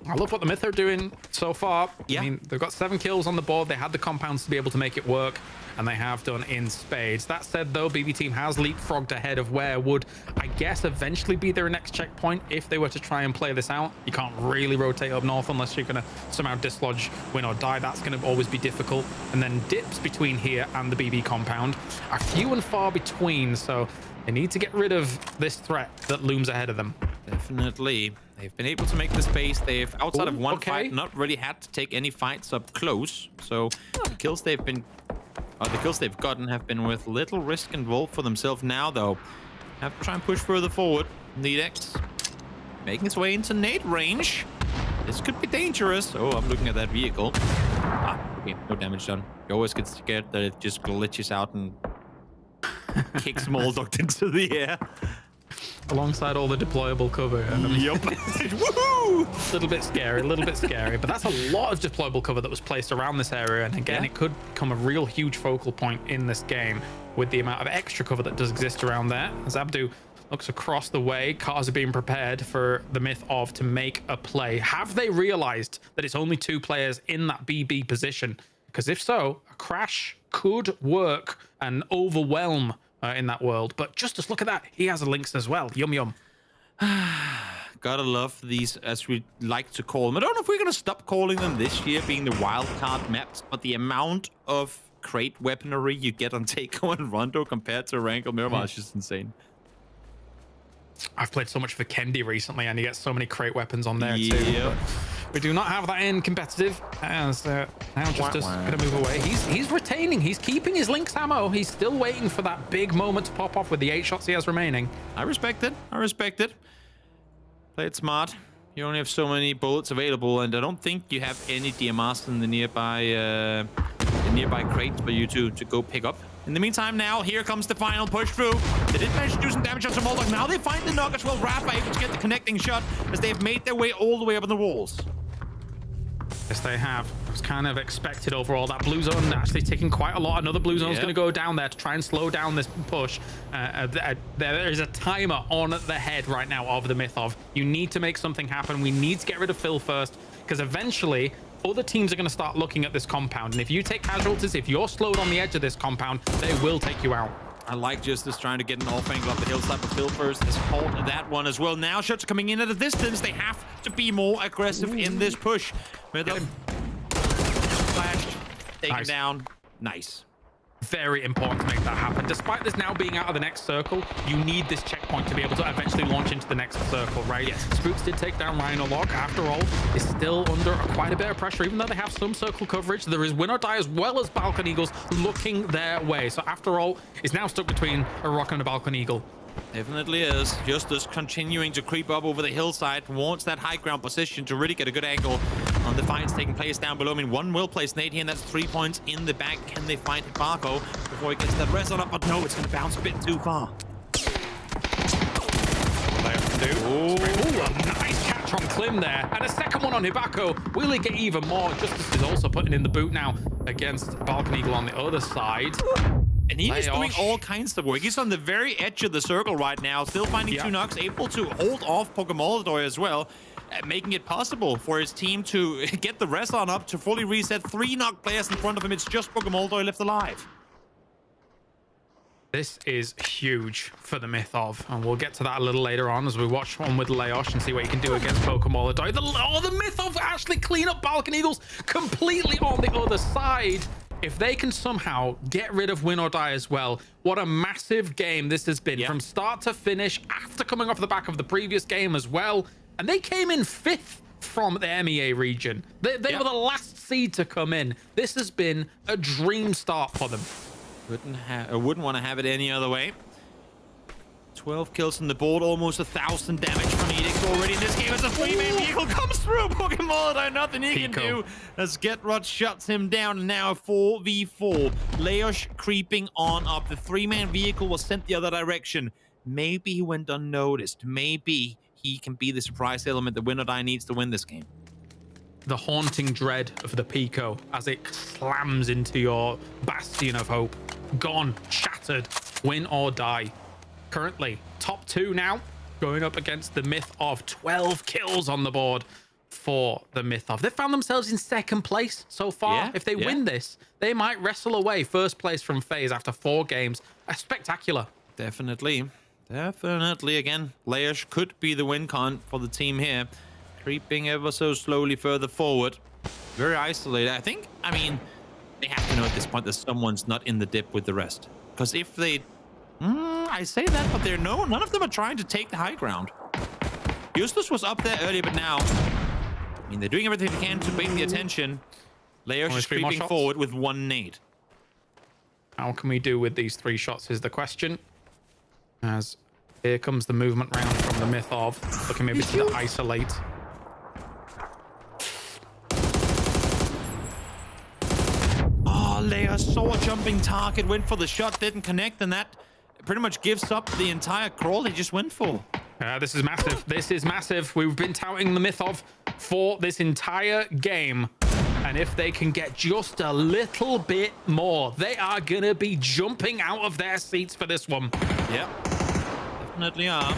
K: I love what the Myth are doing so far.
M: Yeah.
K: I mean, they've got 7 kills on the board. They had the compounds to be able to make it work, and they have done in spades. That said, though, BB team has leapfrogged ahead of where would, I guess, eventually be their next checkpoint if they were to try and play this out. You can't really rotate up north unless you're going to somehow dislodge, win or die. That's going to always be difficult. And then dips between here and the BB compound are few and far between, so they need to get rid of this threat that looms ahead of them.
M: Definitely. They've been able to make the space. They've, outside of one fight, not really had to take any fights up close. So the kills they've gotten have been with little risk involved for themselves. Now, though, have to try and push further forward. Nedex making its way into nade range. This could be dangerous. Oh, I'm looking at that vehicle. Okay, no damage done. You always get scared that it just glitches out and kicks Moldoc into the air.
K: Alongside all the deployable cover.
M: Yup. Woohoo!
K: A little bit scary, but that's a lot of deployable cover that was placed around this area, and again, it could become a real huge focal point in this game with the amount of extra cover that does exist around there. As Abdu looks across the way, cars are being prepared for the Myth of to make a play. Have they realized that it's only 2 players in that BB position? Because if so, a crash could work and overwhelm in that world. But Justice, look at that. He has a Lynx as well. Yum, yum.
M: Gotta love these, as we like to call them. I don't know if we're gonna stop calling them this year, being the wildcard maps, but the amount of crate weaponry you get on Takeo and Rondo compared to Rankle Miramar is just insane.
K: I've played so much for Kendi recently, and you get so many crate weapons on there too. We do not have that in competitive. As now Justice going to move away. He's retaining. He's keeping his Lynx ammo. He's still waiting for that big moment to pop off with the 8 shots he has remaining.
M: I respect it. Play it smart. You only have so many bullets available, and I don't think you have any DMRs in the nearby crates for you to go pick up. In the meantime, now, here comes the final push through. They did manage to do some damage on some Moldoc. Now they find the knock as well. Rafa able to get the connecting shot as they have made their way all the way up on the walls.
K: Yes, they have. It was kind of expected overall. That blue zone actually taking quite a lot. Another blue zone is going to go down there to try and slow down this push. There is a timer on the head right now of the Mythov. You need to make something happen. We need to get rid of Phil first, because eventually other teams are going to start looking at this compound. And if you take casualties, if you're slowed on the edge of this compound, they will take you out.
G: I like Justice trying to get an off angle up the hillside, but Phil first has called that one as well. Now shots are coming in at a distance. They have to be more aggressive in this push. Flashed, taken down. Nice.
K: Very important to make that happen. Despite this now being out of the next circle, you need this checkpoint to be able to eventually launch into the next circle, right?
G: Yes.
K: Spooks did take down Rhino Log. After all, is still under quite a bit of pressure, even though they have some circle coverage. There is Win or Die as well as Balkan Eagles looking their way. So after all, is now stuck between a Rock and a Balkan Eagle.
G: Definitely is. Justice continuing to creep up over the hillside, wants that high ground position to really get a good angle on the fights taking place down below. I mean, one will place Nate here, and that's 3 points in the bag. Can they find Barco before he gets that res on up? But no, it's going to bounce a bit too far.
K: Ooh, a nice catch from Klim there. And a second one on Hibako. Will he get even more? Justice is also putting in the boot now against Balkan Eagle on the other side.
G: And he is doing all kinds of work. He's on the very edge of the circle right now, still finding 2 knocks, able to hold off Pokemon as well, making it possible for his team to get the rest on up to fully reset. 3 knock players in front of him. It's just Pokemon left alive.
K: This is huge for the Mythov, and we'll get to that a little later on as we watch one with Leosh and see what he can do against Pokemon. The Mythov actually clean up Balkan Eagles completely on the other side. If they can somehow get rid of Win or Die as well, what a massive game this has been from start to finish after coming off the back of the previous game as well. And they came in 5th from the MEA region. They were the last seed to come in. This has been a dream start for them.
G: Wouldn't want to have it any other way. 12 kills on the board, almost 1,000 damage from Edix already in this game as a 3-man vehicle comes through. Pokemon, nothing he can do as Getrod shuts him down. And now 4v4. Leosh creeping on up. The 3-man vehicle was sent the other direction. Maybe he went unnoticed. Maybe he can be the surprise element that Win or Die needs to win this game.
K: The haunting dread of the Pico as it slams into your bastion of hope. Gone, shattered, Win or Die. Currently, top 2 now, going up against the Mythov. 12 kills on the board for the Mythov. They found themselves in 2nd place so far. If they win this, they might wrestle away 1st place from FaZe after 4 games. Spectacular.
G: Definitely. Definitely. Again, Leosh could be the win con for the team here. Creeping ever so slowly further forward. Very isolated. I mean, they have to know at this point that someone's not in the dip with the rest. Because if they... I say that, but none of them are trying to take the high ground. Eustace was up there earlier, but now, I mean, they're doing everything they can to bring the attention. Leosh is creeping forward with 1 nade.
K: How can we do with these 3 shots is the question. As here comes the movement round from the Mythov, looking maybe to isolate.
G: Leosh saw a jumping target, went for the shot, didn't connect, and that pretty much gives up the entire crawl he just went for.
K: This is massive. This is massive. We've been touting the Mythov for this entire game. And if they can get just a little bit more, they are going to be jumping out of their seats for this one.
G: Yep. Definitely are.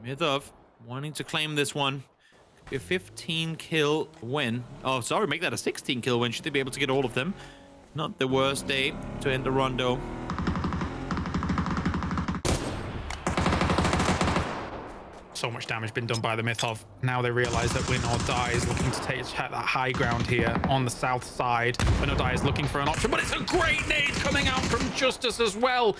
G: Mythov wanting to claim this one. A 15-kill win. Oh, sorry, make that a 16-kill win. Should they be able to get all of them? Not the worst day to end the rondo.
K: So much damage been done by the Mythov. Now they realize that Win or Die is looking to take that high ground here on the south side. Win or Die is looking for an option, but it's a great nade coming out from Justice as well.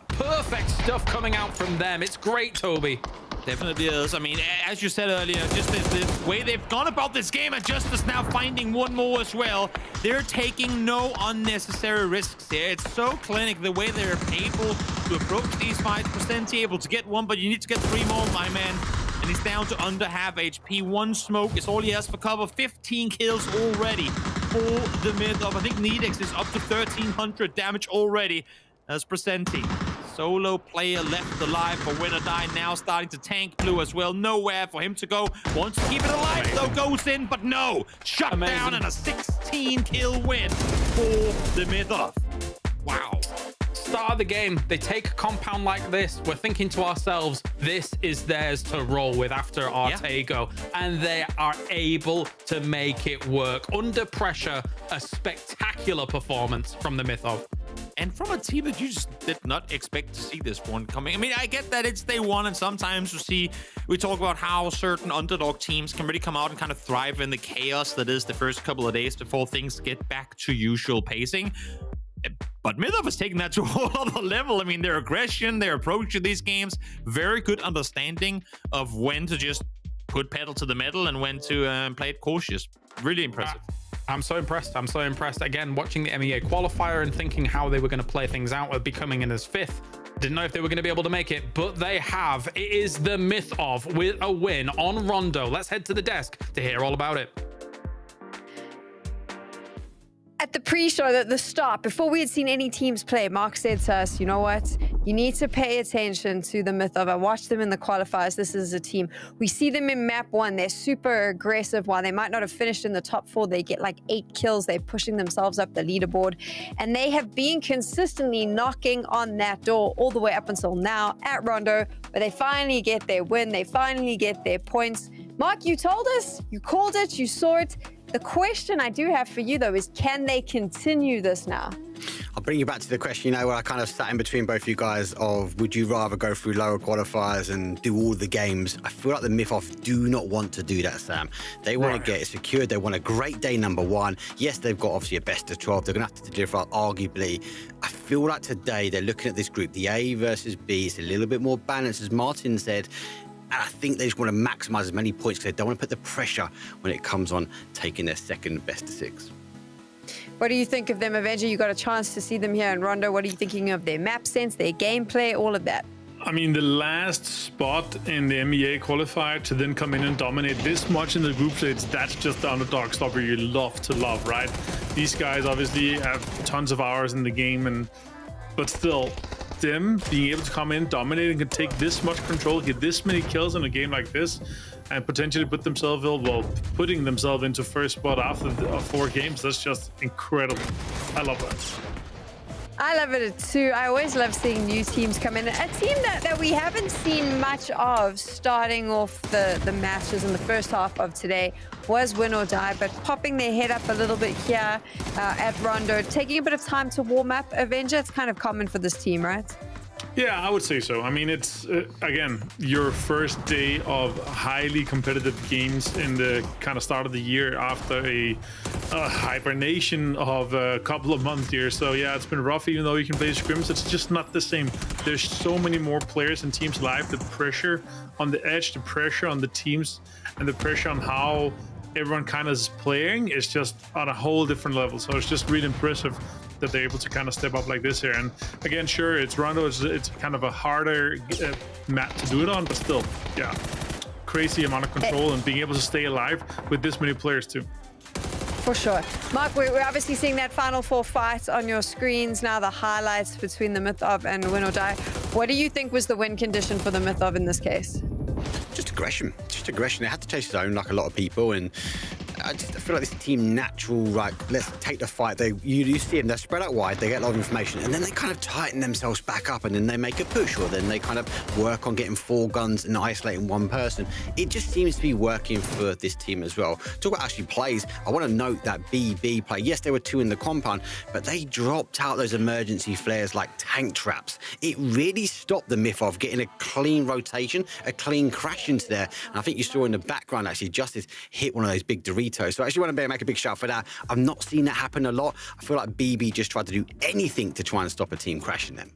K: Perfect stuff coming out from them. It's great, Toby.
G: Definitely is. I mean, as you said earlier, just the way they've gone about this game, and Justice now finding 1 more as well. They're taking no unnecessary risks here. It's so clinic the way they're able to approach these fights. Presenti able to get 1, but you need to get 3 more, my man. And he's down to under half HP. 1 smoke is all he has for cover. 15 kills already for the Mythov. I think Nedex is up to 1,300 damage already as Presenti Solo player left alive for Win or Die, now starting to tank blue as well. Nowhere for him to go. Wants to keep it alive, though, goes in, but no. Shut down and a 16-kill win for the Myth-Of. Wow.
F: Start of the game, they take a compound like this. We're thinking to ourselves, this is theirs to roll with after Artego. And they are able to make it work. Under pressure, a spectacular performance from the Myth-Of.
G: And from a team that you just did not expect to see this one coming. I mean, I get that it's day one, and sometimes we talk about how certain underdog teams can really come out and kind of thrive in the chaos that is the first couple of days before things get back to usual pacing. But Myth-Of is taking that to a whole other level. I mean, their aggression, their approach to these games, very good understanding of when to just put pedal to the metal and when to play it cautious. Really impressive.
F: I'm so impressed. I'm so impressed. Again, watching the MEA qualifier and thinking how they were going to play things out with becoming in as 5th. Didn't know if they were going to be able to make it, but they have. It is the Myth-Of with a win on Rondo. Let's head to the desk to hear all about it.
B: At the pre-show, at the start, before we had seen any teams play, Mark said to us, you know what? You need to pay attention to the Myth-Of. I watched them in the qualifiers. This is a team. We see them in map 1. They're super aggressive. While they might not have finished in the top 4, they get like 8 kills. They're pushing themselves up the leaderboard. And they have been consistently knocking on that door all the way up until now at Rondo, where they finally get their win. They finally get their points. Mark, you told us, you called it, you saw it. The question I do have for you, though, is can they continue this now?
D: I'll bring you back to the question, where I kind of sat in between both you guys of would you rather go through lower qualifiers and do all the games? I feel like the Myth-Of do not want to do that, Sam. They want to get it secured. They want a great day number 1. Yes, they've got obviously a best of 12. They're going to have to deliver arguably. I feel like today they're looking at this group, the A versus B. It's a little bit more balanced, as Martin said. And I think they just want to maximize as many points because they don't want to put the pressure when it comes on taking their second best of 6.
B: What do you think of them, Avenger? You got a chance to see them here in Rondo. What are you thinking of their map sense, their gameplay, all of that?
E: I mean, the last spot in the MEA qualifier to then come in and dominate this much in the group stage, that's just the underdog stopper you love to love, right? These guys obviously have tons of hours in the game, but still, them being able to come in, dominate, and can take this much control, get this many kills in a game like this, and potentially putting themselves into first spot after 4 games, that's just incredible. I love that.
B: I love it too. I always love seeing new teams come in. A team that we haven't seen much of starting off the matches in the first half of today was Win or Die, but popping their head up a little bit here at Rondo, taking a bit of time to warm up. Avenger, it's kind of common for this team, right?
E: Yeah, I would say so. I mean, it's, again, your first day of highly competitive games in the kind of start of the year after a hibernation of a couple of months here. So, yeah, it's been rough, even though you can play scrims. It's just not the same. There's so many more players and teams live. The pressure on the edge, the pressure on the teams, and the pressure on how everyone kind of is playing is just on a whole different level. So it's just really impressive that they're able to kind of step up like this here. And again, sure, it's Rondo, it's kind of a harder map to do it on, but still, yeah, crazy amount of control and being able to stay alive with this many players too.
B: For sure. Mark, we're obviously seeing that Final 4 fight on your screens now, the highlights between the Myth-Of and Win or Die. What do you think was the win condition for the Myth-Of in this case?
D: Just aggression. They had to chase his own like a lot of people, and I feel like this team natural, right, let's take the fight. You see them, they're spread out wide, they get a lot of information, and then they kind of tighten themselves back up, and then they make a push, or then they kind of work on getting 4 guns and isolating one person. It just seems to be working for this team as well. Talk about actually plays. I want to note that BB play. Yes, there were 2 in the compound, but they dropped out those emergency flares like tank traps. It really stopped the Myth-Of getting a clean rotation, a clean crash into there. And I think you saw in the background, actually, Justice hit one of those big Doritos. So I actually want to make a big shout for that. I've not seen that happen a lot. I feel like BB just tried to do anything to try and stop a team crashing them.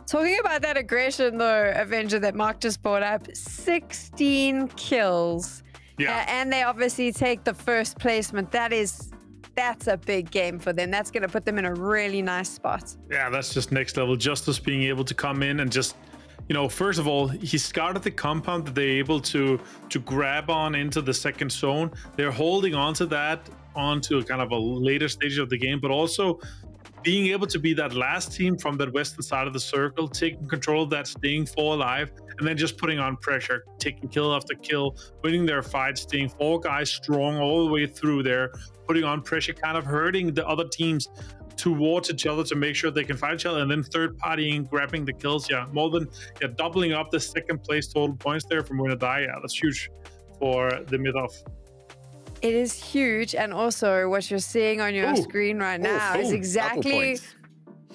B: Talking about that aggression, though, Avenger, that Mark just brought up, 16 kills.
E: Yeah.
B: And they obviously take the first placement. That's a big game for them. That's going to put them in a really nice spot.
E: Yeah, that's just next level. Justice being able to come in and just, you know, first of all, he scouted the compound that they're able to grab on into the second zone. They're holding on to that onto kind of a later stage of the game, but also being able to be that last team from that western side of the circle, taking control of that, staying 4 alive, and then just putting on pressure, taking kill after kill, winning their fights, staying 4 guys strong all the way through there, putting on pressure, kind of hurting the other teams towards each other to make sure they can fight each other, and then third partying, grabbing the kills. More than doubling up the second place total points there from Winner Die. That's huge for the mid-off.
B: It is huge, and also what you're seeing on your screen right now is exactly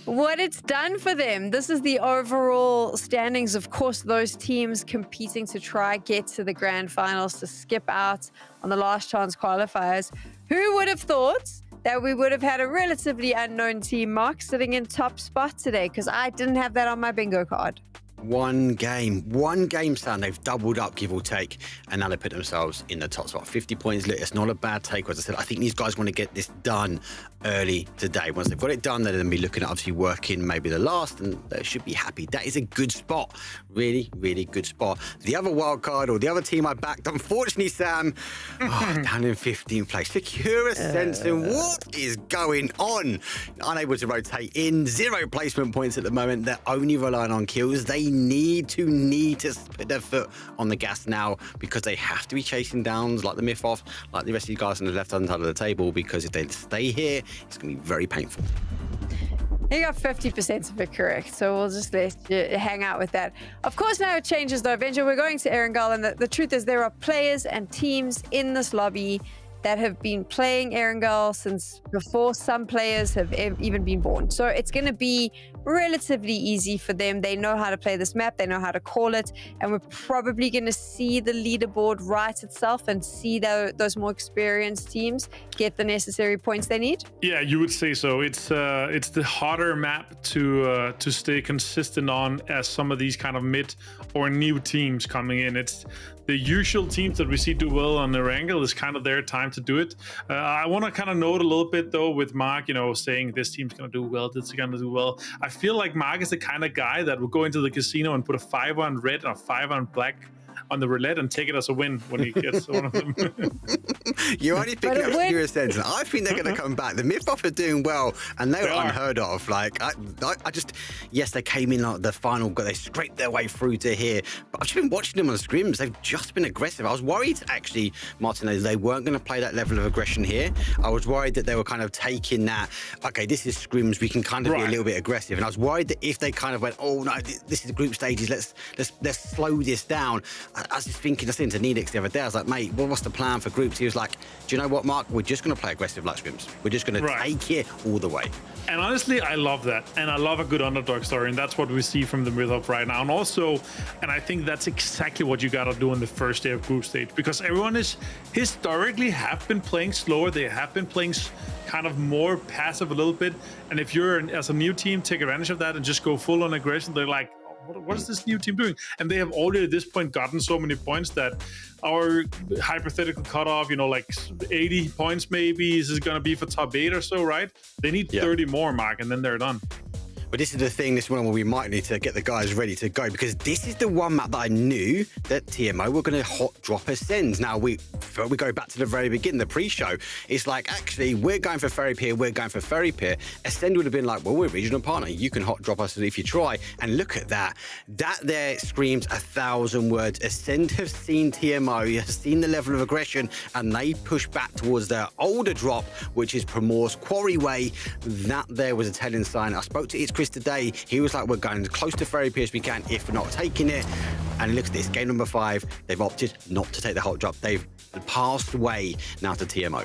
B: what it's done for them. This is the overall standings. Of course, those teams competing to try get to the grand finals, to skip out on the last chance qualifiers. Who would have thought that we would have had a relatively unknown team, Mark, sitting in top spot today? Because I didn't have that on my bingo card.
D: One game, son. They've doubled up, give or take, and now they put themselves in the top spot. 50 points. Look, it's not a bad take. As I said, I think these guys want to get this done early today. Once they've got it done, they're going to be looking at obviously working maybe the last, and they should be happy. That is a good spot. Really, really good spot. The other wild card, or the other team I backed, unfortunately, Sam, down in 15th place. Secure Ascension. What is going on? Unable to rotate in. 0 placement points at the moment. They're only relying on kills. They need to put their foot on the gas now, because they have to be chasing downs like the Myth-Off, like the rest of you guys on the left-hand side of the table, because if they stay here, it's going to be very painful.
B: You got 50% of it correct, so we'll just let you hang out with that. Of course, now it changes though. Eventually, we're going to Erangel, and the truth is there are players and teams in this lobby that have been playing Erangel since before some players have even been born. So it's going to be relatively easy for them. They know how to play this map. They know how to call it. And we're probably going to see the leaderboard right itself and see those more experienced teams get the necessary points they need.
E: Yeah, you would say so. It's the harder map to stay consistent on as some of these kind of mid or new teams coming in. It's the usual teams that we see do well on Erangel is kind of their time to do it. I want to kind of note a little bit though with Mark, saying this team's going to do well, this is going to do well. I feel like Mark is the kind of guy that will go into the casino and put a 5 on red or 5 on black on the roulette and take it as a win when he gets one of them.
D: You're only picking up Secure Ascension. I think they're going to come back. The Myth-Off are doing well, and they were unheard of. Like, I just, yes, they came in like the final, they scraped their way through to here. But I've just been watching them on the scrims. They've just been aggressive. I was worried, actually, Martinez, they weren't going to play that level of aggression here. I was worried that they were kind of taking that, okay, this is scrims, we can kind of be a little bit aggressive. And I was worried that if they kind of went, oh no, this is group stages, let's slow this down. I was just thinking, I said to Needix the other day, I was like, mate, what's the plan for groups? He was like, do you know what, Mark? We're just going to play aggressive like scrims. We're just going to take it all the way.
E: And honestly, I love that. And I love a good underdog story. And that's what we see from the Myth-Off right now. And also, and I think that's exactly what you got to do on the first day of group stage, because everyone is historically have been playing slower. They have been playing kind of more passive a little bit. And if you're, as a new team, take advantage of that and just go full on aggression, they're like, what is this new team doing? And they have already at this point gotten so many points that our hypothetical cutoff, like 80 points maybe, is going to be for top 8 or so, right? They need 30 more, Mark, and then they're done.
D: But this is the thing, this one where we might need to get the guys ready to go, because this is the one map that I knew that TMO were going to hot drop Ascends. Now, we go back to the very beginning, the pre-show. It's like, actually, we're going for Ferry Pier, we're going for Ferry Pier. Ascend would have been like, well, we're a regional partner. You can hot drop us if you try. And look at that. That there screams 1,000 words. Ascend have seen TMO, have seen the level of aggression, and they push back towards their older drop, which is Primor's Quarry Way. That there was a telling sign. I spoke to Chris today. He was like, we're going as close to Ferry Pier as we can if we're not taking it. And look at this, game number 5. They've opted not to take the hot drop. They've passed way now to TMO.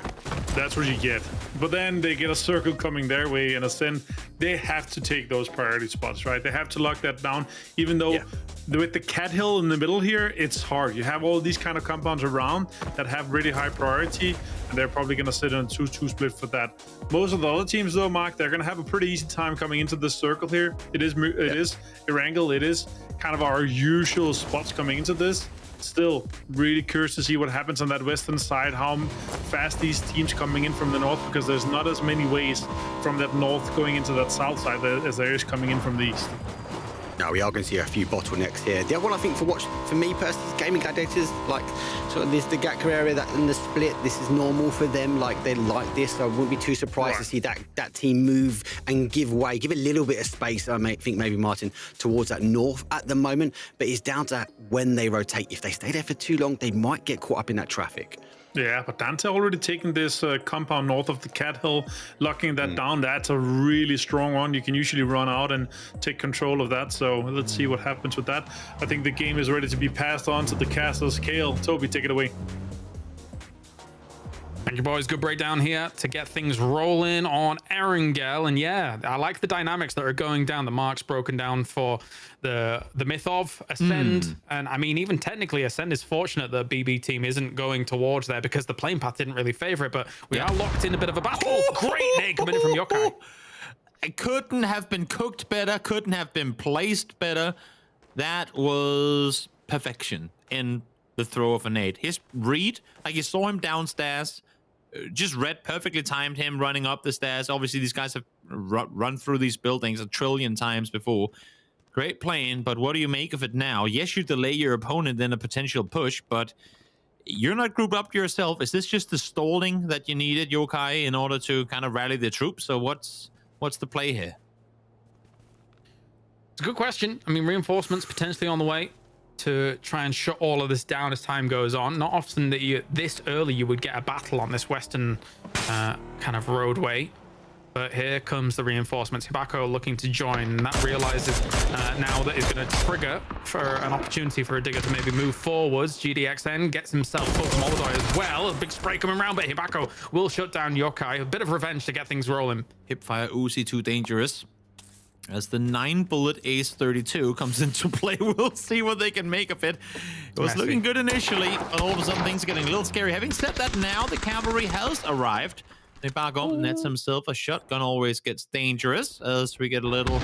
E: That's what you get. But then they get a circle coming their way, and Ascend, they have to take those priority spots, right? They have to lock that down, even though with the cat hill in the middle here, it's hard. You have all these kind of compounds around that have really high priority, and they're probably going to sit in a 2-2 split for that. Most of the other teams, though, Mark, they're going to have a pretty easy time coming into this circle here. It is Erangel. It is kind of our usual spots coming into this. Still really curious to see what happens on that western side, how fast these teams coming in from the north, because there's not as many ways from that north going into that south side as there is coming in from the east.
D: No, we are going to see a few bottlenecks here. The other one I think for me personally is Gaming Gladiators. Like, sort of this the Gatka area that in the split, this is normal for them. Like, they like this. So I wouldn't be too surprised to see that team move and give way, give a little bit of space. I think maybe Martin towards that north at the moment, but it's down to when they rotate. If they stay there for too long, they might get caught up in that traffic.
E: Yeah, but Dante already taken this compound north of the Cat Hill, locking that down. That's a really strong one. You can usually run out and take control of that. So let's see what happens with that. I think the game is ready to be passed on to the casters. Kale, Toby, take it away.
K: Thank you, boys. Good breakdown here to get things rolling on Erangel. And yeah, I like the dynamics that are going down. The marks broken down for the myth of Ascend. And I mean, even technically, Ascend is fortunate that BB team isn't going towards there because the playing path didn't really favor it. But we are locked in a bit of a battle. Great nade coming in from Yokai.
M: It couldn't have been cooked better, couldn't have been placed better. That was perfection in the throw of a nade. His read, like you saw him downstairs, just read perfectly timed him running up the stairs. Obviously, these guys have run through these buildings a trillion times before. Great playing, but what do you make of it now? Yes, you delay your opponent in a potential push, but you're not grouped up yourself. Is this just the stalling that you needed, Yokai, in order to kind of rally the troops? So what's the play here?
K: It's a good question. I mean, reinforcements potentially on the way to try and shut all of this down as time goes on. Not often that this early you would get a battle on this western kind of roadway, but here comes the reinforcements. Hibako looking to join, and that realizes now that is going to trigger for an opportunity for a digger to maybe move forwards. GDXN gets himself Molodoi as well. A big spray coming around, but Hibako will shut down Yokai. A bit of revenge to get things rolling.
M: Hipfire Uzi too dangerous. As the 9-bullet Ace 32 comes into play, we'll see what they can make of it. It was looking good initially, but all of a sudden things are getting a little scary. Having said that, now the cavalry has arrived. Hibako nets himself a shotgun. Always gets dangerous as we get a little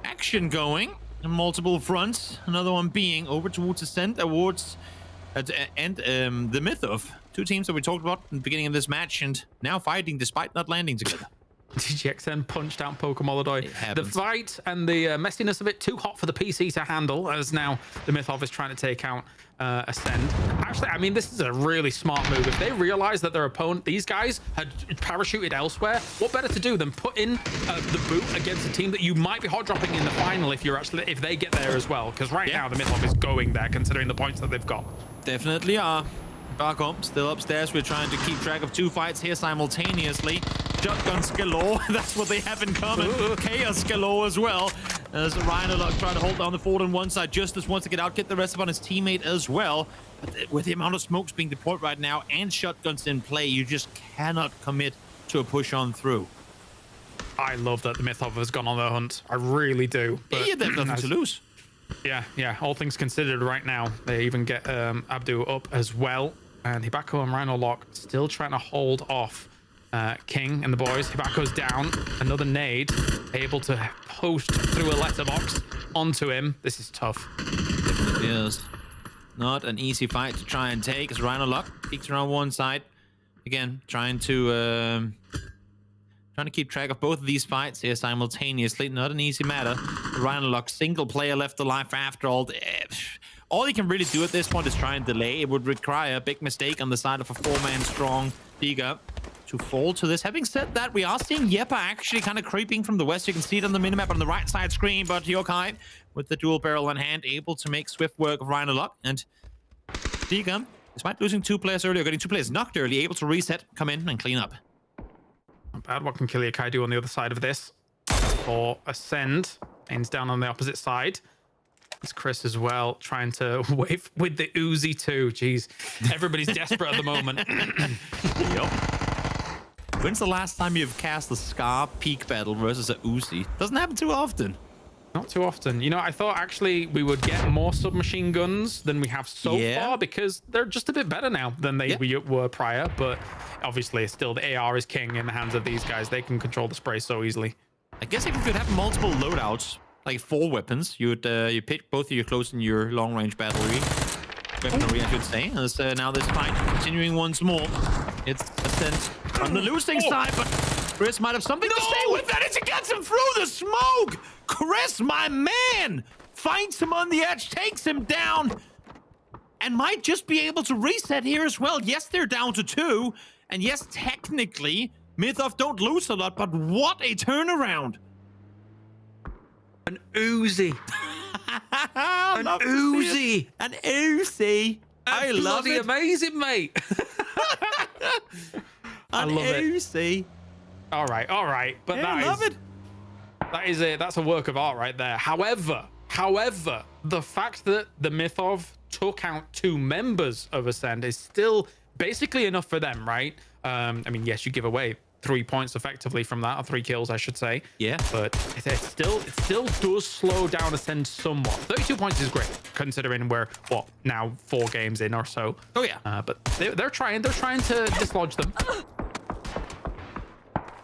M: action going on multiple fronts. Another one being over towards Ascent, towards the myth of two teams that we talked about in the beginning of this match, and now fighting despite not landing together.
K: GXN punched out Molodoi. The fight and the messiness of it too hot for the PC to handle, as now the Mythov is trying to take out Ascend. Actually, I mean, this is a really smart move. If they realize that their opponent, these guys, had parachuted elsewhere, what better to do than put in the boot against a team that you might be hot dropping in the final if they get there as well? Because right now the Mythov is going there, considering the points that they've got.
M: Definitely are. Back home, still upstairs. We're trying to keep track of two fights here simultaneously. Shotguns galore, that's what they have in common. Chaos galore as well. As Rhinolock trying to hold down the fort on one side. Justice wants to get out, get the rest of on his teammate as well. But with the amount of smokes being deployed right now and shotguns in play, you just cannot commit to a push on through.
K: I love that the Mythov has gone on the hunt. I really do. But
M: yeah, they have nothing to lose.
K: Yeah. All things considered right now, they even get Abdu up as well. And Hibako and Rhinolock still trying to hold off King and the boys. Hibako's down. Another nade. Able to post through a letterbox onto him. This is tough.
M: Definitely is. Not an easy fight to try and take as Rhinolock peeks around one side. Again, trying to keep track of both of these fights here simultaneously. Not an easy matter. Rhinolock, single player left alive after all. All he can really do at this point is try and delay. It would require a big mistake on the side of a 4-man strong Diga to fall to this. Having said that, we are seeing Yepa actually kind of creeping from the west. You can see it on the minimap on the right side screen, but Yokai with the dual barrel in hand, able to make swift work of Rhinolock. And Diga, despite losing 2 players earlier, getting 2 players knocked early, able to reset, come in and clean up.
K: Not bad. What can Kiliakai do on the other side of this? For Ascend, Ains down on the opposite side. It's Chris as well, trying to wave with the Uzi too. Jeez, everybody's desperate at the moment.
M: Yep. When's the last time you've cast a Scar peak battle versus a Uzi? Doesn't happen too often.
K: Not too often. You know, I thought actually we would get more submachine guns than we have so far because they're just a bit better now than they were prior. But obviously, still the AR is king in the hands of these guys. They can control the spray so easily.
M: I guess if you could have multiple loadouts, like 4 weapons, you'd you pick both of your close and your long range weaponry, I should say. As now this fight continuing once more. It's Ascent on the losing side, but Chris might have something to say with that as he gets him through the smoke. Chris, my man, finds him on the edge, takes him down, and might just be able to reset here as well. Yes, they're down to 2, and yes, technically, Mythos don't lose a lot, but what a turnaround.
K: An Uzi.
M: An Uzi. An Uzi. I love it.
K: Amazing, mate. I love
M: Uzi.
K: it. All right. But
M: Yeah, I love it.
K: That is it. That's a work of art right there. However, the fact that the Mythov took out 2 members of Ascend is still basically enough for them, right? I mean, yes, you give away 3 points effectively from that, or 3 kills, I should say.
M: Yeah.
K: But it still does slow down Ascend somewhat. 32 points is great, considering we're, now 4 games in or so.
M: Oh, yeah.
K: But they're trying to dislodge them.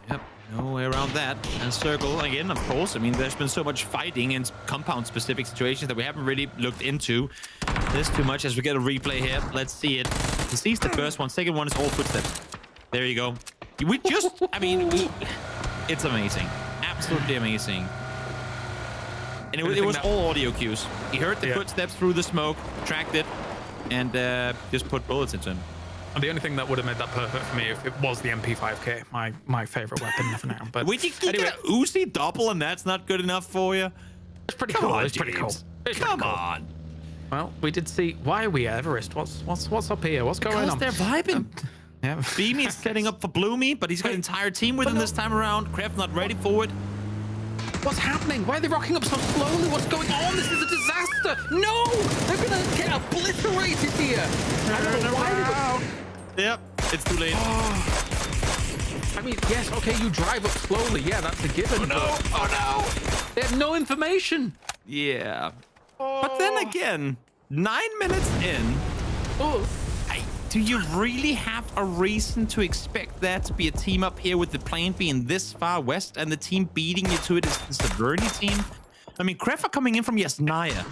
M: Yep, no way around that. And Circle, again, of course, I mean, there's been so much fighting in compound-specific situations that we haven't really looked into this too much. As we get a replay here, let's see it. He sees the first one, second one is all footsteps. There you go. We just, I mean, it's amazing. Absolutely amazing. And it was all audio cues. He heard the footsteps through the smoke, tracked it, and just put bullets into him.
K: And the only thing that would have made that perfect for me if it was the MP5K, my favorite weapon for now. But
M: Wait, you get an Uzi double and that's not good enough for you?
K: It's pretty cool. It's pretty cool.
M: Come on.
K: Well, we did see. Why are we at Everest? What's up here? What's going on?
M: Because they're vibing.
K: Yeah.
M: Beamy's setting up for Bloomy, but he's got an entire team with him this time around. Krafton not ready for it.
K: What's happening? Why are they rocking up so slowly? What's going on? This is a disaster. No! They're gonna get obliterated here. I don't know why.
M: Yep, it's too late.
K: I mean, yes, okay, you drive up slowly. Yeah, that's a given.
M: Oh no!
K: They have no information.
M: Yeah. But then again, 9 minutes in. Do you really have a reason to expect there to be a team up here with the plane being this far west and the team beating you to it is the Verni team? I mean, Krafton coming in from Yasnaya.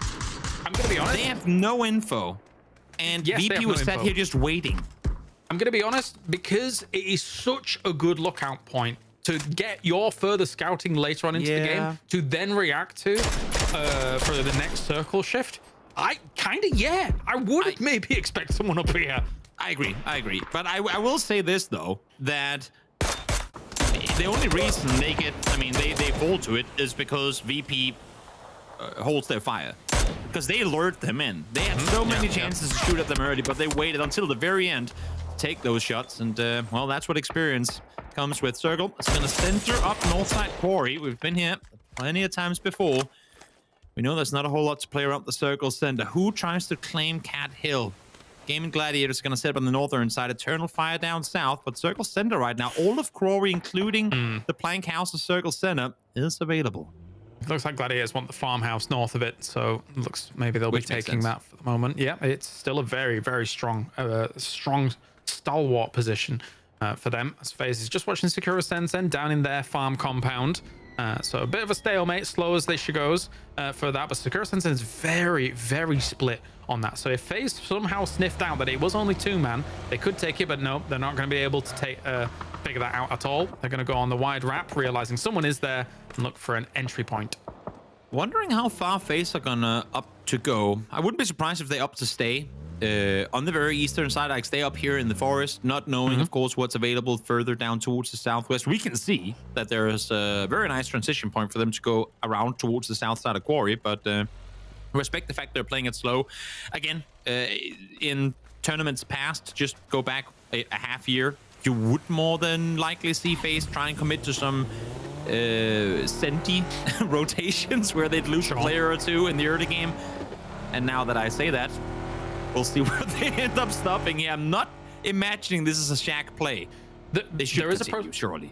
K: I'm going to be honest.
M: They have no info. And
K: yes,
M: VP was sat here just waiting.
K: I'm going to be honest, because it is such a good lookout point to get your further scouting later on into the game to then react to for the next circle shift. I would maybe expect someone up here.
M: I agree. But I will say this, though, that the only reason they get, they fall to it is because VP holds their fire. Because they lured them in. They had so many chances to shoot at them early, but they waited until the very end to take those shots. And, well, that's what experience comes with. Circle, it's going to center up Northside Quarry. We've been here plenty of times before. We know there's not a whole lot to play around the Circle center. Who tries to claim Cat Hill? Gaming Gladiators going to set up on the northern side. Eternal Fire down south, but Circle Center right now, all of Quarry, including the Plank House of Circle Center, is available.
K: It looks like Gladiators want the farmhouse north of it, so it looks maybe they'll be taking that for the moment. Yeah, it's still a very, very strong stalwart position for them. As FaZe is just watching Secura Sensen down in their farm compound. So a bit of a stalemate, slow as they goes for that. But Secura Sensen is very, very split on that. So if FaZe somehow sniffed out that it was only 2-man, they could take it, but no, they're not going to be able to figure that out at all. They're going to go on the wide wrap, realizing someone is there, and look for an entry point.
M: Wondering how far FaZe are going to up to go. I wouldn't be surprised if they up to stay on the very eastern side. Like stay up here in the forest, not knowing, of course, what's available further down towards the southwest. We can see that there is a very nice transition point for them to go around towards the south side of Quarry, but respect the fact they're playing it slow. Again, in tournaments past, just go back a half year, you would more than likely see FaZe try and commit to some Senti rotations where they'd lose a player or two in the early game. And now that I say that, we'll see where they end up stopping. Yeah, I'm not imagining this is a Shaq play. They should continue, surely.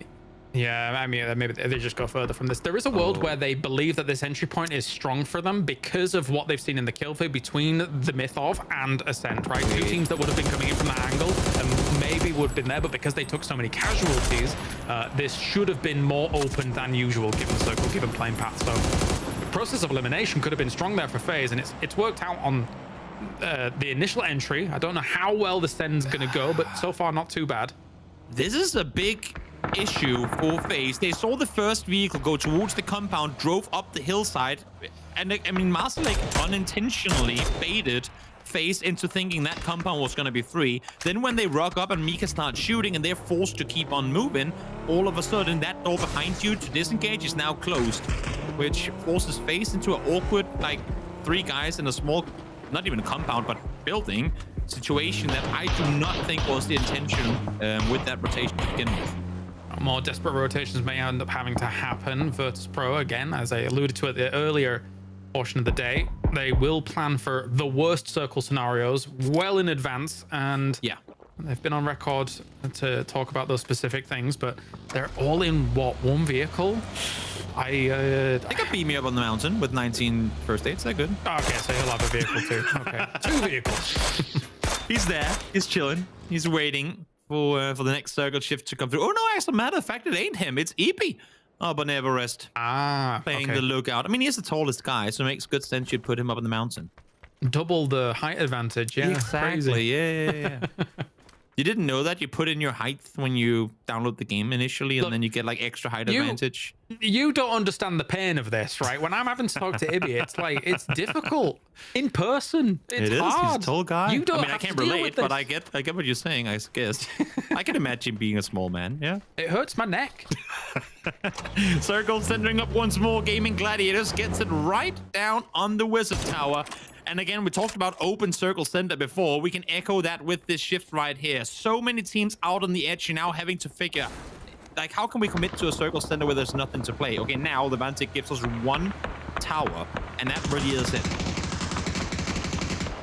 K: Yeah, I mean, maybe they just go further from this. There is a world where they believe that this entry point is strong for them because of what they've seen in the kill feed between the Mythov and Ascent, right? Two teams that would have been coming in from that angle and maybe would have been there, but because they took so many casualties, this should have been more open than usual given circle, given playing path. So the process of elimination could have been strong there for FaZe, and it's worked out on the initial entry. I don't know how well the send's going to go, but so far not too bad.
G: This is a big issue for FaZe. They saw the first vehicle go towards the compound, drove up the hillside, and I mean, Marsalek unintentionally baited FaZe into thinking that compound was going to be free. Then when they rock up and Mika starts shooting and they're forced to keep on moving, all of a sudden that door behind you to disengage is now closed, which forces FaZe into an awkward, like, 3 guys in a small, not even a compound, but building situation that I do not think was the intention with that rotation to begin with.
K: More desperate rotations may end up having to happen. Virtus.pro, again, as I alluded to at the earlier portion of the day, they will plan for the worst circle scenarios well in advance, and
G: yeah,
K: they've been on record to talk about those specific things, but they're all in what, one vehicle?
G: They got beat me up on the mountain with 19 first aids. They're good.
K: Okay, so he'll have a vehicle too. Okay, 2 vehicles.
G: He's there. He's chilling. He's waiting for the next circle shift to come through. Oh no, as a matter of fact, it ain't him. It's EP. Up on Everest. Playing the lookout. I mean, he's the tallest guy, so it makes good sense you'd put him up on the mountain.
K: Double the height advantage. Yeah,
G: exactly.
K: Crazy.
G: Yeah. You didn't know that? You put in your height when you download the game initially, and then you get like extra height advantage.
K: You don't understand the pain of this, right? When I'm having to talk to Ibby, it's like, it's difficult in person. It's hard.
G: He's a tall guy.
K: You don't
G: I mean, I can't relate, but I get what you're saying, I guess. I can imagine being a small man, yeah?
K: It hurts my neck.
G: Circle centering up once more. Gaming Gladiators gets it right down on the Wizard Tower. And again, we talked about open circle center before. We can echo that with this shift right here. So many teams out on the edge, you're now having to figure, like, how can we commit to a circle center where there's nothing to play? Okay, now the Vantic gives us 1 tower, and that really is it.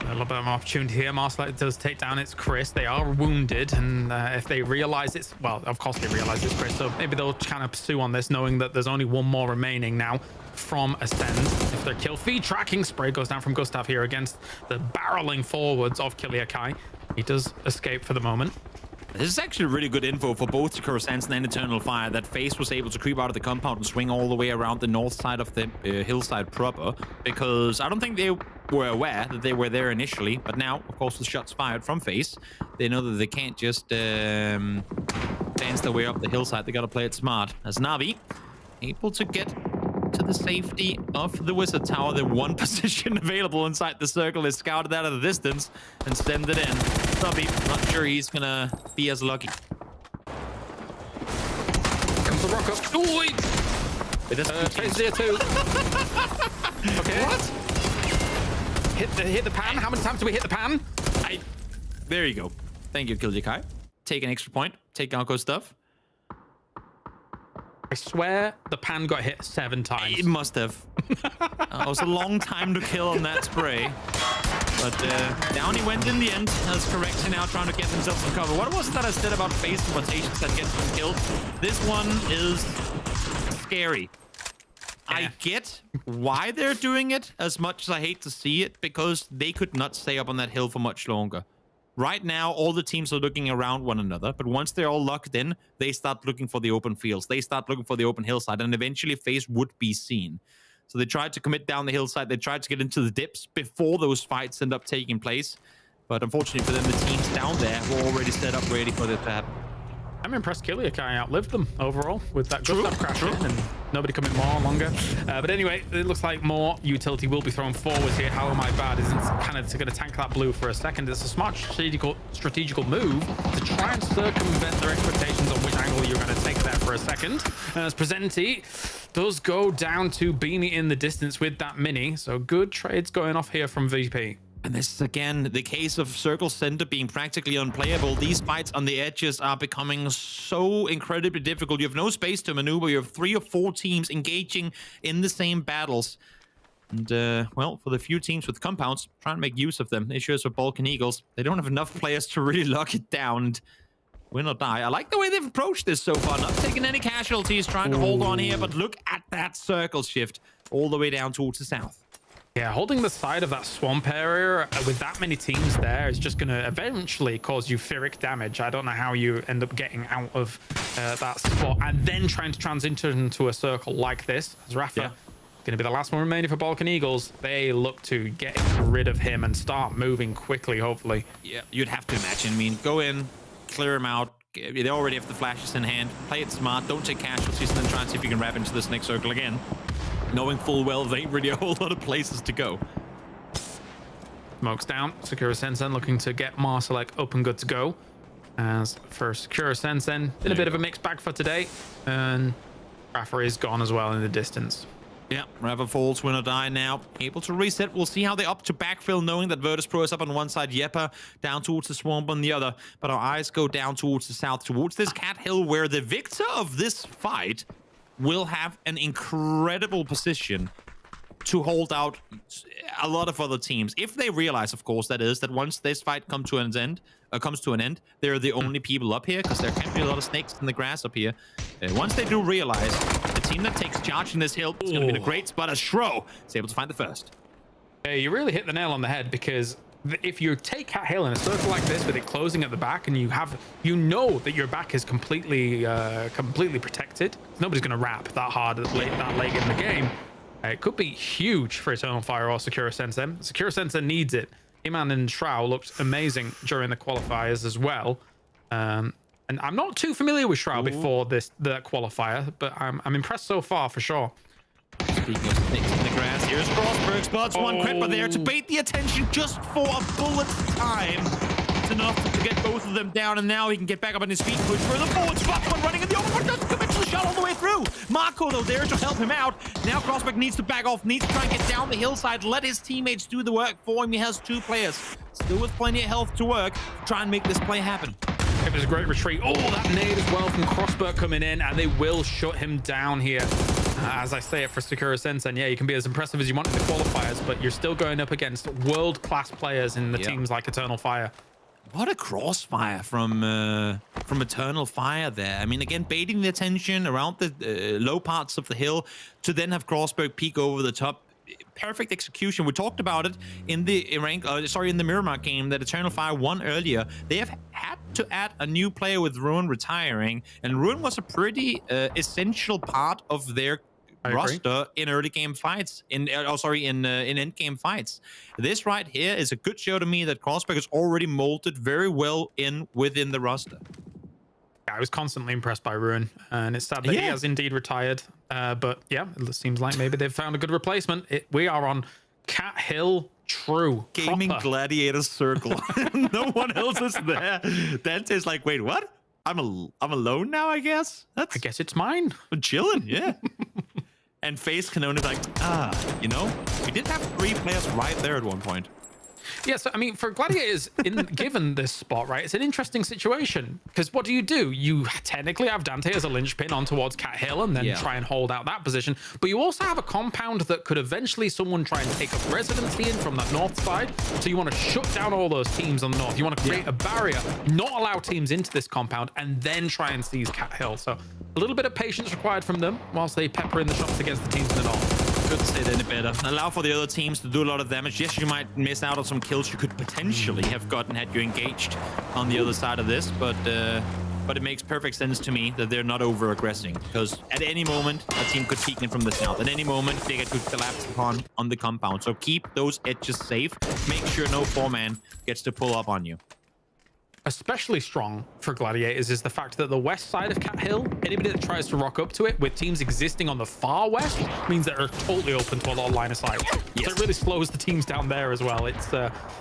K: A little bit of an opportunity here. Marsalek does take down its Chris. They are wounded, and if they realize it's, well, of course they realize it's Chris, so maybe they'll kind of pursue on this, knowing that there's only 1 more remaining now from Ascend. If their kill feed tracking spray goes down from Gustav here against the barreling forwards of Kiliakai, he does escape for the moment.
G: This is actually really good info for both Coruscant and Eternal Fire, that FaZe was able to creep out of the compound and swing all the way around the north side of the hillside proper, because I don't think they were aware that they were there initially, but now, of course, the shots fired from FaZe, they know that they can't just dance their way up the hillside. They gotta play it smart. As Na'Vi able to get to the safety of the Wizard Tower, the 1 position available inside the circle is scouted out of the distance and send it in. Stubby, not sure he's gonna be as lucky.
K: Comes the rock up. Oh,
G: it is
K: FaZe there too. Okay.
G: What?
K: Hit the pan. How many times do we hit the pan?
G: There you go. Thank you, Kiliakai. Take an extra point. Take Alco's stuff.
K: I swear the pan got hit 7 times.
G: It must have. It was a long time to kill on that spray. But down he went in the end, as Correction now trying to get himself some cover. What was it that I said about phase rotations that gets him killed? This one is scary. Yeah. I get why they're doing it, as much as I hate to see it, because they could not stay up on that hill for much longer. Right now, all the teams are looking around one another, but once they're all locked in, they start looking for the open fields. They start looking for the open hillside, and eventually FaZe would be seen. So they tried to commit down the hillside. They tried to get into the dips before those fights end up taking place. But unfortunately for them, the teams down there were already set up ready for it to happen.
K: I'm impressed Kiliakai outlived them overall with that Gustav crash in and nobody coming more longer. But anyway, it looks like more utility will be thrown forward here. How am I bad? Isn't kind of going to tank that blue for a second. It's a smart strategical move to try and circumvent their expectations on which angle you're going to take there for a second. As Presenti does go down to Beanie in the distance with that mini. So good trades going off here from VP.
G: And this is, again, the case of Circle Center being practically unplayable. These fights on the edges are becoming so incredibly difficult. You have no space to maneuver. You have 3 or 4 teams engaging in the same battles. And, well, for the few teams with compounds, trying to make use of them. Issues with Balkan Eagles. They don't have enough players to really lock it down and win or die. I like the way they've approached this so far. Not taking any casualties, trying to hold on here. But look at that circle shift all the way down towards the south.
K: Yeah, holding the side of that swamp area with that many teams there is just going to eventually cause you ferric damage. I don't know how you end up getting out of that spot and then trying to transition into a circle like this. As Rafa, going to be the last one remaining for Balkan Eagles. They look to get rid of him and start moving quickly, hopefully.
G: Yeah, you'd have to imagine. I mean, go in, clear him out,
M: They already have the flashes in hand. Play it smart. Don't take casualties, and then try and see if you can wrap into this next circle again. Knowing full well there ain't really a whole lot of places to go.
K: Smokes down. Sakura Sensen looking to get Marsalek up and good to go. As for Sakura Sensen, been a bit of a mixed bag for today. And Rafa is gone as well in the distance.
G: Yeah, Rafa falls, win or die now. Able to reset. We'll see how they opt to backfill, knowing that Virtus Pro is up on one side, Yepa down towards the swamp on the other. But our eyes go down towards the south, towards this Cat Hill, where the victor of this fight will have an incredible position to hold out a lot of other teams. If they realize, of course, that once this fight comes to an end, they're the only people up here, because there can be a lot of snakes in the grass up here. Once they do realize, the team that takes charge in this hill is going to be in a great spot, as Shro is able to find the first.
K: Yeah, you really hit the nail on the head, because if you take Cat Hill in a circle like this with it closing at the back, and you know that your back is completely protected, nobody's going to wrap that hard that late in the game. It could be huge for Eternal Fire or Sakura Sensen. Sakura Sensen needs it. Iman and Shroud looked amazing during the qualifiers as well. And I'm not too familiar with Shroud before the qualifier, but I'm impressed so far for sure.
G: Speaking of snakes in the grass, here's Crossberg. Spots one Cripper there to bait the attention just for a bullet's time. It's enough to get both of them down, and now he can get back up on his feet, push for the forward. Spots one running in the open, but doesn't commit to the shot all the way through. Marco, though, there to help him out. Now Crossberg needs to back off, needs to try and get down the hillside, let his teammates do the work for him. He has two players, still with plenty of health to work, try and make this play happen.
K: It was a great retreat. Oh, that nade as well from Crossberg coming in, and they will shut him down here. As I say it for Sakura Sensen, yeah, you can be as impressive as you want in the qualifiers, but you're still going up against world-class players in the teams like Eternal Fire.
G: What a crossfire from Eternal Fire there. I mean, again, baiting the attention around the low parts of the hill to then have Crossberg peek over the top. Perfect execution. We talked about it in the Miramar game that Eternal Fire won earlier. They have had to add a new player with Ruin retiring, and Ruin was a pretty essential part of their roster in early game fights, in end game fights. This right here is a good show to me that Crossberg is already molded very well within the roster.
K: I was constantly impressed by Ruin, and it's sad that he has indeed retired. But yeah, it seems like maybe they've found a good replacement. We are on Cat Hill True.
G: Gaming proper. Gladiator Circle. No one else is there. Dante's like, wait, what? I'm alone now, I guess?
K: I guess it's mine.
G: I'm chilling, yeah. And Face Canon is like, we did have 3 players right there at one point.
K: Yeah, so I mean, for Gladiators, given this spot, right, it's an interesting situation, because what do? You technically have Dante as a linchpin on towards Cat Hill and then try and hold out that position, but you also have a compound that could eventually someone try and take up residency in from that north side, so you want to shut down all those teams on the north. You want to create a barrier, not allow teams into this compound, and then try and seize Cat Hill. So a little bit of patience required from them whilst they pepper in the shots against the teams in the north.
G: Couldn't say that any better. Allow for the other teams to do a lot of damage. Yes, you might miss out on some kills you could potentially have gotten had you engaged on the other side of this, but it makes perfect sense to me that they're not over-aggressing, because at any moment a team could peek in from the south. At any moment they could collapse upon on the compound. So keep those edges safe. Make sure no 4-man gets to pull up on you.
K: Especially strong for Gladiators is the fact that the west side of Cat Hill, anybody that tries to rock up to it with teams existing on the far west means that they're totally open to a lot of line of sight. Yes. So it really slows the teams down there as well. It's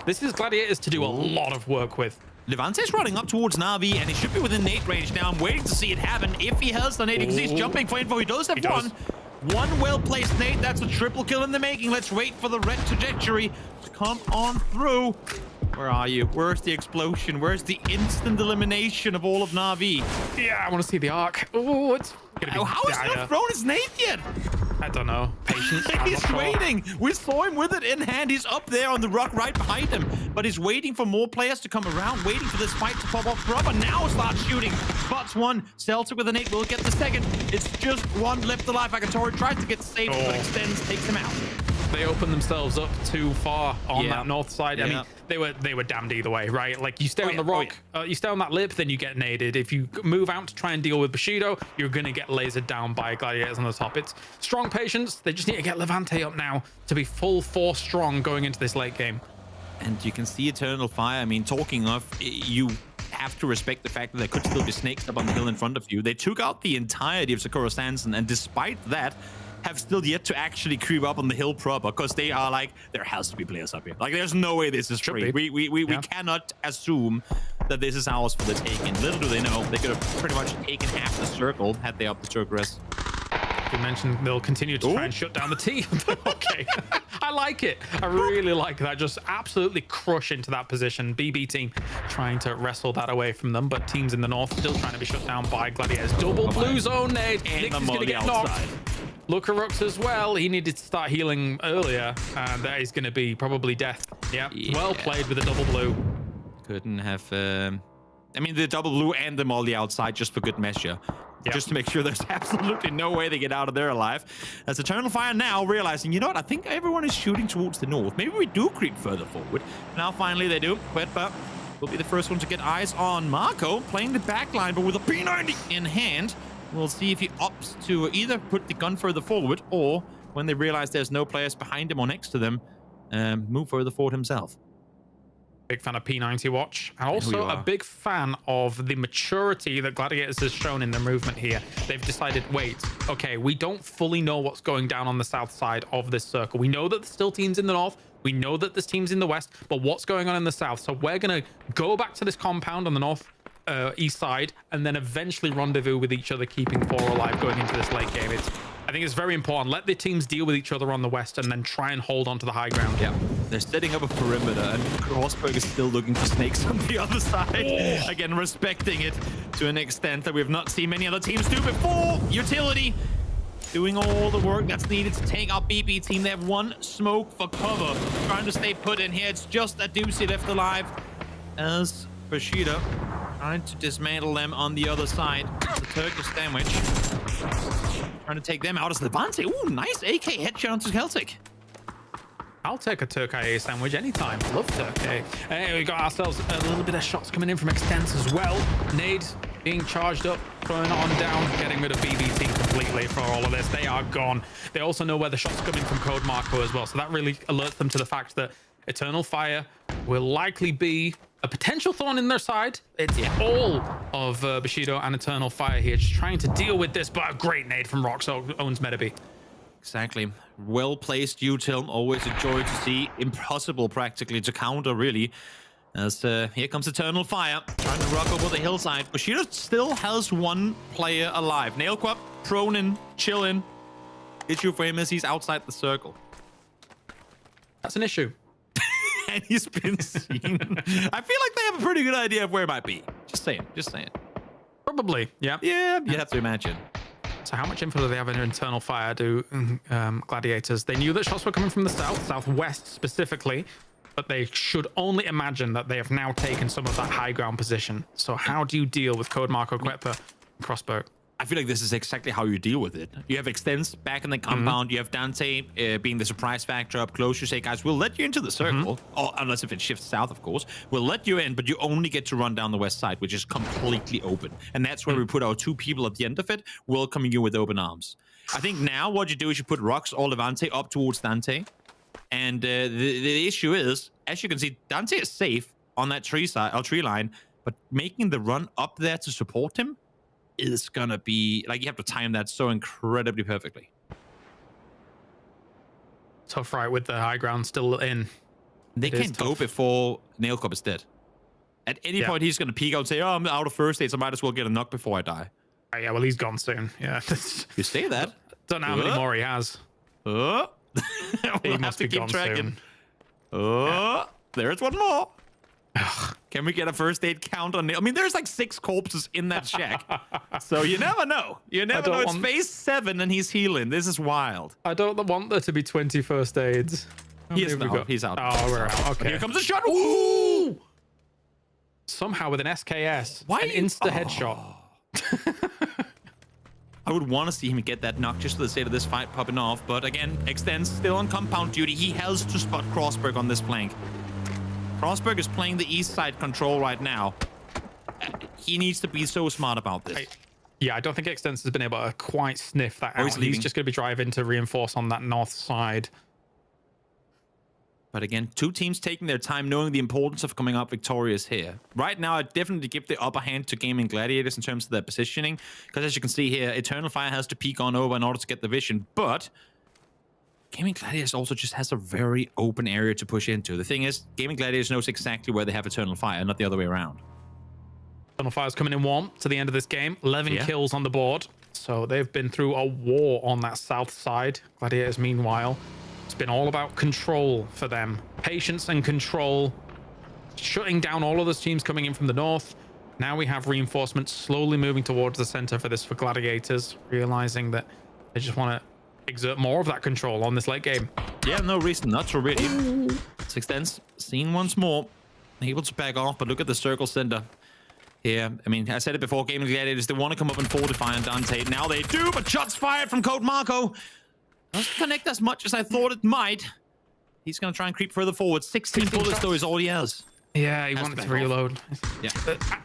K: this is Gladiators to do a lot of work with.
G: Levante's running up towards Na'Vi, and he should be within nade range now. I'm waiting to see it happen. If he has the nade, he's jumping for info. He does have one. One well-placed nade. That's a triple kill in the making. Let's wait for the red trajectory to come on through. Where are you? Where's the explosion? Where's the instant elimination of all of Na'Vi?
K: Yeah, I want to see the arc. Oh, it's gonna be
G: how is he not thrown his nade yet?
K: I don't know. Patience.
G: He's waiting. We saw him with it in hand. He's up there on the rock right behind him, but he's waiting for more players to come around, waiting for this fight to pop off. Rubber now starts shooting. Spots one. Celtic with an 8 will get the second. It's just one left alive. Akatori tries to get saved, but extends, takes him out.
K: They opened themselves up too far on that north side. I mean, they were damned either way, right? Like, you stay on the rock, you stay on that lip, then you get naded. If you move out to try and deal with Bushido, you're going to get lasered down by Gladiators on the top. It's strong patience. They just need to get Levante up now to be full force strong going into this late game.
G: And you can see Eternal Fire. I mean, talking of, you have to respect the fact that there could still be snakes up on the hill in front of you. They took out the entirety of Sakura Sanson, and despite that, have still yet to actually creep up on the hill proper, because they are like, there has to be players up here. Like, there's no way this is free. We cannot assume that this is ours for the taking. Little do they know, they could have pretty much taken half the circle had they upped the Cerberus.
K: You mentioned they'll continue to try and shut down the team. Okay, I like it. I really like that. Just absolutely crush into that position. BB team trying to wrestle that away from them, but teams in the north still trying to be shut down by Gladiators. Double blue zone nade. Nix is going to get knocked. Lucarux as well. He needed to start healing earlier, and that is going to be probably death. Yeah, well played with the double blue.
G: Couldn't have... I mean, the double blue and the molly outside just for good measure. Yep. Just to make sure there's absolutely no way they get out of there alive. As Eternal Fire now realizing, you know what, I think everyone is shooting towards the north. Maybe we do creep further forward. Now finally they do. Quetpa will be the first one to get eyes on Marco, playing the back line, but with a P90 in hand. We'll see if he opts to either put the gun further forward, or when they realize there's no players behind him or next to them, move further forward himself.
K: Big fan of P90 watch, and also a big fan of the maturity that Gladiators has shown in their movement here. They've decided, wait, okay, we don't fully know what's going down on the south side of this circle. We know that there's still teams in the north. We know that there's teams in the west, but what's going on in the south? So we're going to go back to this compound on the north east side, and then eventually rendezvous with each other, keeping 4 alive going into this late game. I think it's very important. Let the teams deal with each other on the west, and then try and hold on to the high ground.
G: Yeah, they're setting up a perimeter, and Rosberg is still looking for snakes on the other side. Again, respecting it to an extent that we've not seen many other teams do before. Utility doing all the work that's needed to take out BB team. They have one smoke for cover, trying to stay put in here. It's just a Doozy left alive as Rashida trying to dismantle them on the other side. The Turkish sandwich trying to take them out as Levante. Ooh, nice AK headshot to Celtic.
K: I'll take a Turk IA sandwich anytime. Love Turk IA. Hey, we got ourselves a little bit of shots coming in from Extense as well. Nade being charged up, throwing it on down, getting rid of BB team completely for all of this. They are gone. They also know where the shot's coming from Code Marco as well, so that really alerts them to the fact that Eternal Fire will likely be a potential thorn in their side. It's all of Bushido and Eternal Fire here, just trying to deal with this, but a great nade from Rox owns Metabee.
G: Exactly. Well-placed util, always a joy to see. Impossible practically to counter, really. As here comes Eternal Fire, trying to rock over the hillside. Bushido still has one player alive. Nailquap, prone in, chilling. Issue for him is he's outside the circle.
K: That's an issue.
G: And he's been seen. I feel like they have a pretty good idea of where it might be. Just saying. Just saying.
K: Probably, yeah.
G: Yeah, you have to imagine.
K: So how much info do they have in Eternal Fire, do Gladiators? They knew that shots were coming from the south, southwest specifically, but they should only imagine that they have now taken some of that high ground position. So how do you deal with Code Marco, Quetpa, and Crossbow?
G: I feel like this is exactly how you deal with it. You have Extens back in the compound. You have Dante being the surprise factor up close. You say, guys, we'll let you into the circle. Or unless if it shifts south, of course. We'll let you in, but you only get to run down the west side, which is completely open. And that's where we put our 2 people at the end of it, welcoming you with open arms. I think now what you do is you put Rox or Levante up towards Dante. And the issue is, as you can see, Dante is safe on that tree line, but making the run up there to support him is gonna be like, you have to time that so incredibly perfectly.
K: Tough, right, with the high ground still in.
G: They can't go before Nailcop is dead. At any point, he's gonna peek out and say, oh, I'm out of first aid, so I might as well get a knock before I die.
K: Oh, yeah, well, he's gone soon. Yeah.
G: You say that?
K: Don't know how many more he has.
G: We'll have to keep tracking. There's one more. Can we get a first aid count on it? I mean, there's like 6 corpses in that shack. So you never know. You never know. It's phase 7 and he's healing. This is wild.
K: I don't want there to be 20 first aids.
G: He's out.
K: Oh, we're out. Okay.
G: Here comes a shot. Ooh!
K: Somehow with an SKS.
G: Why?
K: An insta headshot.
G: I would want to see him get that knock just for the sake of this fight popping off. But again, Extends still on compound duty. He has to spot Crossberg on this flank. Crossberg is playing the east side control right now. He needs to be so smart about this.
K: I don't think Extens has been able to quite sniff that out. He's just going to be driving to reinforce on that north side.
M: But again, two teams taking their time, knowing the importance of coming up victorious here. Right now, I'd definitely give the upper hand to Gaming Gladiators in terms of their positioning. Because as you can see here, Eternal Fire has to peek on over in order to get the vision. But Gaming Gladiators also just has a very open area to push into. The thing is, Gaming Gladiators knows exactly where they have Eternal Fire, not the other way around.
K: Eternal Fire's coming in warm to the end of this game. 11 kills on the board. So they've been through a war on that south side. Gladiators, meanwhile, it's been all about control for them. Patience and control. Shutting down all of those teams coming in from the north. Now we have reinforcements slowly moving towards the center for Gladiators, realizing that they just want to exert more of that control on this late game.
M: Yeah, no reason not to really. Sixth seen once more. Able to back off, but look at the circle center here. I mean, I said it before, Gaming Gladiators, they want to come up and fortify on Dante. Now they do, but shots fired from Code Marco. Doesn't connect as much as I thought it might. He's going to try and creep further forward. 16 bullets, though, is all he has.
K: Yeah, he wanted to reload.
M: Yeah.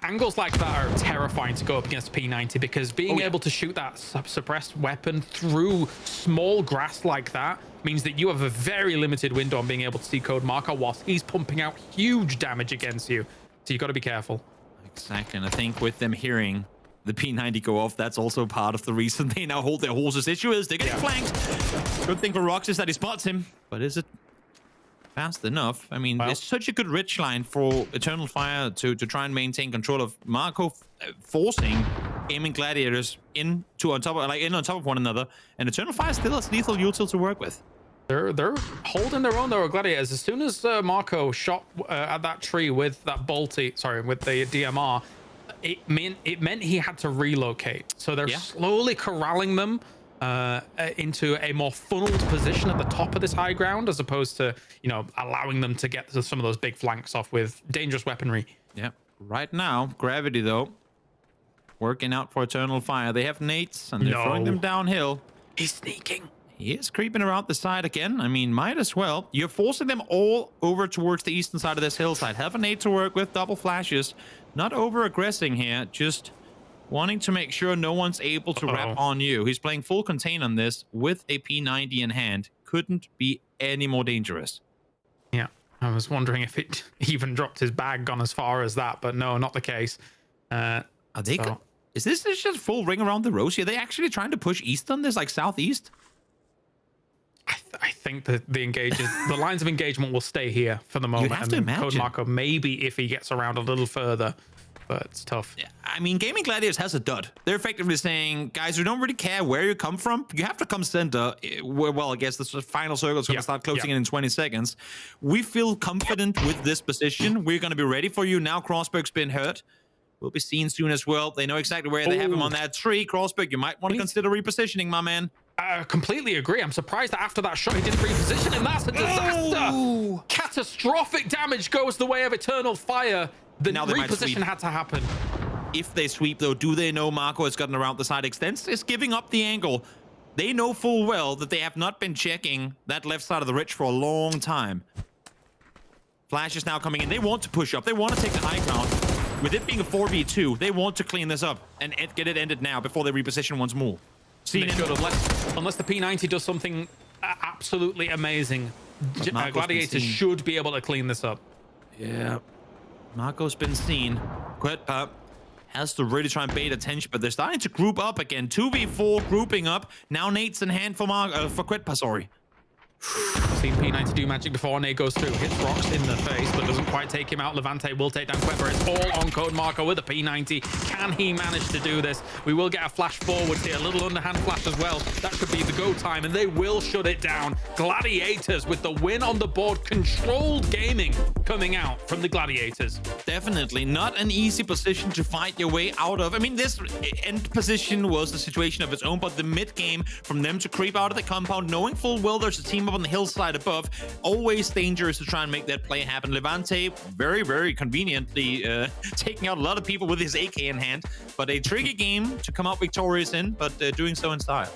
K: Angles like that are terrifying to go up against P90 because being able to shoot that suppressed weapon through small grass like that means that you have a very limited window on being able to see Code Marco whilst he's pumping out huge damage against you. So you got to be careful.
M: Exactly, and I think with them hearing the P90 go off, that's also part of the reason they now hold their horses. Issue is they're getting flanked. Good thing for Rox is that he spots him, but is it fast enough? I mean, it's such a good ridge line for Eternal Fire to try and maintain control of Marco, forcing Gaming Gladiators on top of one another, and Eternal Fire still has lethal util to work with.
K: They're holding their own, though, Gladiators. As soon as Marco shot at that tree with that with the DMR, it meant he had to relocate. So they're slowly corralling them into a more funneled position at the top of this high ground, as opposed to, you know, allowing them to get to some of those big flanks off with dangerous weaponry.
M: Yeah. Right now, Gravity, though, working out for Eternal Fire. They have nades, and they're throwing them downhill.
K: He's sneaking.
M: He is creeping around the side again. I mean, might as well. You're forcing them all over towards the eastern side of this hillside. Have a nade to work with, double flashes. Not over-aggressing here, just wanting to make sure no one's able to wrap on you. He's playing full contain on this with a P90 in hand. Couldn't be any more dangerous.
K: Yeah, I was wondering if it even dropped his bag gone as far as that, but no, not the case.
M: Are they... Is this just full ring around the rosy? Are they actually trying to push east on this, like southeast?
K: I think that the lines of engagement will stay here for the moment.
M: You'd have to imagine.
K: Code Marco, maybe if he gets around a little further, but it's tough.
M: Yeah, I mean, Gaming Gladiators has a dud. They're effectively saying, guys, we don't really care where you come from. You have to come center. Well, I guess the final circle is going to start closing in 20 seconds. We feel confident with this position. We're going to be ready for you. Now Crossberg's been hurt. Will be seen soon as well. They know exactly where they have him on that tree. Crossberg, you might want to consider repositioning, my man.
K: I completely agree. I'm surprised that after that shot he didn't reposition, and that's a disaster. Catastrophic damage goes the way of Eternal Fire. The reposition had to happen.
M: If they sweep, though, do they know Marco has gotten around the side? Extens is giving up the angle. They know full well that they have not been checking that left side of the ridge for a long time. Flash is now coming in. They want to push up. They want to take the high ground. With it being a 4v2, they want to clean this up and get it ended now before they reposition once more.
K: Unless the P90 does something absolutely amazing, Gladiators should be able to clean this up.
M: Yeah. Marco's been seen. Quetpa has to really try and bait attention, but they're starting to group up again. 2v4 grouping up. Now Nate's in hand for Quetpa, sorry.
K: Seen P90 do magic before. Nate goes through, hits Rocks in the face, but doesn't quite take him out. Levante will take down Quetpa. It's all on Code Marco with a P90. Can he manage to do this? We will get a flash forward here, a little underhand flash as well. That could be the go time, and they will shut it down. Gladiators with the win on the board. Controlled gaming coming out from the Gladiators.
M: Definitely not an easy position to fight your way out of. I mean, this end position was a situation of its own, but the mid game, from them to creep out of the compound, knowing full well there's a team up on the hillside above, always dangerous to try and make that play happen. Levante very, very conveniently taking out a lot of people with his AK in hand, but a tricky game to come out victorious in, but doing so in style.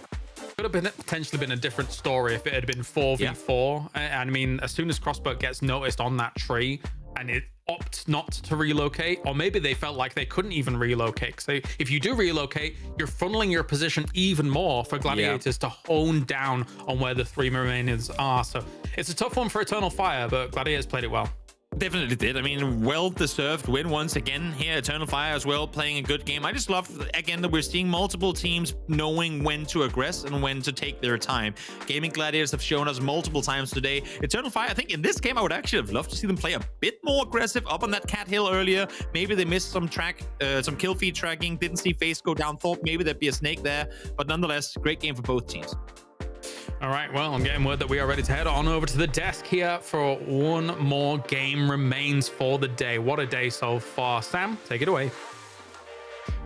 K: Could have potentially been a different story if it had been 4v4. And I mean, as soon as Crossbow gets noticed on that tree, and opt not to relocate, or maybe they felt like they couldn't even relocate. So if you do relocate, you're funneling your position even more for Gladiators to hone down on where the 3 remainers are. So it's a tough one for Eternal Fire, but Gladiators played it well.
M: Definitely did. I mean, well-deserved win once again here. Eternal Fire as well, playing a good game. I just love, again, that we're seeing multiple teams knowing when to aggress and when to take their time. Gaming Gladiators have shown us multiple times today. Eternal Fire, I think in this game, I would actually have loved to see them play a bit more aggressive up on that cat hill earlier. Maybe they missed some some kill feed tracking, didn't see face go down, thought maybe there'd be a snake there. But nonetheless, great game for both teams.
K: All right, well, I'm getting word that we are ready to head on over to the desk here for one more game remains for the day. What a day so far. Sam, take it away.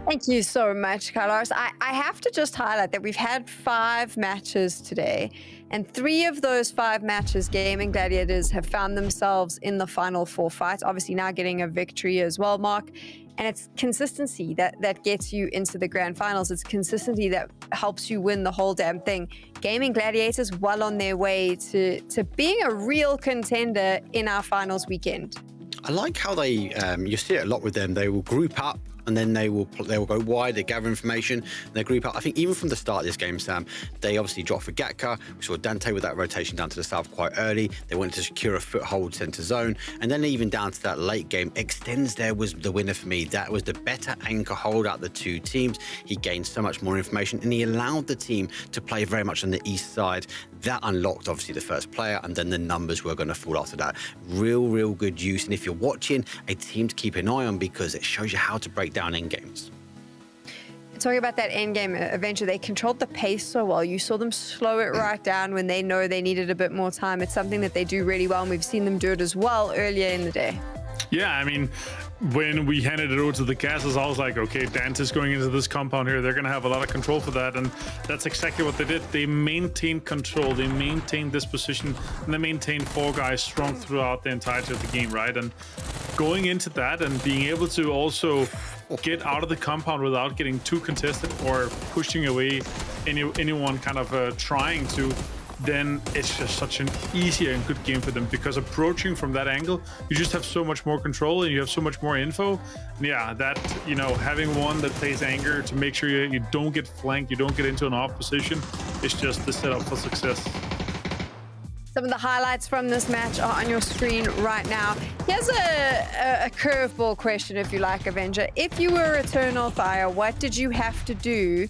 B: Thank you so much, Carlos. I have to just highlight that we've had 5 matches today, and 3 of those 5 matches, Gaming Gladiators have found themselves in the final 4 fights, obviously now getting a victory as well, Mark. And it's consistency that gets you into the grand finals. It's consistency that helps you win the whole damn thing. Gaming Gladiators well on their way to being a real contender in our finals weekend.
D: I like how they, you see it a lot with them, they will group up and then they will go wide, they gather information, and they group up. I think even from the start of this game, Sam, they obviously dropped for Gatka. We saw Dante with that rotation down to the south quite early. They wanted to secure a foothold center zone, and then even down to that late game, Extends there was the winner for me. That was the better anchor hold out the 2 teams. He gained so much more information, and he allowed the team to play very much on the east side. That unlocked, obviously, the first player, and then the numbers were going to fall after that. Real good use, and if you're watching, a team to keep an eye on because it shows you how to break down end games.
B: Talking about that end game adventure, they controlled the pace so well. You saw them slow it right down when they know they needed a bit more time. It's something that they do really well, and we've seen them do it as well earlier in the day.
E: Yeah, I mean, when we handed it over to the castles, I was like, okay, Dante's going into this compound here. They're going to have a lot of control for that. And that's exactly what they did. They maintained control. They maintained this position. And they maintained 4 guys strong throughout the entirety of the game, right? And going into that and being able to also get out of the compound without getting too contested or pushing away anyone kind of trying to, then it's just such an easier and good game for them, because approaching from that angle, you just have so much more control and you have so much more info. And yeah, that, you know, having one that plays anger to make sure you don't get flanked, you don't get into an off position, it's just the setup for success.
B: Some of the highlights from this match are on your screen right now. Here's a curveball question, if you like, Avenger. If you were Eternal Fire, what did you have to do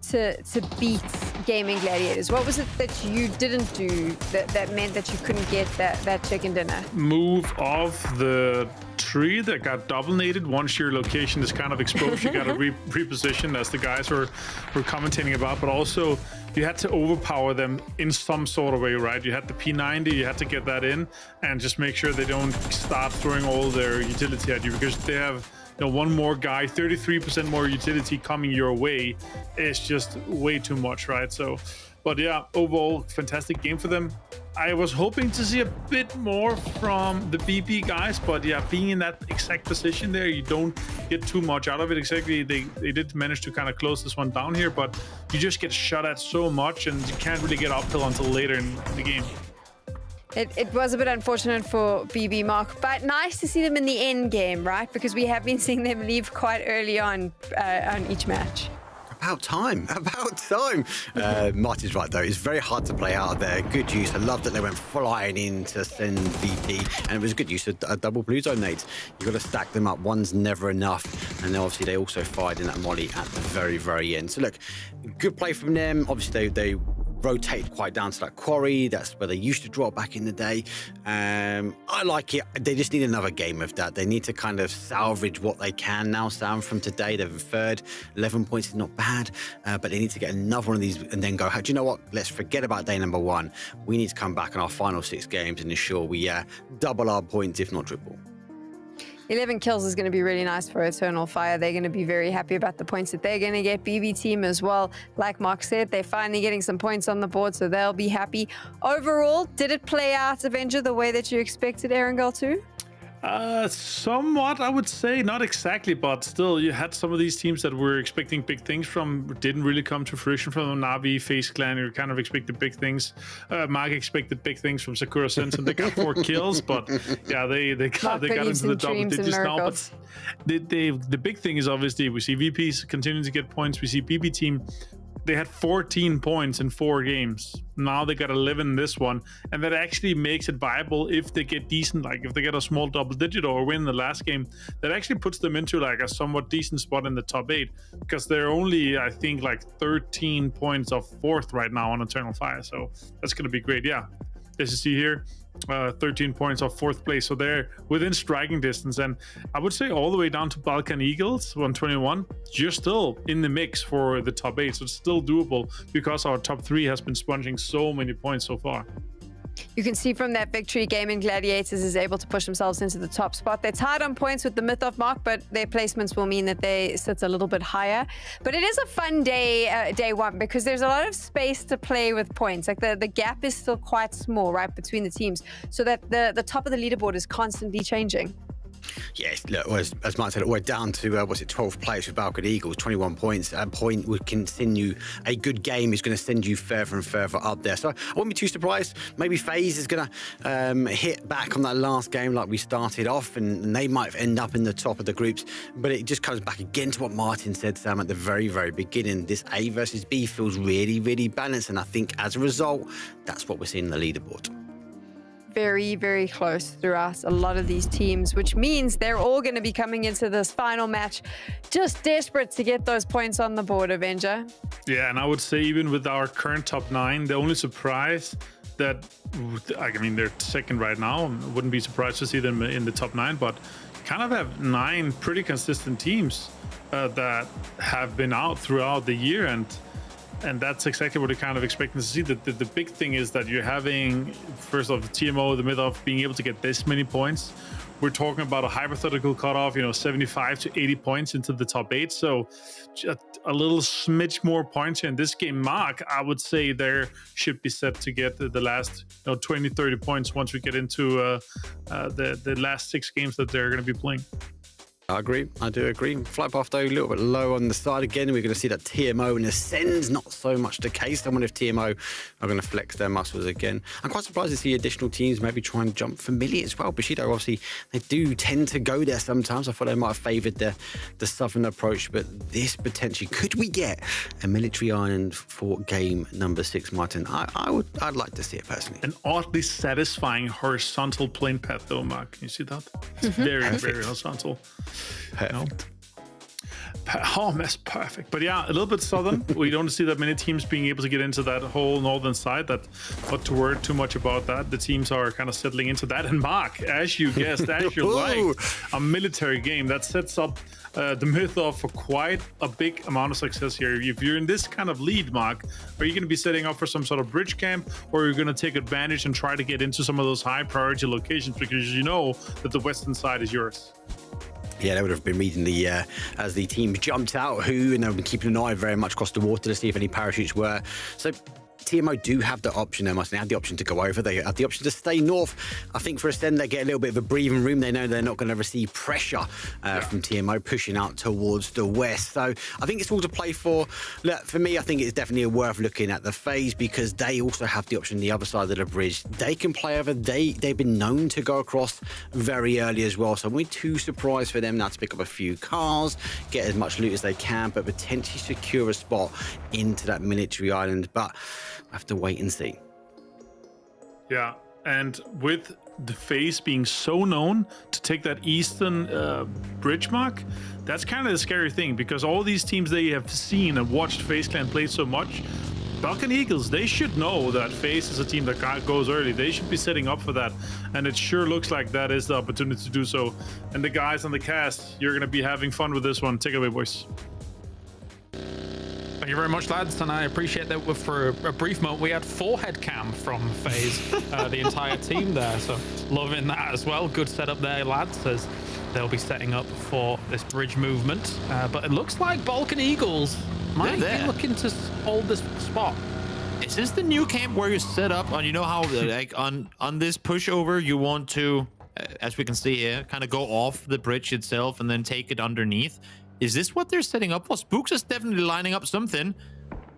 B: to beat Gaming Gladiators? What was it that you didn't do that meant that you couldn't get that chicken dinner?
E: Move off the tree that got dominated. Once your location is kind of exposed, you got to reposition, as the guys were commentating about, but also you had to overpower them in some sort of way, right? You had the P90, you had to get that in and just make sure they don't start throwing all their utility at you, because they have, you know, one more guy, 33% more utility coming your way is just way too much, right? So, but yeah, overall, fantastic game for them. I was hoping to see a bit more from the BP guys, but yeah, being in that exact position there, you don't get too much out of it. Exactly, they did manage to kind of close this one down here, but you just get shot at so much and you can't really get uphill until later in the game.
B: It was a bit unfortunate for BB, Mark, but nice to see them in the end game, right? Because we have been seeing them leave quite early on each match.
D: About time. Martin's right, though. It's very hard to play out of there. Good use. I love that they went flying in to send VP, and it was a good use of a double blue zone nades. You've got to stack them up. One's never enough. And then obviously they also fired in that molly at the very end. So look, good play from them. Obviously they rotate quite down to that quarry. That's where they used to drop back in the day. I like it. They just need another game of that. They need to kind of salvage what they can now, Sam, from today. They've third. 11 points is not bad, but they need to get another one of these and then go, do you know what? Let's forget about day number 1. We need to come back in our final 6 games and ensure we double our points, if not triple.
B: 11 kills is going to be really nice for Eternal Fire. They're going to be very happy about the points that they're going to get. BB team as well. Like Mark said, they're finally getting some points on the board, so they'll be happy. Overall, did it play out, Avenger, the way that you expected Erangel to?
E: Somewhat, I would say. Not exactly, but still, you had some of these teams that were expecting big things from, didn't really come to fruition from Navi, FaZe Clan. You kind of expected big things. Mark expected big things from Sakura Sensen. They got 4 kills, but yeah, they got into the double digits now. But the big thing is obviously we see VPs continuing to get points. We see BB team. They had 14 points in 4 games. Now they got 11 in this one. And that actually makes it viable if they get decent, like if they get a small double digit or win the last game, that actually puts them into like a somewhat decent spot in the top 8, because they're only, I think, like 13 points off 4th right now on Eternal Fire. So that's going to be great. Yeah, as you see here, 13 points off 4th place, so they're within striking distance. And I would say all the way down to Balkan Eagles 121, you're still in the mix for the top 8, so it's still doable because our top 3 has been sponging so many points so far.
B: You can see from that victory, Gaming Gladiators is able to push themselves into the top spot. They're tied on points with the Mythos mark, but their placements will mean that they sit a little bit higher. But it is a fun day, day one, because there's a lot of space to play with points. Like the gap is still quite small, right, between the teams, so that the top of the leaderboard is constantly changing.
D: Yes, look, as Mark said, we're down to 12 players for Balkan Eagles, 21 points. A point would continue. A good game is going to send you further and further up there. So I wouldn't be too surprised. Maybe FaZe is going to hit back on that last game like we started off, and they might end up in the top of the groups. But it just comes back again to what Martin said, Sam, at the very, very beginning. This A versus B feels really, really balanced, and I think as a result, that's what we're seeing in the leaderboard.
B: Very, very close throughout a lot of these teams, which means they're all going to be coming into this final match just desperate to get those points on the board, Avenger.
E: Yeah, and I would say even with our current top 9, the only surprise that, I mean, they're second right now. I wouldn't be surprised to see them in the top 9, but kind of have 9 pretty consistent teams that have been out throughout the year, and that's exactly what we're kind of expecting to see. The big thing is that you're having, first off, the TMO, the mid-off, being able to get this many points. We're talking about a hypothetical cutoff, 75 to 80 points into the top 8. So just a little smidge more points here in this game. Mark, I would say there should be set to get the last 20, 30 points once we get into the last 6 games that they're going to be playing.
D: I agree. I do agree. Flightpath, though, a little bit low on the side again. We're going to see that TMO and Ascend's not so much the case. I wonder if TMO are going to flex their muscles again. I'm quite surprised to see additional teams maybe try and jump Familiar as well. Bushido, obviously, they do tend to go there sometimes. I thought they might have favoured the southern approach, but this potentially, could we get a military island for game number 6, Martin? I'd like to see it personally.
E: An oddly satisfying horizontal plane path, though, Mark. Can you see that? It's very, very horizontal.
D: Perfect.
E: Oh, that's perfect. But yeah, a little bit southern. We don't see that many teams being able to get into that whole northern side. That, not to worry too much about that. The teams are kind of settling into that. And Mark, as you guessed, as you like, a military game that sets up the Mythos for quite a big amount of success here. If you're in this kind of lead, Mark, are you going to be setting up for some sort of bridge camp, or are you going to take advantage and try to get into some of those high priority locations because you know that the western side is yours?
D: Yeah, they would have been reading as the team jumped out who, and they've been keeping an eye very much across the water to see if any parachutes were. So TMO do have the option. They have the option to go over. They have the option to stay north. I think for Ascend, they get a little bit of a breathing room. They know they're not going to receive pressure from TMO pushing out towards the west. So I think it's all to play for. Look, for me, I think it's definitely worth looking at the FaZe because they also have the option on the other side of the bridge. They can play over. They've been known to go across very early as well. So I'm not too surprised for them now to pick up a few cars, get as much loot as they can, but potentially secure a spot into that military island. But I have to wait and see.
E: Yeah, and with the FaZe being so known to take that eastern bridge mark, that's kind of the scary thing, because all these teams they have seen and watched FaZe Clan play so much, Balkan Eagles, they should know that FaZe is a team that goes early. They should be setting up for that, and it sure looks like that is the opportunity to do so. And the guys on the cast, you're going to be having fun with this one. Take it away, boys.
K: Thank you very much, lads, and I appreciate that for a brief moment we had 4 head cam from FaZe, the entire team there, so loving that as well. Good setup there, lads, as they'll be setting up for this bridge movement. But it looks like Balkan Eagles might be looking to hold this spot.
M: Is this the new camp where you set up on, you know how like on this pushover you want to as we can see here, kind of go off the bridge itself and then take it underneath. Is this what they're setting up for? Spooks is definitely lining up something.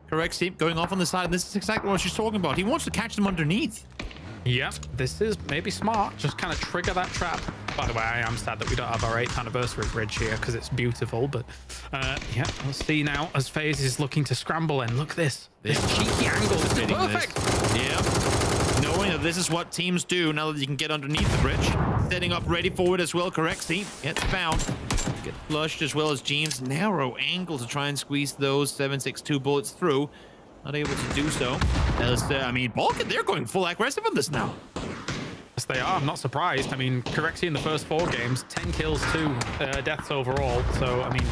M: Correct, Steve, going off on the side. This is exactly what she's talking about. He wants to catch them underneath.
K: Yep, this is maybe smart. Just kind of trigger that trap. By the way, I am sad that we don't have our 8th anniversary bridge here because it's beautiful. But yeah, we'll see now as FaZe is looking to scramble. And look this cheeky angle. This is perfect.
M: Yeah. Knowing that this is what teams do now that you can get underneath the bridge. Setting up ready forward as well. Correct, Steve. Gets found. Get flushed as well as James. Narrow angle to try and squeeze those 7.62 bullets through. Not able to do so. As, I mean, Balkan, they're going full aggressive on this now.
K: Yes, they are. I'm not surprised. I mean, Correxy in the first 4 games, 10 kills, 2 deaths overall. So, I mean,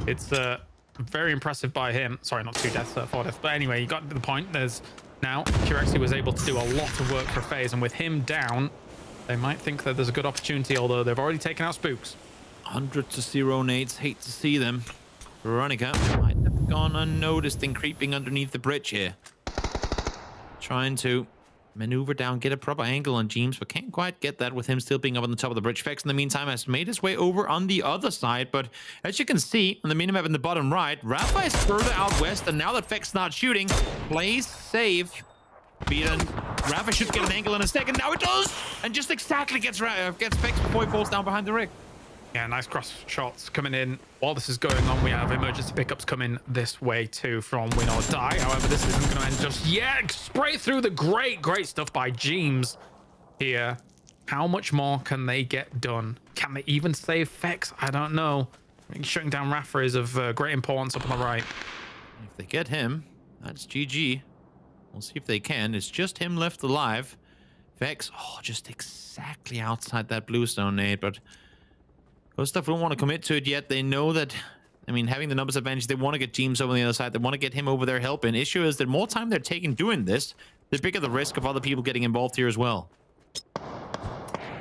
K: it's very impressive by him. Sorry, not 2 deaths, 4 deaths. But anyway, you got to the point. There's now Corexy was able to do a lot of work for FaZe, and with him down, they might think that there's a good opportunity, although they've already taken out Spooks.
M: 100-0 nades. Hate to see them. Veronica might have gone unnoticed and creeping underneath the bridge here. Trying to maneuver down, get a proper angle on James, but can't quite get that with him still being up on the top of the bridge. Vex in the meantime has made his way over on the other side, but as you can see on the minimap in the bottom right, Rafa is further out west, and now that Vex not shooting, plays safe. Beaten. Rafa should get an angle in a second. Now it does, and just exactly gets Vex before he falls down behind the rig.
K: Yeah, nice cross shots coming in. While this is going on, we have emergency pickups coming this way too from Win or Die. However, this isn't going to end just yet. Spray through the great stuff by James here. How much more can they get done? Can they even save Vex? I don't know. I mean, shutting down Rafa is of great importance up on the right.
M: If they get him, that's GG. We'll see if they can. It's just him left alive. Vex, just exactly outside that bluestone nade, but Gustav don't want to commit to it yet. They know that, I mean, having the numbers advantage, they want to get James over on the other side. They want to get him over there helping. Issue is that more time they're taking doing this, the bigger the risk of other people getting involved here as well.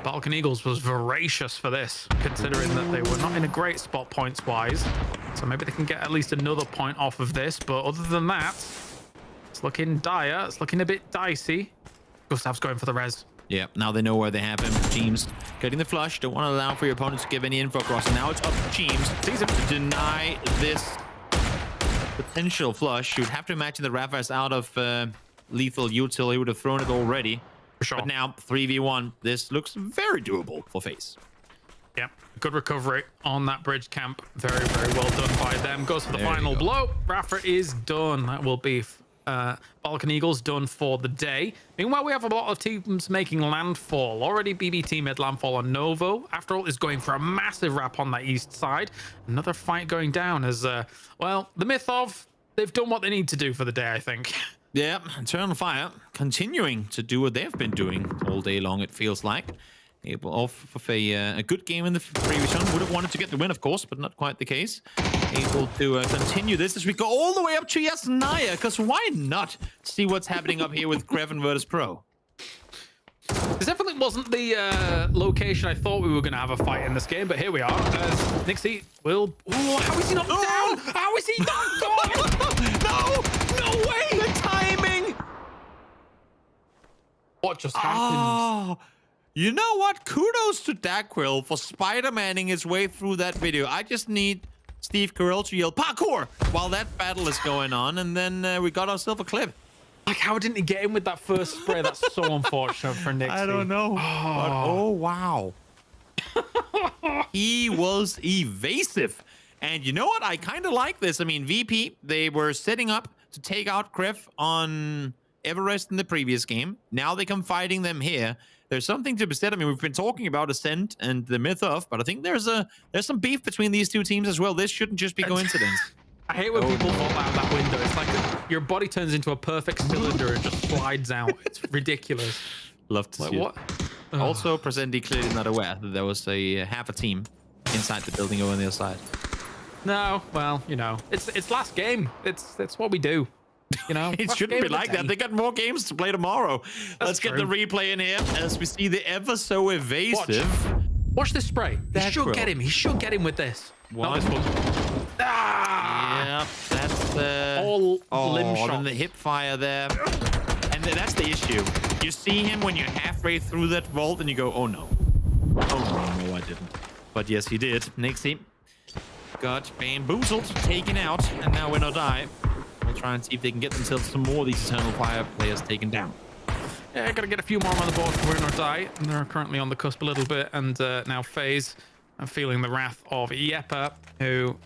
K: Balkan Eagles was voracious for this, considering that they were not in a great spot points-wise. So maybe they can get at least another point off of this. But other than that, it's looking dire. It's looking a bit dicey. Gustav's going for the res.
M: Yeah, now they know where they have him. James getting the flush. Don't want to allow for your opponent to give any info across. And now it's up to James. Sees him to deny this potential flush. You'd have to imagine that Rafa is out of lethal util. He would have thrown it already.
K: For sure.
M: But now 3v1. This looks very doable for FaZe.
K: Yeah, good recovery on that bridge camp. Very well done by them. Goes for the final blow. Rafa is done. That will be Balkan Eagles done for the day. Meanwhile, we have a lot of teams making landfall. Already BB made landfall on Novo. After all, is going for a massive wrap on that east side. Another fight going down as, well, the myth of they've done what they need to do for the day, I think.
M: Yeah, Eternal Fire continuing to do what they've been doing all day long, it feels like. Able off of a good game in the previous one. Would have wanted to get the win, of course, but not quite the case. Able to continue this as we go all the way up to Yasnaya, because why not see what's happening up here with Krafton versus Pro?
K: This definitely wasn't the location I thought we were going to have a fight in this game, but here we are. As Nixie will... Oh, how is he not down? How is he not gone? No way!
M: The timing!
K: What just happened?
M: You know what? Kudos to Daquil for Spider-Manning his way through that video. I just need Steve Carell to yell parkour while that battle is going on, and then we got ourselves a clip.
K: Like, how didn't he get in with that first spray? That's so unfortunate for Nixie.
M: I don't know. Oh wow. He was evasive. And you know what? I kind of like this. I mean, VP, they were setting up to take out Krif on Everest in the previous game. Now they come fighting them here. There's something to be said. I mean, we've been talking about Ascent and the myth of, but I think there's some beef between these two teams as well. This shouldn't just be coincidence.
K: I hate when people fall out that window. It's like your body turns into a perfect cylinder and just slides out. It's ridiculous.
M: Love to see
K: what?
M: It. Also, Presenti clearly not aware that there was half a team inside the building over on the other side.
K: No, well, you know, it's last game. It's what we do. You know,
M: it shouldn't be like that. They got more games to play tomorrow. Let's get the replay in here as we see the ever so evasive.
K: Watch this spray. He should get him. He should get him with this.
M: Not this one.
K: Ah!
M: Yep, that's the
K: limb shot.
M: And the hip fire there. And that's the issue. You see him when you're halfway through that vault and you go, oh no. Oh, no, I didn't. But yes, he did. Nixie got bamboozled, taken out, and now Win or Die. We'll try and see if they can get themselves some more of these Eternal Fire players taken down.
K: Yeah, gotta get a few more on the board for Win or Die. And they're currently on the cusp a little bit, and now FaZe are feeling the wrath of Yepa, who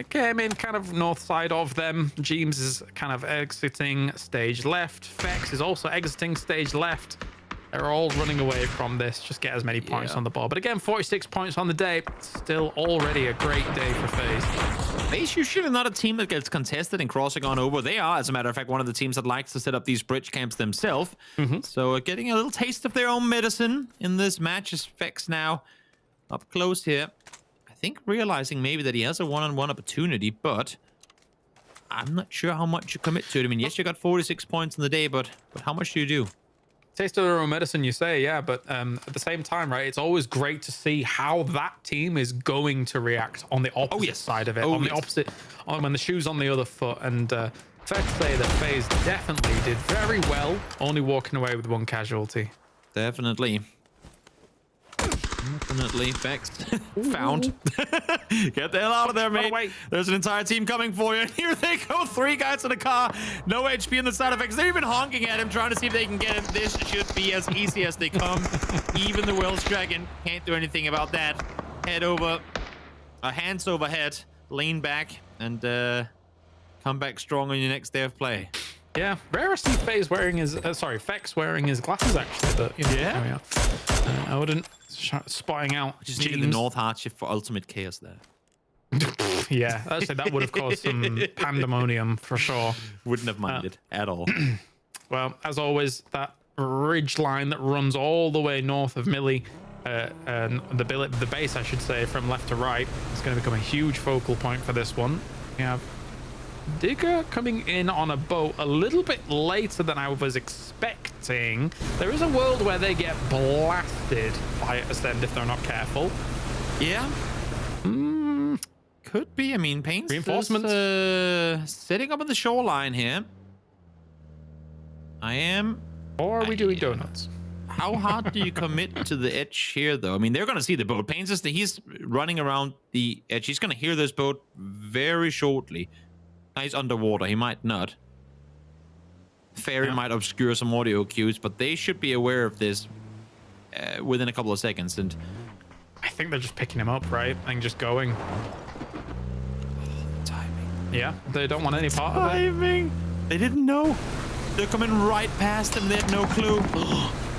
K: came in kind of north side of them. Jeems is kind of exiting stage left. Fex is also exiting stage left. They're all running away from this. Just get as many points on the board. But again, 46 points on the day. Still already a great day for FaZe.
M: FaZe usually not a team that gets contested in crossing on over. They are, as a matter of fact, one of the teams that likes to set up these bridge camps themselves. So getting a little taste of their own medicine in this match is Fex now up close here. I think realizing maybe that he has a one-on-one opportunity, but I'm not sure how much you commit to it. I mean, yes, you got 46 points in the day, but how much do you do?
K: Taste of their own medicine, you say, yeah, but at the same time, right, it's always great to see how that team is going to react on the opposite side of it, on the opposite, when the shoe's on the other foot. And fair to say that FaZe definitely did very well, only walking away with one casualty.
M: Definitely. Definitely. Fex found. Get the hell out of there, mate. There's an entire team coming for you. And here they go. 3 guys in a car. No HP on the side of Fex. They're even honking at him, trying to see if they can get him. This should be as easy as they come. Even the Welsh Dragon can't do anything about that. Head over. Hands overhead. Lean back. And come back strong on your next day of play.
K: Yeah, rare to see FaZe wearing his, Fex wearing his glasses, actually. But, you know, there we are. I wouldn't spotting out.
M: Just needed the North Hardship for ultimate chaos there.
K: Yeah, actually, that would have caused some pandemonium for sure.
M: Wouldn't have minded at all.
K: Well, as always, that ridge line that runs all the way north of Millie, the base, I should say, from left to right, is going to become a huge focal point for this one. We have Digger coming in on a boat a little bit later than I was expecting. There is a world where they get blasted by Ascend if they're not careful.
M: Yeah. Could be. I mean, Pain's
K: reinforcements
M: sitting up on the shoreline here.
K: Or are we doing donuts?
M: How hard do you commit to the edge here, though? I mean, they're going to see the boat. Pain's he's running around the edge. He's going to hear this boat very shortly. Now he's underwater. He might not. Fairy might obscure some audio cues, but they should be aware of this within a couple of seconds. And
K: I think they're just picking him up, right? And just going.
M: Timing.
K: Yeah, they don't want any part of it.
M: Timing. They didn't know. They're coming right past them. They had no clue.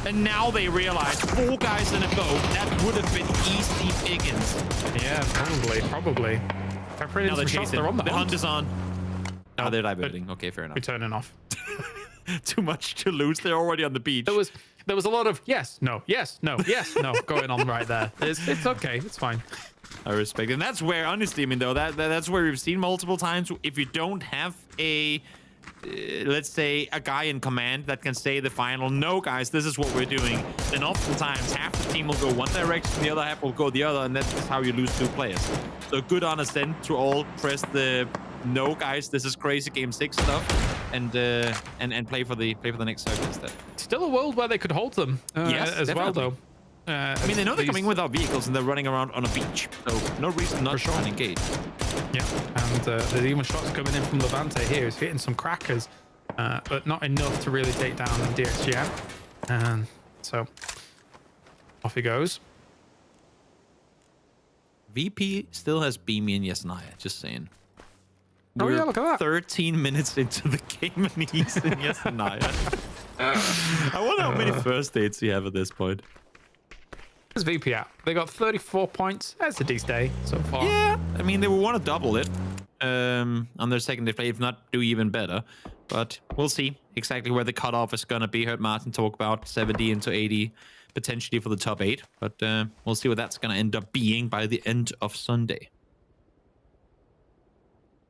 M: And now they realize 4 guys in a boat. That would have been easy pickings.
K: Yeah, probably.
M: Now they're chasing. The hunt is on. Oh, they're diverting. Okay, fair enough.
K: We're turning off.
M: Too much to lose. They're already on the beach.
K: There was a lot of yes, no, yes, no, yes, no going on right there. It's okay. It's fine.
M: I respect it. And that's where, honestly, I mean, though, that's where we've seen multiple times. If you don't have a, let's say, a guy in command that can say the final, no, guys, this is what we're doing, then oftentimes half the team will go one direction, the other half will go the other, and that's just how you lose 2 players. So good on Ascent to all press the no, guys, this is crazy game 6 stuff, and play for the next circle instead.
K: Still a world where they could hold them as well, though.
M: I mean, they know they're coming without vehicles and they're running around on a beach, so no reason not to try and engage.
K: Yeah, and there's even shots coming in from Levante here. He's hitting some crackers, but not enough to really take down DXGM. And so off he goes.
M: VP still has Beamy and Yesnaya, just saying.
K: Oh yeah, look at that.
M: 13 minutes into the game and he's in Yesenia. I wonder how many first dates you have at this point.
K: Where's VP at? They got 34 points. That's a decent day so far.
M: Yeah, I mean, they will want to double it on their second day play, if not do even better. But we'll see exactly where the cutoff is going to be. Heard Martin talk about 70 into 80 potentially for the top 8. But we'll see what that's going to end up being by the end of Sunday.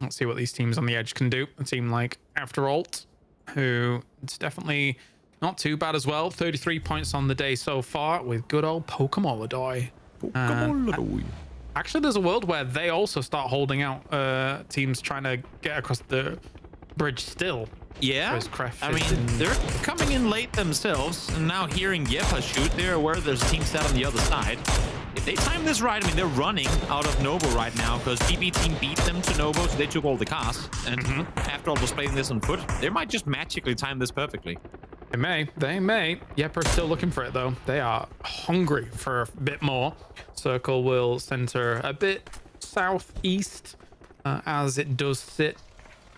K: Let's see what these teams on the edge can do. A team like After Alt, who it's definitely not too bad as well. 33 points on the day so far with good old Pokemon. Actually, there's a world where they also start holding out teams trying to get across the bridge still.
M: Yeah,
K: Whereas Krafton
M: I mean, they're coming in late themselves, and now hearing Yepa shoot, they're aware there's a team set on the other side. If they time this right, I mean, they're running out of Novo right now because BB team beat them to Novo, so they took all the cars. And after all, just playing this on foot, they might just magically time this perfectly.
K: They may. They may. Yepa's still looking for it, though. They are hungry for a bit more. Circle will center a bit southeast as it does sit,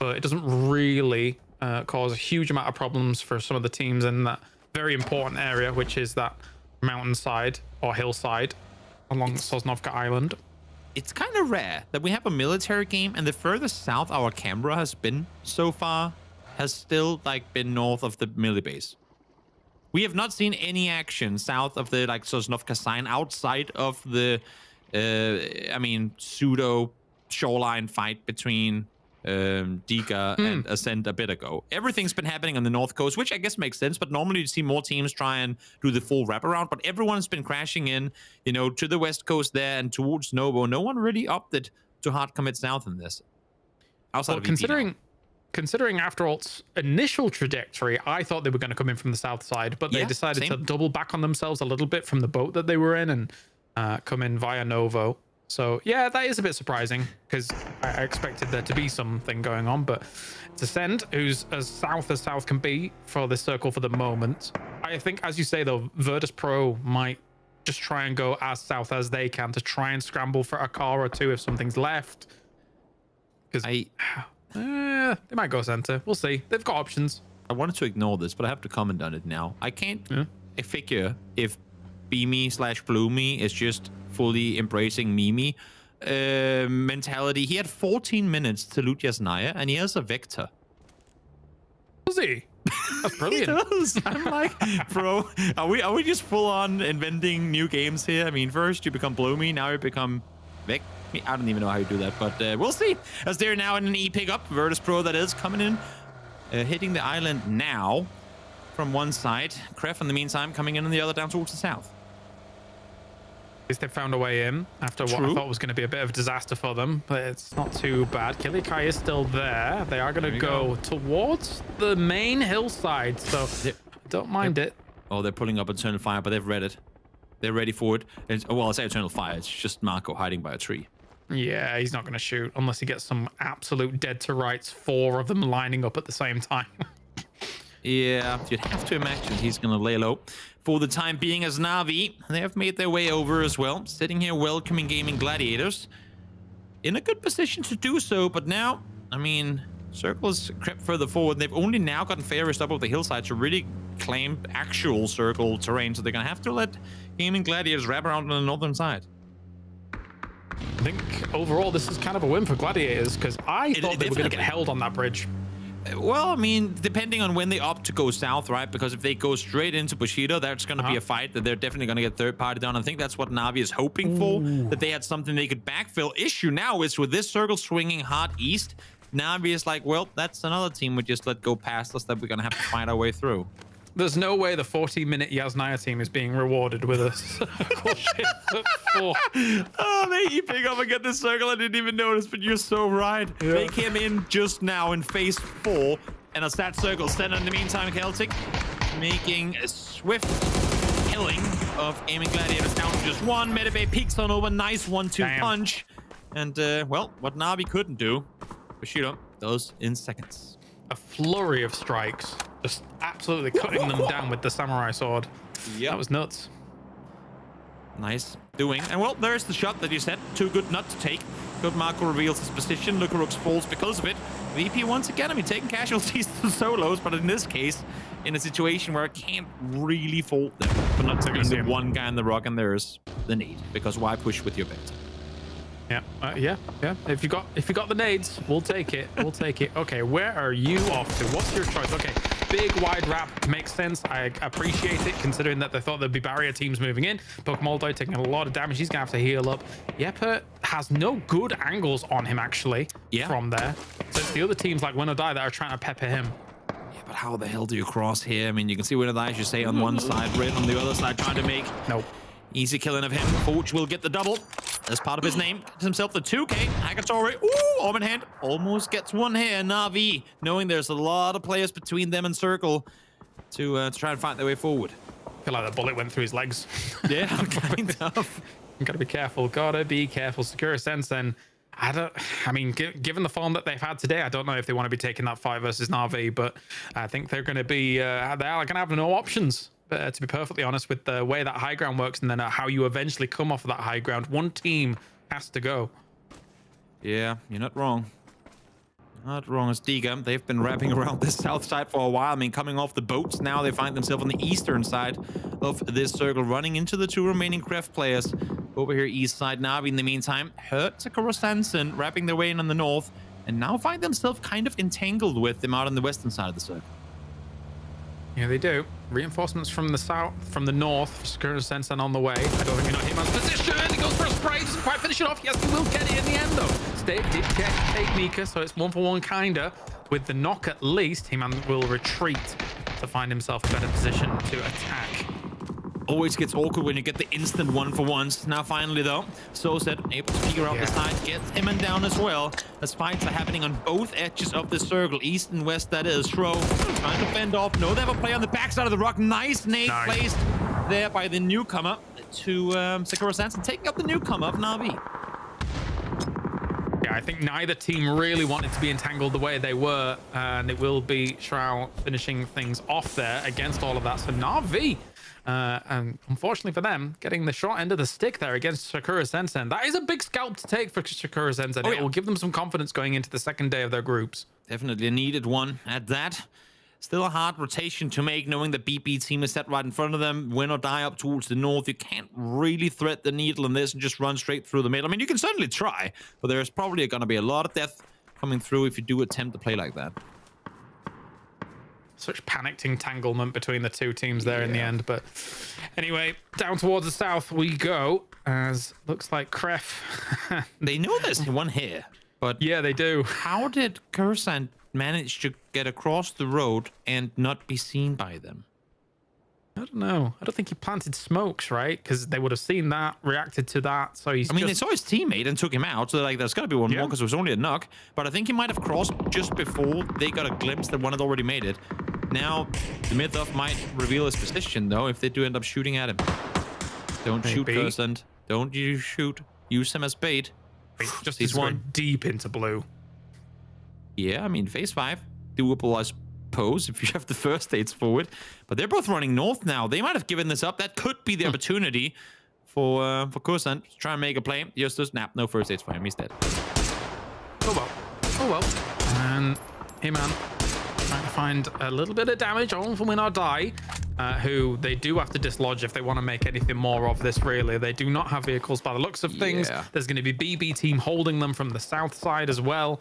K: but it doesn't really cause a huge amount of problems for some of the teams in that very important area, which is that mountainside or hillside along Sosnovka Island.
M: It's kind of rare that we have a military game, and the further south our camera has been so far has still like been north of the melee base. We have not seen any action south of the like Sosnovka sign outside of the I mean pseudo shoreline fight between Diga and Ascent a bit ago. Everything's been happening on the north coast, which I guess makes sense, but normally you see more teams try and do the full wraparound, but everyone's been crashing in, you know, to the west coast there and towards Novo. No one really opted to hard commit south in this. Outside of
K: considering Afteralt's initial trajectory, I thought they were going to come in from the south side, but they decided to double back on themselves a little bit from the boat that they were in and come in via Novo. So yeah, that is a bit surprising because I expected there to be something going on, but it's Ascend, who's as south can be for this circle for the moment. I think, as you say though, Virtus Pro might just try and go as south as they can to try and scramble for a car or two if something's left. Because they might go center. We'll see. They've got options.
M: I wanted to ignore this, but I have to comment on it now. I can't figure if Beamy/Bloomy is just fully embracing Mimi mentality. He had 14 minutes to loot Yasnaya, and he has a Vector.
K: Was he? That's brilliant.
M: He does. I'm like, bro, are we just full on inventing new games here? I mean, first you become Bloomy, now you become Vec. I don't even know how you do that, but we'll see. As they're now in an E pickup, Virtus Pro that is coming in, hitting the island now from one side. Kref, in the meantime, coming in on the other down towards the south.
K: At least they found a way in after what I thought was going to be a bit of a disaster for them, but it's not too bad. Kilikai is still there. They are going to go towards the main hillside, so don't mind it.
M: Oh, they're pulling up Eternal Fire, but they've read it. They're ready for it. Well, I say Eternal Fire. It's just Marco hiding by a tree.
K: Yeah, he's not going to shoot unless he gets some absolute dead to rights, 4 of them lining up at the same time.
M: Yeah, you'd have to imagine he's going to lay low for the time being as Na'Vi. They have made their way over as well, sitting here welcoming Gaming Gladiators. In a good position to do so, but now, I mean, Circle has crept further forward. They've only now gotten Fairest up over the hillside to really claim actual Circle terrain, so they're going to have to let Gaming Gladiators wrap around on the northern side.
K: I think overall this is kind of a win for Gladiators because I thought they were going to get held on that bridge.
M: Well, I mean, depending on when they opt to go south, right? Because if they go straight into Bushido, that's going to be a fight that they're definitely going to get third party down. I think that's what Na'Vi is hoping for, that they had something they could backfill. Issue now is with this circle swinging hard east, Na'Vi is like, well, that's another team we just let go past us that we're going to have to find our way through.
K: There's no way the 40-minute Yasnaya team is being rewarded with a circle shift at 4.
M: Oh, they pick up and get this circle. I didn't even notice, but you're so right. Yeah. They came in just now in phase 4, and a stat circle stand in the meantime. Celtic making a swift killing of Aiming Gladiators down to just 1. Medibay peeks on over. Nice 1-2 punch. And, well, what Na'Vi couldn't do, Bushido does in seconds.
K: A flurry of strikes, just absolutely cutting them down with the samurai sword. Yep. That was nuts.
M: Nice doing. And well, there's the shot that you said. Too good not to take. Good Marco reveals his position. Lukarux falls because of it. VP once again, I mean, taking casualties to solos, but in this case, in a situation where I can't really fault them for not taking the one guy in the rock, and there's the need. Because why push with your bet?
K: Yeah. If you got the nades, we'll take it. We'll take it. Okay, where are you off to? What's your choice? Okay, big wide wrap makes sense. I appreciate it, considering that they thought there'd be barrier teams moving in. Pokemoldo taking a lot of damage. He's gonna have to heal up. Yepa has no good angles on him actually. From there. So it's the other teams like Win or Die that are trying to pepper him.
M: Yeah, but how the hell do you cross here? I mean, you can see Win or Die, as you say, on one side, Red on the other side, trying to make easy killing of him. Forge will get the double.
G: as part of his name. Gets himself the 2K. Agatori. Ooh, arm in hand. Almost gets one here. Na'Vi, knowing there's a lot of players between them and Circle to try and find their way forward.
K: I feel like the bullet went through his legs.
G: Yeah, kind of.
K: Gotta be careful. Gotta be careful. Sakura Sensen. I mean, given the form that they've had today, I don't know if they want to be taking that 5 versus Na'Vi, but I think they're going to be, they're going to have no options, to be perfectly honest, with the way that high ground works and then how you eventually come off of that high ground. One team has to go.
G: Yeah, you're not wrong. Not wrong as Diga. They've been wrapping around the south side for a while. I mean, coming off the boats, now they find themselves on the eastern side of this circle, running into the 2 remaining Kreft players. Over here, east side. Na'Vi, in the meantime, hurt Sakura Sanson, wrapping their way in on the north, and now find themselves kind of entangled with them out on the western side of the circle.
K: Yeah, they do. Reinforcements from the south, from the north. Sakura Sensen on the way. I don't think you're not Hitman's position. He goes for a spray. Doesn't quite finish it off. Yes, he will get it in the end, though. Did take Mika, so it's 1-for-1 kinda. With the knock at least, Hitman will retreat to find himself a better position to attack.
G: Always gets awkward when you get the instant 1-for-1s. Now finally though, Soset able to peek around the side, gets him and down as well. As fights are happening on both edges of the circle, east and west that is. Shro trying to fend off. No, they have a play on the backside of the rock. Nice nade placed there by the newcomer to Sakura Sanson, taking up the newcomer of Na'Vi.
K: Yeah, I think neither team really wanted to be entangled the way they were, and it will be Shroud finishing things off there against all of that. So Na'Vi, and unfortunately for them, getting the short end of the stick there against Sakura Sensen. That is a big scalp to take for Sakura Sensen. It will give them some confidence going into the second day of their groups.
G: Definitely a needed one at that. Still a hard rotation to make, knowing the BP team is set right in front of them. Win or die up towards the north. You can't really thread the needle in this and just run straight through the middle. I mean, you can certainly try, but there's probably going to be a lot of death coming through if you do attempt to play like that.
K: Such panicked entanglement between the two teams there in the end. But anyway, down towards the south we go, as looks like Kref.
G: They know there's one here, but
K: yeah, they do.
G: How did Kursant manage to get across the road and not be seen by them?
K: I don't know. I don't think he planted smokes, right? Because they would have seen that, reacted to that. So he's.
G: I mean, they saw his teammate and took him out. So like, there's got to be one more because it was only a knock. But I think he might have crossed just before they got a glimpse that one had already made it. Now, the Mythoff might reveal his position though if they do end up shooting at him. Don't shoot, Kursant. Don't you shoot. Use him as bait.
K: Just he's one deep into blue.
G: Yeah, I mean, phase 5, doable, I suppose, if you have the first aids forward. But they're both running north now. They might have given this up. That could be the opportunity for Kursant to try and make a play. Justus, no first aids for him. He's dead.
K: Oh well. Oh well. And Hitman trying to find a little bit of damage on from Win or Die, who they do have to dislodge if they want to make anything more of this, really. They do not have vehicles by the looks of things. There's going to be BB team holding them from the south side as well.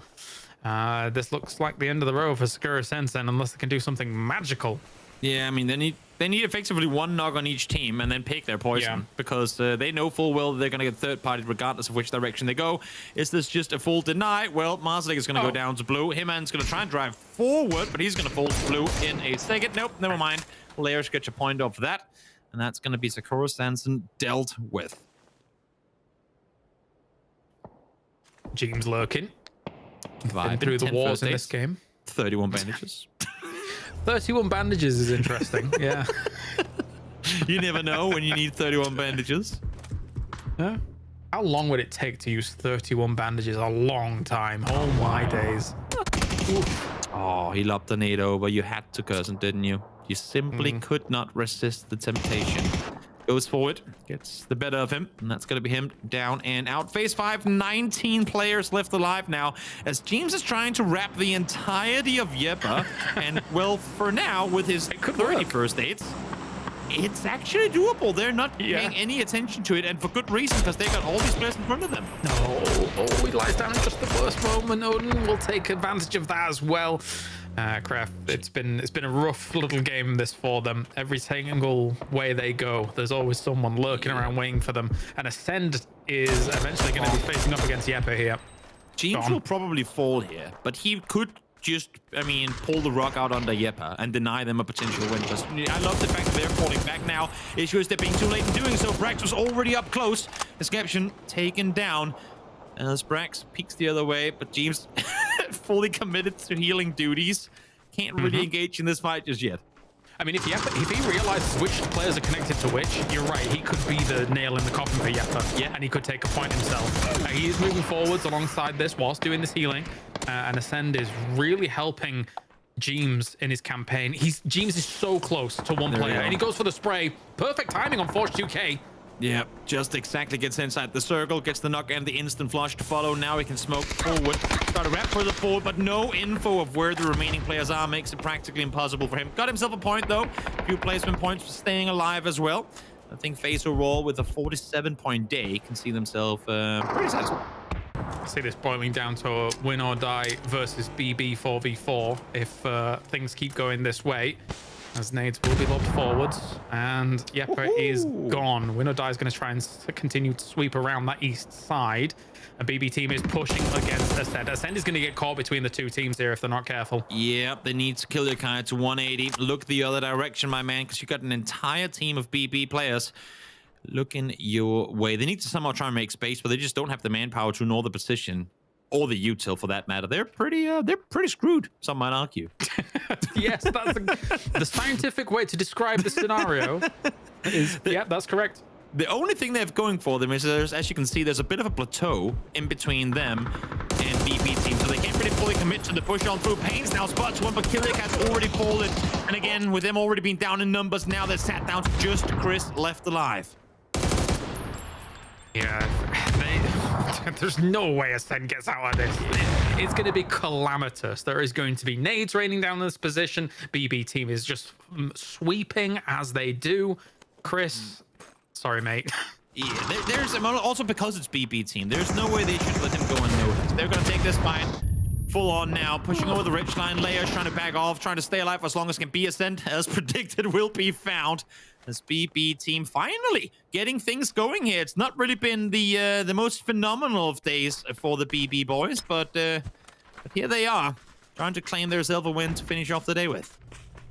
K: This looks like the end of the road for Sakura Sensen unless they can do something magical.
G: Yeah, I mean, they need effectively one knock on each team and then pick their poison because they know full well they're going to get third-party regardless of which direction they go. Is this just a full deny? Well, Marslik is going to go down to blue. Hitman's going to try and drive forward, but he's going to fall to blue in a second. Nope, never mind. Players get your point off that, and that's going to be Sakura Sensen dealt with.
K: James lurking.
G: Been
K: through the walls in this game.
G: 31 bandages.
K: 31 bandages is interesting. Yeah.
G: You never know when you need 31 bandages.
K: Yeah. How long would it take to use 31 bandages? A long time. Oh my days.
G: Oh, he lobbed the nade over. You had to, Kursant, didn't you? You simply could not resist the temptation. Goes forward, gets the better of him, and that's going to be him down and out. Phase 5, 19 players left alive now, as James is trying to wrap the entirety of Yepa, and, well, for now, with his 30 first aids, it's actually doable. They're not paying any attention to it, and for good reason, because they got all these players in front of them.
K: Oh, he lies down at just the worst moment. Odin will take advantage of that as well. Kraft, it's been a rough little game this for them. Every single way they go, there's always someone lurking around waiting for them. And Ascend is eventually going to be facing up against Yepa here.
G: James will probably fall here, but he could
M: just, I mean, pull the rug out under Yepa and deny them a potential win. Because I love the fact that they're falling back now. Issue is they're being too late in doing so. Brax was already up close. Escaption taken down. As Brax peeks the other way, but James fully committed to healing duties. Can't really engage in this fight just yet.
K: I mean, if he realizes which players are connected to which, you're right. He could be the nail in the coffin for Yepa. Yeah, and he could take a point himself. He is moving forwards alongside this whilst doing this healing. And Ascend is really helping James in his campaign. James is so close to one player, and he goes for the spray. Perfect timing on Forge 2K.
M: Yeah, just exactly gets inside the circle, gets the knock and the instant flush to follow. Now he can smoke forward, try to wrap for the forward, but no info of where the remaining players are makes it practically impossible for him. Got himself a point though, a few placement points for staying alive as well. I think FaZe overall with a 47-point day can see themselves pretty satisfied.
K: I see this boiling down to a win or die versus BB 4v4 if things keep going this way. As nades will be lobbed forwards, and Yepa is gone. Win or Die is going to try and continue to sweep around that east side. A BB team is pushing against Ascend. Ascend is going to get caught between the two teams here if they're not careful.
M: Yeah, they need to kill your kind to 180. Look the other direction, my man, because you got an entire team of BB players looking your way. They need to somehow try and make space, but they just don't have the manpower to know the position. Or the util for that matter. They're pretty screwed, some might argue.
K: Yes, that's the scientific way to describe the scenario. Yeah, that's correct.
M: The only thing they have going for them is, as you can see, there's a bit of a plateau in between them and BB team, so they can't really fully commit to the push on through. Pains now spots one, but Killick has already fallen. And again, with them already being down in numbers, now they're sat down to just Chris left alive.
K: Yeah, there's no way Ascend gets out of this. It's going to be calamitous. There is going to be nades raining down this position. BB team is just sweeping as they do. Chris, sorry, mate.
M: Yeah, there's also because it's BB team, there's no way they should let him go unnoticed. They're going to take this fight full on now, pushing over the ridge line. Layers trying to back off, trying to stay alive as long as can be. Ascend, as predicted, will be found. This BB team finally getting things going here. It's not really been the most phenomenal of days for the BB boys, but here they are, trying to claim their silver win to finish off the day with.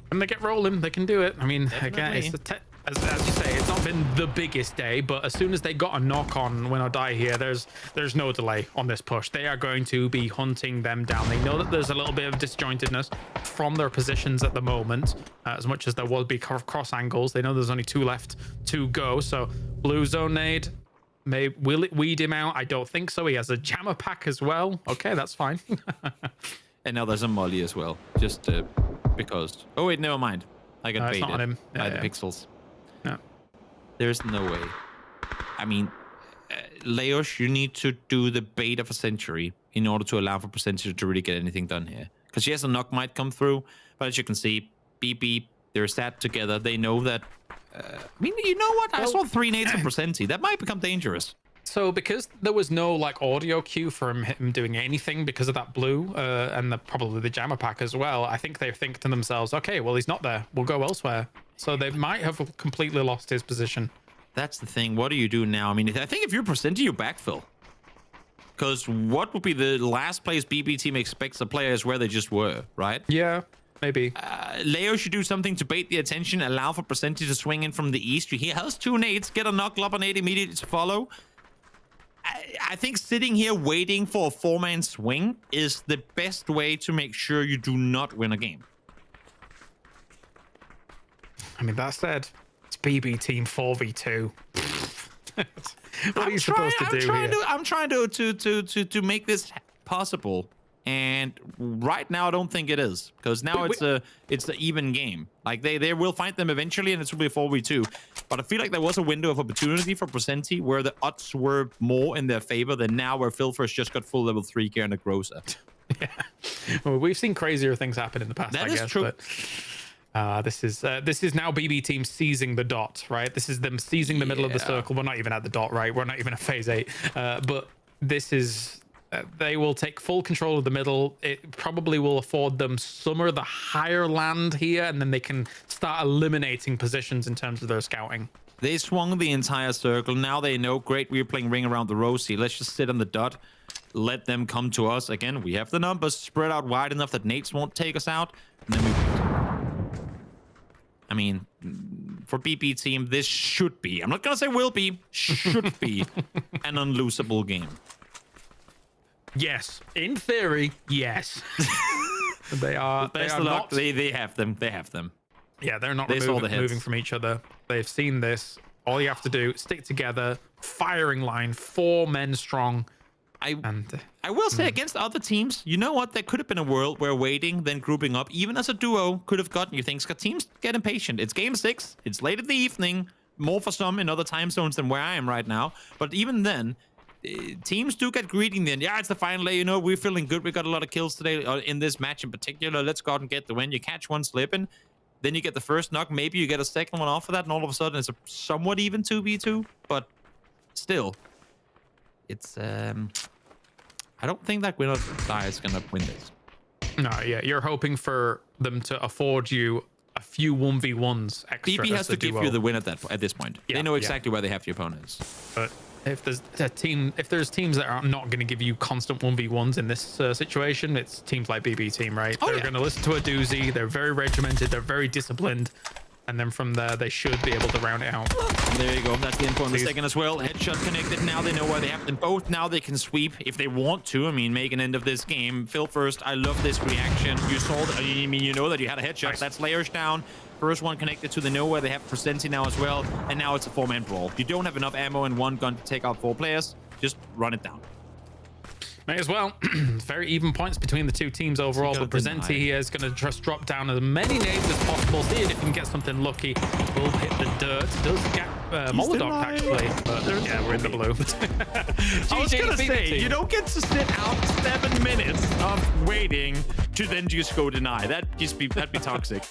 K: When they get rolling, they can do it. I mean,
M: Definitely.
K: again, as you say, it's not been the biggest day, but as soon as they got a knock on Win or Die here, there's no delay on this push. They are going to be hunting them down. They know that there's a little bit of disjointedness from their positions at the moment, as much as there will be cross angles. They know there's only 2 left to go, so blue zone nade. Will it weed him out? I don't think so. He has a jammer pack as well. Okay, that's fine.
M: And now there's a molly as well, just because. Oh wait, never mind. I got baited by the pixels.
K: No.
M: There's no way. I mean, Leos, you need to do the bait of a century in order to allow for percentage to really get anything done here. Because yes, a knock might come through, but as you can see, BB, they're sat together. They know that. I mean, you know what? I saw 3 nades on Percenti. That might become dangerous.
K: So because there was no like audio cue from him doing anything because of that blue and probably the jammer pack as well, I think they think to themselves, okay, well, he's not there. We'll go elsewhere. So they might have completely lost his position.
M: That's the thing. What do you do now? I mean, I think if you're Percenti, you backfill. Because what would be the last place BB team expects the players where they just were, right?
K: Yeah, maybe.
M: Leo should do something to bait the attention, allow for Percenti to swing in from the east. He has 2 nades, get a knock, lob a nade immediately to follow. I think sitting here waiting for a 4-man swing is the best way to make sure you do not win a game.
K: I mean, that said, it's BB team 4v2. What are you supposed to do here?
M: I'm trying to make this possible. And right now, I don't think it is, because now it's an even game. Like they will find them eventually, and it's will be a 4v2. But I feel like there was a window of opportunity for Percenti where the odds were more in their favor than now, where Filfresh just got full level 3 gear and a Grocer.
K: Yeah, well, we've seen crazier things happen in the past.
M: That
K: I
M: is
K: guess,
M: true.
K: But this is now BB team seizing the dot, right? This is them seizing the middle of the circle. We're not even at the dot, right? We're not even at phase 8. But this is. They will take full control of the middle. It probably will afford them some of the higher land here, and then they can start eliminating positions in terms of their scouting.
M: They swung the entire circle. Now they know, great, we're playing ring around the rosy. Let's just sit on the dot. Let them come to us. Again, we have the numbers spread out wide enough that Nates won't take us out. And then we... I mean, for BB team, this should be, I'm not going to say will be, should be an unlosable game.
K: Yes. In theory, yes. They are
M: not... They have them. They have them.
K: Yeah, they're not
M: They
K: moving from each other. They've seen this. All you have to do, stick together, firing line, 4 men strong.
M: I will say, against other teams, you know what? There could have been a world where waiting, then grouping up, even as a duo, could have gotten you things. Because teams get impatient. It's game 6. It's late in the evening. More for some in other time zones than where I am right now. But even then, teams do get greedy in the end. Yeah, it's the final day. You know, we're feeling good. We got a lot of kills today in this match in particular. Let's go out and get the win. You catch one slipping. Then you get the first knock. Maybe you get a second one off of that. And all of a sudden, it's a somewhat even 2v2. But still, it's... I don't think that Winner Die is going to win this.
K: No, yeah, you're hoping for them to afford you a few 1v1s extra.
M: BB has to give you the win at this point.
K: Yeah,
M: they know exactly where they have the opponents.
K: But if there's teams that are not going to give you constant 1v1s in this situation, it's teams like BB team, right? They're going to listen to a doozy. They're very regimented. They're very disciplined. And then from there, they should be able to round it out.
M: There you go. That's the info in the second as well. Headshot connected. Now they know where they have them both. Now they can sweep if they want to. I mean, make an end of this game. Phil first. I love this reaction. You saw that. I mean, you know that you had a headshot. Nice. That's layers down. First one connected to the nowhere. They have Presenti now as well. And now it's a 4-man brawl. You don't have enough ammo in one gun to take out 4 players. Just run it down.
K: May as well. Very even points between the two teams overall, but Presenti here is going to just drop down as many nades as possible, see if he can get something lucky. Will hit the dirt. Does get Molotov actually, but yeah, we're in the blue.
M: I was going to say, you don't get to sit out 7 minutes of waiting to then just go deny. That'd be toxic.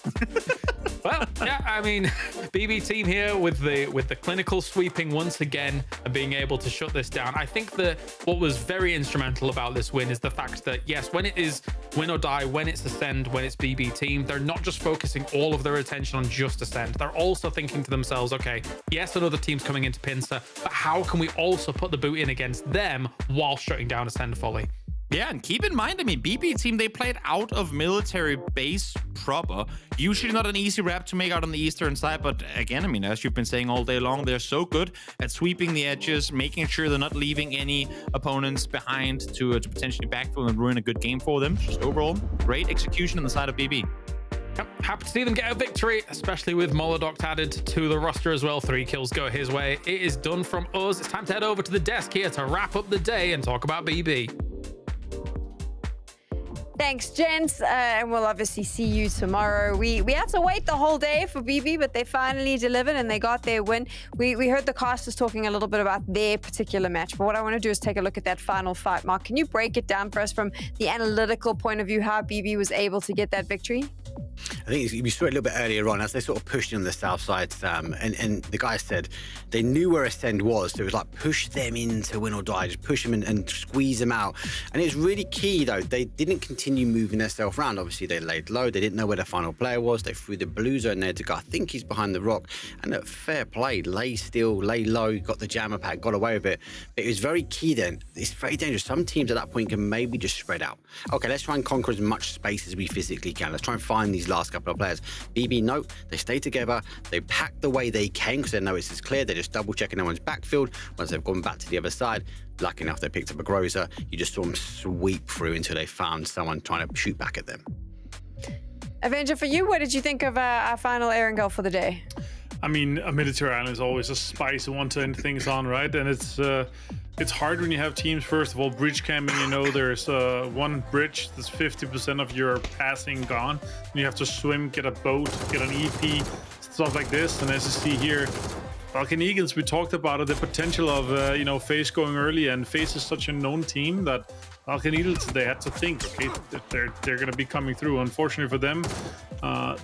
K: Well, yeah, I mean, BB team here with the clinical sweeping once again and being able to shut this down. I think that what was very instrumental about this win is the fact that, yes, when it is win or die, when it's Ascend, when it's BB team, they're not just focusing all of their attention on just Ascend. They're also thinking to themselves, okay, yes, another team's coming into Pincer, but how can we also put the boot in against them while shutting down Ascend fully?
M: Yeah, and keep in mind, I mean, BB team, they played out of military base proper. Usually not an easy rap to make out on the eastern side, but again, I mean, as you've been saying all day long, they're so good at sweeping the edges, making sure they're not leaving any opponents behind to potentially backfill and ruin a good game for them. Just overall, great execution on the side of BB.
K: Yep, happy to see them get a victory, especially with Molotov added to the roster as well. 3 kills go his way. It is done from us. It's time to head over to the desk here to wrap up the day and talk about BB.
B: Thanks, gents, and we'll obviously see you tomorrow. We had to wait the whole day for BB, but they finally delivered and they got their win. We heard the casters talking a little bit about their particular match, but what I want to do is take a look at that final fight. Mark, can you break it down for us from the analytical point of view, how BB was able to get that victory?
D: I think we saw it a little bit earlier on as they sort of pushed in on the south side, Sam, and the guy said they knew where Ascend was, so it was like push them into win or die, just push them and squeeze them out. And it was really key, though. They didn't continue moving themselves around. Obviously, they laid low. They didn't know where the final player was. They threw the blue zone there to go. I think he's behind the rock. And look, fair play. Lay still, lay low, got the jammer pack, got away with it. But it was very key then. It's very dangerous. Some teams at that point can maybe just spread out. Okay, let's try and conquer as much space as we physically can. Let's try and find these last couple of players. BB, no, they stay together. They pack the way they can because they know it's clear. They're just double checking no one's backfield. Once they've gone back to the other side, lucky enough they picked up a Groza. You just saw them sweep through until they found someone trying to shoot back at them.
B: Avenger, for you, what did you think of our final Erangel for the day?
E: I mean, a military island is always a spicy one to end things on, right? And it's hard when you have teams, first of all, bridge camping. You know, there's one bridge that's 50% of your passing gone. And you have to swim, get a boat, get an EP, stuff like this. And as you see here, Falcon Eagles, we talked about it, the potential of, FaZe going early. And FaZe is such a known team that Falcon Eagles, they had to think, okay, they're going to be coming through. Unfortunately for them,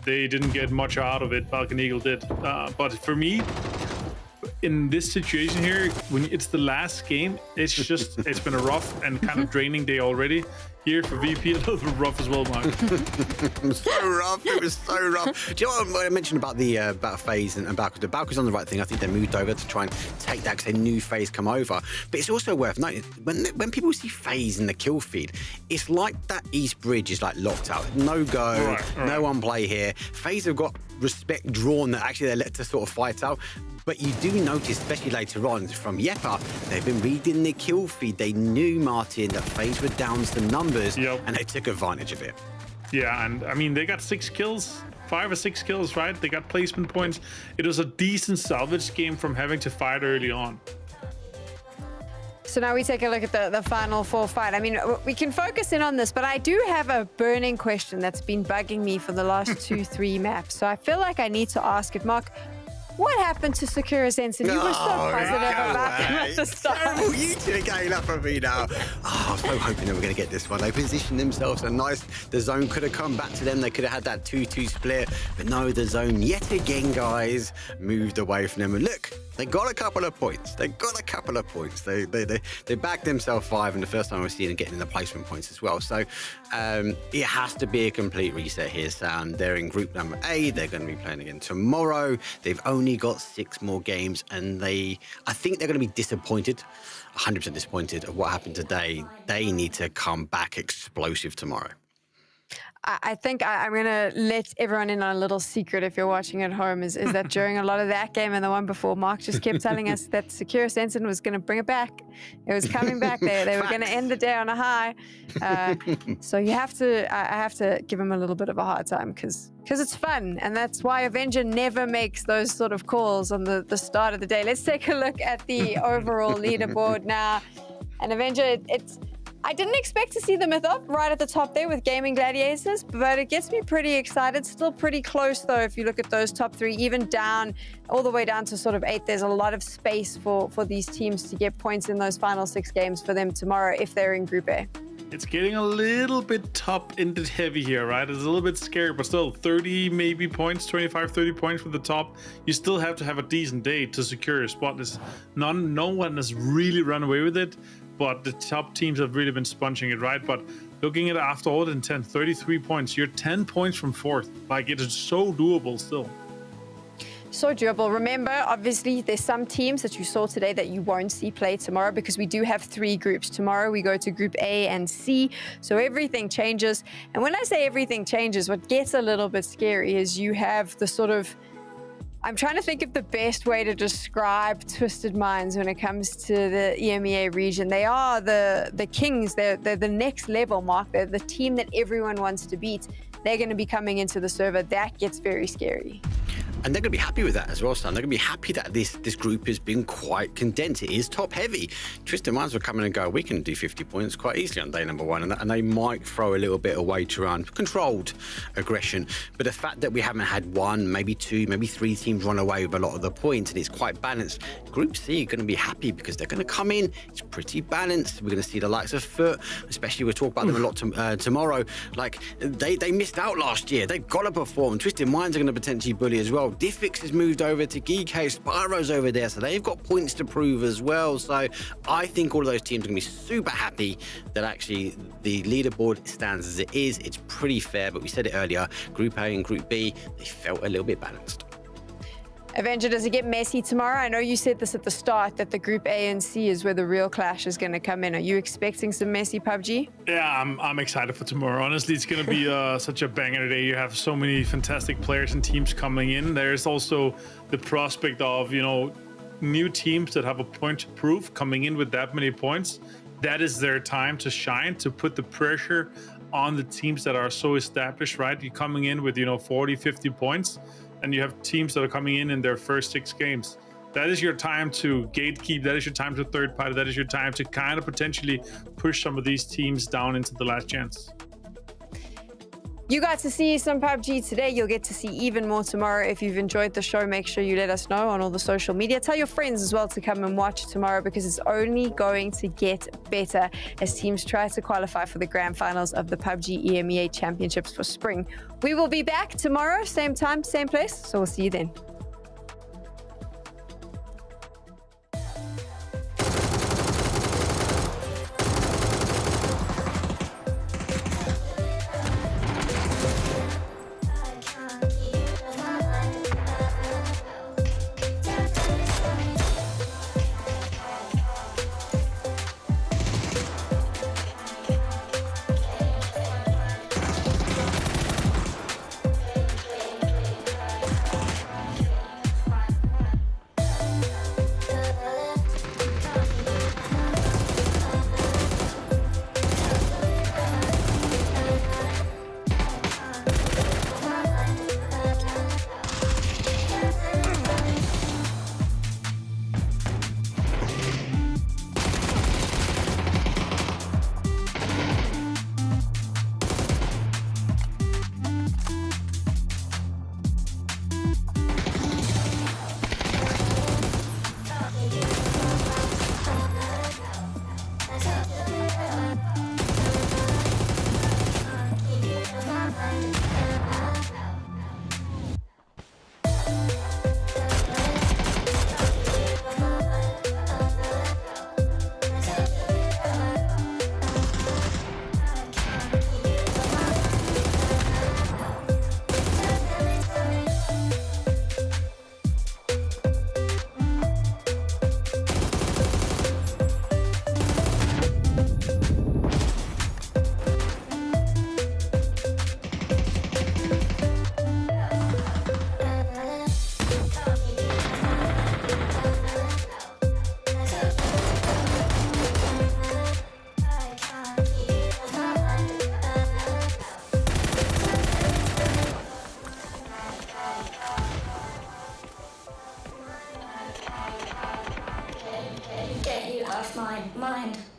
E: they didn't get much out of it. Falcon Eagle did. But for me, in this situation here, when it's the last game, it's been a rough and kind of draining day already. here for VP. A little rough as well, Mark.
D: So rough. It was so rough. Do you know what I mentioned about the about FaZe and Balcus? The Balcus on the right thing. I think they moved over to try and take that because they knew FaZe come over. But it's also worth noting when people see FaZe in the kill feed, it's like that East Bridge is like locked out. No go.
E: Right.
D: No one play here. FaZe have got respect drawn that actually they're let to sort of fight out. But you do notice, especially later on, from Yepa, they've been reading the kill feed. They knew, Martin, that FaZe were down some numbers, and they took advantage of it.
E: Yeah, and I mean, they got 6 kills, 5 or 6 kills, right? They got placement points. It was a decent salvage game from having to fight early on.
B: So now we take a look at the final 4 fight. I mean, we can focus in on this, but I do have a burning question that's been bugging me for the last 2-3 maps. So I feel like I need to ask it. Mark, what happened to Sakura Sensen? You were so positive about them at the start.
D: Terrible. You two are going up on me now. Oh, I was so hoping they were going to get this one. They positioned themselves so nice. The zone could have come back to them. They could have had that 2-2 split. But no, the zone yet again, guys, moved away from them. And look, they got a couple of points. They backed themselves 5, and the first time we've seen them getting the placement points as well. So it has to be a complete reset here, Sam. They're in group number A. They're going to be playing again tomorrow. They've only got 6 more games, and I think they're going to be disappointed, 100% disappointed of what happened today. They need to come back explosive tomorrow.
B: I think I'm going to let everyone in on a little secret if you're watching at home, is that during a lot of that game and the one before, Mark just kept telling us that Sakura Sensen was going to bring it back. It was coming back there. They were going to end the day on a high. So I have to give him a little bit of a hard time because it's fun. And that's why Avenger never makes those sort of calls on the start of the day. Let's take a look at the overall leaderboard now. And Avenger, I didn't expect to see the myth up right at the top there with Gaming Gladiators, but it gets me pretty excited. Still pretty close, though, if you look at those top 3, even down, all the way down to sort of 8. There's a lot of space for these teams to get points in those final 6 games for them tomorrow if they're in Group A.
E: It's getting a little bit top-ended heavy here, right? It's a little bit scary, but still 30 maybe points, 25, 30 points for the top. You still have to have a decent day to secure your spot. No one has really run away with it, but the top teams have really been sponging it, right? But looking at it after all in 10, 33 points, you're 10 points from 4th. Like, it is so doable still.
B: So doable. Remember, obviously, there's some teams that you saw today that you won't see play tomorrow because we do have 3 groups. Tomorrow, we go to Group A and C, so everything changes. And when I say everything changes, what gets a little bit scary is you have the sort of... I'm trying to think of the best way to describe Twisted Minds when it comes to the EMEA region. They are the kings. They're the next level, Mark. They're the team that everyone wants to beat. They're going to be coming into the server. That gets very scary.
D: And they're going to be happy with that as well, Sam. They're going to be happy that this group has been quite condensed. It is top heavy. Twisted Minds will come in and go, we can do 50 points quite easily on day number 1. And they might throw a little bit of weight around controlled aggression. But the fact that we haven't had 1, maybe 2, maybe 3 teams run away with a lot of the points, and it's quite balanced. Group C are going to be happy because they're going to come in. It's pretty balanced. We're going to see the likes of Foot, especially we'll talk about them a lot tomorrow. Like, they missed out last year. They've got to perform. Twisted Minds are going to potentially bully as well. Diffix has moved over to Geeko, Spyro's over there, so they've got points to prove as well. So I think all of those teams are going to be super happy that actually the leaderboard stands as it is. It's pretty fair, but we said it earlier, Group A and Group B, they felt a little bit balanced.
B: Avenger, does it get messy tomorrow? I know you said this at the start, that the Group A and C is where the real clash is going to come in. Are you expecting some messy PUBG?
E: Yeah, I'm excited for tomorrow. Honestly, it's going to be such a banger day. You have so many fantastic players and teams coming in. There's also the prospect of, new teams that have a point to prove coming in with that many points. That is their time to shine, to put the pressure on the teams that are so established, right? You're coming in with, 40, 50 points. And you have teams that are coming in their first 6 games. That is your time to gatekeep. That is your time to third party. That is your time to kind of potentially push some of these teams down into the last chance.
B: You got to see some PUBG today. You'll get to see even more tomorrow. If you've enjoyed the show, make sure you let us know on all the social media. Tell your friends as well to come and watch tomorrow because it's only going to get better as teams try to qualify for the grand finals of the PUBG EMEA Championships for spring. We will be back tomorrow, same time, same place. So we'll see you then.
N: mind.